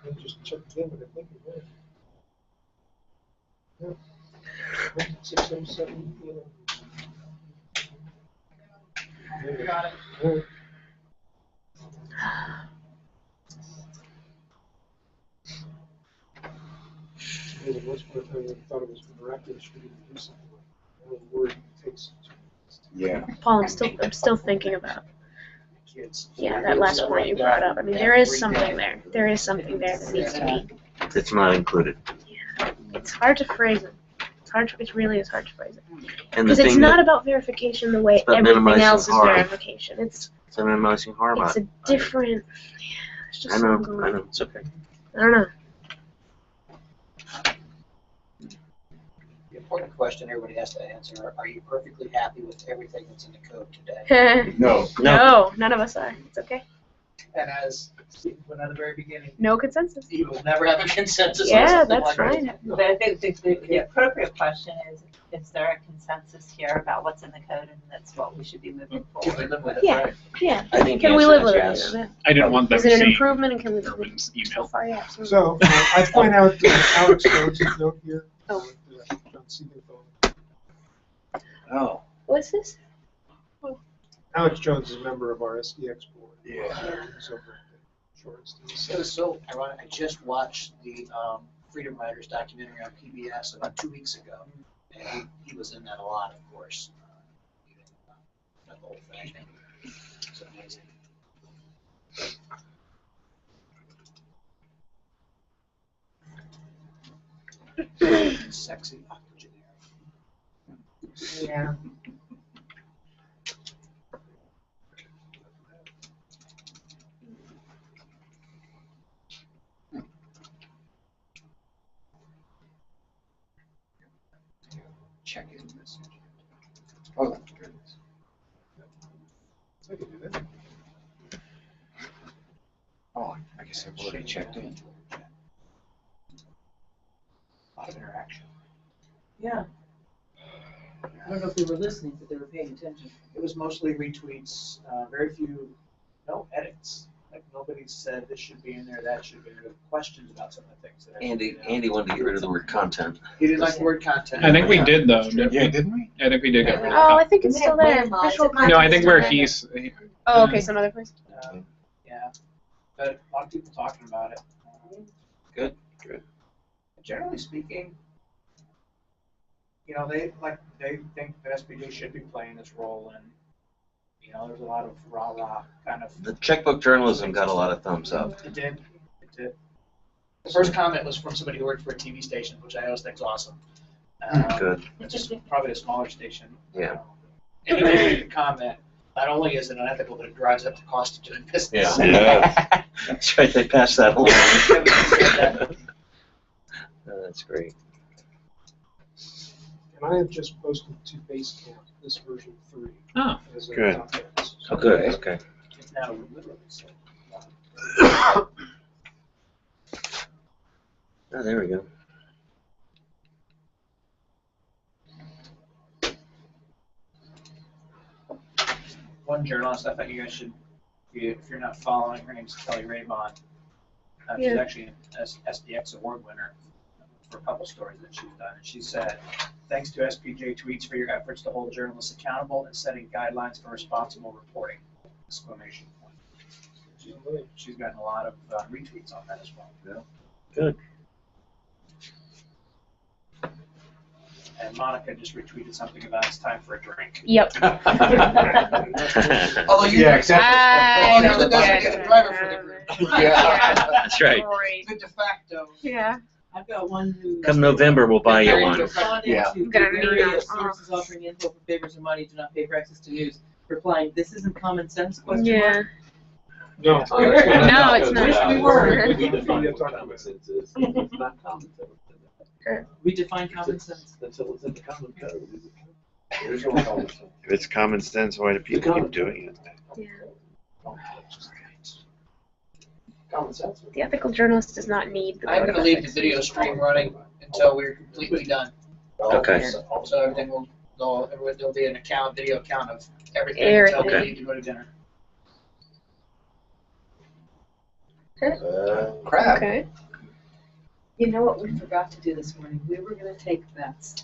I'll just check again, but I think it was. Yeah. 607. You got it. Yeah. For the most part, I thought it was miraculous for you to do something like that. I don't know the word it takes. Yeah. Paul, I'm still thinking about. Kids. Yeah, that last point you brought up. I mean, there is something there. There is something there that needs to be. It's not included. It's hard to phrase it. It really is hard to phrase it. And the Because it's thing not that- about verification the way It's about everything minimizing else is harm. verification. It's minimizing harm. a different. It's just I know. something I going know. It's okay. I don't know. The important question everybody has to answer, are you perfectly happy with everything that's in the code today? No. No, none of us are. It's okay. And as Steve put at the very beginning, No consensus. you will never have a consensus on Yeah, something that's like fine. this. But I think the appropriate question is there a consensus here about what's in the code and that's what we should be moving Can we forward? live with it, Yeah, right? yeah. I think Can the we answer live is with yes. it? I didn't want them Is it an seeing improvement and can we live with it? Erwin's So email. far, yeah, absolutely. So I point out Alex Jones' note here. Oh. John Siegenthal. Oh. What's this? Alex Jones is a member of our SDX board. Yeah. He's over at the Shorts. It was so ironic, I just watched the Freedom Riders documentary on PBS about 2 weeks ago, and he was in that a lot, of course. Not the whole thing. It's amazing. Sexy octogenarian. Yeah. Check in message. Oh, that's good. I can do that. Oh, I guess I've already checked in. A lot of interaction. Yeah. I don't know if they were listening, but they were paying attention. It was mostly retweets, very few, no edits. Like nobody said this should be in there, that should be in there. Questions about some of the things that I. Andy wanted to get rid of the word content. He didn't like the word content. I think we did though. Yeah, didn't we? I think we did get rid of Oh, I that. think it's still there. Visual No, I think where content's still he's. there. Oh, okay, some other place. Yeah, but a lot of people talking about it. Good. Good. Generally speaking, they think that SPJ should be playing this role, and there's a lot of rah-rah kind of. The checkbook journalism got a lot of thumbs up. It did. It did. The first comment was from somebody who worked for a TV station, which I always think is awesome. Good. It's just probably a smaller station. Yeah. And they made the comment. Not only is it unethical, but it drives up the cost of doing business. Yeah. That's right. They passed that along. Oh, that's great. And I have just posted to Basecamp this version 3. Oh, as a good. document. Oh, good. Okay. It's now literally so. Oh, there we go. One journalist I thought you guys should, if you're not following, her name's Kelly Raybon. She's Yeah. actually an SDX award winner for a couple stories that she's done. And she said, thanks to SPJ tweets for your efforts to hold journalists accountable and setting guidelines for responsible reporting. Exclamation point. She's gotten a lot of retweets on that as well. Good. and Monica just retweeted something about it's time for a drink. Yep. Although you, Yeah, exactly. I you're the don't get designated driver for the group. Yeah. That's right. Great. Good de facto. Yeah. I've got one who. Come November, we'll buy you one. Responding Yeah. to Gonna need various them. sources offering info for favors and money do not pay for access to news. Replying, this isn't common sense, question Yeah. mark? No. No, it's not. Wish we were. We define what common sense is. It's not common sense. We define common sense. Until it's in the common code. There's no common sense. If it's common sense, why do people keep doing it? Yeah. Common sense. The ethical journalist does not need the I'm code of gonna leave the ethics. video stream running until we're completely done. Okay. So everything will, there'll be an account, video account of everything until we Everything. need to go to dinner. Crap. Okay. You know what we forgot to do this morning? We were gonna take bets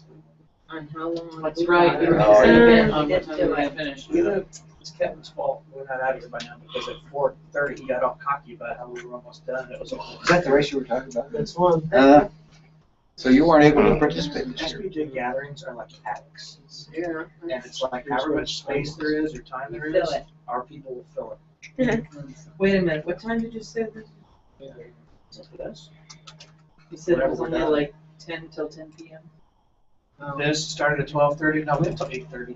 on how long. That's we right, got. we were Oh, saying yeah. that on We what didn't time do we're gonna it. finish. It's Kevin's fault. We're not out of here by now because at 4:30 he got all cocky about how we were almost done. It was over. Is that the race you were talking about? That's one. So you weren't able to participate this year? SPJ gatherings are like attics. Yeah. And it's like however much space there is or time there Fill is, it. our people will fill it. Wait a minute, what time did you say this? For this. You said it was Whatever only we're done. like 10 till 10 p.m.? This started at 12:30. No, we have till 8:30.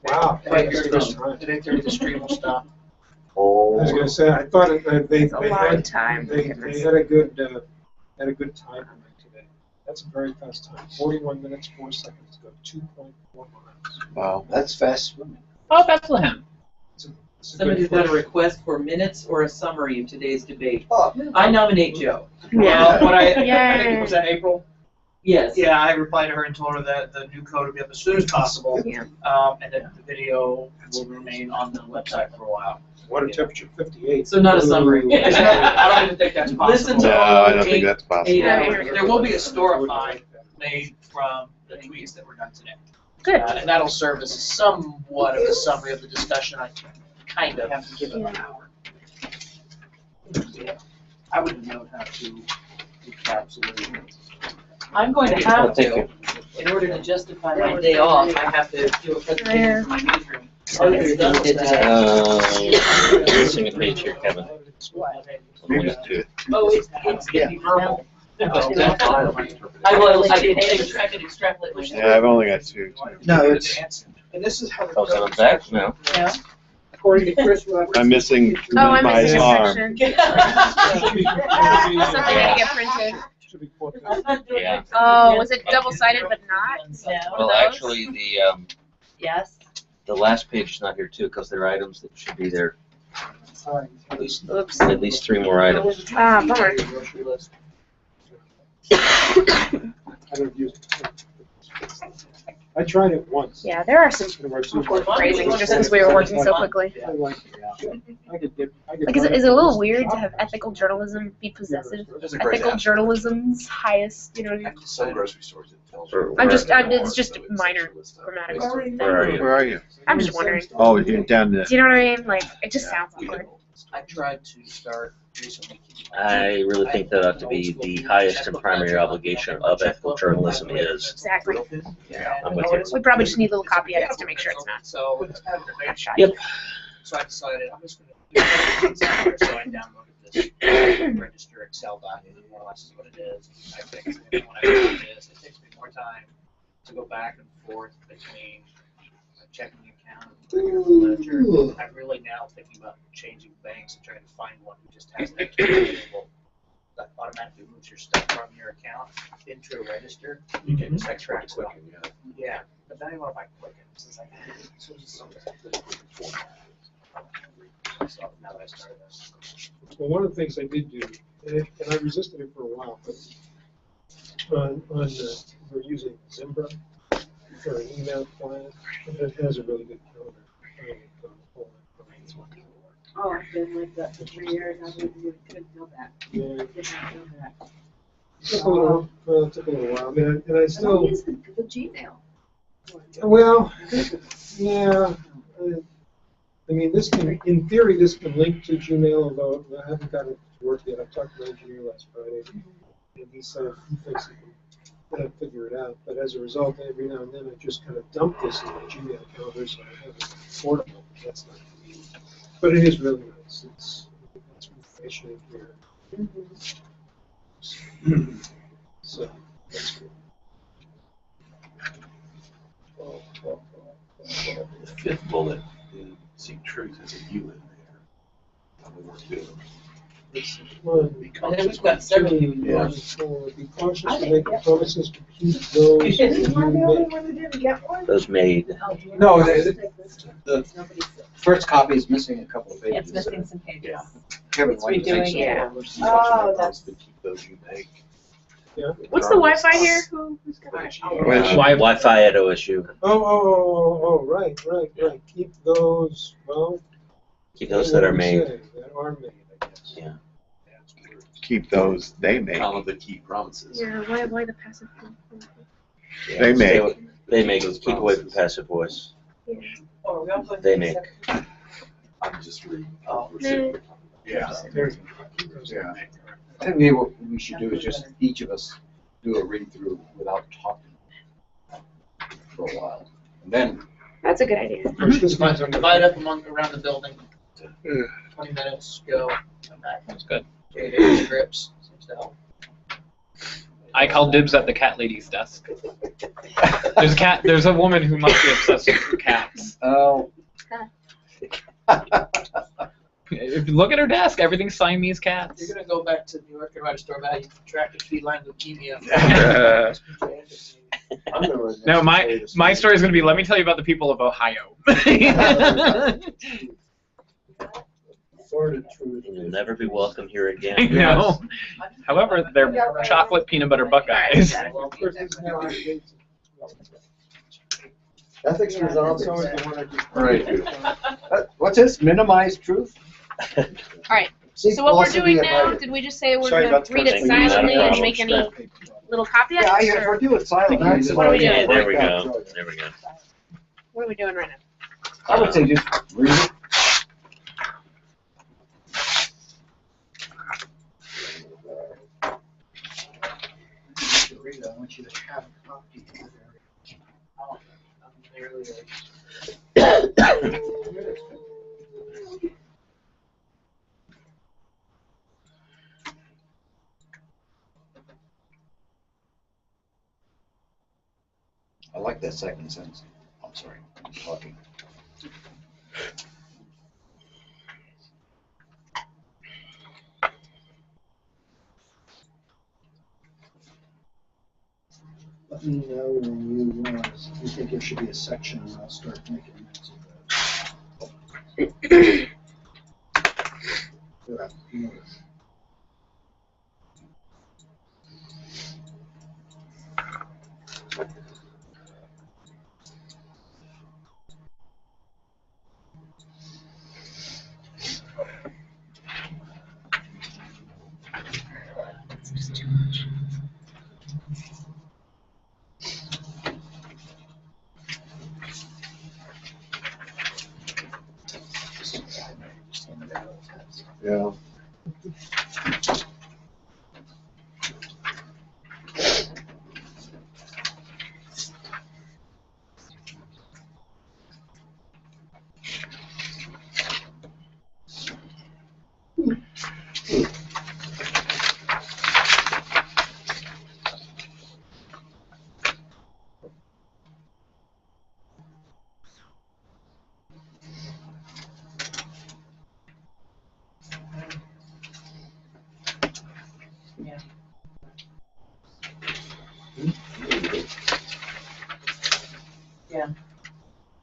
Wow. At 8:30 the stream will stop. I was gonna say, I thought they It's a long had, time. they had a good time limit today. That's a very fast time, 41 minutes, 4 seconds to go, 2.4 miles. Wow, that's fast swimming. Oh, Bethlehem. It's a Somebody's good got a first. request for minutes or a summary of today's debate. Oh. I nominate Joe. Well, what I think Yay. it was that April. Yes. Yeah, I replied to her and told her that the new code will be up as soon as possible. Yeah. And that the video will remain on the website for a while. Water temperature 58. So not a summary. It's not, I don't even think that's possible. Listen to No, all I don't think 8 that's possible. hours. There will be a storify made from the tweets that were done today. Good. And that'll serve as somewhat of a summary of the discussion. I kind of have to give it an hour. I wouldn't know how to encapsulate it. I'm going to have to, in order to justify my day off, I have to do a presentation for my newsroom. Missing a page here, Kevin. Leave it to it. Oh, it's gonna be verbal. Oh, I will, I can extrapolate my. Yeah, I've only got two. No, it's, And this is how the Oh, so I'm code back is now. Yeah. according to Chris Roberts. I'm missing Oh, I'm my missing a arm. section. Something had to get printed. Yeah. Oh, was it double-sided but not? Well, actually, Yes. the last page is not here too, because there are items that should be there. At least, Oops. at least 3 more items. Ah, bummer. I don't use it. I tried it once. Yeah, there are some It works. phrasings just because we were working so quickly. I like it. I could get. Like, is it a little weird to have ethical journalism be possessive? There's a great Ethical app. journalism's highest, you know what I mean? Some grocery stores it tells Or- you. it's just minor grammatical. Where are you? Where are you? I'm just wondering. Oh, you're down there. Do you know what I mean? Like, it just sounds awkward. I tried to start recently. I really think that ought to be the highest and primary obligation of ethical journalism is. Exactly. Yeah, I'm with you. We probably just need little copy edits to make sure it's not. So, Not shy. Yep. so I decided I'm just going to do it. So I downloaded this register Excel document, more or less is what it is. I think when I do this, it takes me more time to go back and forth between a checking account and a ledger. I'm really now thinking about changing banks and trying to find one who just has that table that automatically moves your stuff from your account into a register. You can just extract it. Yeah, but then I don't know if I click it. Since I so now that I started this. Well, one of the things I did do, and I resisted it for a while, but we're using Zimbra for an email client, and it has a really good calendar. Oh, I've been like that for 3 years, I couldn't know that. Yeah. Did not know that. It took a little while. I mean, and I still. I'm using the Gmail. Well, yeah. I mean, this can, in theory, this can link to Gmail, although I haven't got it to work yet. I talked to my engineer last Friday, and he said he thinks figure it out. But as a result, every now and then I just kind of dump this in my Gmail calendar so I have it portable. That's not convenient. But it is really nice. It's information in here. So that's good. The fifth bullet, seek truth as a you in there. Number two. One, And then we've got several. yeah. Be cautious to make promises to keep those you make. Those made. No, the first copy is missing a couple of pages. It's missing some pages. Yeah. Kevin, It's why do you think redoing so? it. Oh, that's. Keep those you make. Yeah. What's the Wi-Fi here? Who's got it? Wi-Fi at OSU. Oh, right. Keep those, well. Keep those that are made. That are made, I guess. Yeah. Keep those they make. Column the key promises. Yeah, why the passive? Yeah, They stay make. away- They make. Keep away from passive voice. Yeah. Oh, we all put They these make. separate. I'm just reading. Oh. Yeah. Yeah. I think maybe what we should do is just each of us do a read through without talking for a while. And then That's a good idea. Divide up around the building. 20 minutes, go, come back. That's good. 8 scripts, seems to help. I call dibs at the cat lady's desk. There's a woman who must be obsessed with cats. Oh. If you look at her desk, everything's Siamese cats. You're gonna go back to New York and write a story about how you contracted feline leukemia. No, my story is going to be, let me tell you about the people of Ohio. You'll never be welcome here again. I know. However, they're chocolate peanut butter buckeyes. Ethics for zombies. Right. What's this? Minimize truth? All right. So what we're doing now? Did we just say we're Sorry gonna about the read it first thing. silently Not a and make any problem. little copy Yeah, edits? if or we're doing silent. What are we doing? There we go. There we go. What are we doing right now? I would say just read it. I want you to have a copy. Oh, I'm barely I like that second sentence. I'm sorry, I'm talking. Let me know when you think there should be a section, and I'll start making notes of those. Yeah. Yeah. Yeah,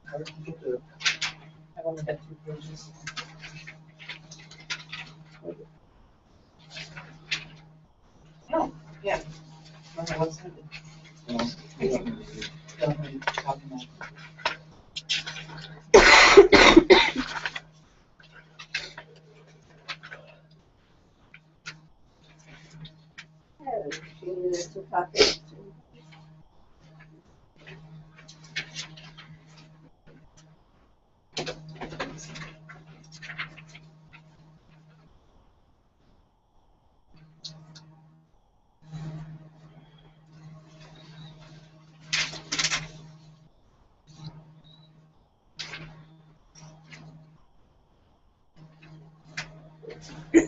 How did you get the? I've only got 2 pages. Oh, yeah. Okay, what's happening? Go ahead and talk about it. Take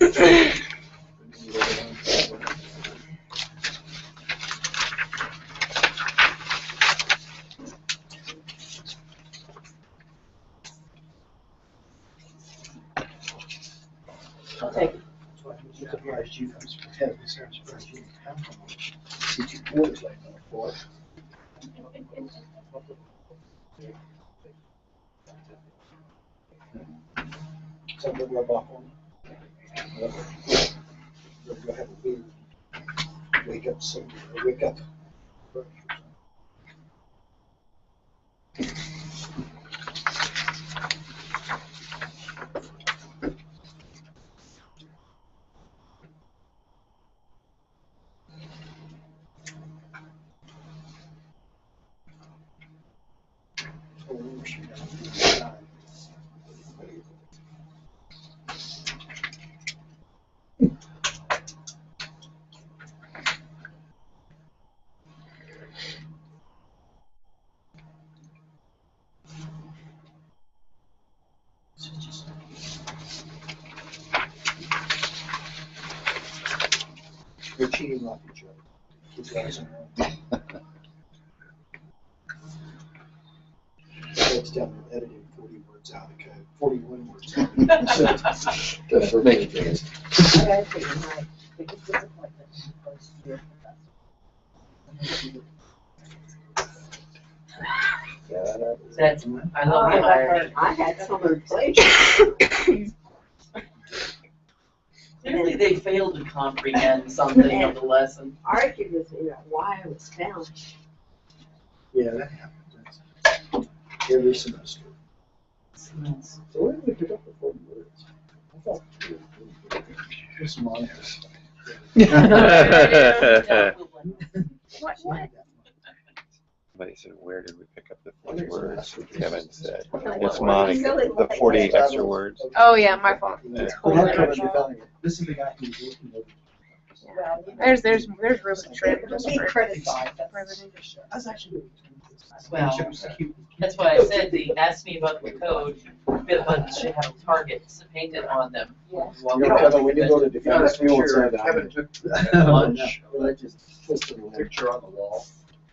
it. I'm surprised you, I'm surprised you didn't have one. See, 2 quarters like that, boy. Something to rub off on. You'll have a weird wake up, wake up. They're cheating off each other. These guys are. That's down there editing 40 words out of code, 41 words out of code. For making things. I gotta say, my biggest disappointment in the first year That's, I love the irony. I had someone plagiarize. Clearly, they failed to comprehend something of the lesson. Argued with me about why I was failing. Yeah, that happens. That's every semester. So where did we pick up the 40 words? I thought just Monica's. What? Somebody said, where did we pick up the 40 words? Kevin said, Like, it's what? Monica, the 40 extra words. Oh yeah, my fault. Yeah. Totally We're not my fault. covering it. This is the guy who's working over. There's room to trim just Be for criticized. brevity. I was actually. Well, that's why I said they asked me about the code, but should have targets painted on them. Yes. You know, Kevin, when you go to defense, we won't say that. Kevin took Lunch. Well, that just twisted a little. picture on the wall.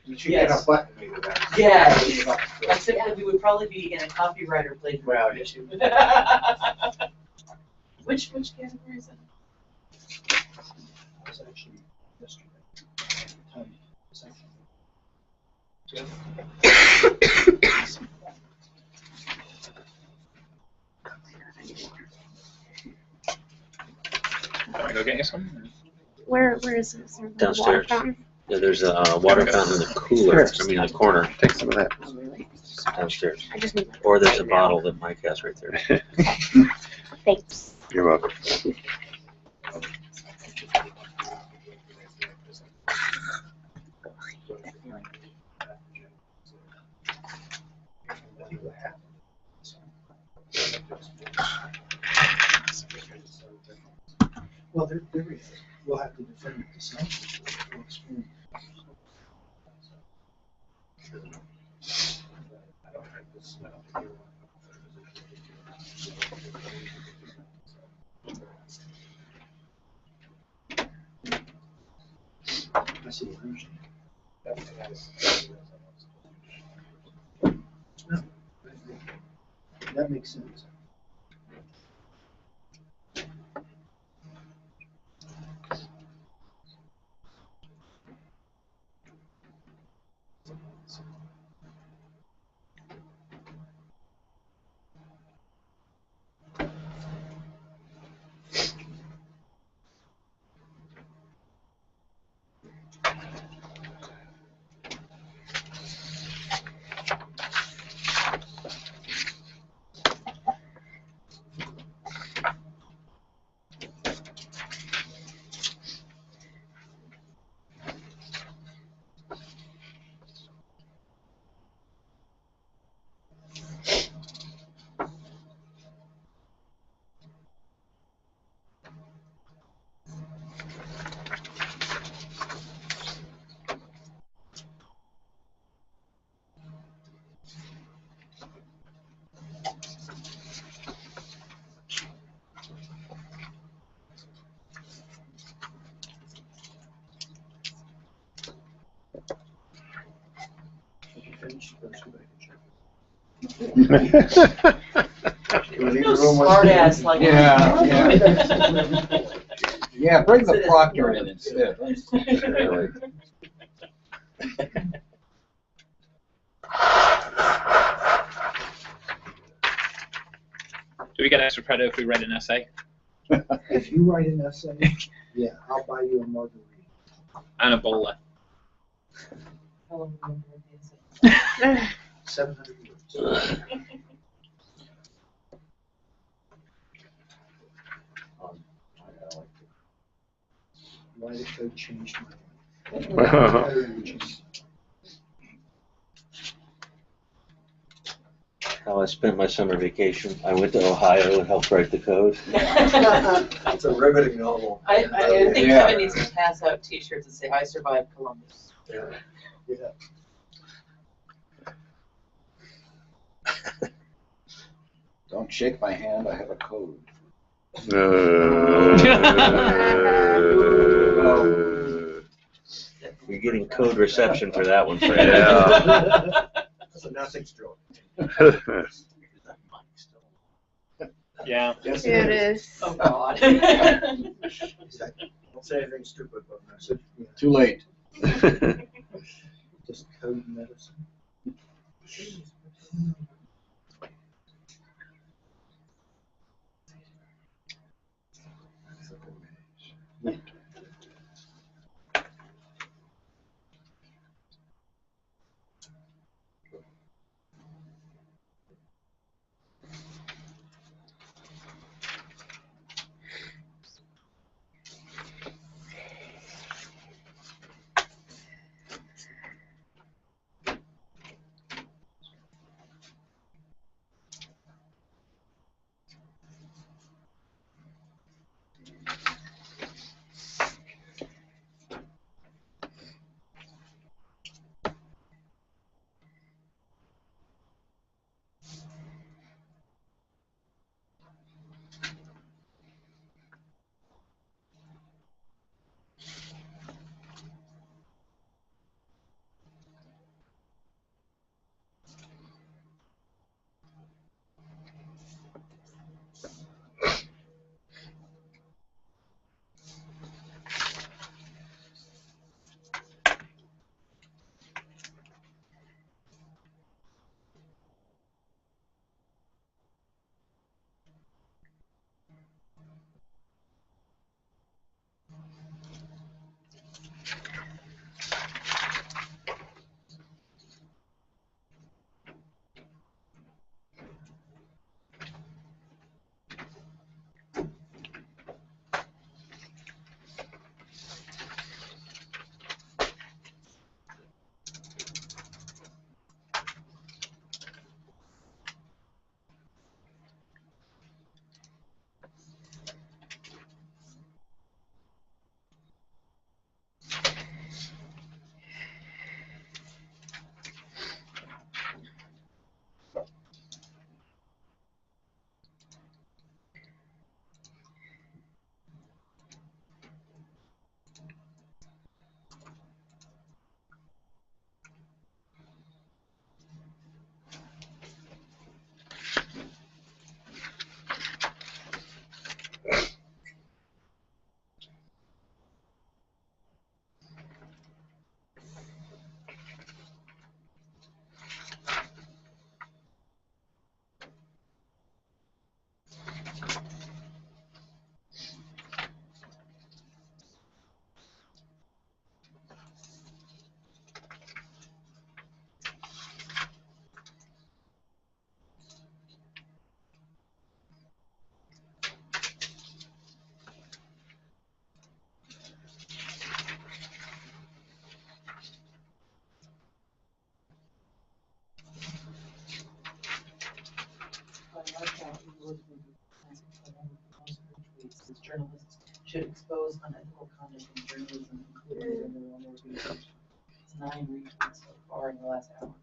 You should Yes. get a button made of that. Yes. Except we would probably be in a copyright playground Well, issue. Which category is it? I was actually yesterday. Can I go get you some? Where is this? Water Downstairs. fountain? Yeah, there's a water fountain in the cooler, I mean, in the corner. Take some of that. Oh, really? Downstairs. I just need. Or there's a bottle that Mike has right there. Thanks. You're welcome. Well, there is. We'll have to defend it to some. We'll explain. I see the illusion. No, that makes sense. finish first, but I can check. No smart ass like Yeah, Yeah, bring the proctor in instead. Do we get extra credit if we write an essay? If you write an essay, yeah, I'll buy you a margarita. And a bola. How long have you been doing this? 700 words. Why the code changed my life. How I spent my summer vacation. I went to Ohio and helped write the code. It's a riveting novel. I think Yeah. Kevin needs to pass out T-shirts that say "I survived Columbus." Yeah. Yeah. Don't shake my hand, I have a code. You're getting code reception for that one, Fred. Yeah. That's a nothing stroke. Yeah. Yes, Yeah, it is. Oh God. Don't say anything stupid, but message. Too late. Just code medicine. Journalists should expose unethical conduct in journalism, including in their own organizations. It's 9 retweets so far in the last hour.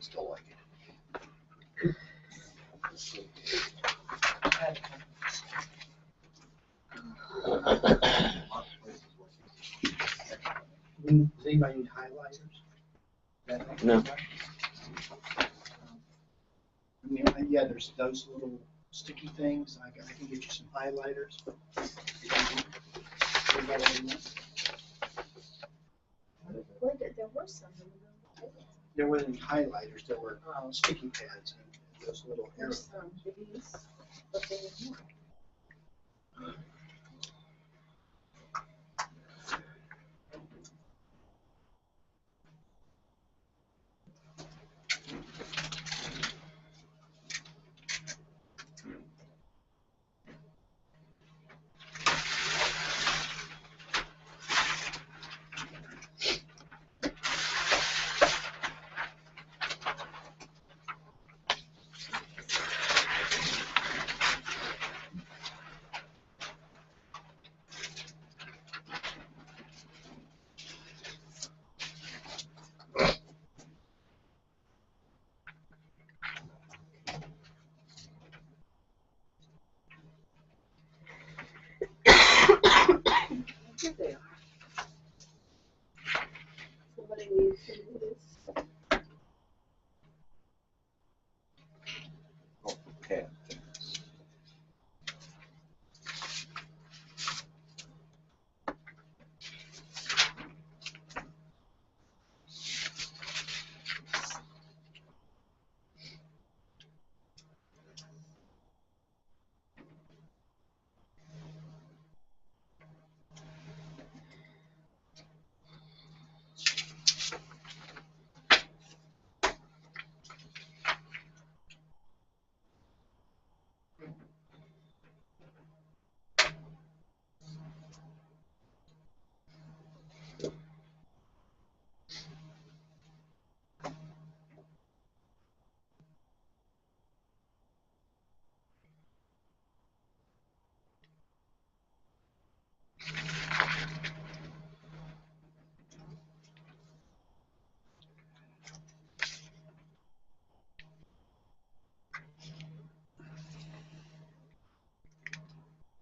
Still like it. Does anybody need highlighters? No. I mean, yeah, there's those little sticky things. I can get you some highlighters. There were some. There weren't any highlighters. There were sticky pads and those little arrows. Here they are. Somebody needs to do this. Okay.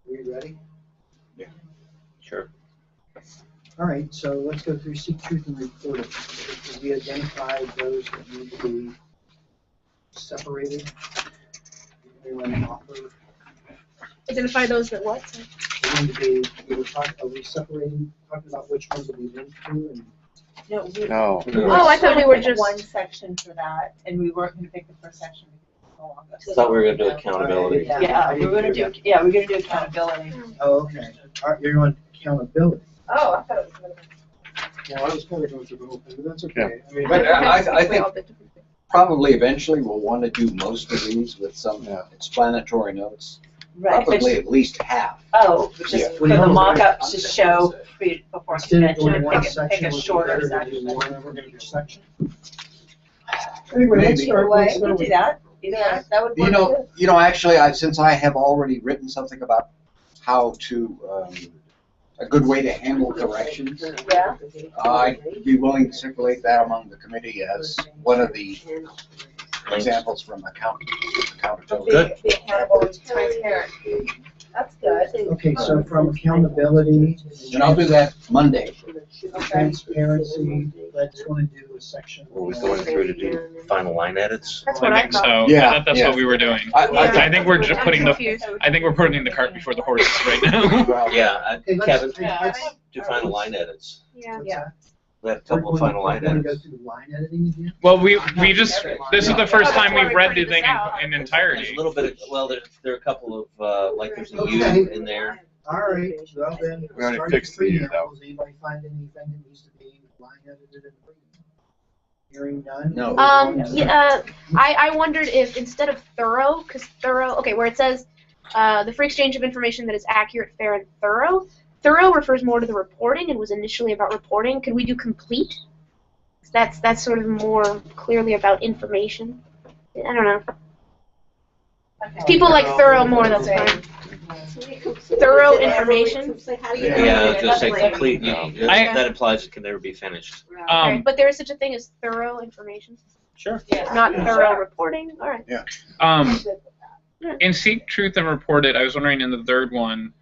Are you ready? Yeah. Sure. All right, so let's go through seek truth and report it. We identified those that need to be separated. Anyone offer? Identify those that what? Need to be, are we separating, talking about which ones that we went through and? No, we. No. Oh, I thought we were just. One section for that, and we weren't gonna pick the first section. I thought we were gonna do accountability. Yeah, we're gonna do accountability. Oh, okay. All right, you're on accountability. Oh, I thought it was. Well, I was kind of going through the whole thing, but that's okay. I mean, But I think probably eventually we'll want to do most of these with some explanatory notes. Right, Probably at least half. Oh, just for the mock-ups to show before Instead of convention, doing one pick section, a would be shorter better to section. do one over each section. Anyway, let's Maybe. start, let's We start could do with, that, either one, that would work good. You know, actually, since I have already written something about how to, a good way to handle corrections, Yeah. I'd be willing to circulate that among the committee as one of the examples from accountability. Good. Be accountable and transparent. That's good. Okay, so from accountability. And I'll do that Monday. Transparency, let's want to do a section. Were we going through to do final line edits? That's what I think thought. so. Yeah, That's yeah. what we were doing. I think we're just I'm putting confused. I think we're putting the cart before the horses right now. Yeah, Okay, Kevin, let's- do final line edits. Yeah. Yeah. We had a couple of final We're going to go items. through the line editing again? Well, we just this is the first time we've read the thing in There's entirety. a little bit of, well, there are a couple of, like there's a U Okay. in there. All right, well then. We already start fixed with the preambles. though. Does anybody find anything that needs to be line edited and hearing none? No. Yeah, I wondered if instead of thorough, because thorough, okay, where it says the free exchange of information that is accurate, fair, and thorough, thorough refers more to the reporting and was initially about reporting. Could we do complete? That's sort of more clearly about information. I don't know. People like thorough more, that's fine. Thorough information. Yeah, just say complete, that implies it can never be finished. Okay, but there is such a thing as thorough information. Sure. Not thorough reporting. All right. Yeah. In Seek Truth and Report It, I was wondering in the third one,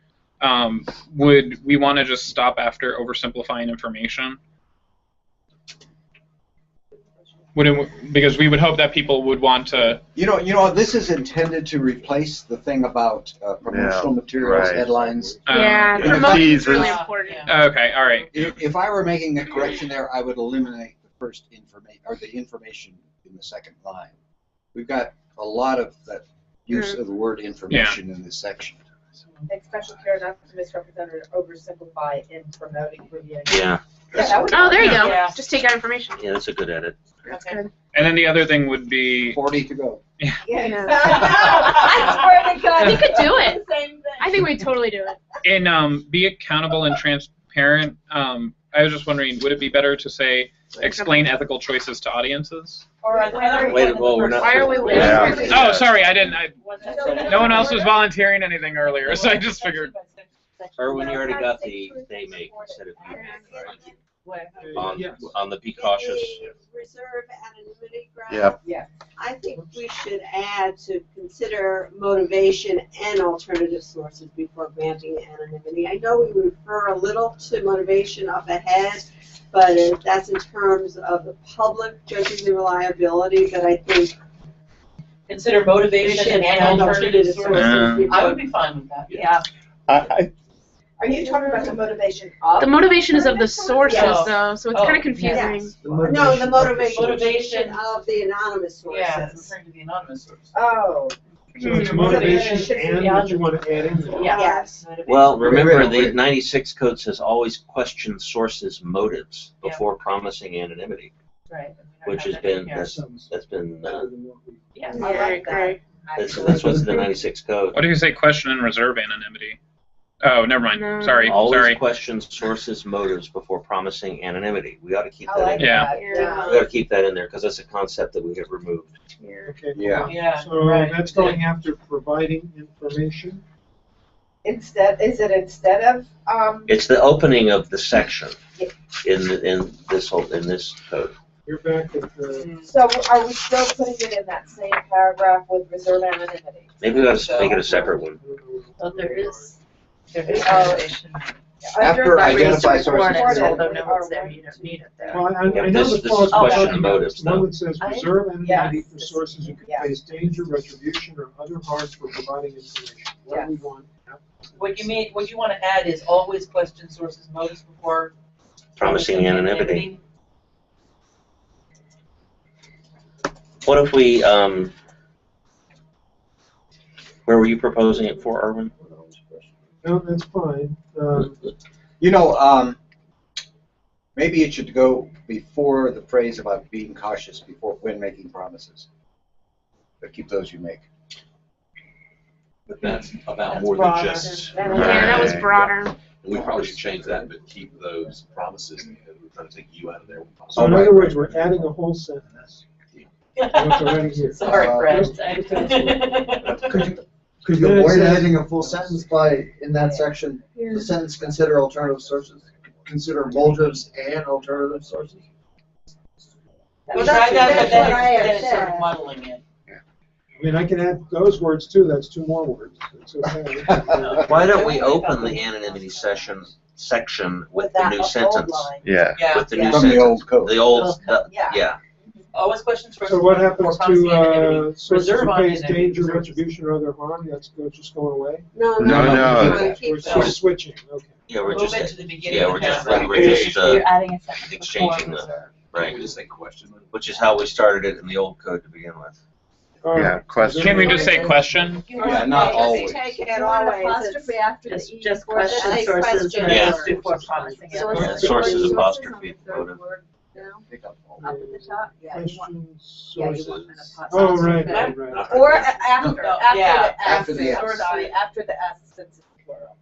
would we want to just stop after oversimplifying information? Because we would hope that people would want to. You know, this is intended to replace the thing about promotional materials, right. headlines. Yeah, And the promotion is teasers. really important. Okay, all right. If I were making a correction there, I would eliminate the first information or the information in the second line. We've got a lot of that use of the word information in this section. Take special care not to misrepresent or oversimplify in promoting review. Yeah. Oh, there you go. Yeah. Just take out information. Yeah, that's a good edit. That's good. And then the other thing would be 40 to go. Yeah. I swear to God. We could do it. Same thing. I think we'd totally do it. in be accountable and transparent. I was just wondering, would it be better to say explain ethical choices to audiences? Or another Wait, well, we're not. Why are we waiting? Yeah. Oh, sorry, I didn't. No one else was volunteering anything earlier, so I just figured. Or when you already got the they make instead of you make, on the be cautious. Reserve anonymity ground. Yep. Yeah. I think we should add to consider motivation and alternative sources before granting anonymity. I know we refer a little to motivation up ahead, but that's in terms of the public judging the reliability, but I think Consider motivation and alternative sources. I would be fine with that. Yeah. Are you talking about the motivation of? The motivation is of the sources, Yes. though, so it's Oh, kind of confusing. yes. No, the motivation Motivation. of the anonymous sources. Yeah, referring to the anonymous sources. Oh. So it's motivation and what you want to add in there. Yeah. Yes. Well, remember the 96 code says always question sources' motives before promising anonymity, Right. which has been that's been Yeah, I like that. that's what's in the 96 code. What do you say? Question and reserve anonymity. Oh, never mind. No. Sorry. Always Sorry. question sources' motives before promising anonymity. We ought to keep I that like in there. Yeah. that. Yeah. We ought to keep that in there because that's a concept that we have removed. Okay. Yeah. Yeah. So right. that's going after providing information. Instead of It's the opening of the section in this code. You're back at the. so are we still putting it in that same paragraph with reserve anonymity? Maybe we ought to make it a separate one. Well, there is motivation. After identify sources. although no one's there, you don't need it there. Well, I Yeah, know this the clause is we're question talking of about. motives, It's one though. that says reserve anonymity Yes. for sources who could Yes. face danger, retribution, or other harm for providing information. What do we want? What you want to add is always question sources' motives before Promising anonymity. What if we, where were you proposing it for, Erwin? No, that's fine. You know, maybe it should go before the phrase about being cautious before when making promises. But keep those you make. But that's about That's more than broader. just. Yeah, that was broader. We probably should change that, but keep those promises, because we're trying to take you out of there. So in other words, we're adding a whole sentence. What's already here. Sorry, Fred. Could you avoid adding a full sentence by, in that section, the sentence consider alternative sources, consider motives and alternative sources? We tried that, but then what I have it's sort said. of muddling it. I mean, I can add those words too, that's two more words. It's okay. Why don't we open the anonymity section with the new sentence? Yeah. Yeah. With the new From sentence. the old code. The old, Yeah. Always questions for. So what happens promising to anonymity. sources Reserve who face anonymity. danger, retribution, or other harm? That's just going away? No, No, no. we wanna keep We're that. switching, okay. Yeah, we're Move just, it to the beginning yeah, of we're the just, paragraph. we're just You're adding a sentence exchanging before the, reserve. right, Just say question. which is how we started it in the old code to begin with. Yeah, question. Can we just say question? Yeah, not always. Take it You want an always. apostrophe after the E. Just before the question S. sources Yeah. before promising. it. Yeah, sources apostrophe quoted. Pick up all Up at the top. Yeah, you want, Questions, yeah, you sources. want an apostrophe. Oh, right. Or after, No, after yeah, the S. after the S. Sorry, after the S, since it's plural.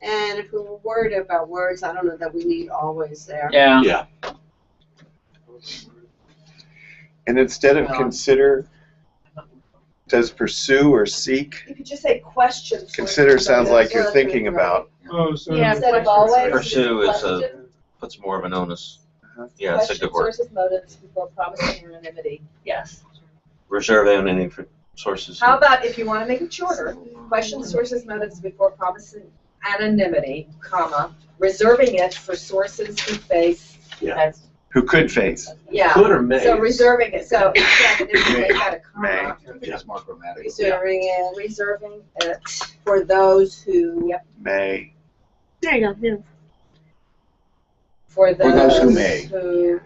And if we were worried about words, I don't know that we need always there. Yeah. Yeah. And instead of consider, does pursue or seek? You could just say questions. Consider sounds like you're thinking about. Oh, so. Yeah, Instead of always. Pursue is a, Question. puts more of an onus. Yeah, that's a good word. Sources, motives before promising anonymity. Yes. Reserve anonymity for sources. How about if you want to make it shorter, question sources, motives before promising anonymity, comma, reserving it for sources who face. Yeah. Who could face? Yeah. Could or may. So reserving it, so instead of if you got a comma, It's more grammatical. Reserving it for those who. May. There you go. Yeah. For those who may. who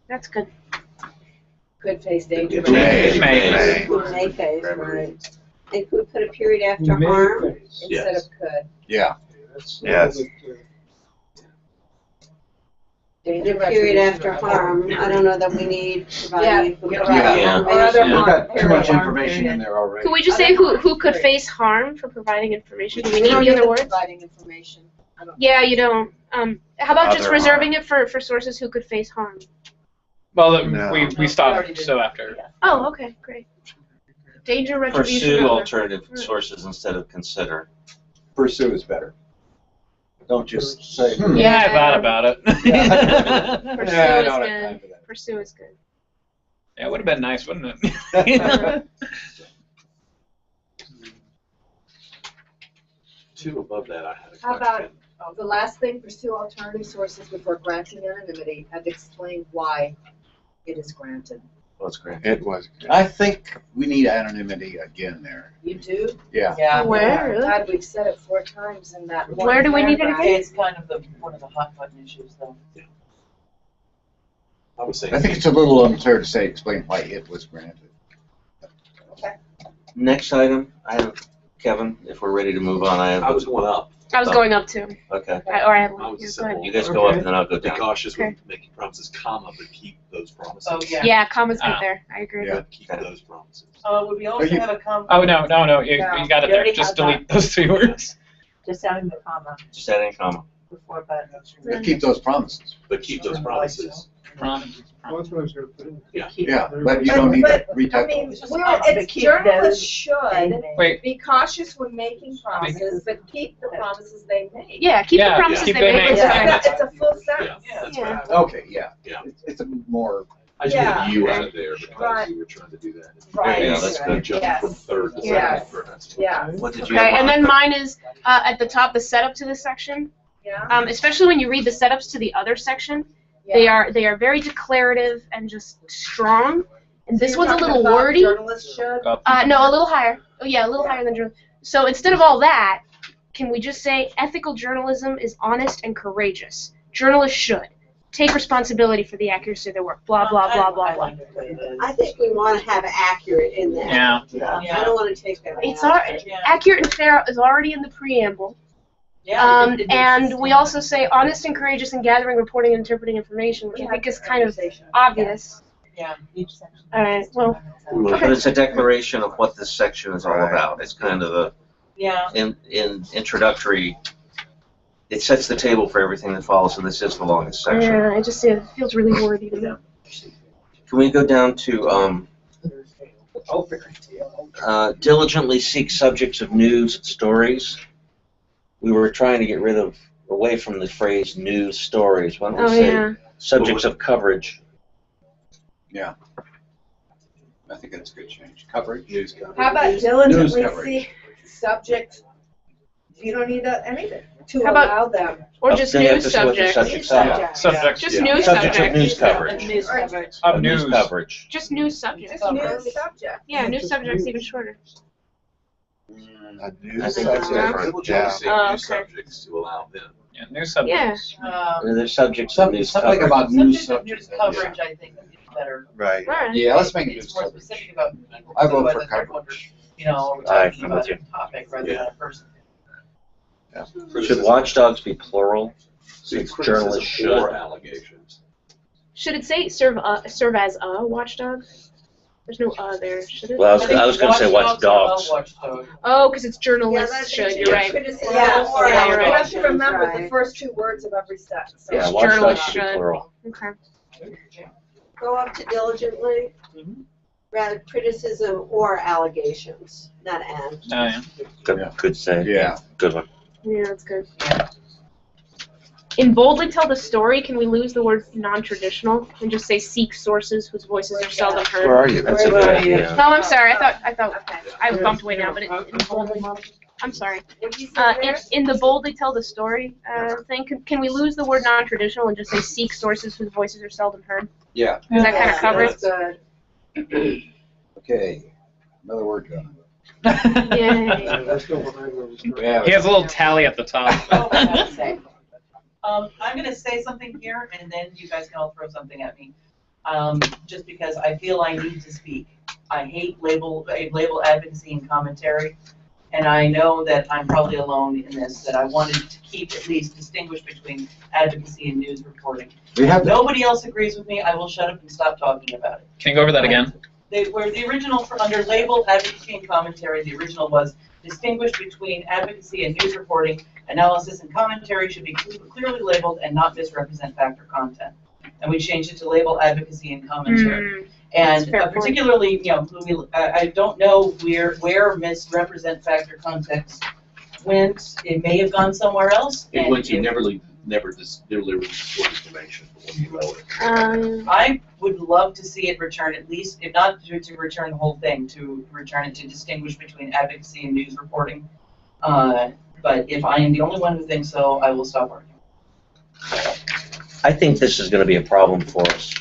That's good. could face danger. May. May. who may face, right? And could we put a period after May harm? face. Instead of could. Yeah. That's a Yes. little bit, Danger, Period retribution, after harm. I don't know that we need Yeah. providing. Yeah. Or other Yeah. harm. We've got too much harm information period. in there already. Could we just say who could face harm for providing information? Do we need don't the other need words? providing information. I don't. Yeah, you don't. How about just Other reserving it for sources who could face harm? Well, No. we already stopped did. so after. Oh, okay, great. Danger, retribution. Pursue other. alternative sources instead of consider. Pursue is better. Don't just say. Yeah, I thought about it. Pursue Yeah, I is don't have good. time for that. Pursue is good. Yeah, it would have been nice, wouldn't it? Two above that, I had a How question. about the last thing, pursue alternative sources before granting anonymity and explain why it is granted. Well, that's great. It was. I think we need anonymity again there. You do? Yeah. Yeah. Where? Really? God, we've said it 4 times in that one Where do we need it paragraph. again? It's kind of one of the hot button issues though. I would say. I think it's a little unclear to say, explain why it was granted. Next item, I have, Kevin, if we're ready to move on, I have. I was going up. I was going up too. Okay. Or I have I one. was Yeah, just go ahead. simple. You guys go up and then I'll go Be down. cautious Okay. when making promises, comma, but keep those promises. Oh, yeah. Yeah, comma's good Ah. there. I agree. Yeah. But keep those promises. Would we also have a comment? Oh, no, you No, got it you there. already Just have delete those 3 words. Just adding the comma Just add any comma. before but. But keep those promises. But keep those promises. well, that's what I was gonna put in. Yeah, but you don't need to I retype mean, those. it's keep journalists those should Wait. be cautious when making promises, but keep the promises they make. Yeah, keep Yeah, the promises keep they them make. in. It's a full Yeah, sentence. that's Yeah. right. Okay, yeah. Yeah. It's a more, I just Yeah. put you out of there because Right. we were trying to do that. Right. Yeah, that's good. Jumping Yes. from third to Yes. second. That's- Yeah, What did you Okay, have? and then Monica? mine is at the top, the setup to this section. yeah. Especially when you read the setups to the other section, they are very declarative and just strong. And this one's a little wordy. Journalists should. No, a little higher. Oh yeah, a little higher than journalism. So instead of all that, can we just say ethical journalism is honest and courageous? Journalists should take responsibility for the accuracy of their work. Blah blah blah blah blah. I think we want to have accurate in there. Yeah. I don't want to take that It's out. accurate and fair is already in the preamble. Yeah. And we also say honest and courageous in gathering, reporting, and interpreting information, which I think is kind of obvious. Yeah. Each section. All right. Well, But it's a declaration of what this section is all about. It's kind of a, Yeah. in introductory, it sets the table for everything that follows, and this is the longest section. yeah, it feels really worthy to me. Can we go down to diligently seek subjects of news and stories? We were trying to get away from the phrase news stories. Why don't we Oh say yeah. subjects of coverage? yeah. I think that's a good change. Coverage. News coverage. How about News diligently coverage. seek subject? You don't need anything to How about- allow them. Or just Then you have news to say what the subjects. subjects are. Yeah. Subjects. Just Yeah. news Subjects of subjects. news coverage. News coverage. Of news. coverage. Just news subjects. Just news subject. Yeah, news subjects even shorter. A I news think it's subject. different. We'll Yeah. just say Oh, new okay. subjects to allow them. Yeah, news subjects. There's subjects of news Something coverage. about news Subject of subjects. news coverage, I think, would be better. Right. Alright. Yeah, let's make it It's news more coverage. specific about people. I vote too, for as I wonder, coverage. You know, we're Aye, talking I'm about with a topic rather than a person. Should watchdogs be plural? See, Since journalists criticism or should. allegations. Should it say serve as a watchdog? There's no there, should it? Well, I was going to say watchdogs. Oh, because it's journalists that's should. true. You're right. Criticism Yeah, or yeah, you're right. you have to remember Right. the first two words of every sentence. Yeah, It's watchdogs journalists should be should. plural. Okay. Go up to diligently. Rather criticism or allegations, not and. Oh, yeah. Good say. Yeah. Good one. Yeah, that's good. In boldly tell the story, can we lose the word non-traditional and just say seek sources whose voices are seldom heard? Where are you? That's a good idea. Oh, I'm sorry. I thought I bumped way down, but in boldly. I'm sorry. In the boldly tell the story thing, can we lose the word non-traditional and just say seek sources whose voices are seldom heard? Yeah. Does that kind of cover it? That's good. Okay. Another word done. Yay. We're still behind where we started. Yeah. He has a little tally at the top. Oh, for God's sake. I'm gonna say something here, and then you guys can all throw something at me. Just because I feel I need to speak. I hate label advocacy and commentary, and I know that I'm probably alone in this, that I wanted to keep at least distinguish between advocacy and news reporting. We have If nobody else agrees with me, I will shut up and stop talking about it. Can you go over that again? Where the original, under label, advocacy and commentary, the original was distinguish between advocacy and news reporting. Analysis and commentary should be clearly labeled and not misrepresent fact or content. And we changed it to label advocacy and commentary. And particularly, you know, I don't know where misrepresent fact or context went. It may have gone somewhere else. It went to never deliver information. I would love to see it return at least, if not to return the whole thing, to return it to distinguish between advocacy and news reporting. But if I am the only one who thinks so, I will stop arguing. I think this is going to be a problem for us.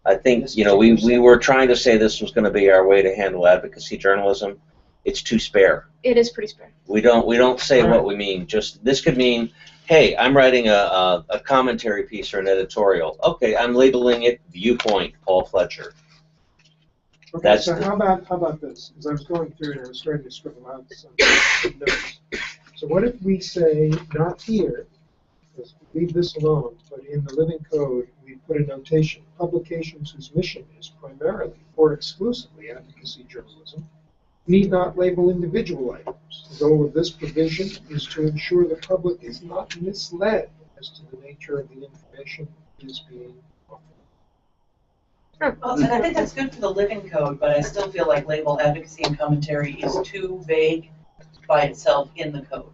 I think, you know, we were trying to say this was going to be our way to handle advocacy journalism. It's too spare. It is pretty spare. We don't say what we mean. Just this could mean, hey, I'm writing a commentary piece or an editorial. Okay, I'm labeling it viewpoint, Paul Fletcher. Okay, That's so the- how about this? As I was going through and I was starting to scribble out some notes. So what if we say, not here, let's leave this alone, but in the living code, we put a notation, publications whose mission is primarily or exclusively advocacy journalism need not label individual items. The goal of this provision is to ensure the public is not misled as to the nature of the information that is being offered. Well, and I think that's good for the living code, but I still feel like label advocacy and commentary is too vague by itself in the code.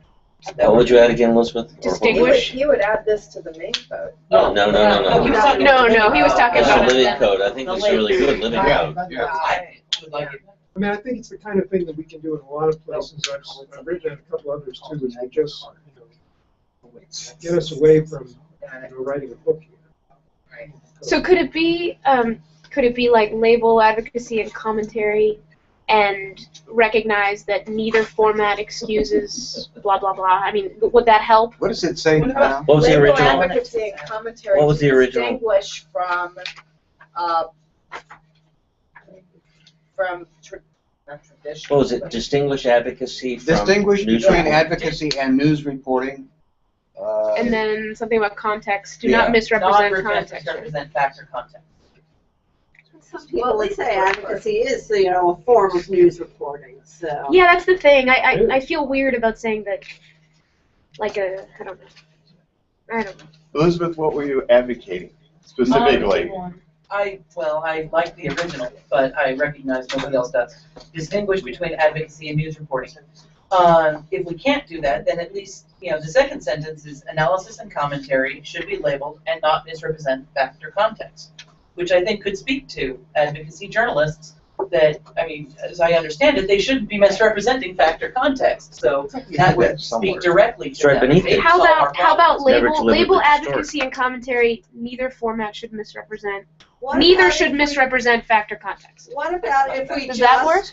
What would you add again, Elizabeth? Distinguish. You would add this to the main code. No. he was talking No, about no, he was talking It's about the it. living code. I think it's really good living code. I would like it. I mean, I think it's the kind of thing that we can do in a lot of places. I've written in a couple others too, which would just, get us away from, writing a book here. So could it be like label advocacy and commentary, and recognize that neither format excuses blah blah blah? I mean, would that help? What does it say? What was the Label original? advocacy and commentary What was the to original? distinguish from not traditional. What was it? Distinguish advocacy from Distinguish news between reporting? advocacy and news reporting. And then something about context. Do Yeah. not misrepresent Not context. misrepresent fact or content. Some people would say advocacy is, a form of news reporting, so. Yeah, that's the thing. I feel weird about saying that. Like I don't know. Elizabeth, what were you advocating specifically? I like the original, but I recognize nobody else does. Distinguish between advocacy and news reporting. If we can't do that, then at least, the second sentence is analysis and commentary should be labeled and not misrepresent fact or context, which I think could speak to advocacy journalists that, as I understand it, they shouldn't be misrepresenting fact or context. So that would speak directly to It's right them. beneath They'd it. solve our How about Never label delivered the story. advocacy and commentary? Neither format should misrepresent neither about should if we- misrepresent fact or context. What about if we Does just that work?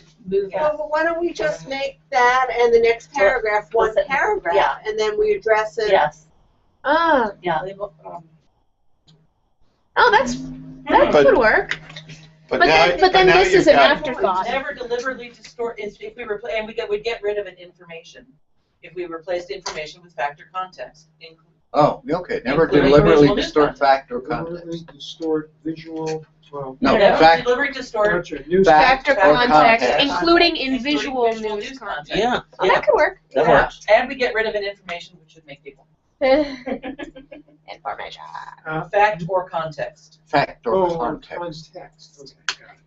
Well, why don't we just make that and the next paragraph one paragraph, Yeah. and then we address it. Yes. Ah. Yeah. Oh, that But- could work. But then now this you've is an got- afterthought. Never deliberately distort, if we and we'd get rid of an information if we replaced information with fact or context. Oh, okay, never Including deliberately visual news distort content. fact or Deliberately context. distort visual, well. No, Never fact- deliberately distort Gotcha, news- Fact or context, context. including in visual news content. Yeah. Oh, that could work. That works. And we get rid of an information which would make people. Information. Fact or context. Fact or Oh, context. context, okay, got it.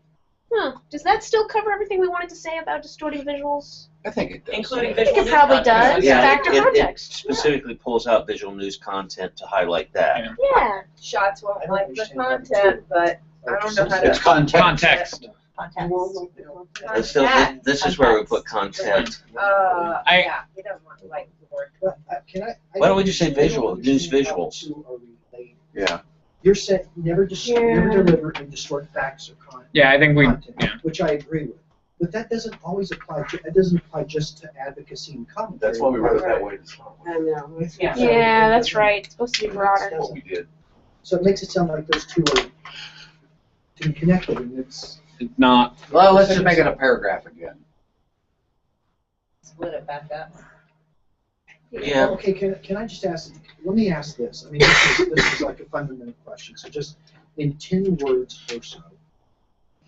Huh. Does that still cover everything we wanted to say about distorting visuals? I think it does. Including I think visual it news probably content. does. Yeah, Fact or it context. specifically pulls out visual news content to highlight that. Yeah. Shots won't I don't like the understand that content, but I don't know how to. It's context. Context. It's still, this is where we put content. Yeah, you don't want to like the word. But, can I? Why don't we just say I don't visual, news understand how visuals? the two are related. Yeah. You're saying never deliver and distort facts or content. Yeah, I think we. content, Yeah. which I agree with. But that doesn't always apply. It doesn't apply just to advocacy and commentary. That's why we wrote it that way to start with. I know. Yeah. Yeah, that's right. It's supposed to be broader. That's what we did. So it makes it sound like those two are to be connected, and it's. It's not. Well, let's just make it a paragraph again. Split it back up. Yeah. Okay, can I just ask? Let me ask this. I mean, this is like a fundamental question. So just in 10 words or so,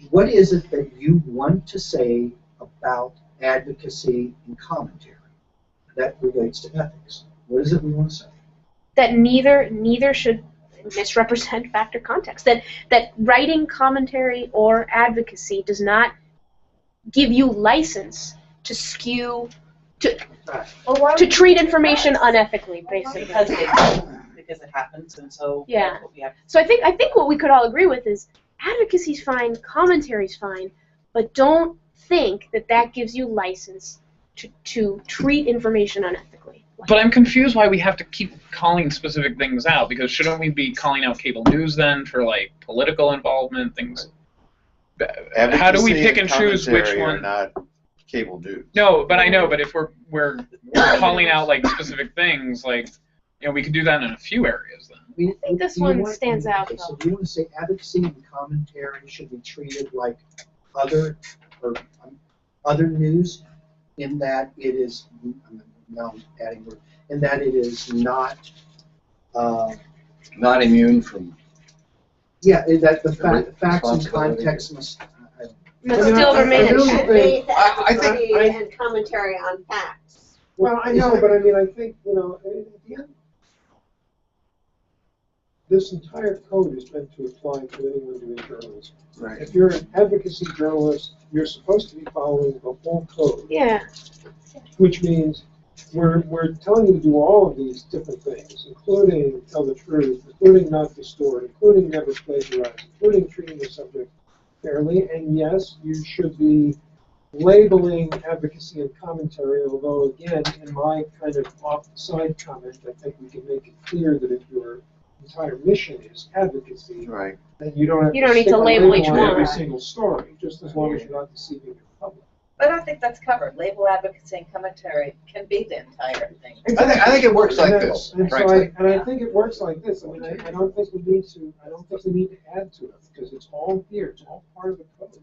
what is it that you want to say about advocacy and commentary that relates to ethics? What is it we want to say? That neither should misrepresent fact or context. That writing commentary or advocacy does not give you license to skew to treat information unethically, basically. Because it happens, and so Yeah. that's what we have. So I think what we could all agree with is advocacy's fine, commentary's fine, but don't think that gives you license to treat information unethically. But I'm confused why we have to keep calling specific things out, because shouldn't we be calling out cable news then for like political involvement, things? How do we pick and choose which commentary are one? not cable news. No, but I know, but if we're calling out like specific things, like, you know, we could do that in a few areas then. I think this You one want- stands out, okay, So though. do you want to say advocacy and commentary should be treated like other news, in that it is, now I'm adding word, in that it is not, Not immune from. yeah, that the facts and Responsibility. context must. Must still remain It a should be the I think- advocacy and commentary on facts. Well, I know, but I mean, I think, you know, at the end, this entire code is meant to apply to anyone doing journalism. Right. If you're an advocacy journalist, you're supposed to be following the whole code, Yeah. which means we're telling you to do all of these different things, including tell the truth, including not distort, including never plagiarize, including treating the subject fairly, and yes, you should be labeling advocacy and commentary, although again, in my kind of off-the-side comment, I think we can make it clear that if your entire mission is advocacy, Right. then you don't have You don't need stick to a label each on one. every single story, just as long as you're not deceiving your public. But I think that's covered. Label advocacy and commentary can be the entire thing. I think it works like And this, and so frankly. I think it works like this. I mean, I don't think we need to add to it, because it's all here, it's all part of the code.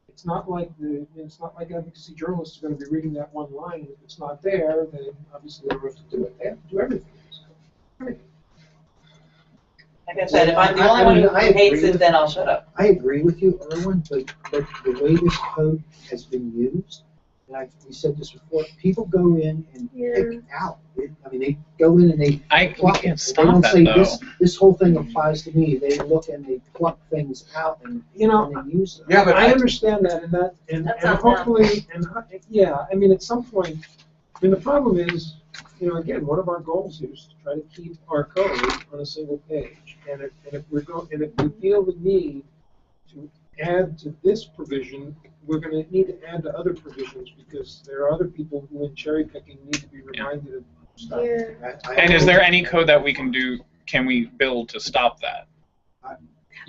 It's not like advocacy journalists are gonna be reading that one line, and if it's not there, then obviously they don't have to do it. They have to do everything. Like I said, if I'm the only one who I agree hates it, with- then I'll shut up. I agree with you, Erwin, but the way this code has been used, and we said this before, people go in and pick out. I mean, they go in and they We pluck can't it. stop They don't that, say though. this whole thing applies to me. They look and they pluck things out and they use them. Yeah, but I understand that, and That's and not hopefully, yeah, I mean, at some point, I mean, the problem is, you know, again, one of our goals here is to try to keep our code on a single page, and if we feel the need to add to this provision, we're going to need to add to other provisions, because there are other people who, in cherry picking, need to be reminded of stuff. And is there any code that we can build to stop that?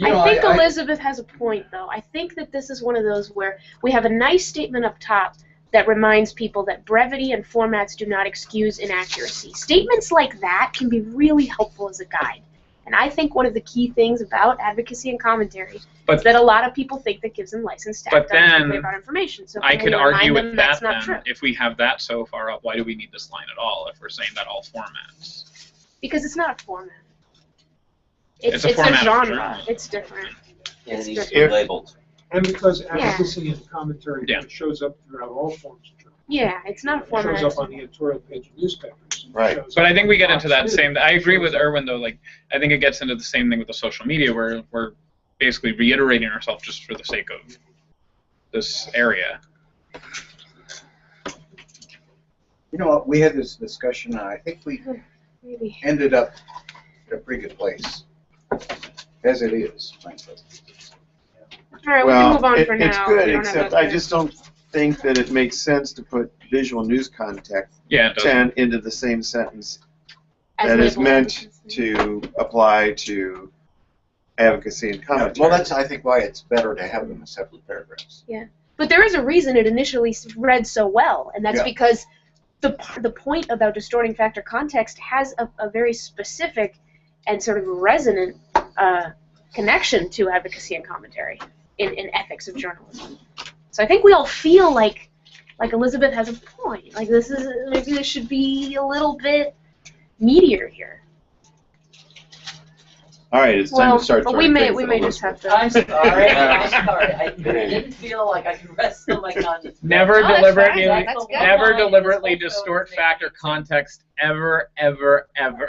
I think Elizabeth has a point, though. I think that this is one of those where we have a nice statement up top that reminds people that brevity and formats do not excuse inaccuracy. Statements like that can be really helpful as a guide. And I think one of the key things about advocacy and commentary is that a lot of people think that gives them license to act unequivocally about information. So I could argue with that then, true. If we have that so far up, why do we need this line at all if we're saying that all formats? Because it's not a format. It's a it's format a of genre. journal. It's different. Yeah, It's it needs to different. be labeled. And because advocacy and commentary shows up throughout all forms of journalism. Yeah, it's not a It format. shows up on the editorial page of newspapers. Right. But I think we get into that same. I agree with Erwin though. Like I think it gets into the same thing with the social media where we're basically reiterating ourselves just for the sake of this area. You know what? We had this discussion, and I think we ended up at a pretty good place, as it is, frankly. All right, we can move on for now. It's good, We don't have except that I just don't think that it makes sense to put visual news content it doesn't. into the same sentence As that is labeled meant to apply to advocacy and commentary. Well, that's, I think, why it's better to have them as separate paragraphs. Yeah, but there is a reason it initially read so well, and that's because the point about distorting fact or context has a very specific and sort of resonant connection to advocacy and commentary in ethics of journalism. So I think we all feel like Elizabeth has a point. Like maybe this should be a little bit meatier here. All right, it's time to start. But we may just have to. I'm sorry. I'm sorry. I didn't feel like I could rest on my conscience. Never No, that's fine. That's good. never deliberately distort fact or context ever, ever, ever.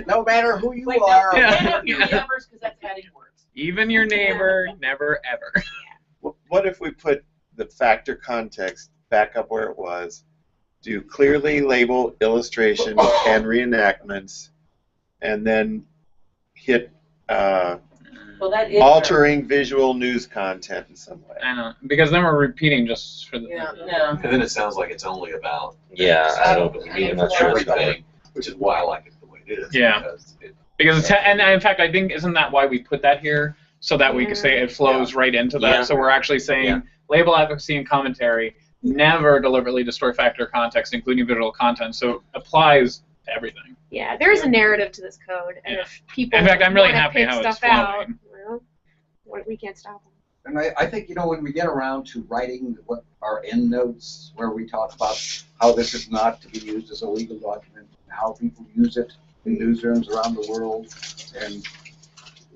No matter who you Wait, are. no, have your neighbors because that's adding words. Even your neighbor, never, ever. What if we put the fact or context back up where it was, do clearly label illustrations and reenactments, and then hit Well, that is altering visual news content in some way? I know, because then we're repeating just for the. Yeah. And then it sounds like it's only about. I'm not sure it's everything, which is why I like it the way it is. Yeah. Because it's, and in fact, I think isn't that why we put that here, so that we can say it flows right into that. Yeah. So we're actually saying label advocacy and commentary, never deliberately distort fact or context, including visual content. So it applies to everything. Yeah, there is a narrative to this code, and if people In fact, I'm really wanna happy pick how it's stuff out, flowing. well, we can't stop them. And I think, when we get around to writing what our endnotes, where we talk about how this is not to be used as a legal document, and how people use it in newsrooms around the world, and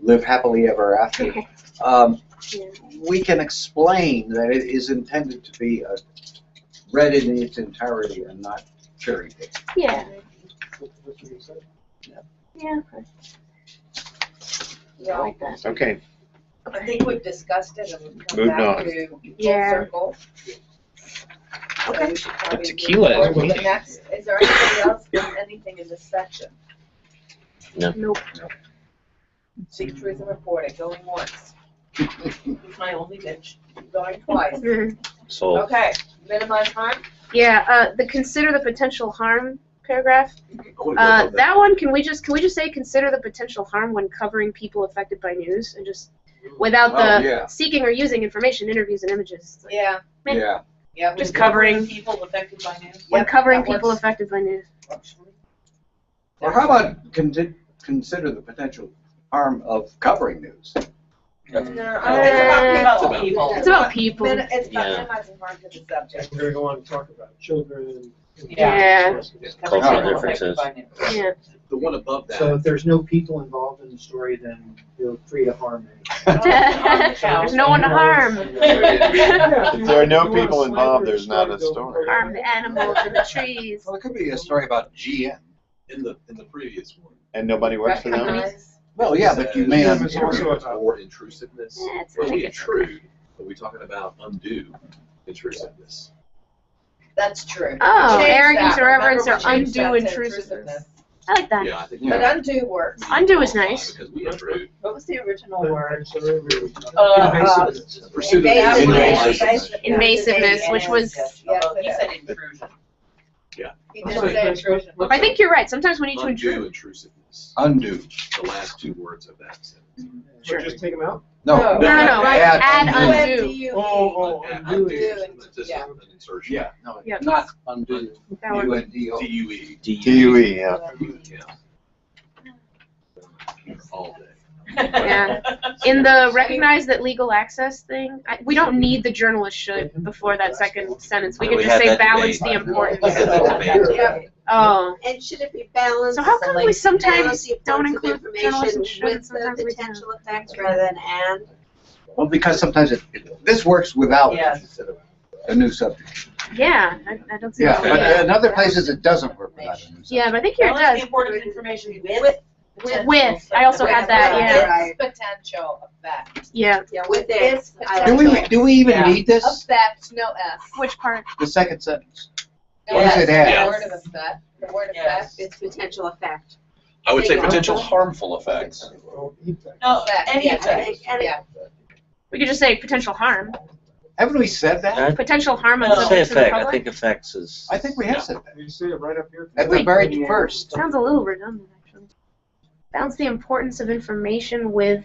live happily ever after, we can explain that it is intended to be read in its entirety and not cherry picked. Yeah. Yeah. Yeah, I like that. Okay. I think we've discussed it and we've come Moving back on. to full Yeah. circle. Okay. But tequila. Next, is there anybody else with anything in this section? No. Nope. Seek truth and report it, going once. Who's my only bitch? Going twice. So Okay, minimize harm? Yeah, the consider the potential harm paragraph. That one, can we just say consider the potential harm when covering people affected by news, and just without the seeking or using information, interviews, and images. Like, Yeah. meh. Yeah, Just covering people affected by news. when Yep, covering that people works. affected by news. Or how about consider the potential harm of covering news? No, it's about people. It's about people. It's about Yeah. minimizing harm to the subject. We're going to go on and talk about children. Yeah. cultural differences. Yeah. The one above that. So if there's no people involved in the story, then you're free to harm anyone. There's no one to harm. If there are no people involved, there's not a story. Harm the animals and the trees. Well, it could be a story about GM. In the previous one. And nobody works for them? Companies. Well, yeah, but you may It's also about More intrusiveness. Yeah, it's Well, we like intrude, but we're talking about undue intrusiveness. That's true. Oh, Change arrogance, that. irreverence, Remember, or we changed undue that to intrusiveness. I like that. Yeah, I think. But undue works. Undo is nice. Because we intrude. What was the original word? Invasiveness. Pursuit of Invasiveness. Invasiveness, which was. Yes, He it said is. intrusion. Yeah. He did say intrusion. I think you're right. Sometimes we need to Undue intrude. intrusiveness. Undo. the last two words of that sentence. Sure. Just take them out? No. Add undo. Oh, undo. It's just Yeah. an insertion. Yeah, no, Yep. not undo. That would- U-N-D-O. D-U-E. TUE, yeah. Yeah. All day. Yeah. In the recognize that legal access thing, we don't need the journalist should before that second sentence. We could We just had say that balance debate. the importance. We had that debate. Yeah. Oh. And should it be balanced? So how come we balance sometimes the don't importance of include journalists information and should, and with the sometimes we do? potential effects rather than and? Well, because sometimes this works without Yes. a new subject. Yeah, I don't see Yeah, that. but in other places it doesn't work without a new subject. Yeah, but I think here it Balance the does. important information with. With. I also had that, yeah. Right. Potential effect. Yeah. Yeah, with this, Do we even need this? Effect, no S. Which part? The second sentence. What Yes. does it The have? word of effect, the word Yes. effect. it's potential effect. I would say potential harmful effects. No, Effect, any yeah, effect. Yeah. We could just say potential harm. Haven't we said that? Potential harm on Don't say subjects in the effect. I public. think effects is. I think we have said that. You see it right up here? At the very first. Sounds a little redundant, actually. Balance the importance of information with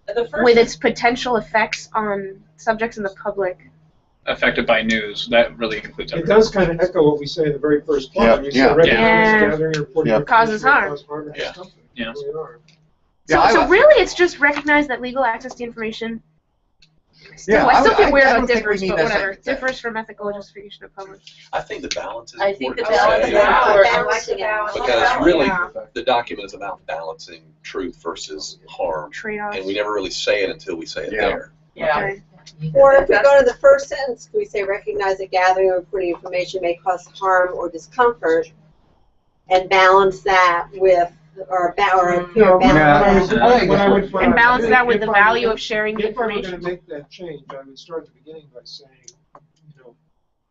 The first with its potential effects on subjects in the public. Affected by news, that really includes It everything. does kind of echo what we say in the very first Yeah, part. We say yeah. recognize, Yeah. gathering, reporting. Yeah. Causes harm. Cause harm and Yeah. discomfort. Yeah. They are. So really, it's just recognize that legal access to information. Yeah, I still I feel weird don't about think we differs, need but that whatever. second sentence. Differs from ethical justification of public. I think the balance is I think the important to balance say, is important. Balancing it. because really, Yeah. the document is about balancing truth versus harm, Trade-offs. and we never really say it until we say it Yeah. there. Yeah. Okay. Or if we go to the first sentence, we say recognize that gathering or reporting information may cause harm or discomfort, and balance that with, or balance No, that. And balance that with the value of sharing the If I were information. gonna make that change, I would start at the beginning by saying,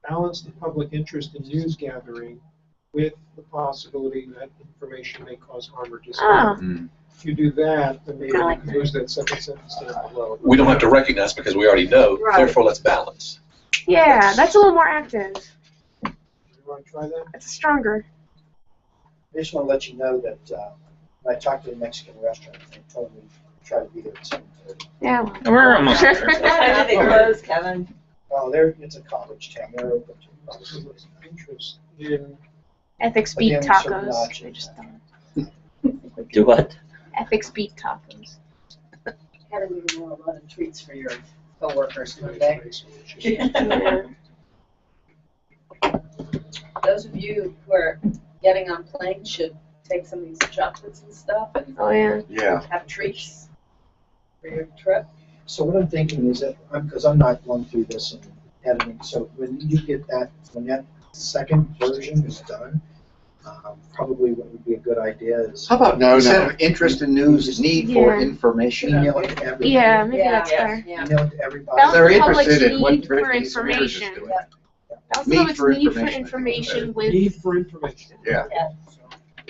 balance the public interest in news gathering with the possibility that information may cause harm or discomfort. If you do that, then maybe you can lose that second sentence down below. We don't have to recognize because we already know, Right. therefore let's balance. Yeah, that's a little more active. You wanna try that? That's stronger. I just want to let you know that when I talked to the Mexican restaurant, they told me to try to be there at 7:30. Yeah. We're almost there. What time did they close, Kevin? Oh, it's a college town. They're open to college. Interest in, Ethics But they beat only serve tacos. nachos. I just don't. Do what? Ethics beat tacos. Kevin, you know, a lot of treats for your coworkers today. Yeah. Those of you who are getting on planes should take some of these chocolates and stuff and Oh yeah. Yeah. have treats for your trip. So what I'm thinking is that, because I'm not going through this and editing, so when you get that, when that second version is done, probably what would be a good idea is. How about No, instead no. of interest in news, need for Yeah. information? Email it to everybody. Yeah, maybe Yeah. that's better. Yeah. Email it to everybody. Balance They're the public's interested in what need for Britney Spears is information. doing. Balance the Need public's for need for information. information with, need for information. Yeah.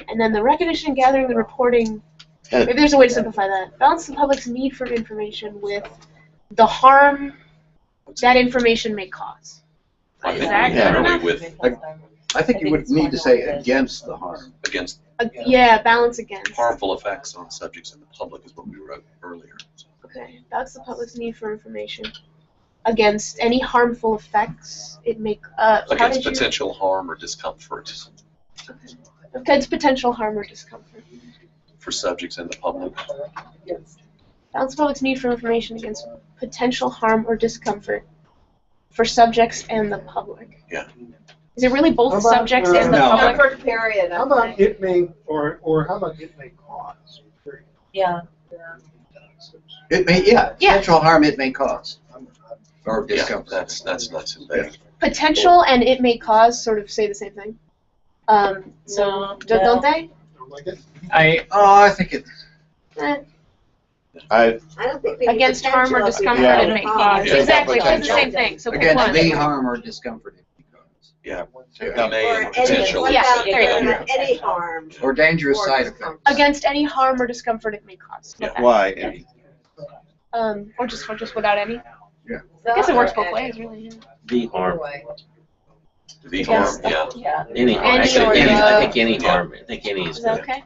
and then the recognition, gathering, the reporting. Maybe there's a way to simplify that. Balance the public's need for information with the harm that information may cause. I think Exactly. we generally with I think you would need to say against the harm. against Yeah, balance against. harmful effects on subjects in the public is what we wrote earlier. Okay, balance the public's need for information against any harmful effects it may. How Against did you? potential harm or discomfort Against potential harm or discomfort. for subjects in the public. Balance the public's need for information against potential harm or discomfort for subjects and the public. Yeah. Is it really both How about, subjects and the No. public? Comfort period. How about it may, or how about it may cause? Period. Yeah. It may, yeah, Yeah. potential harm it may cause. Or Yeah, discomfort. that's not too bad. Potential and it may cause sort of say the same thing. So don't they? Don't like it? I think it, I, I don't think we need Against harm or potential if we discomfort have it may cause. cause. Yeah. Exactly, it says the Potential. same thing. So pick against one. the harm or discomfort it may cause. Yeah. Take It may Or and any, potential. what Yeah, about there you go. any harm? Or dangerous or side discomfort? effects. Against any harm or discomfort it may cause. Yeah. why? Or just without any. Yeah. I guess it works both ways, really. Yeah. The harm. The harm, Yes. yeah. Any harm. Any Actually, or any, the- I think any harm. I think any is Is that good. okay?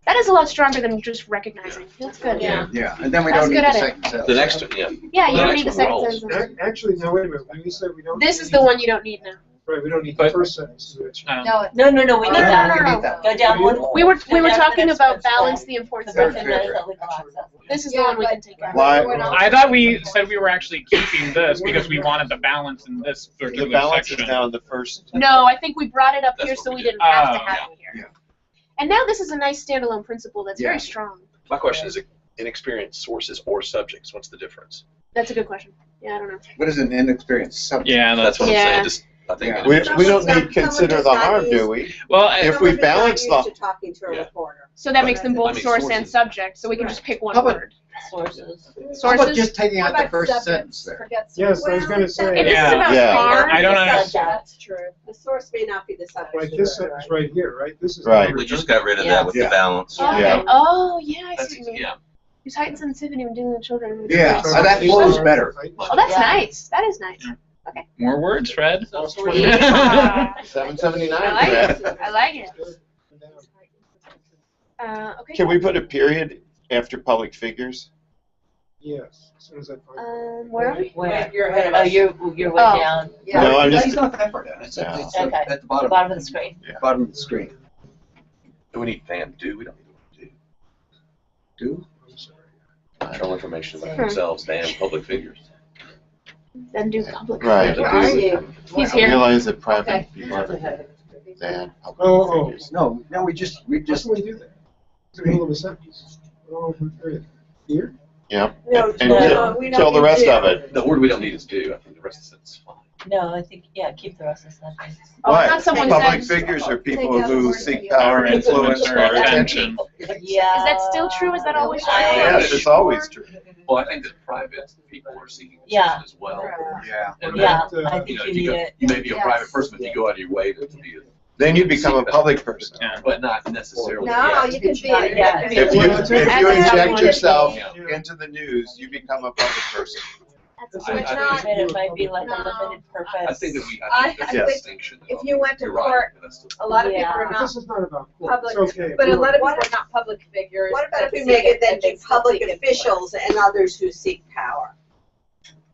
That is a lot stronger than just recognizing. That's good. Yeah, and then we That's don't need good the at it. second sentence. The next, Yeah, yeah. you The don't next need the one second rolls. sentence. Actually, no, wait a minute, when we say we don't. This is the one you don't need now. Right, we don't need the first sentence. No, we need No, that. no, no. Go down one. We were Go down to talking the about next balance one. the importance The of recognize that legal access. This is the one we can take out. Why? I thought we said we were actually keeping this because we wanted the balance in this The particular balance section. is now in the first. No, I think we brought it up That's here what so we we did. didn't have to Oh, have it here. And now this is a nice standalone principle that's very strong. My question is, inexperienced sources or subjects, what's the difference? That's a good question. Yeah, I don't know. What is an inexperienced subject? Yeah, That's what I'm saying. Just, I think. We don't need consider the harm, do we? Well, If we balance Someone who's the. not used to talking to a Yeah. reporter. So that makes them I both mean, source and sources. subject, so we can just pick one How about- word. Sources. How about Sources? just taking How out the about first subjects? sentence there? Forget Yes, I was subjects. gonna say. If this is Yeah. about Yeah. harm, I don't The understand. subject. That's true. The source may not be the subject. Like this sentence right here, right? This is. Right. We just got rid of Yeah. that with the Yeah. balance. Okay. Yeah. Oh, yeah, I see That's, what you mean. yeah. Use heightened sensitivity when dealing with children. Yeah, so that flows better. Oh, that's Yeah. nice. That is nice. More words, Fred. Yeah. 779. I like Brad. it. I like it. Okay. Can we put a period after public figures? Yes, as soon as I find. Where are we? Where? You're ahead of Oh, us. you're way Oh. down. Yeah. No, I'm just. He's not that far down. It's at, Yeah. it's Okay. at the bottom. Bottom of the screen. Bottom of the screen. Do we need fan do? We don't need to Do? vital information about Hmm. themselves, damn public figures. Then do public. Right. Where are you? He's I here. realize that private Okay. people are bad. Oh, No, we just just, when we do that. It's the middle of a sentence. Oh, period. Here? Yep. No, And no, we don't kill the need rest to. of it. The word we don't need is do. I think the rest of the sentence is fine. No, I think, yeah, keep the rest of the sentence. Oh, I What? thought someone Public said. figures are people Take out the who word seek you. power, influence, or attention. attention. Yeah. Is that still true? Is that always true? Yes, it's always true. Well, I think that private people are seeking Yeah. attention as well. Yeah. And Yeah, then, I think you know, you if you need go, it. you may be a Yes. private person, but you go out of your way to be Then you become a public person. but not necessarily. No, yet. you can be. Not yet. If you That's inject one. yourself Yeah. into the news, you become a public person. That's I- switch I not. And it might be like a No. limited purpose. I think that we, I I think there's think a distinction. if you went to You're right, court, but that's still- A lot of people Yeah. are But not this is not about court. public, It's okay. but a lot of people What- are not public figures. What about if we that make seek it then and they to still public seek officials and others who seek power?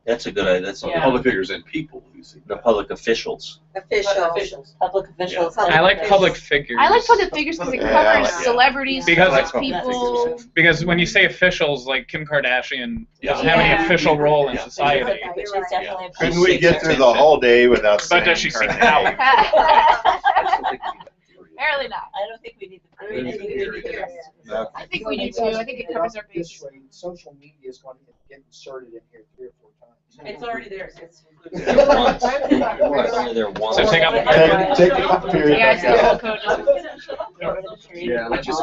That's a good idea. That's Yeah. Public figures and people who seek. the public officials. Officials. Public officials. I like public figures. I like public figures because it Yeah, covers I like that. celebrities, Because famous public people. Because when you say officials, like Kim Kardashian doesn't have Yeah. any official role in Yeah. society. Which is definitely a Couldn't we get through the whole day without But saying does she seek her power? name? Apparently not. I don't think we need the. I think we need to- No. I think we need to. I think it covers our This base. way, social media is going to get inserted in here 3 or 4 times. It's already there. It's Once. Only there once. So take out the Take the period Yeah, back it's the whole out. code. Yeah, let's just.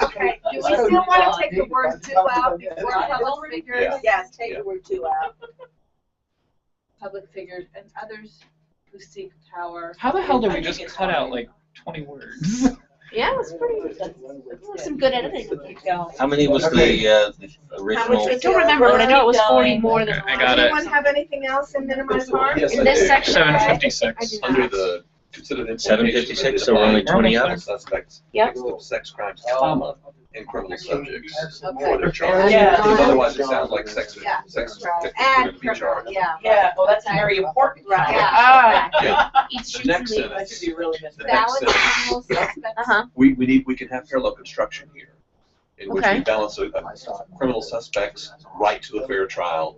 Okay, do we still want to take the word "to" out before public figures? Yeah. Yes, take the word "to" out. Public figures and others who seek power. How the hell did I we think just it's cut fine. out like 20 words? Yeah, that's pretty. That's some good editing. How many was the original? I don't remember, but I know it was 40 more than. I got Does it. anyone have anything else in minimize harm? Yes, In I this do. section, I 756. do Under not. the consider the 756, so we're only 20 out? Suspects, Yep. of sex crimes, comma, and criminal subjects Okay. for their charge. Yeah. Because otherwise it sounds like sex, Yeah. sex Right. victims And are going to be charged. Yeah. Yeah, well, that's very important. Right. Ah. Yeah. Each The shoots next and leaves. That should be really missed. The next Valid sentence, criminal suspects. Uh-huh. we can have parallel construction here, in which Okay. we balance a criminal suspect's right to a fair trial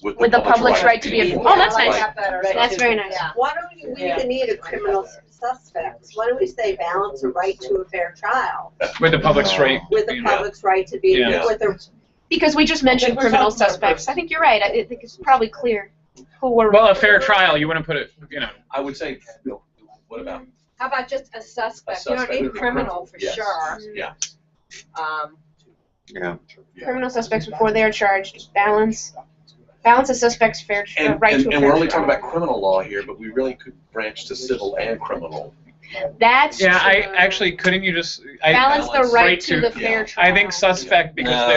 with With the public's right to be. Oh, that's I like nice. that better. That's very nice. Why don't we even need a criminal suspect? Why don't we say balance a right to a fair trial With the public's right. with the you know. public's right to be, Yeah. with the, Because we just mentioned criminal suspects. I think you're right. I think it's probably clear who we're. Well, a fair trial, you wouldn't put it, you know. I would say, what about? How about just a suspect? A You don't suspect. need criminal for Yes. sure. Yeah. Yeah. Criminal suspects before they are charged. Balance a suspect's fair And, right and, to a and fair we're only trial. talking about criminal law here, but we really could branch to civil and criminal. That's Yeah, I true. actually couldn't you just balance the right to the fair yeah. trial. I think suspect because No,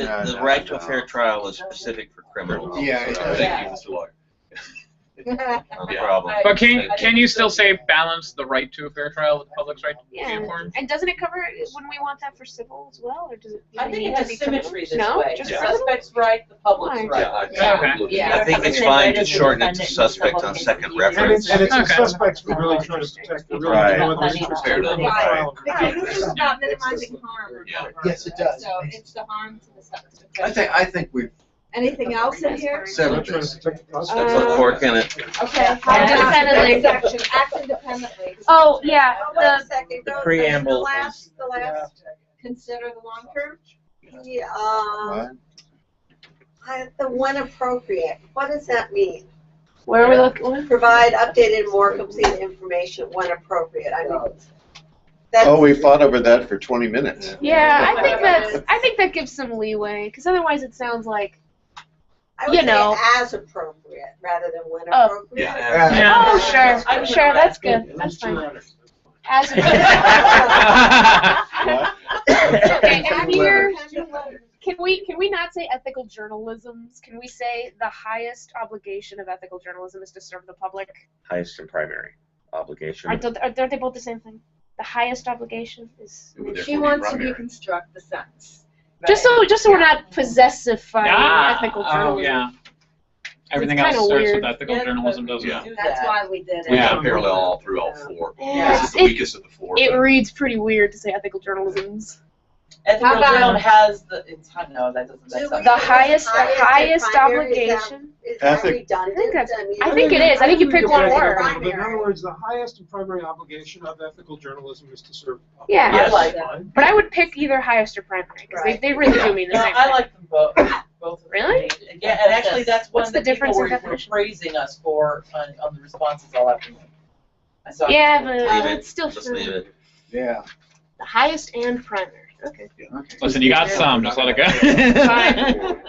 they're the right to a fair trial is specific for criminals. Yeah, Thank you, Mr. Lawyer. No problem. But can you still say balance the right to a fair trial with the public's right to be Yeah. informed? And doesn't it cover it when we want that for civil as well, or does it? I think it has symmetry this no? way. Just The criminal? suspect's right, the public's Why? right. I think it's fine to shorten it to suspect on second reference. And it's the Okay. suspects we're really trying to protect. We're really Right. no one's interested in the Right. trial. Because this is about minimizing harm. Yes, it does. So it's the harm to the suspect. I think we've Anything else in here? settled Trying this. to protect the Put prosecutor. cork in it. Okay. Independently. Section, act independently. Oh, yeah, Wait a the, second, The go- preamble the last, Consider the long term. yeah, What? the when appropriate, what does that mean? where are we looking? Provide updated, more complete information when appropriate, I mean. That's, Oh, we fought over that for 20 minutes. Yeah, I think that gives some leeway, because otherwise it sounds like, I would you say know. as appropriate rather than when Oh. appropriate. Yeah. Oh, sure, that's good, that's fine. As Okay, and here, can we not say ethical journalisms? Can we say the highest obligation of ethical journalism is to serve the public? Highest and primary obligation. Aren't they both the same thing? The highest obligation is. She wants to reconstruct the sentence. Just so we're not possessifying ethical Oh, journalism. yeah. Everything It's else kinda starts weird. with ethical journalism, doesn't Yeah. it? That's why we did it. We got a parallel all through all four. Yeah. This is the weakest of the four. It reads pretty weird to say ethical journalisms. Ethical How about- journal has the, it's, I know, that doesn't, that's not. The highest and obligation. primary, is that Ethic- redundant? I think it is. I think you pick one word. In other words, the highest and primary obligation of ethical journalism is to serve the public. Yeah. I like that. But I would pick either highest or primary, because they really do mean the No, same I thing. like them both. Both of them. Really? Yeah, and actually, that's one What's of the the people difference in were definition? praising us for on the responses all afternoon. I saw. Yeah, but Leave it. it's still Just leave it. Yeah. the highest and primary. Okay. Listen, you got some, just let it go. Fine.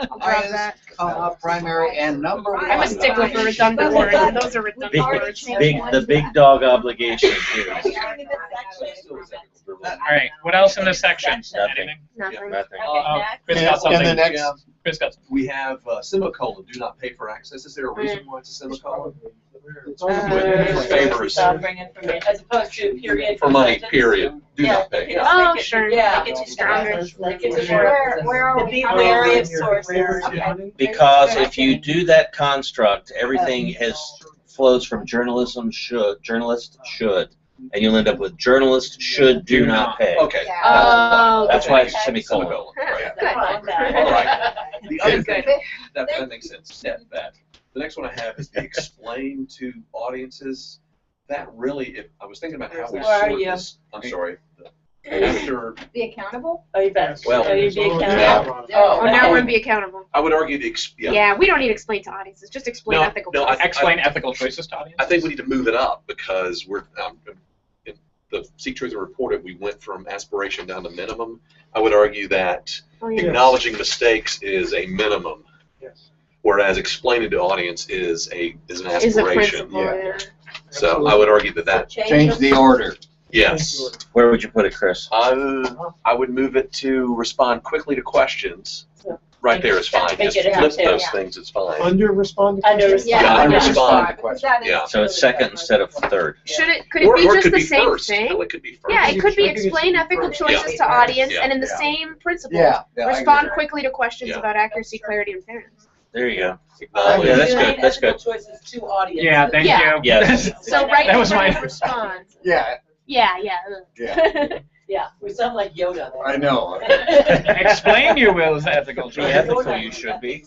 I'll drop that. Comma, primary, and number one. I'm a stickler for redundant words, and those are redundant words. The big dog obligation here. All right, what else in this section? Nothing. Nothing. Nothing. Chris got And the something. next, Chris got something. We have semicolon, do not pay for access. Is there a reason why it's a semicolon? Favors Bring information, as opposed to period. for money, sentence. period. Do Yeah, not pay. yeah. Oh, Make it- sure. Yeah. Make it too stronger. Make it too Where are we? Be wary of sources. Because if you do that construct, everything flows from journalist should, and you'll end up with journalist should do not pay. Okay. Oh, That's why it's a semicolon. Right. Good. All right. The other thing, that makes sense. That. The next one I have is the explain to audiences. That really, I was thinking about how we Where are sort you? this. I'm sorry. After, Be accountable? Oh, you bet. Well, Oh, you be Yeah. accountable. Oh, now we're gonna be accountable. I would argue the Yeah, we don't need to explain to audiences. Just explain ethical no, choices. Explain ethical choices to audience. I think we need to move it up because we're in the Seek Truth and Report It. We went from aspiration down to minimum. I would argue that Oh, yeah. acknowledging mistakes is a minimum, Yes. whereas explaining to audience is an Is a aspiration. principle. Yeah. So I would argue that Change the order. yes, Where would you put it, Chris? I would move it to respond quickly to questions. Right there is fine. Make Just it flip happen. those Yeah. things. It's fine. Under respond to Under questions? Yeah, under respond to questions. Yeah. So it's second instead of third. Could it be Or it just could the be same first. thing? No, it could be first. Yeah, it could be I think it should explain be ethical first. choices Yeah. to audience, Yeah. and in the Yeah. same principle, Yeah. I respond agree. quickly to questions Yeah. about accuracy, clarity, and fairness. There you go. Acknowledge. Yeah, that's Explain good. That's good. ethical choices to audience. Yeah, thank Yeah. you. Yes. So right That was in front mine. of respond. Yeah, Yeah. yeah. Yeah, we sound like Yoda there. I know. Explain your will's ethical Be choices. ethical, you should be.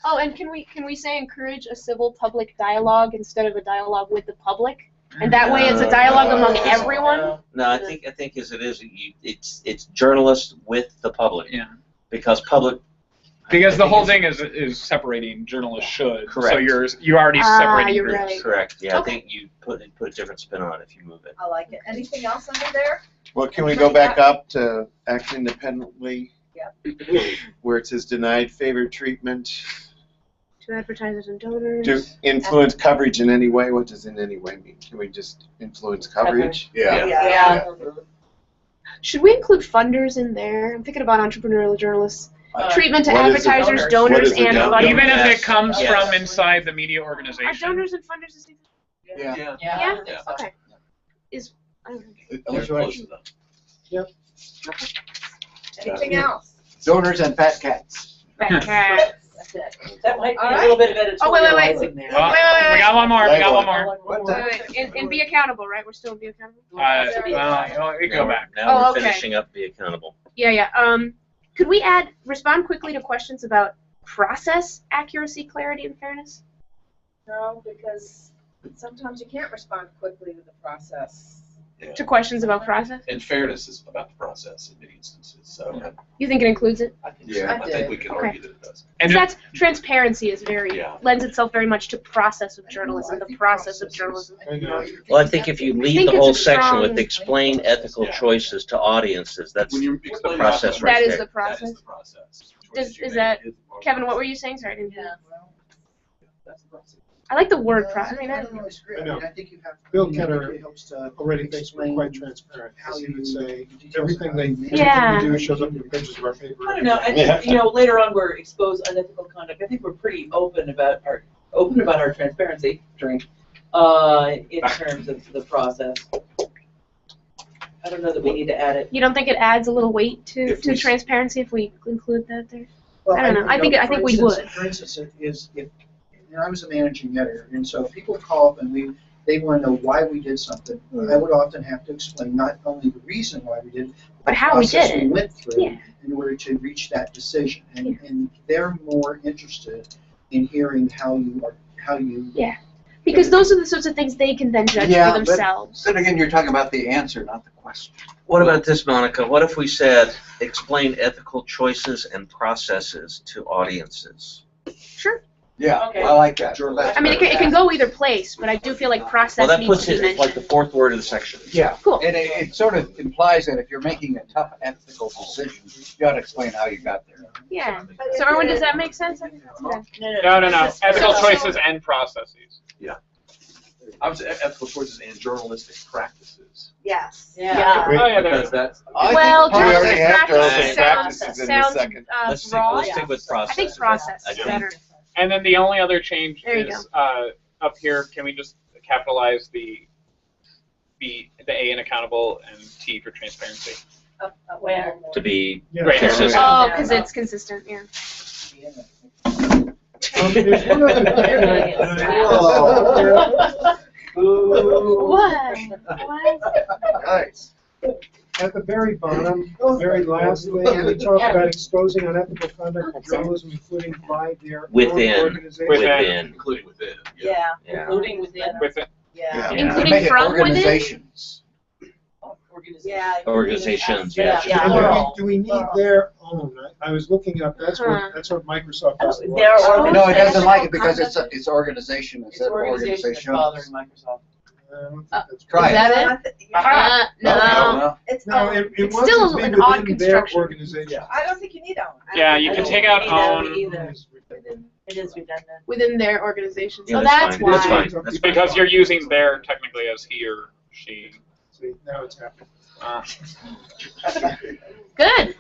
Oh, and can we say encourage a civil public dialogue instead of a dialogue with the public? And that way, it's a dialogue among everyone. No, I think as it is, it's journalists with the public. Yeah. Because public. Because the I think whole it's- thing is separating journalists should. Correct. So you already separated you're groups. right. Correct. Yeah, Okay. I think you put a different spin on it if you move it. I like it. Anything else under there? well, can we go back up to act independently? Yeah. Where it says denied favored treatment, To advertisers and donors. to influence coverage in any way. What does in any way mean? Can we just influence coverage? Yeah. Yeah. Should we include funders in there? I'm thinking about entrepreneurial journalists. treatment to What is it? advertisers, What donors, is it? and Yeah. funders. Even if it comes Yes. from inside the media Are organization. donors and funders the same thing? Yeah. Yeah? Yeah. Okay. Is, I don't know. They're close to them. Anything else? Donors and fat cats. Fat cat. That's it. That might be All a right. little bit of Oh, wait. editorializing there. Oh, we got one more. We got one more. And be accountable, right? We're still be accountable? Well, we can go back. Now Oh, we're okay. finishing up Be Accountable. Yeah. Could we respond quickly to questions about process accuracy, clarity, and fairness? No, because sometimes you can't respond quickly to the process. Yeah. To questions about process? And fairness is about the process in many instances, so You think it includes it? I think we can argue that it does. And that's transparency is Yeah. lends itself very much to process of journalism, the process of journalism. Well, I think if you lead think the it's whole a section strong- with explain ethical choices to audiences, that's When you the explain process it, right That is there. the process. That is the process. Is that Kevin? What were you saying? Sorry, I didn't hear. That's the process. I like the word process. I mean, I disagree. I know. I think you have. Bill I think Kenner it helps to already thinks we're explain quite transparent. how He you would say, details everything about they, it. everything Yeah. we do shows up in the pages of our paper. I don't know, I think, later on we're exposed unethical conduct, I think we're pretty open about our transparency, in terms of the process. I don't know that we need to add it. you don't think it adds a little weight to If we- transparency if we include that there? Well, I don't know. I think for we instance- would. For instance, it is, if, I was a managing editor, and so if people call up and they want to know why we did something, I would often have to explain not only the reason why we did it, But how we process did we it. went through Yeah. in order to reach that decision. And they're more interested in hearing how you. Yeah. Because those are the sorts of things they can then judge Yeah, for but themselves. then again, you're talking about the answer, not the question. What about this, Monica? What if we said explain ethical choices and processes to audiences? Sure. Yeah, Okay. I like that. I mean, it can go either place, but I do feel like process Well, that needs puts to be it as like the mentioned. fourth word of the section. Yeah, Cool. and it sort of implies that if you're making a tough ethical decision, you got to explain how you got there. Yeah. So, Erwin, does that make sense? I think that's good. No. Ethical choices and processes. I would say ethical choices and journalistic practices. Yes. Yeah. Oh, yeah, Because that's. Well, we already have journalistic journalistic practices practices in the sounds second. Let's broad. stick with I process. think process I is do. better. And then the only other change There you is up here. Can we just capitalize the A in accountable and T for transparency? Where? To be Right. consistent. Oh, because it's consistent, yeah. There's one other thing. What? Nice. At the very bottom, very last thing, we talk about exposing unethical conduct in journalism, including by their own Within. organization. Within. Including within. Yeah. Yeah. Including within. With it. Yeah. Including Make it from within? organizations. Yeah. Organizations, Yeah. yeah. And do we need their own? I was looking up, that's Huh. what Microsoft doesn't Their like. own- No, it doesn't like it because it's organization It's instead of organization that's organizations. bothering Microsoft. I don't think that's Try right. it. That it? No. Well, It's No, it It's wants still it to be an odd within their construction. organization. I don't think you need own. Yeah, you can take out own It is redundant. Within their organization. Yeah, So that's that's fine. why. That's fine. That's fine. Because you're using their technically as he or she. See, now it's happening. Good.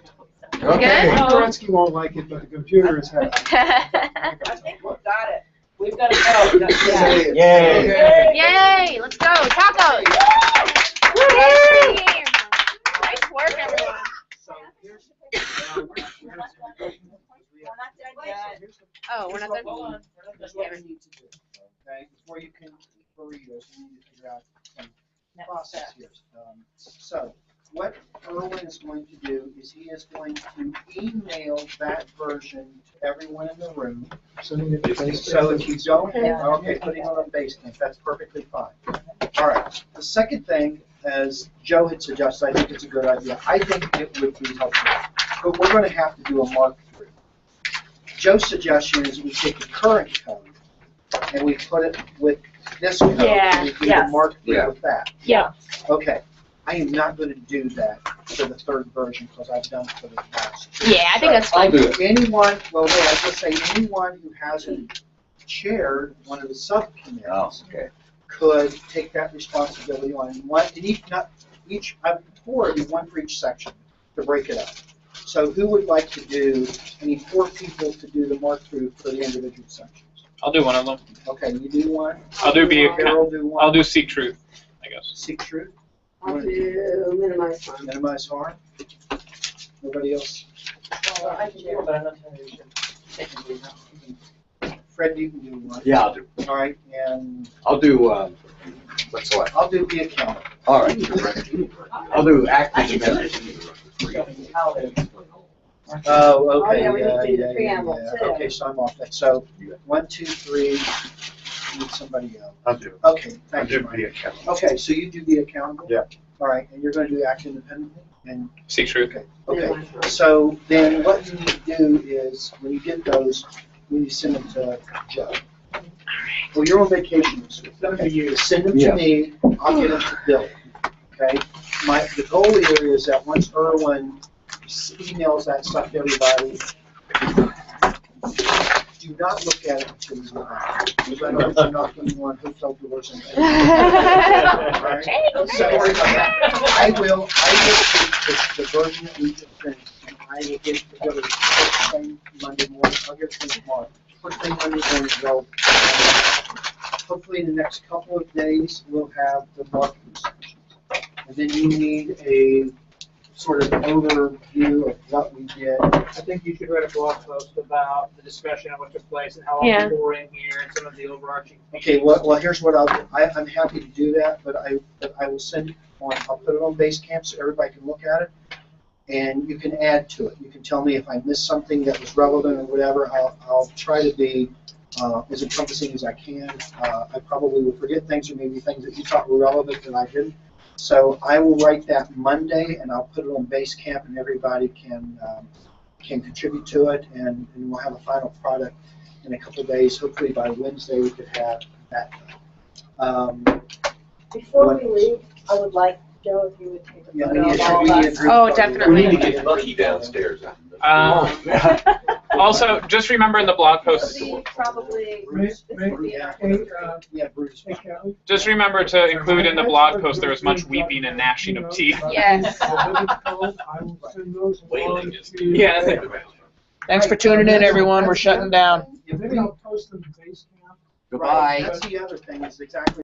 Okay. Good. Kerensky won't like it, but the computer is happy. I think we've got it. We've got to go. Yay. Yay! Let's go. Tacos. Woo! Nice work, everyone. So here's. Oh, we're not done? Here's what we need to do, okay? Before you can read this, we need to figure out some process here. So what Erwin is going to do is he is going to email that version to everyone in the room. Sending it to Facebook. So if you don't have, okay, putting it on Basecamp, that's perfectly fine. All right. The second thing, as Joe had suggested, I think it's a good idea. I think it would be helpful, but we're going to have to do a mark through. Joe's suggestion is we take the current code and we put it with this code. Yeah, And we do yes. the mark through Yeah. with that. Yeah. Okay. I am not going to do that for the third version because I've done it for the past. Yeah, I think that's I'll fine. do it. Anyone, well, no, I was going to say, anyone who hasn't chaired one of the subcommittees Oh, okay. could take that responsibility on. And one, and each, not each, I'm for one for each section to break it up. So who would like to do, I need 4 people to do the mark through for the individual sections. I'll do one of them. Okay, you do one. I'll do be Carol, do one. I'll do seek truth, I guess. Seek truth. I'll do minimize harm. Minimize harm. Nobody else? Well, I can do it, but I'm not telling you to. Fred, you can do one. Yeah, I'll do. All right, and I'll do, what's what? I'll do be accountable. All right. I'll do active amendments. Oh, okay, yeah, we need to do the yeah, preamble, yeah. too. Okay, so I'm off that. So 1, 2, 3. Need somebody else. I'll do. Okay, I'll thank you. do Mike. be accountable. Okay, so you do be accountable. Yeah. All right, and you're going to do act independently and. Seek truth. Okay. Okay. So then what you need to do is when you get those, you need to send them to Joe. Well, you're on vacation this week. Okay. You send them to me. I'll get them to Bill. Okay. The goal here is that once Erwin emails that stuff to everybody, do not look at it until you get back. Because I know you're not going to want hotel doors and everything. Right? So I will take the version that we just finished, and I will get it together first thing Monday morning. I'll get it to you tomorrow. First thing Monday morning, well, hopefully in the next couple of days, we'll have the marketing sections. And then you need a sort of overview of what we did. I think you should write a blog post about the discussion of what took place and how all Yeah. people were in here and some of the overarching. Okay, well, here's what I'll do. I'm happy to do that, but I will send it on, I'll put it on Basecamp so everybody can look at it. And you can add to it. You can tell me if I missed something that was relevant or whatever. I'll try to be as encompassing as I can. I probably will forget things or maybe things that you thought were relevant that I didn't. So I will write that Monday and I'll put it on Basecamp and everybody can contribute to it and we'll have a final product in a couple of days. Hopefully by Wednesday we could have that done. Before we leave, I would like, Joe, if you would take a Yeah, photo we of need all a of us. group Oh, photo. definitely. We need to get Lucky downstairs. Also, just remember in the blog post, Probably. Yeah, Bruce. just remember to include in the blog post there was much weeping and gnashing of teeth. Yes. Wailing is. Yeah. Thanks for tuning in, everyone. We're shutting down. Maybe I'll post them to Basecamp. Goodbye. That's the other thing is exactly